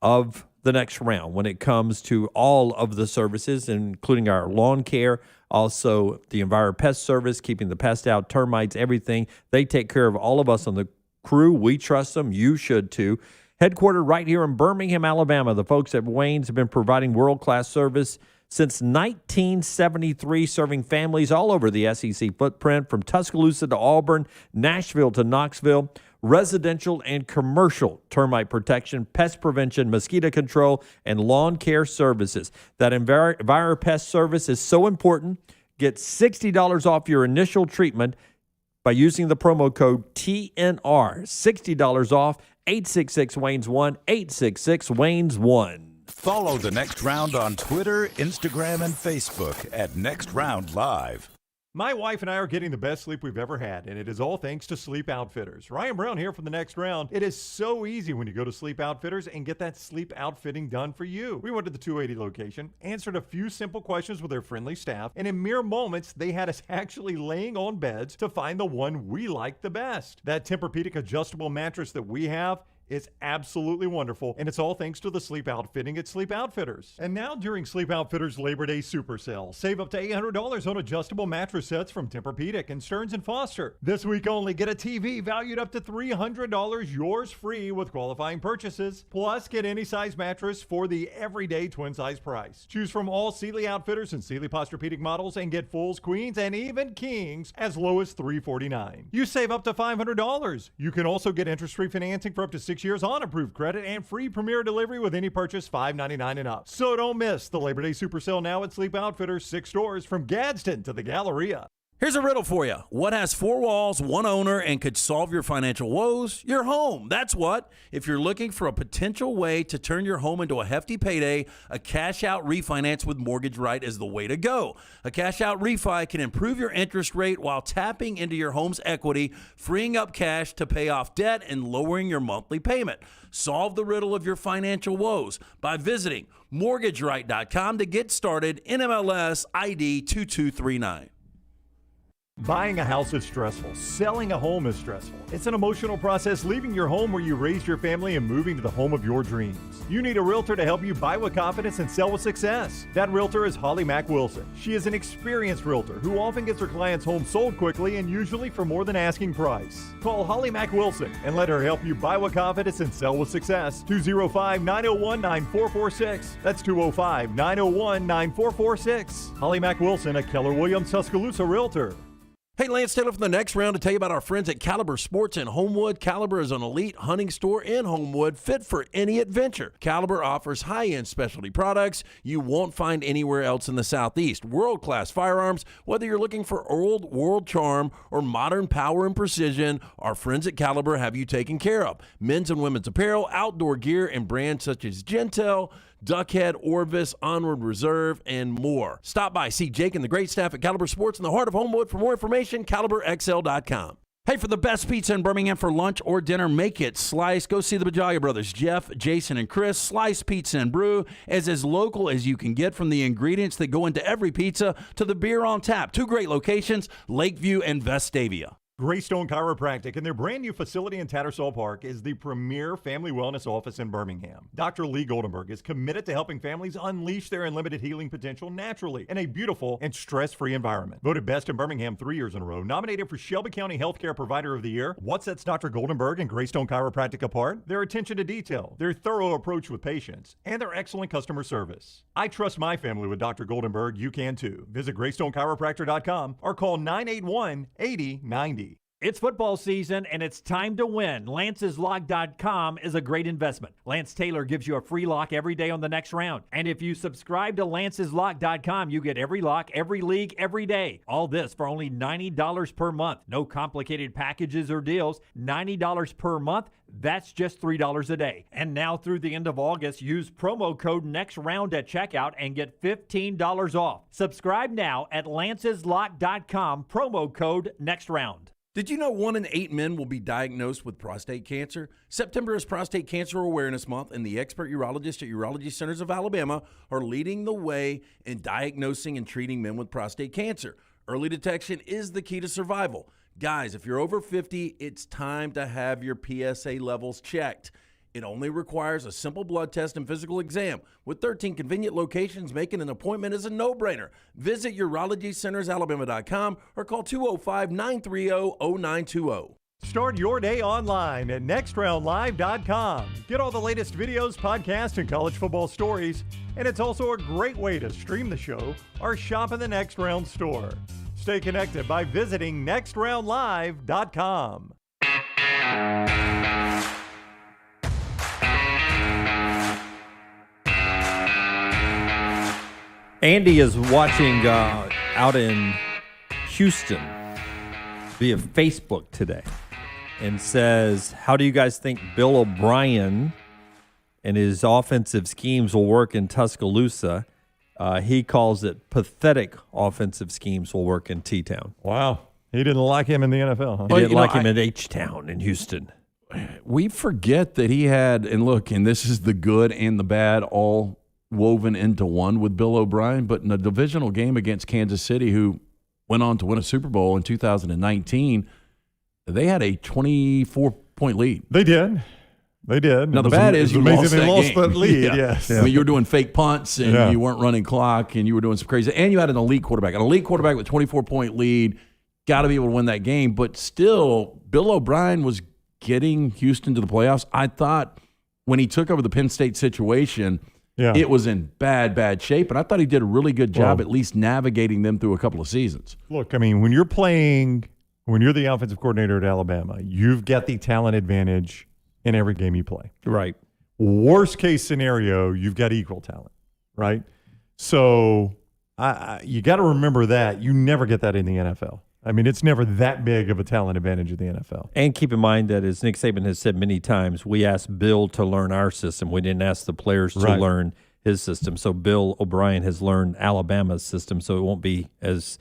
of the next round when it comes to all of the services, including our lawn care, also the EnviroPest service, keeping the pest out, termites, everything. They take care of all of us on the crew. We trust them. You should too. Headquartered right here in Birmingham, Alabama, the folks at Wayne's have been providing world-class service since 1973, serving families all over the SEC footprint, from Tuscaloosa to Auburn, Nashville to Knoxville. Residential and commercial termite protection, pest prevention, mosquito control, and lawn care services. That EnviroPest service is so important. Get $60 off your initial treatment by using the promo code TNR. $60 off. 866-WAYNES-1, 866-WAYNES-1. Follow The Next Round on Twitter, Instagram, and Facebook at Next Round Live. My wife and I are getting the best sleep we've ever had, and it is all thanks to Sleep Outfitters. Ryan Brown here from The Next Round. It is so easy when you go to Sleep Outfitters and get that sleep outfitting done for you. We went to the 280 location, answered a few simple questions with their friendly staff, and in mere moments, they had us actually laying on beds to find the one we like the best. That Tempur-Pedic adjustable mattress that we have is absolutely wonderful, and it's all thanks to the sleep outfitting at Sleep Outfitters. And now during Sleep Outfitters Labor Day Super Sale, save up to $800 on adjustable mattress sets from Tempur-Pedic and Stearns & Foster. This week only, get a TV valued up to $300, yours free with qualifying purchases. Plus, get any size mattress for the everyday twin size price. Choose from all Sealy Outfitters and Sealy Posturepedic models and get fulls, queens, and even kings as low as $349. You save up to $500. You can also get interest-free financing for up to 6 years on approved credit and free premier delivery with any purchase $5.99 and up. So don't miss the Labor Day Super Sale now at Sleep Outfitters, 6 stores from Gadsden to the Galleria. Here's a riddle for you. What has 4 walls, 1 owner, and could solve your financial woes? Your home. That's what. If you're looking for a potential way to turn your home into a hefty payday, a cash-out refinance with Mortgage Right is the way to go. A cash-out refi can improve your interest rate while tapping into your home's equity, freeing up cash to pay off debt and lowering your monthly payment. Solve the riddle of your financial woes by visiting MortgageRight.com to get started. NMLS ID 2239. Buying a house is stressful. Selling a home is stressful. It's an emotional process leaving your home where you raised your family and moving to the home of your dreams. You need a realtor to help you buy with confidence and sell with success. That realtor is Holly Mack Wilson. She is an experienced realtor who often gets her clients' homes sold quickly and usually for more than asking price. Call Holly Mack Wilson and let her help you buy with confidence and sell with success. 205-901-9446. That's 205-901-9446. Holly Mack Wilson, a Keller Williams Tuscaloosa realtor. Hey, Lance Taylor from the next round to tell you about our friends at Caliber Sports in Homewood. Caliber is an elite hunting store in Homewood, fit for any adventure. Caliber offers high-end specialty products you won't find anywhere else in the Southeast. World-class firearms, whether you're looking for old world charm or modern power and precision, our friends at Caliber have you taken care of. Men's and women's apparel, outdoor gear, and brands such as Gentel, Duckhead, Orvis, Onward Reserve, and more. Stop by, see Jake and the great staff at Caliber Sports in the heart of Homewood. For more information, CaliberXL.com. Hey, for the best pizza in Birmingham for lunch or dinner, make it Slice. Go see the Bajalia brothers, Jeff, Jason, and Chris. Slice Pizza and Brew is as local as you can get, from the ingredients that go into every pizza to the beer on tap. 2 great locations, Lakeview and Vestavia. Greystone Chiropractic and their brand new facility in Tattersall Park is the premier family wellness office in Birmingham. Dr. Lee Goldenberg is committed to helping families unleash their unlimited healing potential naturally in a beautiful and stress-free environment. Voted best in Birmingham 3 years in a row, nominated for Shelby County Healthcare Provider of the Year. What sets Dr. Goldenberg and Greystone Chiropractic apart? Their attention to detail, their thorough approach with patients, and their excellent customer service. I trust my family with Dr. Goldenberg. You can too. Visit GreystoneChiropractor.com or call 981-8090. It's football season, and it's time to win. Lance'sLock.com is a great investment. Lance Taylor gives you a free lock every day on the next round. And if you subscribe to Lance'sLock.com, you get every lock, every league, every day. All this for only $90 per month. No complicated packages or deals. $90 per month. That's just $3 a day. And now through the end of August, use promo code NEXTROUND at checkout and get $15 off. Subscribe now at Lance'sLock.com, promo code NEXTROUND. Did you know 1 in 8 men will be diagnosed with prostate cancer? September is Prostate Cancer Awareness Month, and the expert urologists at Urology Centers of Alabama are leading the way in diagnosing and treating men with prostate cancer. Early detection is the key to survival. Guys, if you're over 50, it's time to have your PSA levels checked. It only requires a simple blood test and physical exam. With 13 convenient locations, making an appointment is a no-brainer. Visit UrologyCentersAlabama.com or call 205-930-0920. Start your day online at nextroundlive.com. Get all the latest videos, podcasts, and college football stories. And it's also a great way to stream the show or shop in the Next Round store. Stay connected by visiting nextroundlive.com. Andy is watching out in Houston via Facebook today and says, how do you guys think Bill O'Brien and his offensive schemes will work in Tuscaloosa? He calls it pathetic offensive schemes will work in T-Town. Wow. He didn't like him in the NFL, huh? He didn't like him in H-Town in Houston. We forget that he had, and look, and this is the good and the bad all woven into one with Bill O'Brien, but in a divisional game against Kansas City, who went on to win a Super Bowl in 2019, they had a 24-point lead. They did. Now, the bad is you lost that game. That lead, yeah. yes. I mean, you were doing fake punts, and you weren't running clock, and you were doing some crazy. And you had an elite quarterback. An elite quarterback with 24-point lead, got to be able to win that game. But still, Bill O'Brien was getting Houston to the playoffs. I thought when he took over the Penn State situation, it was in bad shape. And I thought he did a really good job at least navigating them through a couple of seasons. Look, I mean, when you're the offensive coordinator at Alabama, you've got the talent advantage in every game you play. Right. Worst case scenario, you've got equal talent, right? So you got to remember that. You never get that in the NFL. I mean, it's never that big of a talent advantage in the NFL. And keep in mind that, as Nick Saban has said many times, we asked Bill to learn our system. We didn't ask the players to learn his system. So Bill O'Brien has learned Alabama's system, so it won't be, as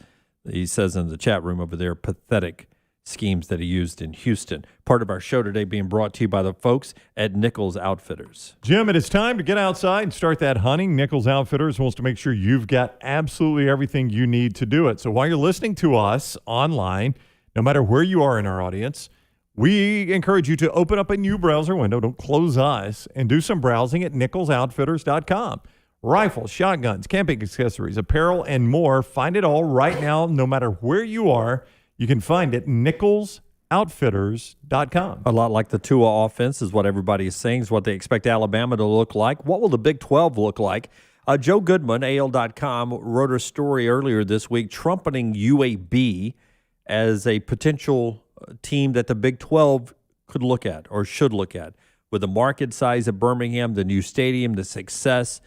he says in the chat room over there, pathetic schemes that he used in Houston. Part of our show today being brought to you by the folks at Nichols Outfitters. Jim, it is time to get outside and start that hunting. Nichols Outfitters wants to make sure you've got absolutely everything you need to do it. So while you're listening to us online, no matter where you are in our audience, we encourage you to open up a new browser window, don't close us, and do some browsing at nicholsoutfitters.com. Rifles, shotguns, camping accessories, apparel, and more. Find it all right now, no matter where you are. You can find it at nicholsoutfitters.com. A lot like the Tua offense is what everybody is saying, is what they expect Alabama to look like. What will the Big 12 look like? Joe Goodman, AL.com, wrote a story earlier this week trumpeting UAB as a potential team that the Big 12 could look at or should look at. With the market size of Birmingham, the new stadium, the success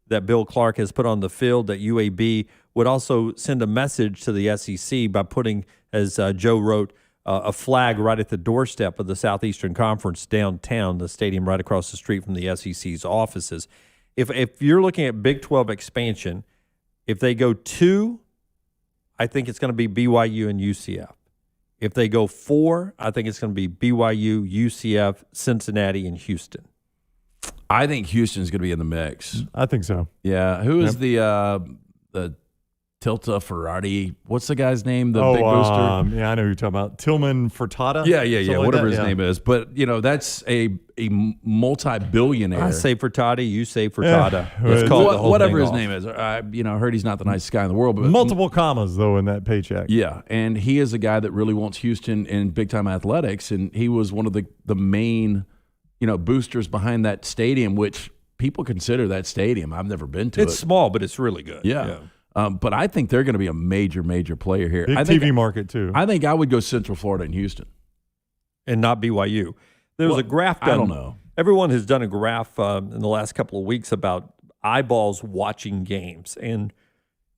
that Bill Clark has put on the field, that UAB would also send a message to the SEC by putting, as Joe wrote, a flag right at the doorstep of the Southeastern Conference downtown, the stadium right across the street from the SEC's offices. If you're looking at Big 12 expansion, if they go 2, I think it's going to be BYU and UCF. If they go 4, I think it's going to be BYU, UCF, Cincinnati, and Houston. I think Houston's going to be in the mix. I think so. Yeah. Who is the Tilta Ferrari? What's the guy's name? The big booster? Yeah, I know who you're talking about. Tillman Furtada? Yeah. Whatever his name is. But, that's a multi-billionaire. I say Furtada, you say Furtada. Whatever his name is. I heard he's not the nicest guy in the world. But multiple commas, though, in that paycheck. Yeah, and he is a guy that really wants Houston in big-time athletics, and he was one of the main boosters behind that stadium, which people consider that stadium. I've never been to it. It's small, but it's really good. Yeah. But I think they're going to be a major, major player here. Big TV market, too. I think I would go Central Florida and Houston. And not BYU. There was a graph done. I don't know. Everyone has done a graph in the last couple of weeks about eyeballs watching games. And,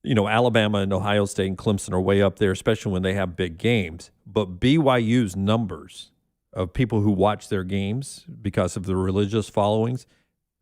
Alabama and Ohio State and Clemson are way up there, especially when they have big games. But BYU's numbers of people who watch their games because of the religious followings,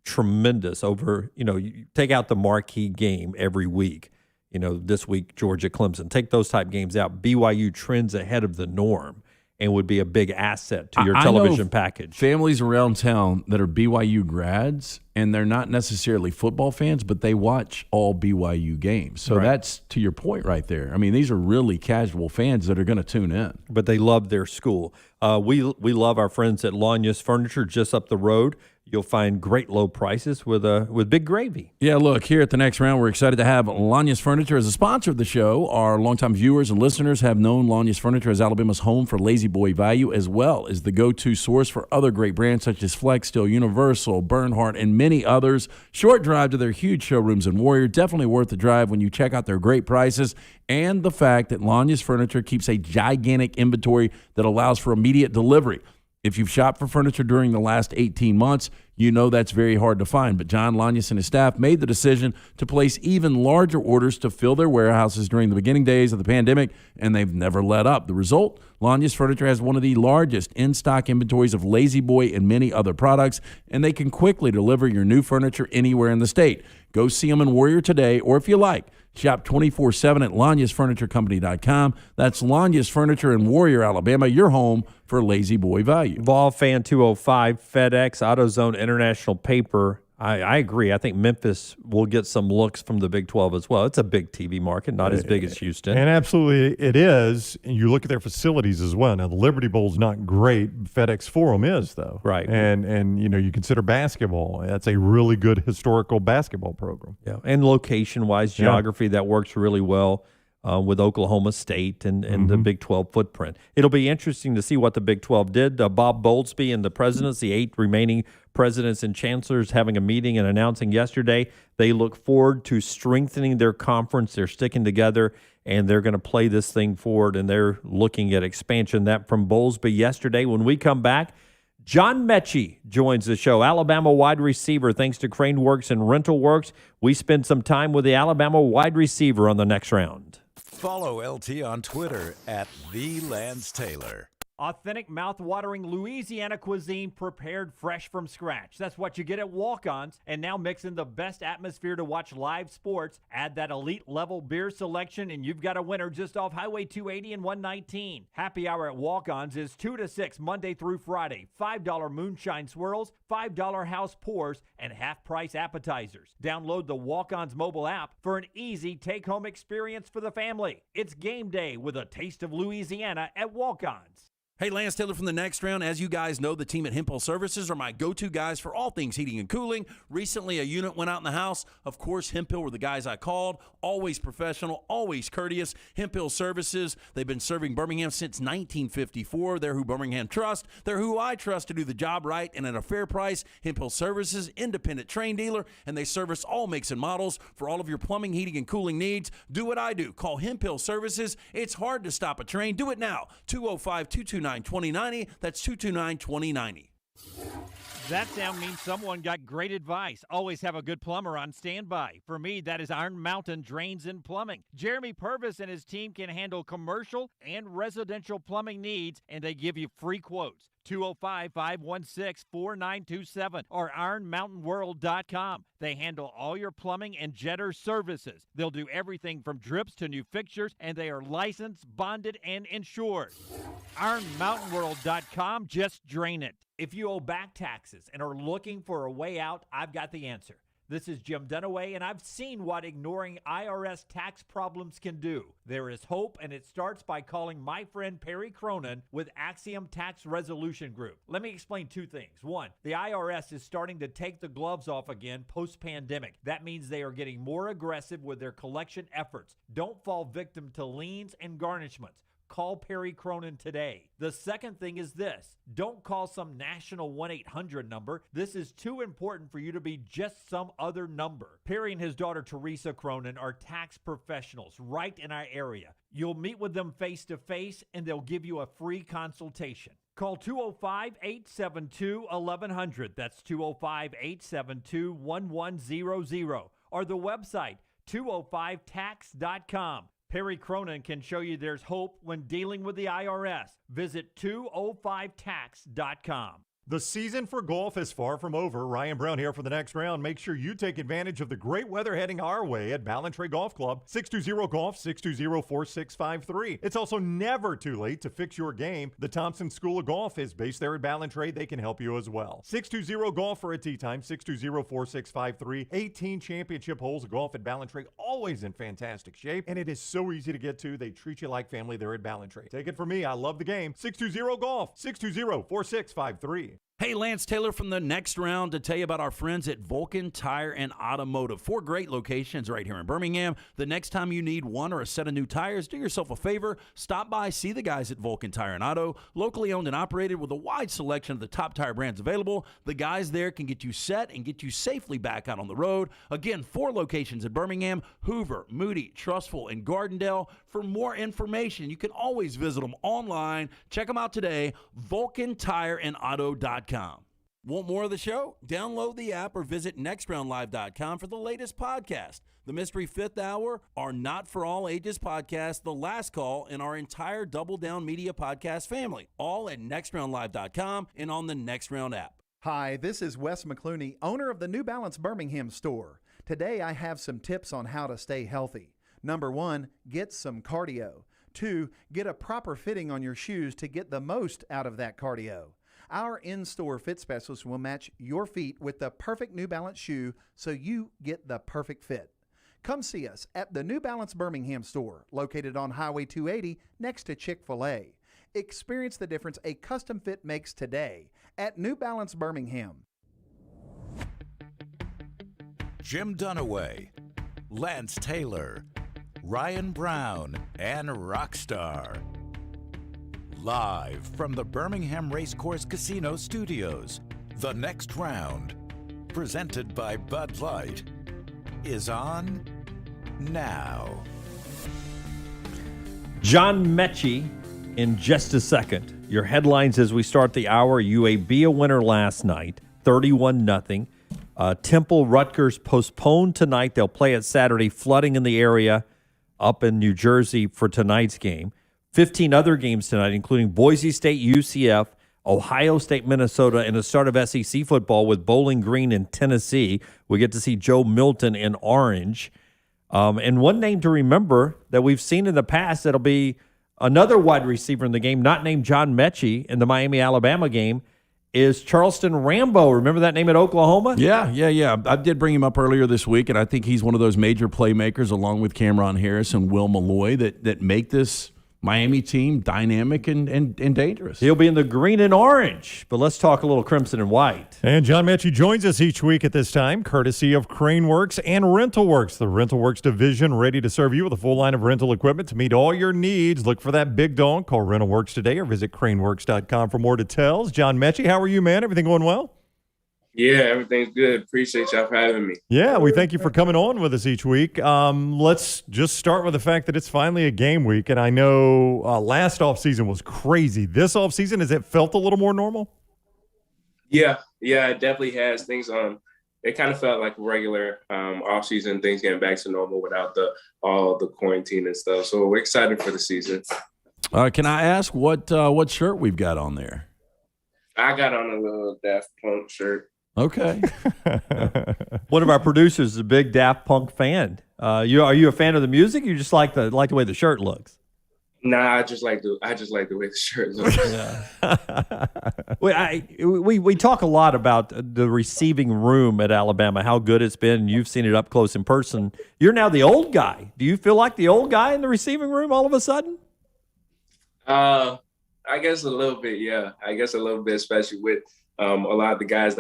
tremendous. Over, you take out the marquee game every week. This week, Georgia, Clemson. Take those type games out. BYU trends ahead of the norm and would be a big asset to your television package. Families around town that are BYU grads, and they're not necessarily football fans, but they watch all BYU games. So that's to your point right there. I mean, these are really casual fans that are going to tune in. But they love their school. We love our friends at Lanya's Furniture just up the road. You'll find great low prices with big gravy. Yeah, look, here at the Next Round, we're excited to have Lanya's Furniture as a sponsor of the show. Our longtime viewers and listeners have known Lanya's Furniture as Alabama's home for lazy boy value, as well as the go-to source for other great brands such as Flex Steel, Universal, Bernhardt, and many others. Short drive to their huge showrooms in Warrior. Definitely worth the drive when you check out their great prices and the fact that Lanya's Furniture keeps a gigantic inventory that allows for immediate delivery. If you've shopped for furniture during the last 18 months, you know that's very hard to find. But John Lanyas and his staff made the decision to place even larger orders to fill their warehouses during the beginning days of the pandemic, and they've never let up. The result, Lanyas Furniture has one of the largest in-stock inventories of Lazy Boy and many other products, and they can quickly deliver your new furniture anywhere in the state. Go see them in Warrior today, or if you like, shop 24/7 at LanyasFurnitureCompany.com. That's Lanyas Furniture in Warrior, Alabama, your home for lazy boy value. Vol Fan 205, FedEx, AutoZone, International Paper. I agree. I think Memphis will get some looks from the Big 12 as well. It's a big TV market, not as big as Houston. And absolutely it is. And you look at their facilities as well. Now, the Liberty Bowl's not great. FedEx Forum is, though. Right. And you consider basketball. That's a really good historical basketball program. Yeah. And location-wise, geography, that works really well with Oklahoma State and the Big 12 footprint. It'll be interesting to see what the Big 12 did. Bob Bowlesby and the presidents, the 8 remaining presidents and chancellors, having a meeting and announcing yesterday they look forward to strengthening their conference. They're sticking together, and they're going to play this thing forward, and they're looking at expansion. That from Bowlesby yesterday. When we come back, John Metchie joins the show, Alabama wide receiver. Thanks to Crane Works and Rental Works, we spend some time with the Alabama wide receiver on the Next Round. Follow LT on Twitter at @TheLanceTaylor. Authentic, mouth-watering Louisiana cuisine prepared fresh from scratch. That's what you get at Walk-Ons. And now mix in the best atmosphere to watch live sports. Add that elite-level beer selection, and you've got a winner just off Highway 280 and 119. Happy hour at Walk-Ons is 2 to 6 Monday through Friday. $5 moonshine swirls, $5 house pours, and half-price appetizers. Download the Walk-Ons mobile app for an easy take-home experience for the family. It's game day with a taste of Louisiana at Walk-Ons. Hey, Lance Taylor from the Next Round. As you guys know, the team at Hemphill Services are my go-to guys for all things heating and cooling. Recently, a unit went out in the house. Of course, Hemphill were the guys I called. Always professional, always courteous. Hemphill Services, they've been serving Birmingham since 1954. They're who Birmingham trusts. They're who I trust to do the job right and at a fair price. Hemphill Services, independent train dealer, and they service all makes and models for all of your plumbing, heating, and cooling needs. Do what I do. Call Hemphill Services. It's hard to stop a train. Do it now. 205-229-2090. That's 229-2090. That sound means someone got great advice. Always have a good plumber on standby. For me, that is Iron Mountain Drains and Plumbing. Jeremy Purvis and his team can handle commercial and residential plumbing needs, and they give you free quotes. 205-516-4927 or ironmountainworld.com. They handle all your plumbing and jetter services. They'll do everything from drips to new fixtures, and they are licensed, bonded, and insured. ironmountainworld.com. Just drain it. If you owe back taxes and are looking for a way out, I've got the answer. This is Jim Dunaway, and I've seen what ignoring IRS tax problems can do. There is hope, and it starts by calling my friend Perry Cronin with Axiom Tax Resolution Group. Let me explain 2 things. 1, the IRS is starting to take the gloves off again post-pandemic. That means they are getting more aggressive with their collection efforts. Don't fall victim to liens and garnishments. call Perry Cronin today. The second thing is this. Don't call some national 1-800 number. This is too important for you to be just some other number. Perry and his daughter Teresa Cronin are tax professionals right in our area. You'll meet with them face-to-face, and they'll give you a free consultation. Call 205-872-1100. That's 205-872-1100. Or the website, 205tax.com. Perry Cronin can show you there's hope when dealing with the IRS. Visit 205tax.com. The season for golf is far from over. Ryan Brown here for the next round. Make sure you take advantage of the great weather heading our way at Ballantrae Golf Club, 620-GOLF, 620-4653. It's also never too late to fix your game. The Thompson School of Golf is based there at Ballantrae. They can help you as well. 620-GOLF for a tee time, 620-4653. 18 championship holes of golf at Ballantrae, always in fantastic shape, and it is so easy to get to. They treat you like family there at Ballantrae. Take it from me, I love the game. 620-GOLF, 620-4653. Hey, Lance Taylor from the next round to tell you about our friends at Vulcan Tire and Automotive. 4 great locations right here in Birmingham. The next time you need one or a set of new tires, do yourself a favor. Stop by, see the guys at Vulcan Tire and Auto. Locally owned and operated with a wide selection of the top tire brands available. The guys there can get you set and get you safely back out on the road. Again, 4 locations in Birmingham, Hoover, Moody, Trustful, and Gardendale. For more information, you can always visit them online. Check them out today, VulcanTireandAuto.com. Want more of the show? Download the app or visit nextroundlive.com for the latest podcast. The Mystery Fifth Hour, our Not For All Ages podcast, The Last Call, and our entire Double Down Media podcast family, all at nextroundlive.com and on the Next Round app. Hi, this is Wes McClooney, owner of the New Balance Birmingham store. Today I have some tips on how to stay healthy. Number 1, get some cardio. 2, get a proper fitting on your shoes to get the most out of that cardio. Our in-store fit specialist will match your feet with the perfect New Balance shoe so you get the perfect fit. Come see us at the New Balance Birmingham store, located on Highway 280 next to Chick-fil-A. Experience the difference a custom fit makes today at New Balance Birmingham. Jim Dunaway, Lance Taylor, Ryan Brown, and Rockstar. Live from the Birmingham Racecourse Casino Studios, the next round, presented by Bud Light, is on now. John Metchie in just a second. Your headlines as we start the hour. UAB a winner last night, 31-0. Temple Rutgers postponed tonight. They'll play it Saturday. Flooding in the area up in New Jersey for tonight's game. 15 other games tonight, including Boise State, UCF, Ohio State, Minnesota, and the start of SEC football with Bowling Green in Tennessee. We get to see Joe Milton in orange. And one name to remember that we've seen in the past that'll be another wide receiver in the game, not named John Metchie in the Miami-Alabama game, is Charleston Rambo. Remember that name at Oklahoma? Yeah. I did bring him up earlier this week, and I think he's one of those major playmakers along with Cameron Harris and Will Malloy that make this Miami team dynamic and dangerous. He'll be in the green and orange, but let's talk a little crimson and white. And John Metchie joins us each week at this time, courtesy of Craneworks and RentalWorks, the RentalWorks division, ready to serve you with a full line of rental equipment to meet all your needs. Look for that big dog. Call RentalWorks today or visit craneworks.com for more details. John Metchie, how are you, man? Everything going well? Yeah, everything's good. Appreciate y'all for having me. Yeah, we thank you for coming on with us each week. Let's just start with the fact that it's finally a game week, and I know last offseason was crazy. This offseason, has it felt a little more normal? Yeah, it definitely has. Things it kind of felt like regular offseason, things getting back to normal without all the quarantine and stuff. So we're excited for the season. Can I ask what shirt we've got on there? I got on a little Daft Punk shirt. Okay. One of our producers is a big Daft Punk fan. Are you a fan of the music? Or you just like the way the shirt looks? Nah, I just like the way the shirt looks. We talk a lot about the receiving room at Alabama, how good it's been. You've seen it up close in person. You're now the old guy. Do you feel like the old guy in the receiving room all of a sudden? I guess a little bit, yeah. I guess a little bit, especially with a lot of the guys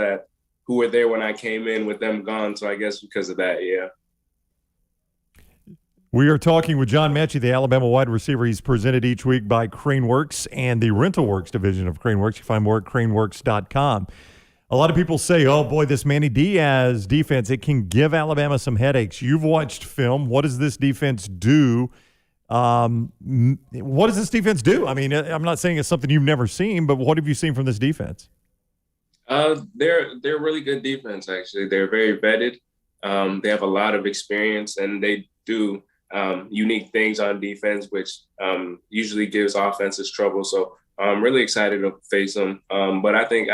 who were there when I came in with them gone. So I guess because of that, yeah. We are talking with John Metchie, the Alabama wide receiver. He's presented each week by CraneWorks and the Rental Works division of CraneWorks. You find more at craneworks.com. A lot of people say, oh, boy, this Manny Diaz defense, it can give Alabama some headaches. You've watched film. What does this defense do? What does this defense do? I mean, I'm not saying it's something you've never seen, but what have you seen from this defense? They're really good defense, actually. They're very vetted. They have a lot of experience, and they do unique things on defense, which usually gives offenses trouble. So I'm really excited to face them. But I think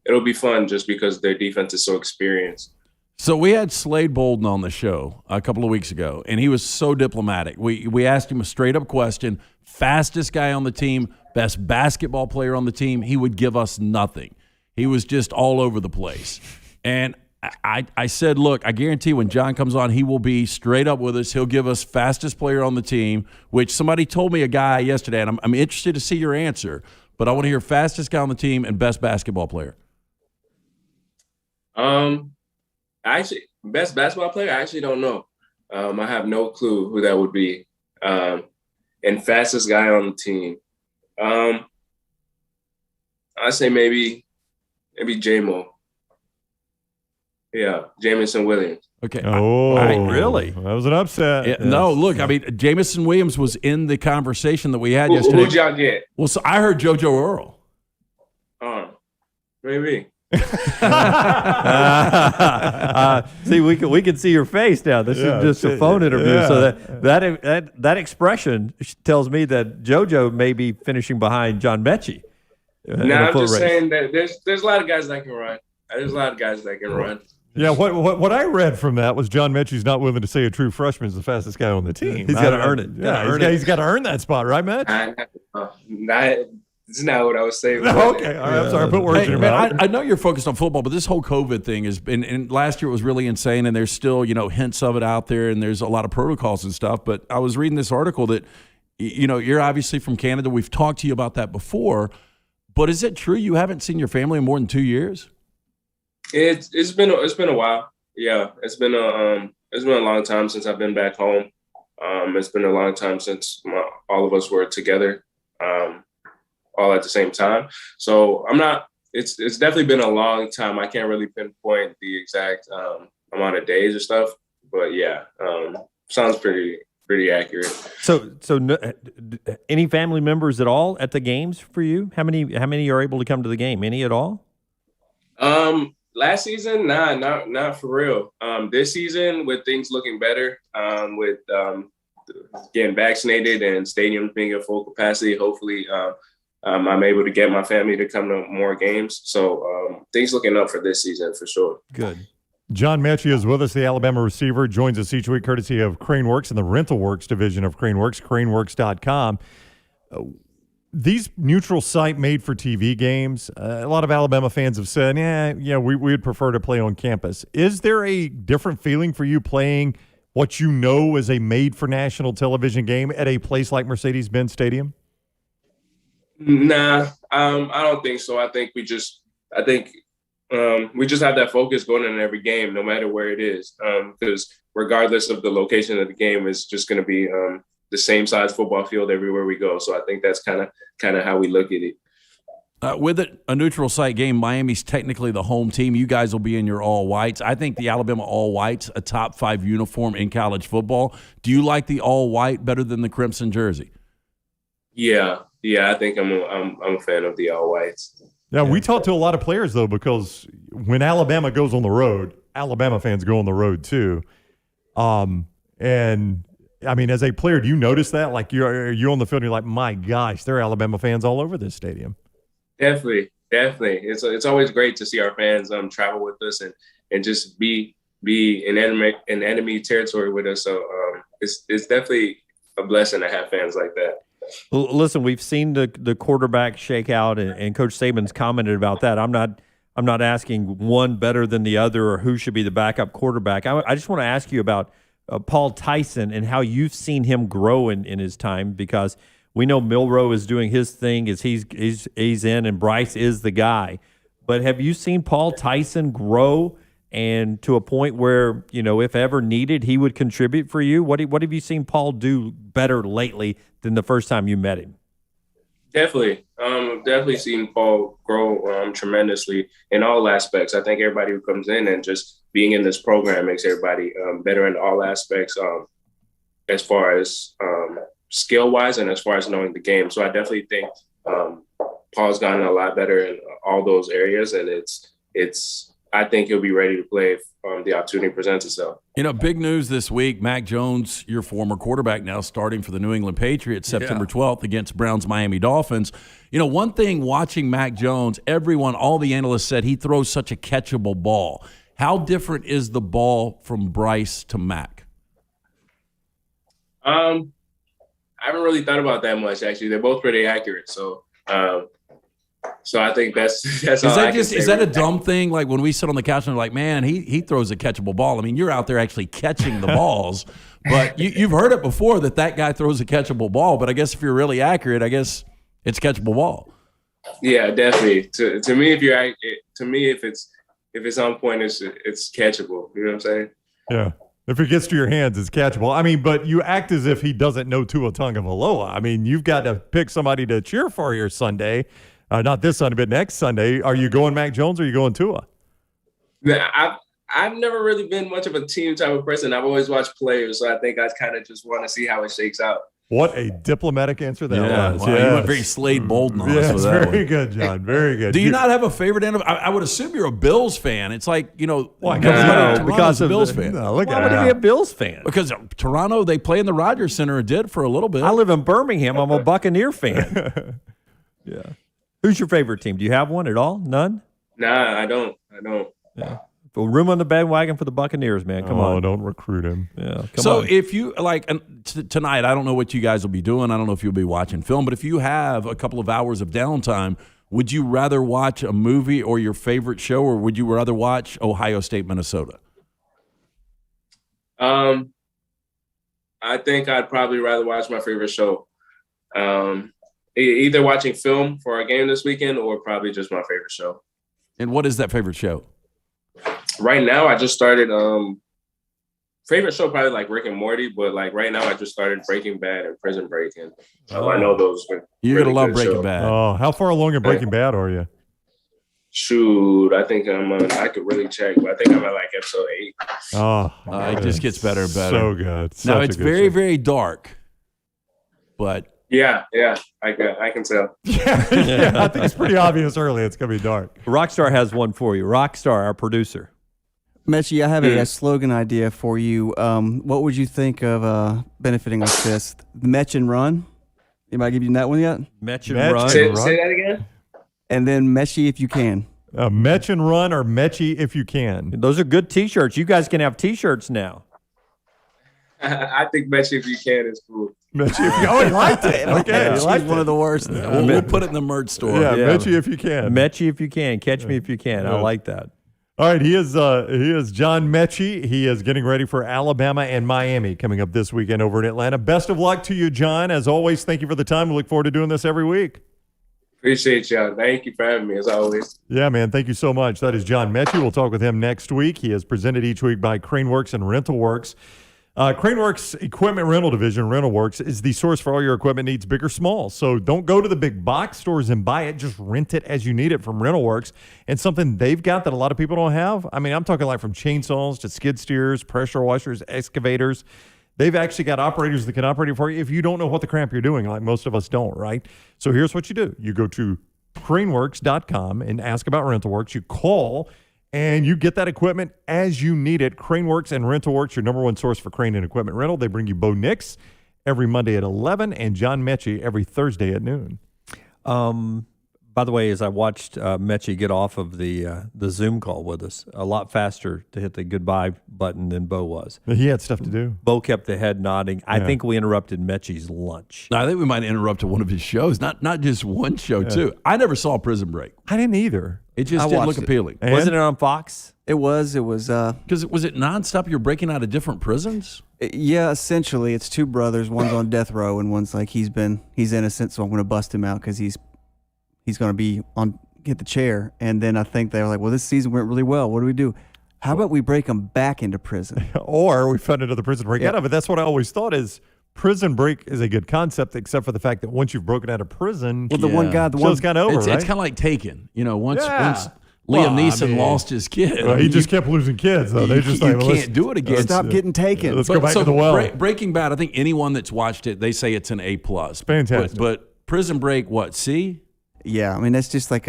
it'll be fun just because their defense is so experienced. So we had Slade Bolden on the show a couple of weeks ago, and he was so diplomatic. We asked him a straight-up question, fastest guy on the team, best basketball player on the team. He would give us nothing. He was just all over the place. And I said, look, I guarantee when John comes on, he will be straight up with us. He'll give us fastest player on the team, which somebody told me a guy yesterday, and I'm interested to see your answer, but I want to hear fastest guy on the team and best basketball player. Actually, best basketball player, I actually don't know. I have no clue who that would be. And fastest guy on the team. I say maybe J-Mo. Yeah, Jamison Williams. Okay. Oh, really? That was an upset. Yeah, no, look, I mean, Jamison Williams was in the conversation that we had yesterday. Who'd y'all get? Well, so I heard JoJo Earl. Maybe. See, we can see your face now. This is just a phone interview, so that expression tells me that JoJo may be finishing behind John Metchie. I'm just saying that there's a lot of guys that can run. Yeah, what I read from that was John Metchie's not willing to say a true freshman is the fastest guy on the team. He's got to earn it. Yeah, he's got to earn that spot, right, Metch? That's not what I was saying. Okay, all right, I'm sorry, I put words in your mouth. I know you're focused on football, but this whole COVID thing has been, and last year it was really insane, and there's still, hints of it out there, and there's a lot of protocols and stuff. But I was reading this article that, you're obviously from Canada. We've talked to you about that before, but is it true you haven't seen your family in more than 2 years? It's been a while. Yeah, it's been a long time since I've been back home. It's been a long time since all of us were together, all at the same time. So I'm not. It's definitely been a long time. I can't really pinpoint the exact amount of days or stuff, but yeah, sounds pretty accurate. So any family members at all at the games for you? How many are able to come to the game? Any at all? Last season, not for real. This season, with things looking better, with getting vaccinated and stadiums being at full capacity, hopefully I'm able to get my family to come to more games. So things looking up for this season for sure. Good. John Metchie is with us, the Alabama receiver, joins us each week courtesy of CraneWorks and the Rental Works division of CraneWorks, craneworks.com. These neutral site made for TV games, a lot of Alabama fans have said, we would prefer to play on campus. Is there a different feeling for you playing what you know is a made for national television game at a place like Mercedes-Benz Stadium? Nah, I don't think so. I think we just have that focus going in every game, no matter where it is, because regardless of the location of the game, it's just going to be the same size football field everywhere we go. So I think that's kind of how we look at it. With a neutral site game, Miami's technically the home team. You guys will be in your all whites. I think the Alabama all whites a top 5 uniform in college football. Do you like the all white better than the crimson jersey? Yeah. I think I'm a fan of the all whites. Yeah, we talk to a lot of players though, because when Alabama goes on the road, Alabama fans go on the road too. And I mean, as a player, do you notice that? Like you're on the field and you're like, my gosh, there are Alabama fans all over this stadium. Definitely. It's always great to see our fans travel with us and just be in enemy territory with us. So it's definitely a blessing to have fans like that. Well, listen, we've seen the quarterback shakeout, and Coach Saban's commented about that. I'm not asking one better than the other or who should be the backup quarterback. I just want to ask you about Paul Tyson and how you've seen him grow in his time, because we know Milroe is doing his thing as he's in, and Bryce is the guy. But have you seen Paul Tyson grow and to a point where, if ever needed, he would contribute for you? What have you seen Paul do better lately than the first time you met him? Definitely. I've definitely seen Paul grow tremendously in all aspects. I think everybody who comes in and just being in this program makes everybody better in all aspects, as far as skill-wise and as far as knowing the game. So I definitely think Paul's gotten a lot better in all those areas, and I think he'll be ready to play if the opportunity presents itself. Big news this week. Mac Jones, your former quarterback, now starting for the New England Patriots September 12th against Browns Miami Dolphins. One thing watching Mac Jones, all the analysts said he throws such a catchable ball. How different is the ball from Bryce to Mac? I haven't really thought about that much, actually. They're both pretty accurate. So I think that's is that a dumb thing? Like when we sit on the couch and we're like, man, he throws a catchable ball. I mean, you're out there actually catching the balls, but you've heard it before that guy throws a catchable ball. But I guess if you're really accurate, I guess it's a catchable ball. Yeah, definitely. To me, if it's on point, it's catchable. You know what I'm saying? Yeah. If it gets to your hands, it's catchable. I mean, but you act as if he doesn't know Tua Tagovailoa. I mean, you've got to pick somebody to cheer for your Sunday. Not this Sunday, but next Sunday. Are you going Mac Jones or are you going Tua? Yeah, I've never really been much of a team type of person. I've always watched players, so I think I kind of just want to see how it shakes out. What a diplomatic answer that was. Wow, you went very Slade Bolden on us with that very one. good, John. Very good. Do you not have a favorite? I would assume you're a Bills fan. It's like, because of Bills fan. No, look Why at would that. he be a Bills fan? Because Toronto, they play in the Rogers Center or did for a little bit. I live in Birmingham. I'm a Buccaneer fan. Yeah. Who's your favorite team? Do you have one at all? None? Nah, I don't. Yeah. Well, room on the bandwagon for the Buccaneers, man. Come on. Don't recruit him. Yeah. So if you tonight, I don't know what you guys will be doing. I don't know if you'll be watching film, but if you have a couple of hours of downtime, would you rather watch a movie or your favorite show, or would you rather watch Ohio State, Minnesota? I think I'd probably rather watch my favorite show. Either watching film for our game this weekend or probably just my favorite show. And what is that favorite show? Right now, I just started favorite show probably like Rick and Morty, but like right now I just started Breaking Bad and Prison Break, and I know those. You're really gonna love good Breaking shows. Bad. Oh, how far along in Breaking Bad are you? Shoot, I think I could really check, but I think I'm at like episode 8. Oh, it just gets better and better. So good. Now Such it's a good very, show. very dark, but Yeah, I can tell. Yeah, I think it's pretty obvious early. It's gonna be dark. Rockstar has one for you. Rockstar, our producer. Metchie, I have a slogan idea for you. What would you think of benefiting like this? Metch and Run. Anybody give you that one yet? Metch and Run. Say that again. And then Metchie if you can. Metch and Run or Metchie if you can. Those are good T-shirts. You guys can have T-shirts now. I think Metchie if you can is cool. Metchie if you can. Oh, he liked it. Okay, He's one of the worst. we'll put it in the merch store. Yeah, Metchie if you can. Metchie if you can. Catch me if you can. I like that. All right, he is John Metchie. He is getting ready for Alabama and Miami coming up this weekend over in Atlanta. Best of luck to you, John. As always, thank you for the time. We look forward to doing this every week. Appreciate y'all. Thank you for having me, as always. Yeah, man. Thank you so much. That is John Metchie. We'll talk with him next week. He is presented each week by Craneworks and RentalWorks. Craneworks Equipment Rental Division, RentalWorks, is the source for all your equipment needs, big or small. So don't go to the big box stores and buy it. Just rent it as you need it from RentalWorks. And something they've got that a lot of people don't have. I mean, I'm talking like from chainsaws to skid steers, pressure washers, excavators. They've actually got operators that can operate it for you if you don't know what the crap you're doing, like most of us don't, right? So here's what you do. You go to craneworks.com and ask about RentalWorks. You call and you get that equipment as you need it. Craneworks and RentalWorks, your number one source for crane and equipment rental. They bring you Bo Nix every Monday at 11 and John Metchie every Thursday at noon. By the way, as I watched Metchie get off of the Zoom call with us, a lot faster to hit the goodbye button than Bo was. He had stuff to do. Bo kept the head nodding. I think we interrupted Metchie's lunch. No, I think we might interrupt one of his shows. Not just one show, too. I never saw Prison Break. I didn't either. It just didn't look appealing. Wasn't it on Fox? It was. Because was it nonstop? You're breaking out of different prisons? Yeah, essentially. It's two brothers. One's on death row, and one's like he's innocent, so I'm going to bust him out because he's going to be get the chair. And then I think they were like, well, this season went really well. What do we do? How about we break them back into prison? Or we find another prison break out of it. That's what I always thought is prison break is a good concept, except for the fact that once you've broken out of prison, Well, the one guy, show's kind of over, It's right? kind of like Taken. Once Yeah. Liam Neeson lost his kid. Well, he just kept losing kids, though. They just you can't do it again. Stop getting taken. Let's go back to the well. Breaking Bad, I think anyone that's watched it, they say it's an A+. Fantastic. But Prison Break, what, C? Yeah, I mean, that's just like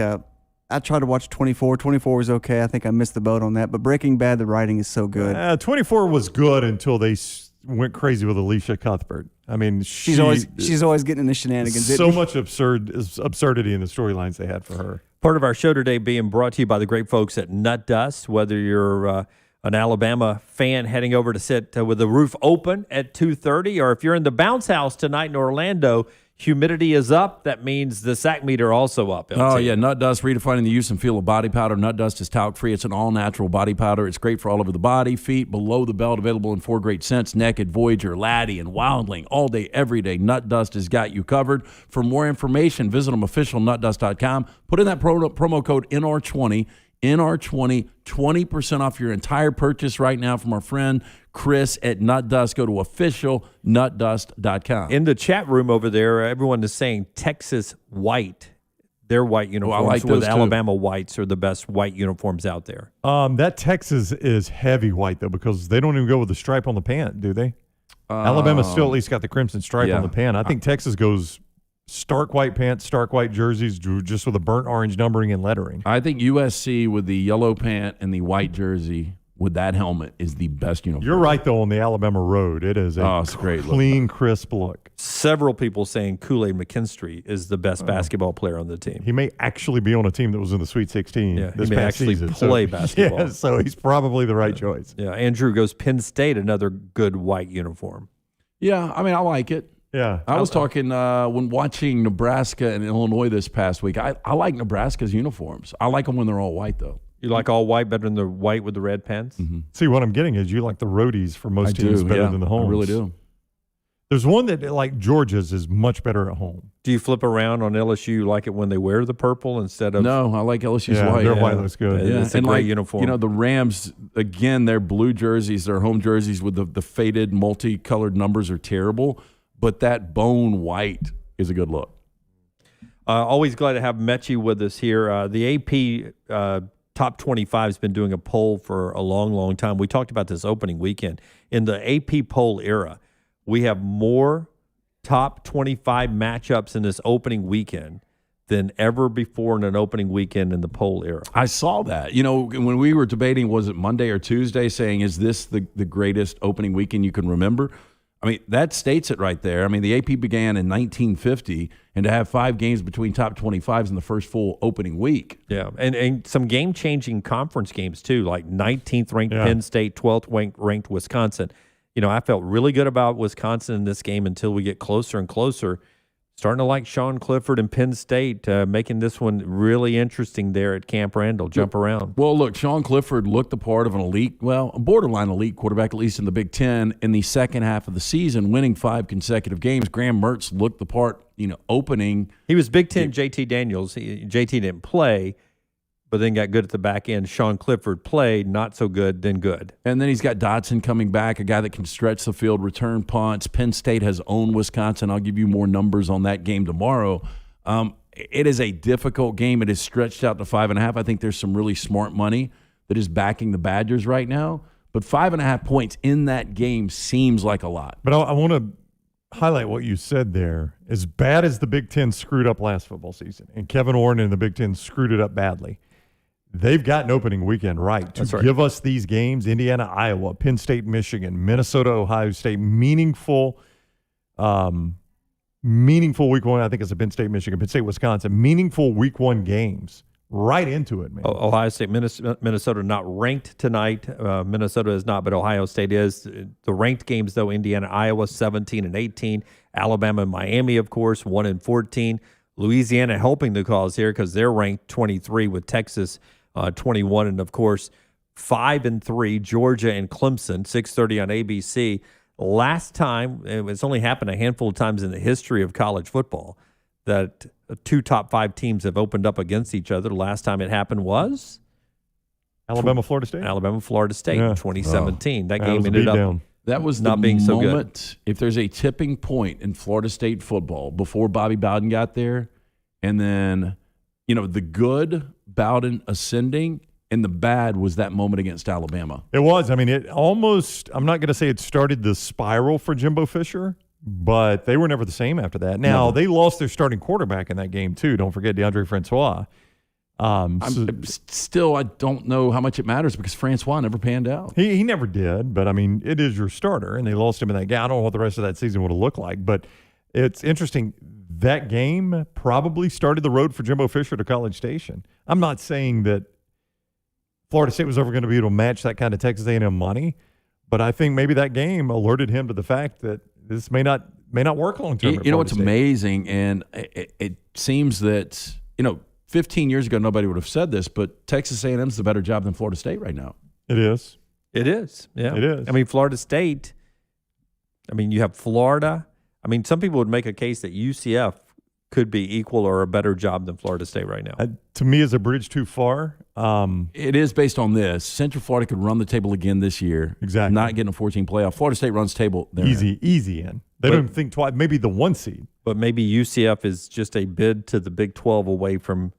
I tried to watch 24. 24 was okay. I think I missed the boat on that. But Breaking Bad, the writing is so good. 24 was good until they went crazy with Alicia Cuthbert. I mean, she's always getting in the shenanigans. So much absurdity in the storylines they had for her. Part of our show today being brought to you by the great folks at Nut Dust. Whether you're an Alabama fan heading over to sit with the roof open at 2:30, or if you're in the bounce house tonight in Orlando, humidity is up. That means the sack meter also up. LT. Oh, yeah. Nut Dust, redefining the use and feel of body powder. Nut Dust is talc-free. It's an all-natural body powder. It's great for all over the body, feet, below the belt, available in 4 great scents, Naked, Voyager, Laddie, and Wildling. All day, every day, Nut Dust has got you covered. For more information, visit them, officialnutdust.com. Put in that promo code NR20, NR20, 20% off your entire purchase right now from our friend Chris at Nut Dust. Go to officialnutdust.com. In the chat room over there, everyone is saying Texas white. Their white uniforms like with those too. Alabama whites are the best white uniforms out there. That Texas is heavy white, though, because they don't even go with the stripe on the pant, do they? Alabama still at least got the crimson stripe on the pant. I think Texas goes stark white pants, stark white jerseys, just with a burnt orange numbering and lettering. I think USC with the yellow pant and the white jersey with that helmet is the best uniform. You're right, though, on the Alabama road. It is a it's great clean, crisp look. Several people saying Kool-Aid McKinstry is the best basketball player on the team. He may actually be on a team that was in the Sweet 16 this he may past actually season. play basketball. Yeah, so he's probably the right choice. Yeah, Andrew goes Penn State, another good white uniform. Yeah, I mean, I like it. Yeah. I was talking when watching Nebraska and Illinois this past week. I like Nebraska's uniforms. I like them when they're all white, though. You like all white better than the white with the red pants? Mm-hmm. See, what I'm getting is you like the roadies for most teams better than the homes. I really do. There's one that, like Georgia's, is much better at home. Do you flip around on LSU? You like it when they wear the purple instead of? No, I like LSU's white. Their white looks good. Yeah, it's a great uniform. The Rams, again, their blue jerseys, their home jerseys with the faded multicolored numbers are terrible, but that bone white is a good look. Always glad to have Metchie with us here. The AP Top 25 has been doing a poll for a long, long time. We talked about this opening weekend. In the AP poll era, we have more top 25 matchups in this opening weekend than ever before in an opening weekend in the poll era. I saw that. When we were debating, was it Monday or Tuesday, saying, is this the greatest opening weekend you can remember? I mean, that states it right there. I mean, the AP began in 1950, and to have 5 games between top 25s in the first full opening week. Yeah, and some game-changing conference games, too, like 19th ranked Penn State, 12th ranked Wisconsin. I felt really good about Wisconsin in this game until we get closer and closer. Starting to like Sean Clifford and Penn State, making this one really interesting there at Camp Randall. Jump around. Well, look, Sean Clifford looked the part of a borderline elite quarterback, at least in the Big Ten, in the second half of the season, winning 5 consecutive games. Graham Mertz looked the part, opening. He was Big Ten JT Daniels. JT didn't play, but then got good at the back end. Sean Clifford played, not so good, then good. And then he's got Dotson coming back, a guy that can stretch the field, return punts. Penn State has owned Wisconsin. I'll give you more numbers on that game tomorrow. It is a difficult game. It is stretched out to 5.5. I think there's some really smart money that is backing the Badgers right now. But 5.5 points in that game seems like a lot. But I want to highlight what you said there. As bad as the Big Ten screwed up last football season, and Kevin Warren and the Big Ten screwed it up badly, they've got an opening weekend right to give us these games: Indiana, Iowa, Penn State, Michigan, Minnesota, Ohio State, meaningful week one. I think it's a Penn State, Michigan, Penn State, Wisconsin, meaningful week one games right into it, man. Ohio State, Minnesota not ranked tonight. Minnesota is not, but Ohio State is. The ranked games, though: Indiana, Iowa, 17 and 18. Alabama and Miami, of course, 1 and 14. Louisiana helping the cause here because they're ranked 23 with Texas 21, and of course 5 and 3 Georgia and Clemson, 6:30 on ABC. Last time, it's only happened a handful of times in the history of college football that 2 top 5 teams have opened up against each other. Last time it happened was Alabama, Florida State? Alabama, Florida State in 2017. That That game was a ended up beatdown. That was not the being so good. moment, if there's a tipping point in Florida State football before Bobby Bowden got there, and then, the good, Bowden ascending, and the bad was that moment against Alabama. It was. I mean, it almost, I'm not going to say it started the spiral for Jimbo Fisher, but they were never the same after that. Now, they lost their starting quarterback in that game, too. Don't forget DeAndre Francois. Still, I don't know how much it matters because Francois never panned out. He never did, but I mean, it is your starter, and they lost him in that game. I don't know what the rest of that season would have looked like, but it's interesting. That game probably started the road for Jimbo Fisher to College Station. I'm not saying that Florida State was ever going to be able to match that kind of Texas A&M money, but I think maybe that game alerted him to the fact that this may not work long term. You know what's amazing, and it seems that 15 years ago, nobody would have said this, but Texas A&M is a better job than Florida State right now. It is. It is. Yeah. It is. I mean, Florida State, you have Florida. Some people would make a case that UCF could be equal or a better job than Florida State right now. To me, is a bridge too far. It is based on this. Central Florida could run the table again this year. Exactly. Not getting a 14 playoff. Florida State runs table. Easy in. They don't even think twice. Maybe the 1 seed. But maybe UCF is just a bid to the Big 12 away from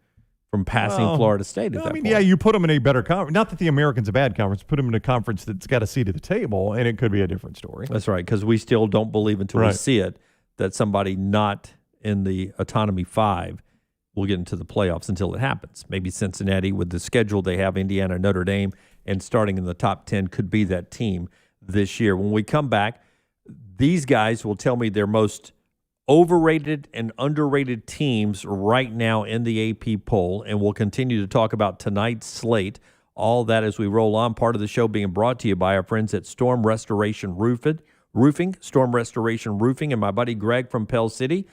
passing Florida State at that point. Yeah, you put them in a better conference. Not that the American's a bad conference. Put them in a conference that's got a seat at the table, and it could be a different story. That's right, because we still don't believe until we see it that somebody not in the Autonomy 5 will get into the playoffs until it happens. Maybe Cincinnati, with the schedule they have, Indiana, Notre Dame, and starting in the top 10 could be that team this year. When we come back, these guys will tell me their most overrated and underrated teams right now in the AP poll, and we'll continue to talk about tonight's slate. All that as we roll on. Part of the show being brought to you by our friends at Storm Restoration Roofing, Storm Restoration Roofing, and my buddy Greg from Pell City.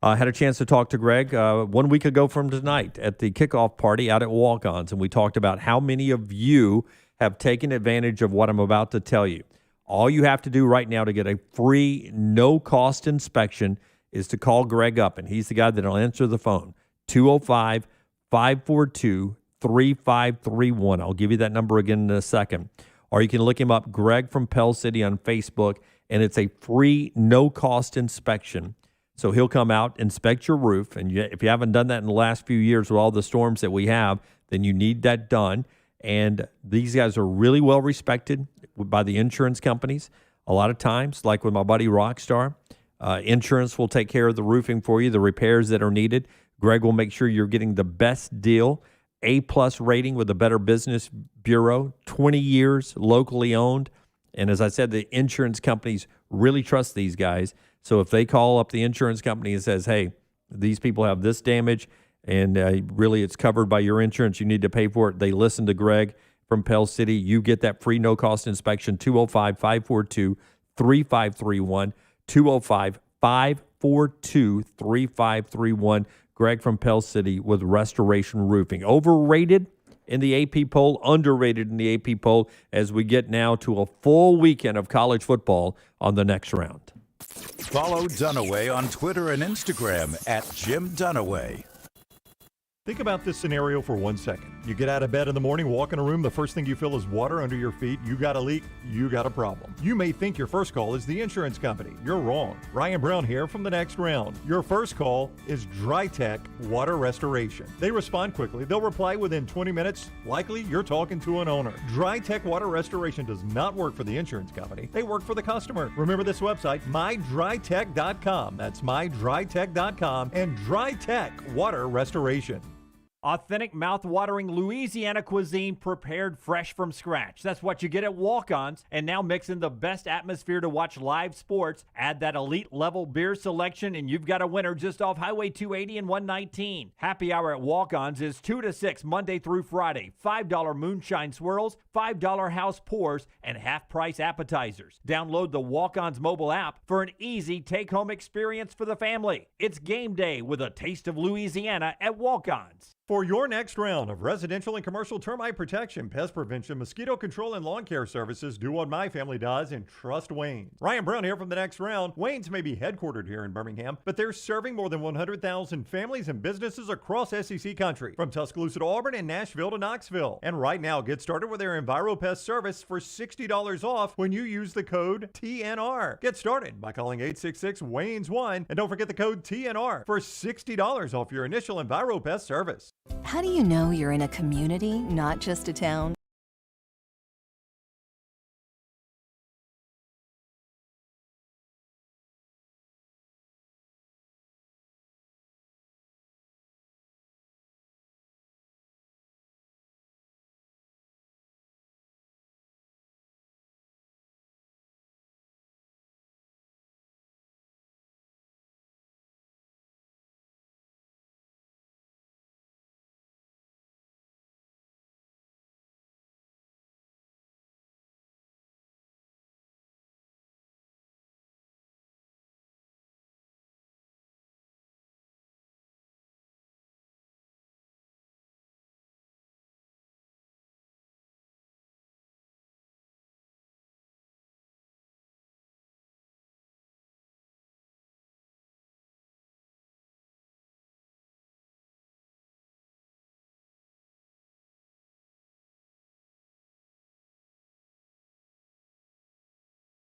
I had a chance to talk to Greg 1 week ago from tonight at the kickoff party out at Walk-Ons, and we talked about how many of you have taken advantage of what I'm about to tell you. All you have to do right now to get a free, no-cost inspection is to call Greg up, and he's the guy that'll answer the phone, 205-542-3531. I'll give you that number again in a second. Or you can look him up, Greg from Pell City on Facebook, and it's a free, no-cost inspection. So he'll come out, inspect your roof, and if you haven't done that in the last few years with all the storms that we have, then you need that done. And these guys are really well respected by the insurance companies. A lot of times, like with my buddy Rockstar, insurance will take care of the roofing for you, the repairs that are needed. Greg will make sure you're getting the best deal. A-plus rating with the Better Business Bureau, 20 years, locally owned. And as I said, the insurance companies really trust these guys. So if they call up the insurance company and says, hey, these people have this damage, and really it's covered by your insurance, you need to pay for it, they listen to Greg from Pell City. You get that free no-cost inspection, 205-542-3531. 205-542-3531. Greg from Pell City with Restoration Roofing. Overrated in the AP poll, underrated in the AP poll as we get now to a full weekend of college football on the next round. Follow Dunaway on Twitter and Instagram at Jim Dunaway. Think about this scenario for 1 second. You get out of bed in the morning, walk in a room, the first thing you feel is water under your feet. You got a leak, you got a problem. You may think your first call is the insurance company. You're wrong. Ryan Brown here from the next round. Your first call is DryTech Water Restoration. They respond quickly. They'll reply within 20 minutes. Likely, you're talking to an owner. DryTech Water Restoration does not work for the insurance company. They work for the customer. Remember this website, mydrytech.com. That's mydrytech.com and DryTech Water Restoration. Authentic, mouth-watering Louisiana cuisine prepared fresh from scratch. That's what you get at Walk-Ons. And now mix in the best atmosphere to watch live sports. Add that elite-level beer selection, and you've got a winner just off Highway 280 and 119. Happy hour at Walk-Ons is 2 to 6 Monday through Friday. $5 moonshine swirls, $5 house pours, and half-price appetizers. Download the Walk-Ons mobile app for an easy take-home experience for the family. It's game day with a taste of Louisiana at Walk-Ons. For your next round of residential and commercial termite protection, pest prevention, mosquito control, and lawn care services, do what my family does and trust Wayne. Ryan Brown here from the next round. Wayne's may be headquartered here in Birmingham, but they're serving more than 100,000 families and businesses across SEC country, from Tuscaloosa to Auburn and Nashville to Knoxville. And right now, get started with their EnviroPest service for $60 off when you use the code TNR. Get started by calling 866-WAYNES1 and don't forget the code TNR for $60 off your initial EnviroPest service. How do you know you're in a community, not just a town?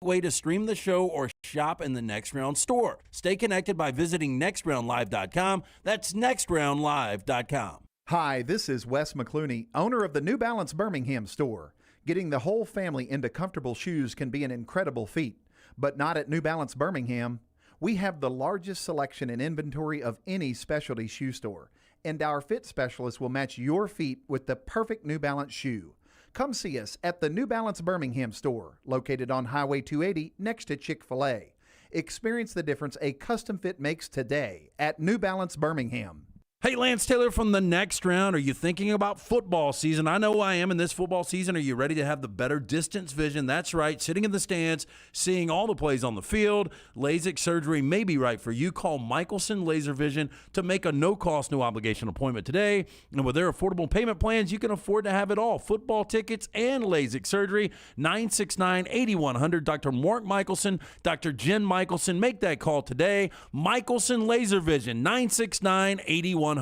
Way to stream the show or shop in the Next Round store. Stay connected by visiting nextroundlive.com. That's nextroundlive.com. Hi, this is Wes McClooney, owner of the New Balance Birmingham store. Getting the whole family into comfortable shoes can be an incredible feat, but not at New Balance Birmingham. We have the largest selection and inventory of any specialty shoe store, and our fit specialist will match your feet with the perfect New Balance shoe. Come see us at the New Balance Birmingham store, located on Highway 280 next to Chick-fil-A. Experience the difference a custom fit makes today at New Balance Birmingham. Hey, Lance Taylor from the Next Round. Are you thinking about football season? I know I am in this football season. Are you ready to have the better distance vision? That's right, sitting in the stands, seeing all the plays on the field. LASIK surgery may be right for you. Call Michelson Laser Vision to make a no-cost, no-obligation appointment today. And with their affordable payment plans, you can afford to have it all. Football tickets and LASIK surgery, 969-8100. Dr. Mark Michelson, Dr. Jen Michelson. Make that call today. Michelson Laser Vision, 969-8100.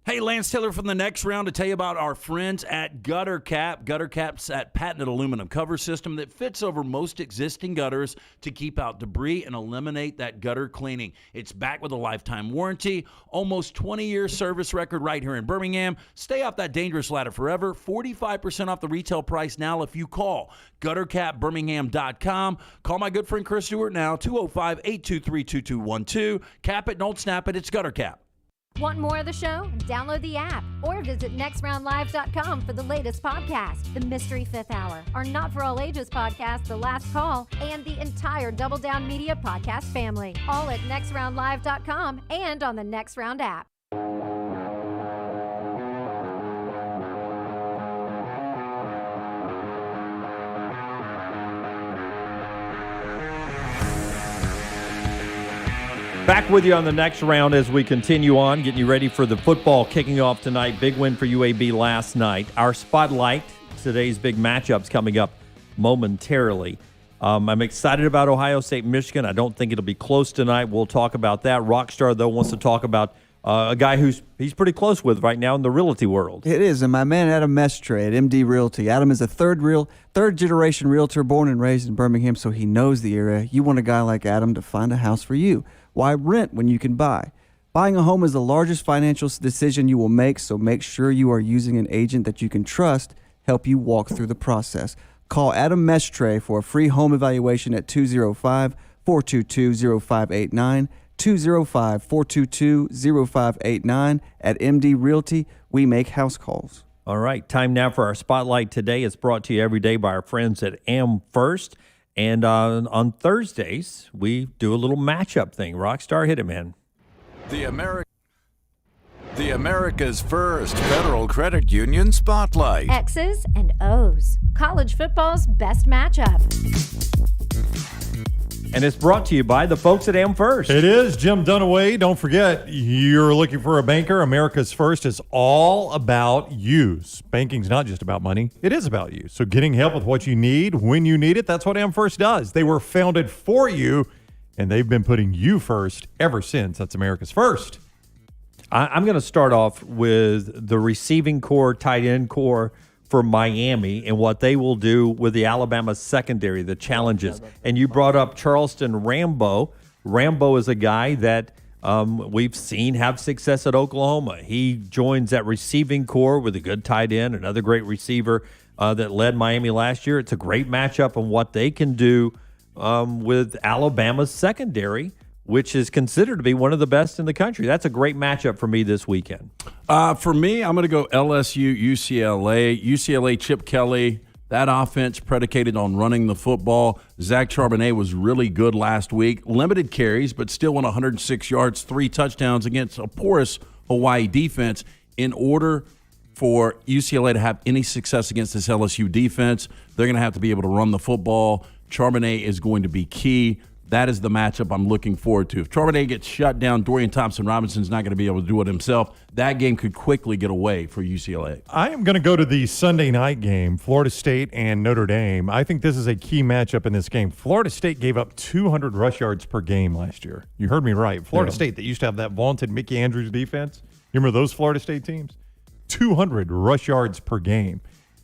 Hey, Lance Taylor from the Next Round to tell you about our friends at Gutter Cap. Gutter Cap's that patented aluminum cover system that fits over most existing gutters to keep out debris and eliminate that gutter cleaning. It's backed with a lifetime warranty, almost 20-year service record right here in Birmingham. Stay off that dangerous ladder forever. 45% off the retail price now if you call guttercapbirmingham.com. Call my good friend Chris Stewart now, 205-823-2212. Cap it, don't snap it. It's Gutter Cap. Want more of the show? Download the app or visit nextroundlive.com for the latest podcast, The Mystery Fifth Hour, our Not For All Ages podcast, The Last Call, and the entire Double Down Media podcast family. All at nextroundlive.com and on the Next Round app. Back with you on the Next Round as we continue on, getting you ready for the football kicking off tonight. Big win for UAB last night. Our spotlight, today's big matchups coming up momentarily. I'm excited about Ohio State, Michigan. I don't think it'll be close tonight. We'll talk about that. Rockstar, though, wants to talk about a guy he's pretty close with right now in the realty world. It is, and my man Adam Metchie at MD Realty. Adam is a third-generation realtor born and raised in Birmingham, so he knows the area. You want a guy like Adam to find a house for you. Why rent when you can buy? Buying a home is the largest financial decision you will make, so make sure you are using an agent that you can trust help you walk through the process. Call Adam Metchie for a free home evaluation at 205-422-0589, 205-422-0589. At MD Realty, we make house calls. All right, time now for our spotlight today. It's brought to you every day by our friends at AmFirst. And on Thursdays, we do a little matchup thing. Rockstar, hit it, man. The America's First Federal Credit Union Spotlight. X's and O's. College football's best matchup. And it's brought to you by the folks at AmFirst. It is Jim Dunaway. Don't forget, you're looking for a banker. America's First is all about you. Banking's not just about money. It is about you. So getting help with what you need when you need it, that's what AmFirst does. They were founded for you, and they've been putting you first ever since. That's America's First. I'm going to start off with the receiving core, tight end core for Miami and what they will do with the Alabama secondary, the challenges. And you brought up Charleston Rambo. Rambo is a guy that we've seen have success at Oklahoma. He joins that receiving core with a good tight end, another great receiver that led Miami last year. It's a great matchup on what they can do with Alabama's secondary, which is considered to be one of the best in the country. That's a great matchup for me this weekend. For me, I'm going to go LSU, UCLA. UCLA, Chip Kelly, that offense predicated on running the football. Zach Charbonnet was really good last week. Limited carries, but still won 106 yards, 3 touchdowns against a porous Hawaii defense. In order for UCLA to have any success against this LSU defense, they're going to have to be able to run the football. Charbonnet is going to be key. That is the matchup I'm looking forward to. If Charbonnet gets shut down, Dorian Thompson-Robinson's not going to be able to do it himself. That game could quickly get away for UCLA. I am going to go to the Sunday night game, Florida State and Notre Dame. I think this is a key matchup in this game. Florida State gave up 200 rush yards per game last year. You heard me right. Florida State, that used to have that vaunted Mickey Andrews defense. You remember those Florida State teams? 200 rush yards per game.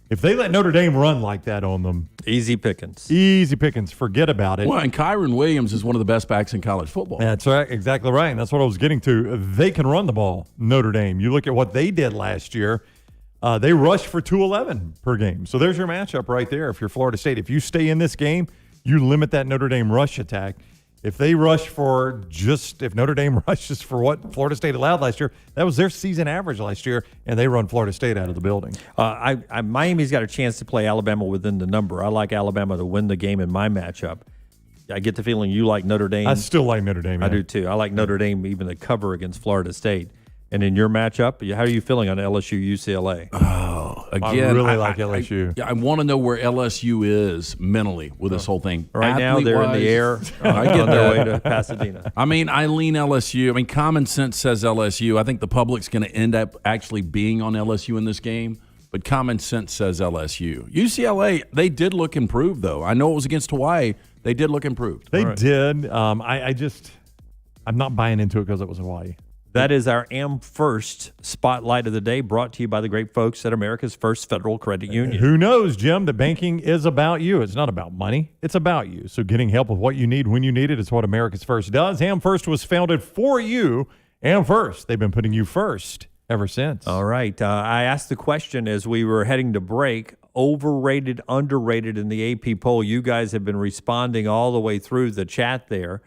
If they let Notre Dame run like that on them, easy pickings. Easy pickings. Forget about it. Well, and Kyron Williams is one of the best backs in college football. That's right. Exactly right. And that's what I was getting to. They can run the ball, Notre Dame. You look at what they did last year. They rushed for 211 per game. So there's your matchup right there if you're Florida State. If you stay in this game, you limit that Notre Dame rush attack. If they rush if Notre Dame rushes for what Florida State allowed last year, that was their season average last year, and they run Florida State out of the building. Miami's got a chance to play Alabama within the number. I like Alabama to win the game in my matchup. I get the feeling you like Notre Dame. I still like Notre Dame. I do too. I like Notre Dame even to cover against Florida State. And in your matchup, how are you feeling on LSU UCLA? Oh, again, I really like LSU. I want to know where LSU is mentally with this whole thing. Right now, they're in the air I get on their way to Pasadena. I mean, I lean LSU. I mean, common sense says LSU. I think the public's going to end up actually being on LSU in this game, but common sense says LSU. UCLA, they did look improved, though. I know it was against Hawaii. They did look improved. They did. I'm not buying into it because it was Hawaii. That is our AmFirst Spotlight of the Day, brought to you by the great folks at America's First Federal Credit Union. Who knows, Jim? The banking is about you. It's not about money. It's about you. So getting help with what you need when you need it is what America's First does. AmFirst was founded for you. AmFirst, they've been putting you first ever since. All right. I asked the question as we were heading to break, overrated, underrated in the AP poll. You guys have been responding all the way through the chat there.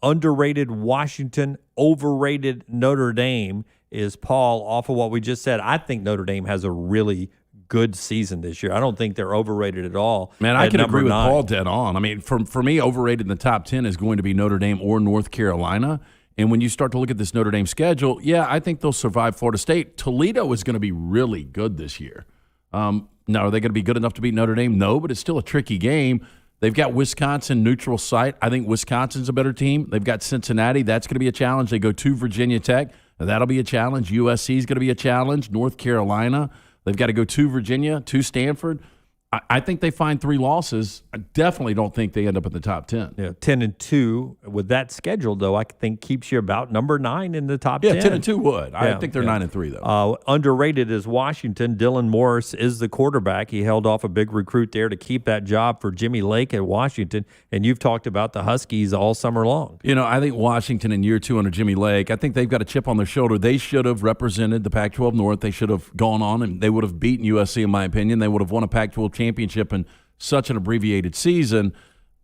Underrated Washington, overrated Notre Dame is Paul off of what we just said. I think Notre Dame has a really good season this year. I don't think they're overrated at all. Man, I can agree with Paul dead on. I mean, for me, overrated in the top 10 is going to be Notre Dame or North Carolina. And when you start to look at this Notre Dame schedule, yeah, I think they'll survive Florida State. Toledo is going to be really good this year. Now, are they going to be good enough to beat Notre Dame? No, but it's still a tricky game. They've got Wisconsin neutral site. I think Wisconsin's a better team. They've got Cincinnati. That's going to be a challenge. They go to Virginia Tech. That'll be a challenge. USC is going to be a challenge. North Carolina. They've got to go to Virginia, to Stanford. I think they find 3 losses. I definitely don't think they end up in the top 10. Yeah, 10-2 with that schedule, though, I think keeps you about number 9 in the top 10. Yeah, 10-2 would. I think they're 9-3 though. Underrated is Washington. Dylan Morris is the quarterback. He held off a big recruit there to keep that job for Jimmy Lake at Washington. And you've talked about the Huskies all summer long. You know, I think Washington in year 2 under Jimmy Lake, I think they've got a chip on their shoulder. They should have represented the Pac-12 North. They should have gone on and they would have beaten USC, in my opinion. They would have won a Pac-12 championship in such an abbreviated season.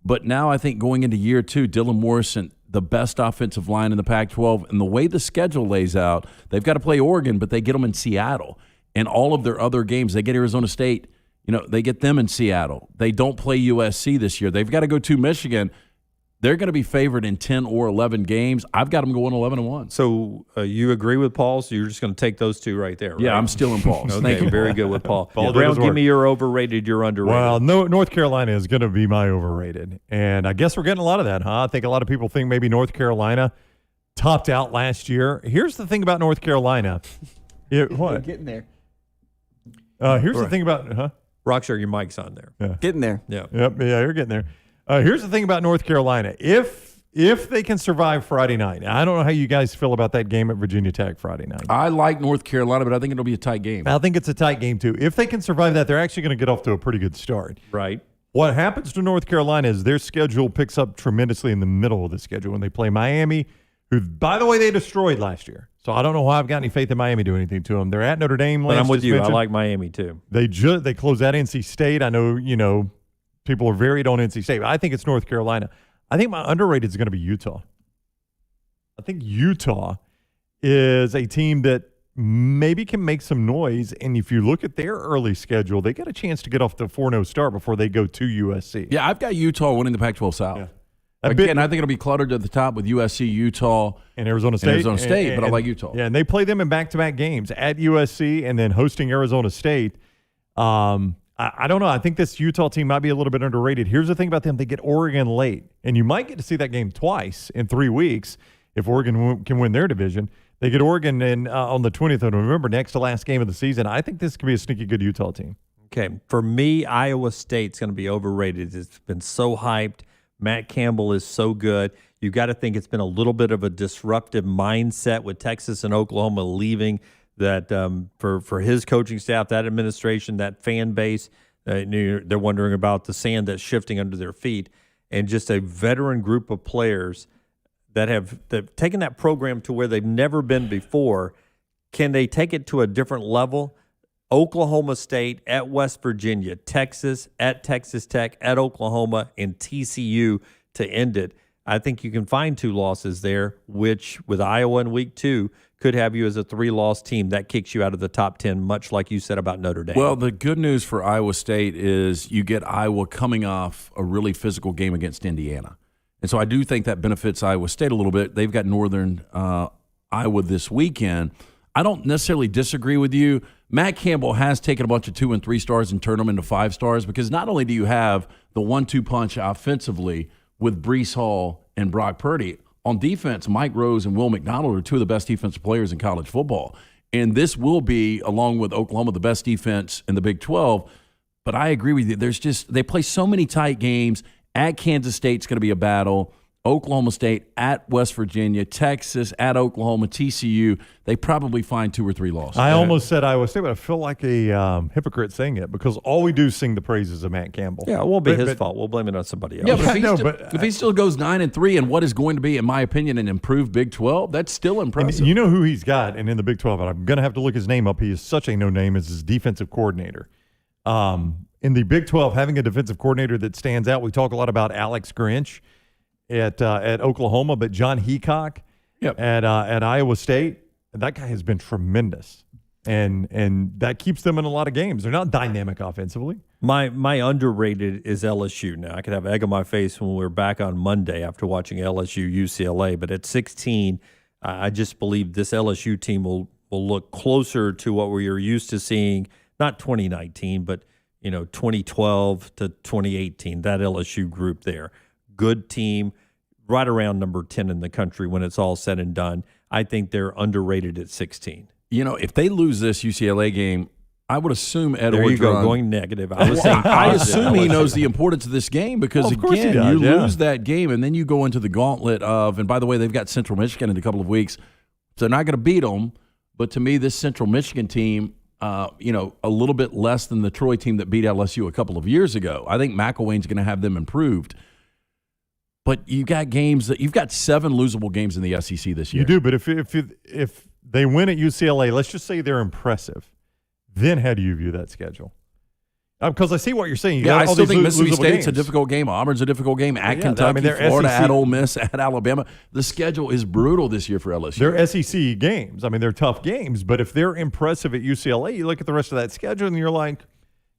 But now I think going into year 2, Dylan Morrison, the best offensive line in the Pac-12, and the way the schedule lays out, they've got to play Oregon, but they get them in Seattle. And all of their other games, they get Arizona State, they get them in Seattle. They don't play USC this year. They've got to go to Michigan. They're going to be favored in 10 or 11 games. I've got them going 11-1. So you agree with Paul? So you're just going to take those two right there, right? Yeah, I'm still in Paul's. Okay, Thank you. very good with Paul. Paul Brown, did his give work. me your overrated, your underrated. Well, North Carolina is going to be my overrated. And I guess we're getting a lot of that, huh? I think a lot of people think maybe North Carolina topped out last year. Here's the thing about North Carolina. What? Getting there. Here's the thing about Rockstar, your mic's on there. Yeah. Getting there. Yeah. Yep. Yeah, you're getting there. Here's the thing about North Carolina. If they can survive Friday night, I don't know how you guys feel about that game at Virginia Tech Friday night. I like North Carolina, but I think it'll be a tight game. I think it's a tight game too. If they can survive that, they're actually going to get off to a pretty good start. Right. What happens to North Carolina is their schedule picks up tremendously in the middle of the schedule when they play Miami, who, by the way, they destroyed last year. So I don't know why I've got any faith in Miami doing anything to them. They're at Notre Dame. But I'm with you. I like Miami too. They close out NC State. I know, people are varied on NC State. But I think it's North Carolina. I think my underrated is going to be Utah. I think Utah is a team that maybe can make some noise. And if you look at their early schedule, they got a chance to get off the 4-0 start before they go to USC. Yeah, I've got Utah winning the Pac-12 South. Yeah. Again, I think it'll be cluttered at the top with USC, Utah, and Arizona State. But I like Utah. Yeah, and they play them in back-to-back games at USC and then hosting Arizona State. I don't know. I think this Utah team might be a little bit underrated. Here's the thing about them. They get Oregon late, and you might get to see that game twice in 3 weeks if Oregon can win their division. They get Oregon on the 20th of November, next to last game of the season. I think this could be a sneaky good Utah team. Okay. For me, Iowa State's going to be overrated. It's been so hyped. Matt Campbell is so good. You got to think it's been a little bit of a disruptive mindset with Texas and Oklahoma leaving. That for his coaching staff, that administration, that fan base, they're wondering about the sand that's shifting under their feet, and just a veteran group of players that have taken that program to where they've never been before. Can they take it to a different level? Oklahoma State at West Virginia, Texas at Texas Tech, at Oklahoma, and TCU to end it. I think you can find 2 losses there, which with Iowa in week 2 could have you as a 3-loss team. That kicks you out of the top 10, much like you said about Notre Dame. Well, the good news for Iowa State is you get Iowa coming off a really physical game against Indiana. And so I do think that benefits Iowa State a little bit. They've got Northern Iowa this weekend. I don't necessarily disagree with you. Matt Campbell has taken a bunch of 2 and 3 stars and turned them into 5 stars because not only do you have the 1-2 punch offensively with Breece Hall and Brock Purdy, on defense, Mike Rose and Will McDonald are 2 of the best defensive players in college football. And this will be, along with Oklahoma, the best defense in the Big 12. But I agree with you. They play so many tight games. At Kansas State's going to be a battle. Oklahoma State at West Virginia, Texas at Oklahoma, TCU. They probably find 2 or 3 losses. I almost said Iowa State, but I feel like a hypocrite saying it because all we do is sing the praises of Matt Campbell. Yeah, it won't be his fault. We'll blame it on somebody else. Yeah, but if he still goes 9-3 and what is going to be, in my opinion, an improved Big 12, that's still impressive. And you know who he's got, and in the Big 12, and I'm going to have to look his name up. He is such a no-name as his defensive coordinator. In the Big 12, having a defensive coordinator that stands out, we talk a lot about Alex Grinch at Oklahoma, but John Heacock at Iowa State, that guy has been tremendous, and that keeps them in a lot of games. They're not dynamic offensively. My underrated is LSU. Now I could have egg on my face when we're back on Monday after watching LSU UCLA, but at 16, I just believe this LSU team will look closer to what we are used to seeing. Not 2019, but 2012 to 2018. That LSU group there. Good team, right around number 10 in the country when it's all said and done. I think they're underrated at 16. If they lose this UCLA game, I would assume Ed There Orgeron. you go, going negative. I was saying I positive. assume he knows the importance of this game because, of course he again, does, you yeah. lose that game and then you go into the gauntlet of, and by the way, they've got Central Michigan in a couple of weeks, so they're not going to beat them. But to me, this Central Michigan team, a little bit less than the Troy team that beat LSU a couple of years ago. I think McElwain's going to have them improved. But you've got 7 losable games in the SEC this year. You do, but if they win at UCLA, let's just say they're impressive, then how do you view that schedule? Because I see what you're saying. I still think Mississippi State's a difficult game. Auburn's a difficult game. At Kentucky, Florida, SEC, at Ole Miss, at Alabama. The schedule is brutal this year for LSU. They're SEC games. I mean, they're tough games. But if they're impressive at UCLA, you look at the rest of that schedule and you're like,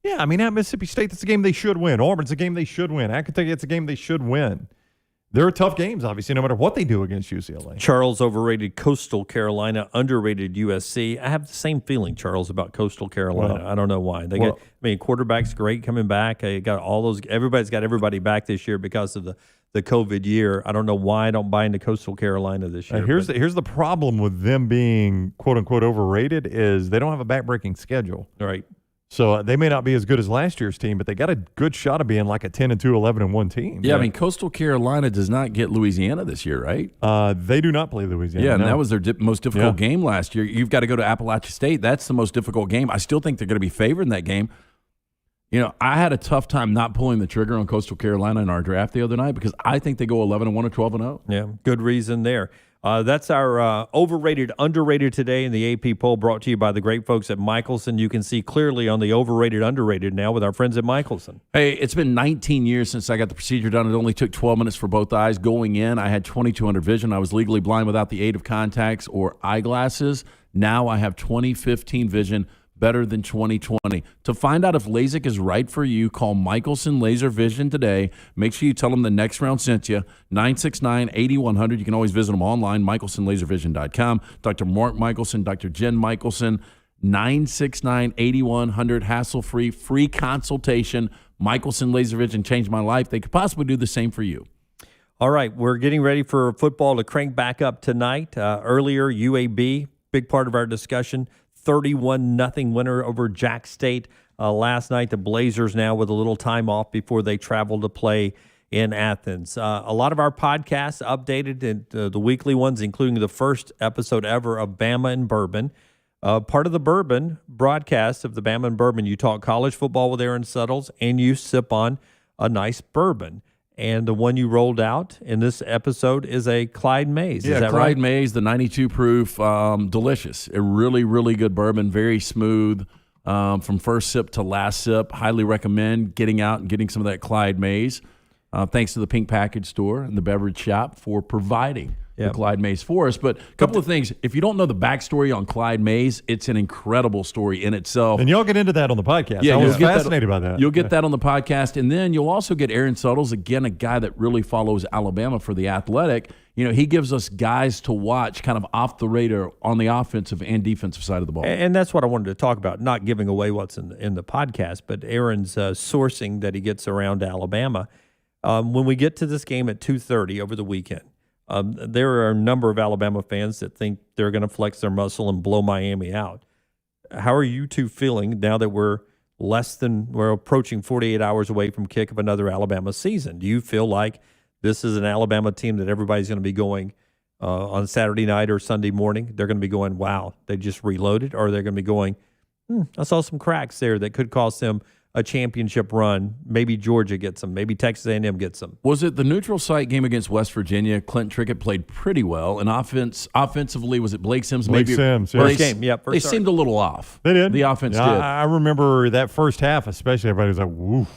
yeah, I mean, at Mississippi State, that's a game they should win. Auburn's a game they should win. At Kentucky, it's a game they should win. There are tough games, obviously, no matter what they do against UCLA. Charles overrated Coastal Carolina, underrated USC. I have the same feeling, Charles, about Coastal Carolina. Well, I don't know why. Quarterback's great coming back. They got all those. Everybody's got everybody back this year because of the COVID year. I don't know why I don't buy into Coastal Carolina this year. Here's the problem with them being quote unquote overrated is they don't have a backbreaking schedule. Right. So they may not be as good as last year's team, but they got a good shot of being like a 10-2, 11-1 team. Yeah, I mean, Coastal Carolina does not get Louisiana this year, right? They do not play Louisiana. Yeah, and no. that was their most difficult game last year. You've got to go to Appalachia State. That's the most difficult game. I still think they're going to be favored in that game. You know, I had a tough time not pulling the trigger on Coastal Carolina in our draft the other night because I think they go 11-1 or 12-0. Yeah, good reason there. That's our overrated, underrated today in the AP poll, brought to you by the great folks at Michelson. You can see clearly on the overrated, underrated now with our friends at Michelson. Hey, it's been 19 years since I got the procedure done. It only took 12 minutes for both eyes. Going in, I had 2200 vision. I was legally blind without the aid of contacts or eyeglasses. Now I have 20/15 vision, better than 20/20. To find out if LASIK is right for you, call Michelson Laser Vision today. Make sure you tell them the next round sent you. 969-8100. You can always visit them online, michelsonlaservision.com. Dr. Mark Michelson, Dr. Jen Michelson, 969-8100, hassle-free, free consultation. Michelson Laser Vision changed my life. They could possibly do the same for you. All right, we're getting ready for football to crank back up tonight. Earlier, UAB, big part of our discussion, 31-0 winner over Jack State last night. The Blazers now with a little time off before they travel to play in Athens. A lot of our podcasts updated, and the weekly ones, including the first episode ever of Bama and Bourbon. Part of the Bourbon broadcast of the Bama and Bourbon, you talk college football with Aaron Suttles, and you sip on a nice bourbon. And the one you rolled out in this episode is a Clyde Mays. Yeah, is that Clyde right? Mays, the 92 proof, delicious. A really, really good bourbon, very smooth from first sip to last sip. Highly recommend getting out and getting some of that Clyde Mays. Thanks to the Pink Package Store and the Beverage Shop for providing the Clyde Mays for us. But a couple of things. If you don't know the backstory on Clyde Mays, it's an incredible story in itself. And y'all get into that on the podcast. Yeah, I was fascinated by that. You'll get that on the podcast. And then you'll also get Aaron Suttles, again, a guy that really follows Alabama for The Athletic. You know, he gives us guys to watch kind of off the radar on the offensive and defensive side of the ball. And that's what I wanted to talk about, not giving away what's in the podcast, but Aaron's sourcing that he gets around Alabama. When we get to this game at 2:30 over the weekend, there are a number of Alabama fans that think they're going to flex their muscle and blow Miami out. How are you two feeling now that we're approaching 48 hours away from kick of another Alabama season? Do you feel like this is an Alabama team that everybody's going to be going on Saturday night or Sunday morning? They're going to be going, wow, they just reloaded? Or they're going to be going, I saw some cracks there that could cost them a championship run. Maybe Georgia gets them. Maybe Texas A&M gets them. Was it the neutral site game against West Virginia? Clint Trickett played pretty well. And offensively, was it Blake Sims? Blake Sims. Yeah. First game, yeah. They seemed a little off. They did. The offense did. I remember that first half, especially. Everybody was like, woof.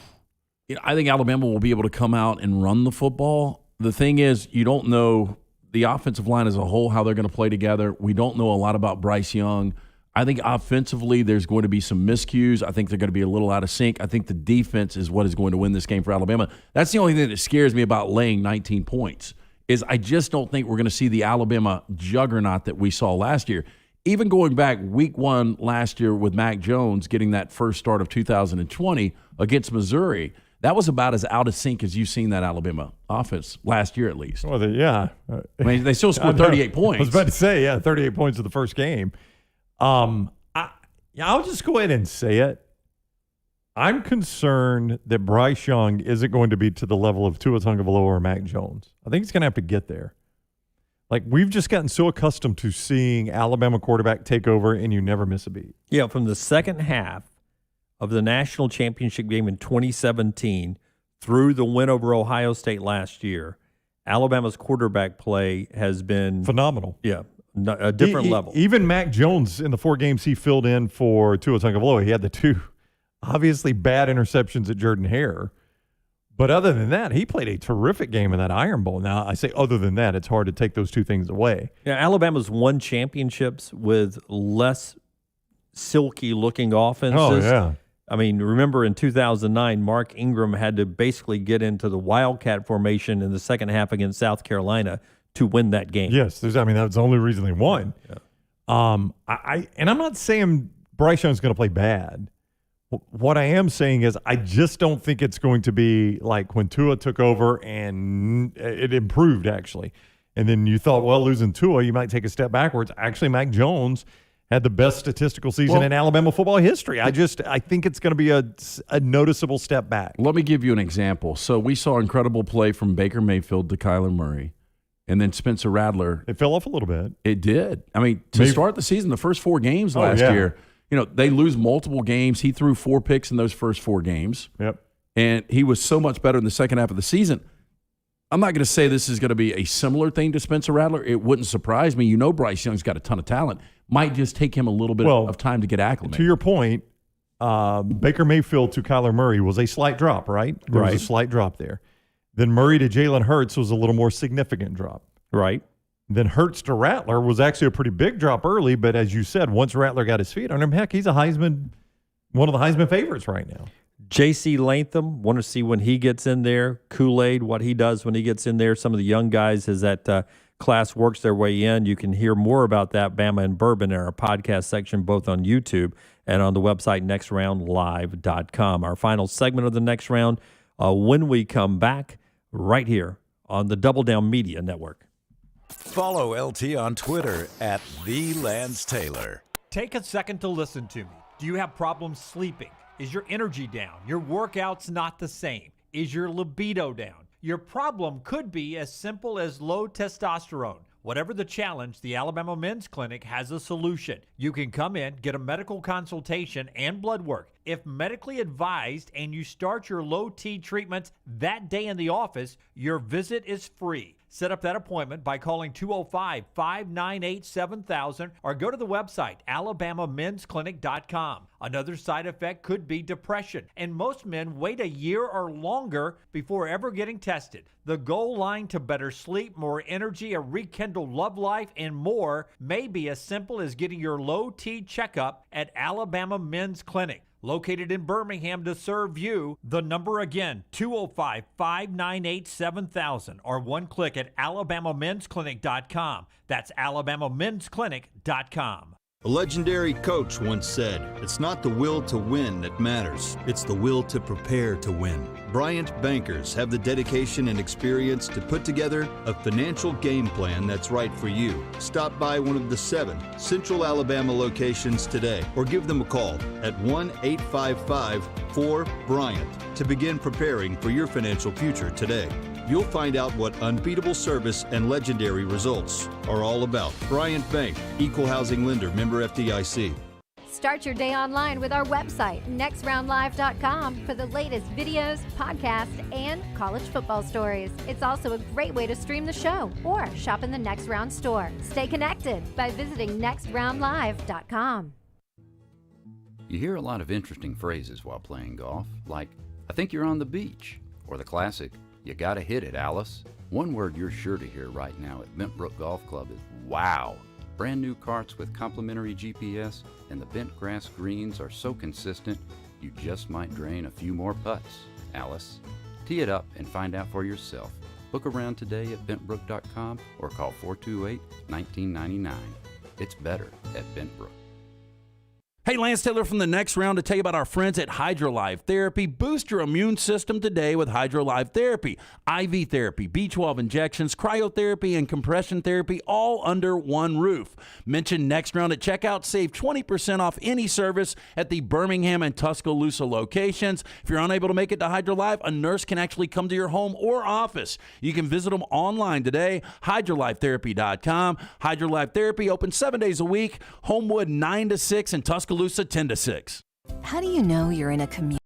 You know, I think Alabama will be able to come out and run the football. The thing is, you don't know the offensive line as a whole, how they're going to play together. We don't know a lot about Bryce Young. I think offensively there's going to be some miscues. I think they're going to be a little out of sync. I think the defense is what is going to win this game for Alabama. That's the only thing that scares me about laying 19 points is I just don't think we're going to see the Alabama juggernaut that we saw last year. Even going back week 1 last year with Mac Jones getting that first start of 2020 against Missouri, that was about as out of sync as you've seen that Alabama offense last year at least. Well, I mean, they still scored 38 points. I was about to say, 38 points in the first game. I'll just go ahead and say it. I'm concerned that Bryce Young isn't going to be to the level of Tua Tagovailoa or Mac Jones. I think he's going to have to get there. Like, we've just gotten so accustomed to seeing Alabama quarterback take over and you never miss a beat. Yeah, from the second half of the national championship game in 2017 through the win over Ohio State last year, Alabama's quarterback play has been phenomenal. Yeah. A different level. Even Mac Jones, in the 4 games he filled in for Tua Tagovailoa, he had the 2 obviously bad interceptions at Jordan-Hare. But other than that, he played a terrific game in that Iron Bowl. Now, I say other than that, it's hard to take those 2 things away. Yeah, Alabama's won championships with less silky-looking offenses. Oh, yeah. I mean, remember in 2009, Mark Ingram had to basically get into the Wildcat formation in the second half against South Carolina to win that game. Yes, that's the only reason they won. Yeah. And I'm not saying Bryce Young's going to play bad. What I am saying is I just don't think it's going to be like when Tua took over and it improved, actually. And then you thought, well, losing Tua, you might take a step backwards. Actually, Mac Jones had the best statistical season in Alabama football history. I think it's going to be a noticeable step back. Let me give you an example. So we saw incredible play from Baker Mayfield to Kyler Murray. And then Spencer Rattler. It fell off a little bit. It did. I mean, to start the season, the first 4 games last year, they lose multiple games. He threw 4 picks in those first 4 games. Yep. And he was so much better in the second half of the season. I'm not going to say this is going to be a similar thing to Spencer Rattler. It wouldn't surprise me. Bryce Young's got a ton of talent. Might just take him a little bit of time to get acclimated. To your point, Baker Mayfield to Kyler Murray was a slight drop, right? There was a slight drop there. Then Murray to Jalen Hurts was a little more significant drop. Right. Then Hurts to Rattler was actually a pretty big drop early, but as you said, once Rattler got his feet on him, heck, he's one of the Heisman favorites right now. J.C. Latham, want to see when he gets in there. Kool-Aid, what he does when he gets in there. Some of the young guys as that class works their way in. You can hear more about that, Bama and Bourbon, in our podcast section, both on YouTube and on the website nextroundlive.com. Our final segment of the next round when we come back right here on the Double Down Media Network. Follow LT on Twitter at @TheLanceTaylor. Take a second to listen to me. Do you have problems sleeping? Is your energy down? Your workouts not the same? Is your libido down? Your problem could be as simple as low testosterone. Whatever the challenge, the Alabama Men's Clinic has a solution. You can come in, get a medical consultation and blood work. If medically advised and you start your low T treatments that day in the office, your visit is free. Set up that appointment by calling 205-598-7000 or go to the website alabamamensclinic.com. Another side effect could be depression, and most men wait a year or longer before ever getting tested. The goal line to better sleep, more energy, a rekindled love life, and more may be as simple as getting your low T checkup at Alabama Men's Clinic. Located in Birmingham to serve you. The number again, 205-598-7000 or one click at alabamamensclinic.com. That's alabamamensclinic.com. A legendary coach once said, "It's not the will to win that matters, it's the will to prepare to win." Bryant bankers have the dedication and experience to put together a financial game plan that's right for you. Stop by one of the 7 Central Alabama locations today or give them a call at 1-855-4-BRYANT to begin preparing for your financial future today. You'll find out what unbeatable service and legendary results are all about. Bryant Bank, Equal Housing Lender, member FDIC. Start your day online with our website, nextroundlive.com, for the latest videos, podcasts, and college football stories. It's also a great way to stream the show or shop in the Next Round store. Stay connected by visiting nextroundlive.com. You hear a lot of interesting phrases while playing golf, like, "I think you're on the beach," or the classic, "You gotta hit it, Alice." One word you're sure to hear right now at Bentbrook Golf Club is wow. Brand new carts with complimentary GPS and the bent grass greens are so consistent you just might drain a few more putts, Alice. Tee it up and find out for yourself. Book around today at bentbrook.com or call 428-1999. It's better at Bentbrook. Hey, Lance Taylor from the Next Round to tell you about our friends at HydroLife Therapy. Boost your immune system today with HydroLife Therapy. IV therapy, B12 injections, cryotherapy, and compression therapy all under one roof. Mention Next Round at checkout. Save 20% off any service at the Birmingham and Tuscaloosa locations. If you're unable to make it to HydroLife, a nurse can actually come to your home or office. You can visit them online today, hydrolifetherapy.com. HydroLife Therapy open 7 days a week. Homewood 9 to 6 and Tuscaloosa 10 to 6. How do you know you're in a community?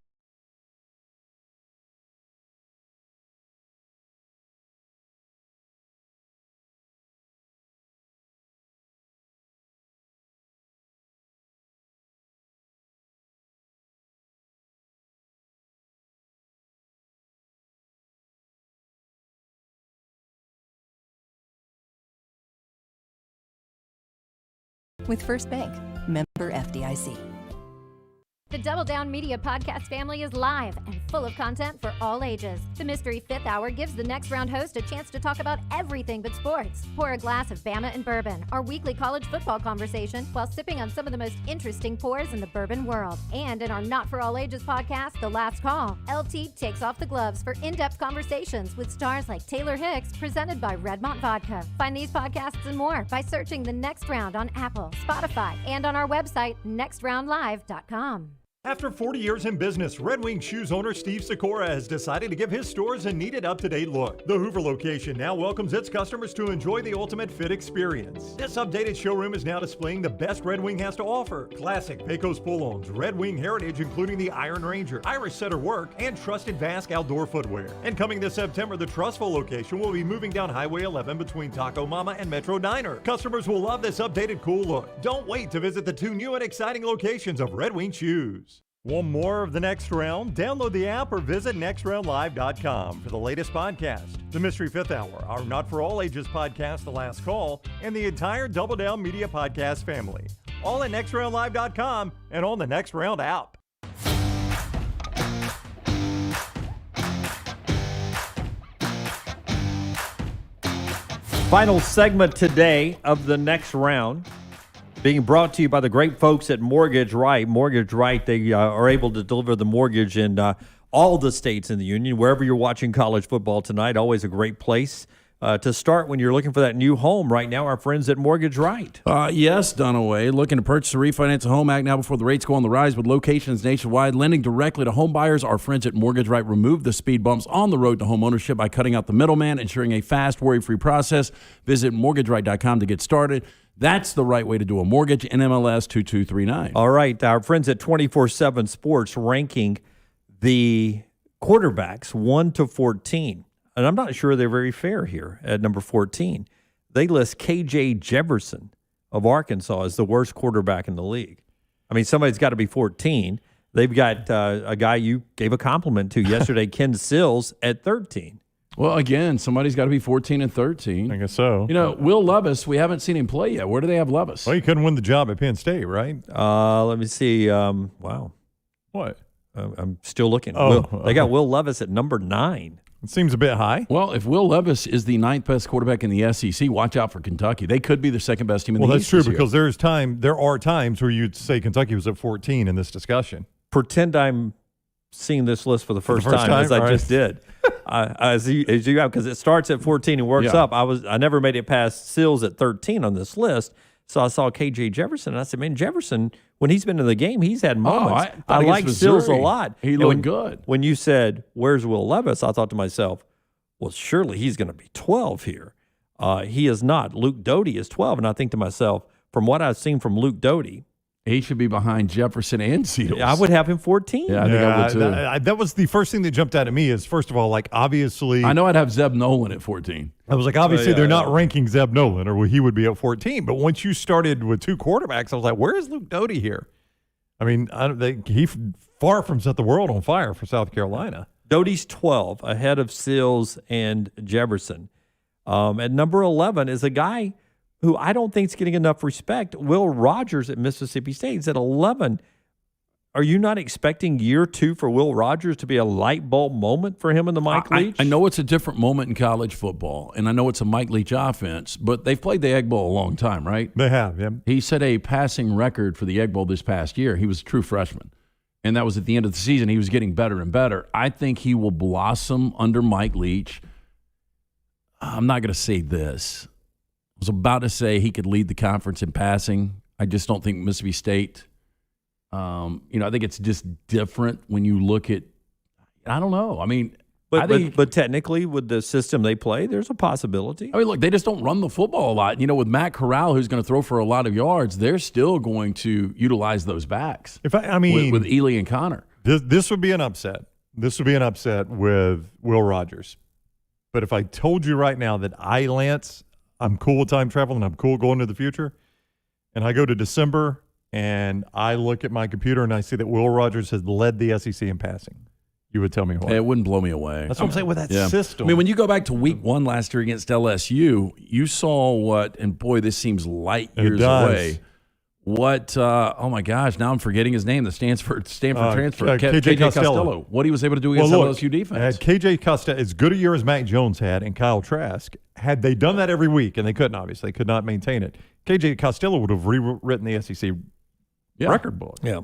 With First Bank, member FDIC. The Double Down Media podcast family is live and full of content for all ages. The Mystery Fifth Hour gives the next round host a chance to talk about everything but sports. Pour a glass of Bama and bourbon, our weekly college football conversation, while sipping on some of the most interesting pours in the bourbon world. And in our Not For All Ages podcast, The Last Call, LT takes off the gloves for in-depth conversations with stars like Taylor Hicks, presented by Redmont Vodka. Find these podcasts and more by searching The Next Round on Apple, Spotify, and on our website, nextroundlive.com. After 40 years in business, Red Wing Shoes owner Steve Sikora has decided to give his stores a needed up-to-date look. The Hoover location now welcomes its customers to enjoy the ultimate fit experience. This updated showroom is now displaying the best Red Wing has to offer. Classic Pecos pull-ons, Red Wing heritage including the Iron Ranger, Irish Setter work, and trusted Vask outdoor footwear. And coming this September, the Trustful location will be moving down Highway 11 between Taco Mama and Metro Diner. Customers will love this updated cool look. Don't wait to visit the 2 new and exciting locations of Red Wing Shoes. Want more of The Next Round? Download the app or visit nextroundlive.com for the latest podcast. The Mystery Fifth Hour, our Not For All Ages podcast, The Last Call, and the entire Double Down Media podcast family. All at nextroundlive.com and on the Next Round app. Final segment today of The Next Round, being brought to you by the great folks at Mortgage Right. Mortgage Right, they are able to deliver the mortgage in all the states in the union. Wherever you're watching college football tonight, always a great place to start when you're looking for that new home. Right now, our friends at Mortgage Right. Yes, Dunaway. Looking to purchase or refinance a home, act now before the rates go on the rise with locations nationwide. Lending directly to home buyers, our friends at Mortgage Right remove the speed bumps on the road to home ownership by cutting out the middleman, ensuring a fast, worry-free process. Visit mortgageright.com to get started. That's the right way to do a mortgage. NMLS 2239. All right, our friends at 24/7 Sports ranking the quarterbacks 1 to 14. And I'm not sure they're very fair here at number 14. They list KJ Jefferson of Arkansas as the worst quarterback in the league. I mean, somebody's got to be 14. They've got a guy you gave a compliment to yesterday, Ken Sills, at 13. Well, again, somebody's got to be 14 and 13. I guess so. You know, Will Levis, we haven't seen him play yet. Where do they have Levis? Well, he couldn't win the job at Penn State, right? Let me see. Wow. What? I'm still looking. Oh, they got Will Levis at number 9. It seems a bit high. Well, if Will Levis is the 9th best quarterback in the SEC, watch out for Kentucky. They could be the second best team in the East. Well, that's true because there are times where you'd say Kentucky was at 14 in this discussion. Pretend I'm seeing this list for the first time as I just did. As you have, because it starts at 14 and works up. I never made it past Sills at 13 on this list. So I saw KJ Jefferson, and I said, man, Jefferson, when he's been in the game, he's had moments. I like Sills a lot. He looked good. When you said, where's Will Levis, I thought to myself, well, surely he's going to be 12 here. He is not. Luke Doty is 12, and I think to myself, from what I've seen from Luke Doty, he should be behind Jefferson and Seals. I would have him 14. Yeah, I think I would too. That was the first thing that jumped out at me is, first of all, like, obviously. I know I'd have Zeb Nolan at 14. I was like, obviously, they're not ranking Zeb Nolan, or he would be at 14. But once you started with 2 quarterbacks, I was like, where is Luke Doty here? I mean, he far from set the world on fire for South Carolina. Doty's 12, ahead of Sills and Jefferson. At number 11 is a guy who I don't think is getting enough respect, Will Rogers at Mississippi State. He's at 11. Are you not expecting year 2 for Will Rogers to be a light bulb moment for him in the Mike Leach? I know it's a different moment in college football, and I know it's a Mike Leach offense, but they've played the Egg Bowl a long time, right? They have, yeah. He set a passing record for the Egg Bowl this past year. He was a true freshman, and that was at the end of the season. He was getting better and better. I think he will blossom under Mike Leach. I'm not going to say this. I was about to say he could lead the conference in passing. I just don't think Mississippi State, I think it's just different when you look at, I don't know. I mean, but technically with the system they play, there's a possibility. I mean, look, they just don't run the football a lot. You know, with Matt Corral, who's going to throw for a lot of yards, they're still going to utilize those backs. With Ely and Connor. This would be an upset. This would be an upset with Will Rogers. But if I told you right now that Lance, I'm cool with time travel and I'm cool going to the future, and I go to December and I look at my computer and I see that Will Rogers has led the SEC in passing, you would tell me why. It wouldn't blow me away. That's what I'm saying with that system. I mean, when you go back to week 1 last year against LSU, you saw what, and boy, this seems light years away, what, oh my gosh, now I'm forgetting his name, the Stanford transfer, KJ Costello. What he was able to do against LSU defense. KJ Costello, as good a year as Mac Jones had and Kyle Trask, had they done that every week, and they couldn't, obviously, could not maintain it, KJ Costello would have rewritten the SEC record book. Yeah.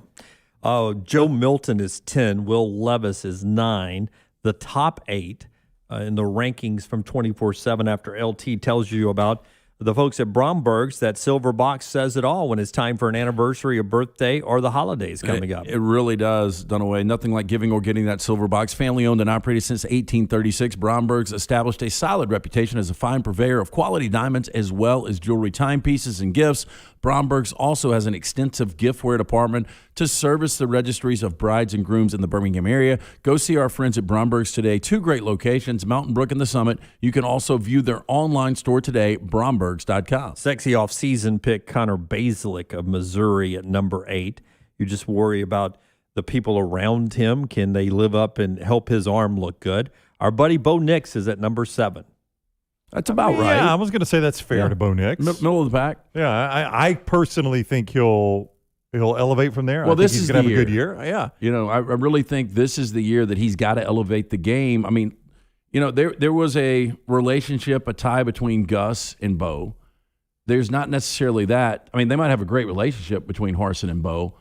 Joe Milton is 10. Will Levis is 9. The top 8 in the rankings from 24/7 after LT tells you about the folks at Bromberg's. That silver box says it all when it's time for an anniversary, a birthday, or the holidays coming up. It really does, Dunaway. Nothing like giving or getting that silver box. Family owned and operated since 1836, Bromberg's established a solid reputation as a fine purveyor of quality diamonds as well as jewelry, timepieces, and gifts. Bromberg's also has an extensive giftware department to service the registries of brides and grooms in the Birmingham area. Go see our friends at Bromberg's today. 2 great locations, Mountain Brook and the Summit. You can also view their online store today, brombergs.com. Sexy off-season pick Connor Basilick of Missouri at number 8. You just worry about the people around him. Can they live up and help his arm look good? Our buddy Bo Nix is at number 7. That's about right. Yeah, I was going to say that's fair to Bo Nix. Middle of the pack. Yeah, I personally think he'll elevate from there. Well, I think he's going to have year. a good year. Yeah. You know, I really think this is the year that he's got to elevate the game. I mean, you know, there was a relationship, a tie between Gus and Bo. There's not necessarily that. I mean, they might have a great relationship between Harsin and Bo,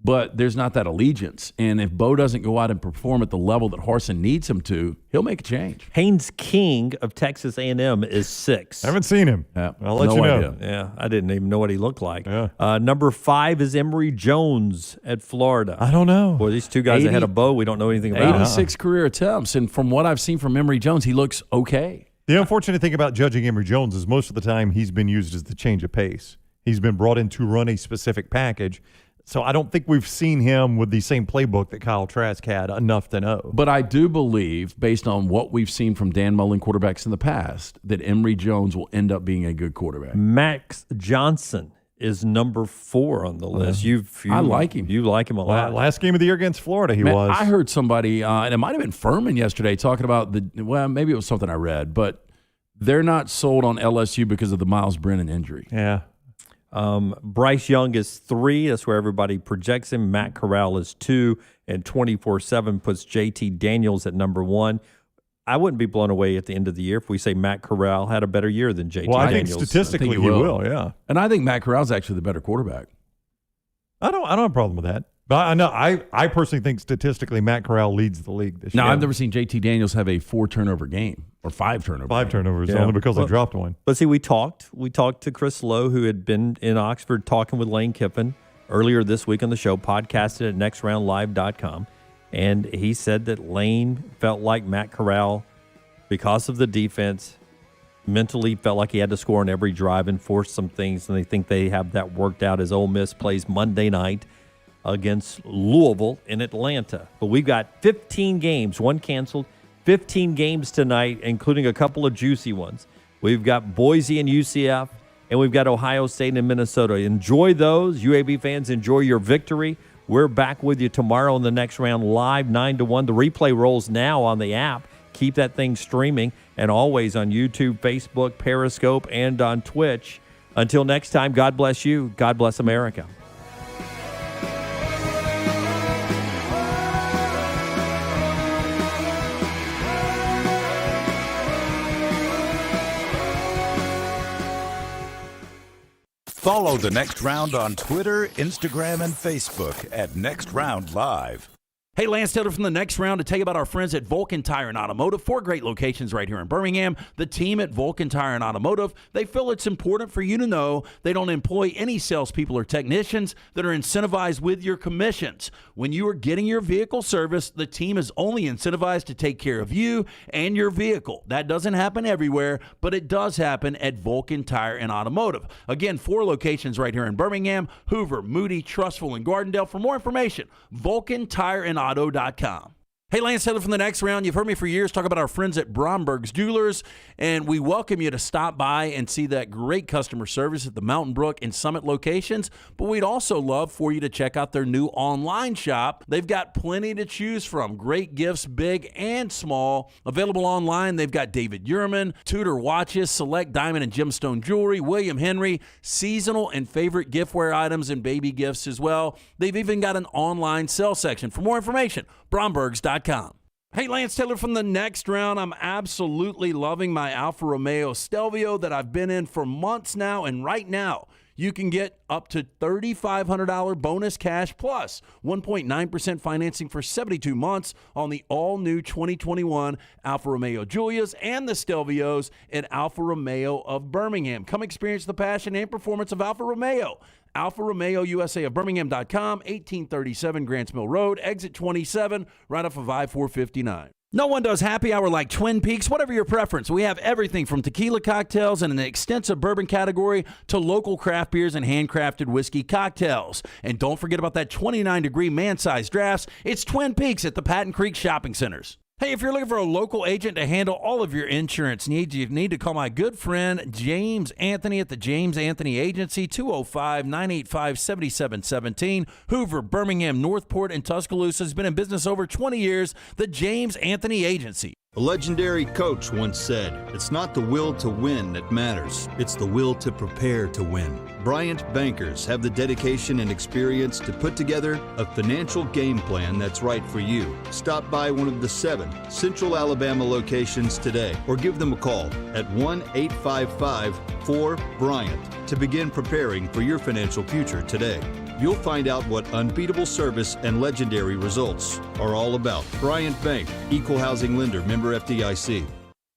but there's not that allegiance. And if Bo doesn't go out and perform at the level that Harsin needs him to, he'll make a change. Haynes King of Texas A&M is 6. I haven't seen him. Yeah, I'll let you know. idea. Yeah, I didn't even know what he looked like. Yeah. Number 5 is Emory Jones at Florida. I don't know. Boy, these two guys ahead of Bo, we don't know anything about. 86 career attempts, and from what I've seen from Emory Jones, he looks okay. The unfortunate thing about judging Emory Jones is most of the time he's been used as the change of pace. He's been brought in to run a specific package. So I don't think we've seen him with the same playbook that Kyle Trask had enough to know. But I do believe, based on what we've seen from Dan Mullen quarterbacks in the past, that Emory Jones will end up being a good quarterback. Max Johnson is number 4 on the list. I like him. You like him a lot. Last game of the year against Florida, he was. I heard somebody, and it might have been Furman yesterday, talking about maybe it was something I read, but they're not sold on LSU because of the Miles Brennan injury. Yeah. Bryce Young is 3. That's where everybody projects him. Matt Corral is 2, and 24/7 puts JT Daniels at number 1. I wouldn't be blown away at the end of the year if we say Matt Corral had a better year than JT Well, I Daniels. think statistically he will, yeah. And I think Matt Corral's actually the better quarterback. I don't have a problem with that. But I know I personally think statistically Matt Corral leads the league this year. Now, I've never seen JT Daniels have a 4-turnover game or 5 turnovers. 5 turnovers, only because I dropped one. But see, we talked to Chris Lowe, who had been in Oxford talking with Lane Kiffin earlier this week on the show, podcasted at nextroundlive.com. And he said that Lane felt like Matt Corral, because of the defense, mentally felt like he had to score on every drive and force some things. And they think they have that worked out as Ole Miss plays Monday night against Louisville in Atlanta. But we've got 15 games, 1 canceled, 15 games tonight, including a couple of juicy ones. We've got Boise and UCF, and we've got Ohio State and Minnesota. Enjoy those. UAB fans, enjoy your victory. We're back with you tomorrow in the next round live, 9 to 1. The replay rolls now on the app. Keep that thing streaming, and always on YouTube, Facebook, Periscope, and on Twitch. Until next time, God bless you. God bless America. Follow The Next Round on Twitter, Instagram, and Facebook at Next Round Live. Hey, Lance Taylor from The Next Round to tell you about our friends at Vulcan Tire and Automotive. 4 great locations right here in Birmingham. The team at Vulcan Tire and Automotive, they feel it's important for you to know they don't employ any salespeople or technicians that are incentivized with your commissions. When you are getting your vehicle serviced, the team is only incentivized to take care of you and your vehicle. That doesn't happen everywhere, but it does happen at Vulcan Tire and Automotive. Again, 4 locations right here in Birmingham, Hoover, Moody, Trussville, and Gardendale. For more information, VulcanTireandAuto.com. Hey, Lance Taylor from the Next Round. You've heard me for years talk about our friends at Bromberg's Jewelers, and we welcome you to stop by and see that great customer service at the Mountain Brook and Summit locations. But we'd also love for you to check out their new online shop. They've got plenty to choose from. Great gifts, big and small. Available online, they've got David Yurman, Tudor watches, select diamond and gemstone jewelry, William Henry, seasonal and favorite giftware items, and baby gifts as well. They've even got an online sale section. For more information, Brombergs.com. Hey, Lance Taylor from the Next Round. I'm absolutely loving my Alfa Romeo Stelvio that I've been in for months now, and right now you can get up to $3,500 bonus cash plus 1.9% financing for 72 months on the all-new 2021 Alfa Romeo Giulias and the Stelvios at Alfa Romeo of Birmingham. Come experience the passion and performance of Alfa Romeo. Alfa Romeo USA of Birmingham.com, 1837 Grants Mill Road, exit 27, right off of I-459. No one does happy hour like Twin Peaks. Whatever your preference, we have everything from tequila cocktails and an extensive bourbon category to local craft beers and handcrafted whiskey cocktails. And don't forget about that 29-degree man-sized drafts. It's Twin Peaks at the Patton Creek Shopping Centers. Hey, if you're looking for a local agent to handle all of your insurance needs, you need to call my good friend James Anthony at the James Anthony Agency, 205-985-7717. Hoover, Birmingham, Northport, and Tuscaloosa has been in business over 20 years. The James Anthony Agency. A legendary coach once said, "It's not the will to win that matters, it's the will to prepare to win." Bryant bankers have the dedication and experience to put together a financial game plan that's right for you. Stop by one of the 7 Central Alabama locations today or give them a call at 1-855-4-BRYANT to begin preparing for your financial future today. You'll find out what unbeatable service and legendary results are all about. Bryant Bank, Equal Housing Lender, member FDIC.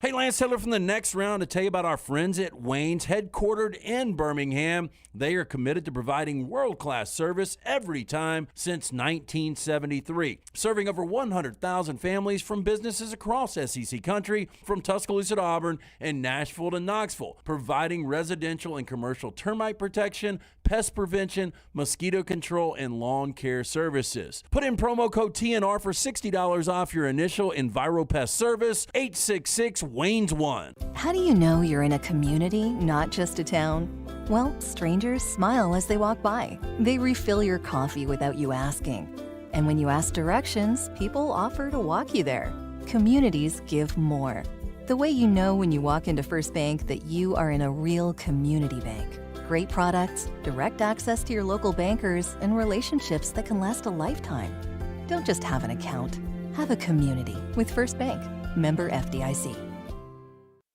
Hey, Lance Taylor from the Next Round to tell you about our friends at Wayne's, headquartered in Birmingham. They are committed to providing world-class service every time since 1973, serving over 100,000 families from businesses across SEC country, from Tuscaloosa to Auburn and Nashville to Knoxville, providing residential and commercial termite protection, pest prevention, mosquito control, and lawn care services. Put in promo code TNR for $60 off your initial EnviroPest service, 866-WAYNES1. How do you know you're in a community, not just a town? Well, strangers smile as they walk by. They refill your coffee without you asking. And when you ask directions, people offer to walk you there. Communities give more. The way you know when you walk into First Bank that you are in a real community bank. Great products, direct access to your local bankers, and relationships that can last a lifetime. Don't just have an account. Have a community with First Bank. Member FDIC.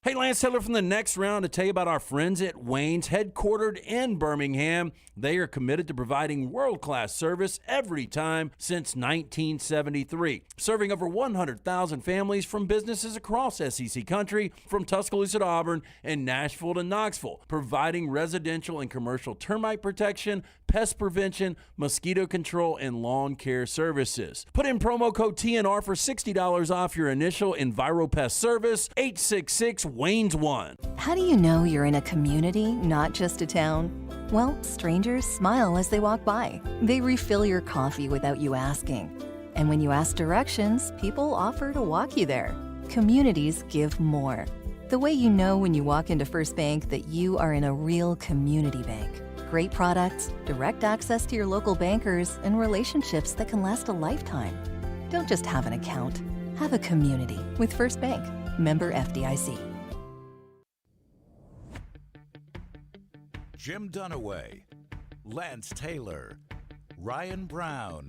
Hey, Lance Taylor from the Next Round to tell you about our friends at Wayne's, headquartered in Birmingham. They are committed to providing world-class service every time since 1973, serving over 100,000 families from businesses across SEC country, from Tuscaloosa to Auburn and Nashville to Knoxville, providing residential and commercial termite protection, pest prevention, mosquito control, and lawn care services. Put in promo code TNR for $60 off your initial EnviroPest service, 866-WAYNES1. How do you know you're in a community, not just a town? Well, strangers smile as they walk by. They refill your coffee without you asking. And when you ask directions, people offer to walk you there. Communities give more. The way you know when you walk into First Bank that you are in a real community bank. Great products, direct access to your local bankers, and relationships that can last a lifetime. Don't just have an account. Have a community with First Bank. Member FDIC. Jim Dunaway, Lance Taylor, Ryan Brown,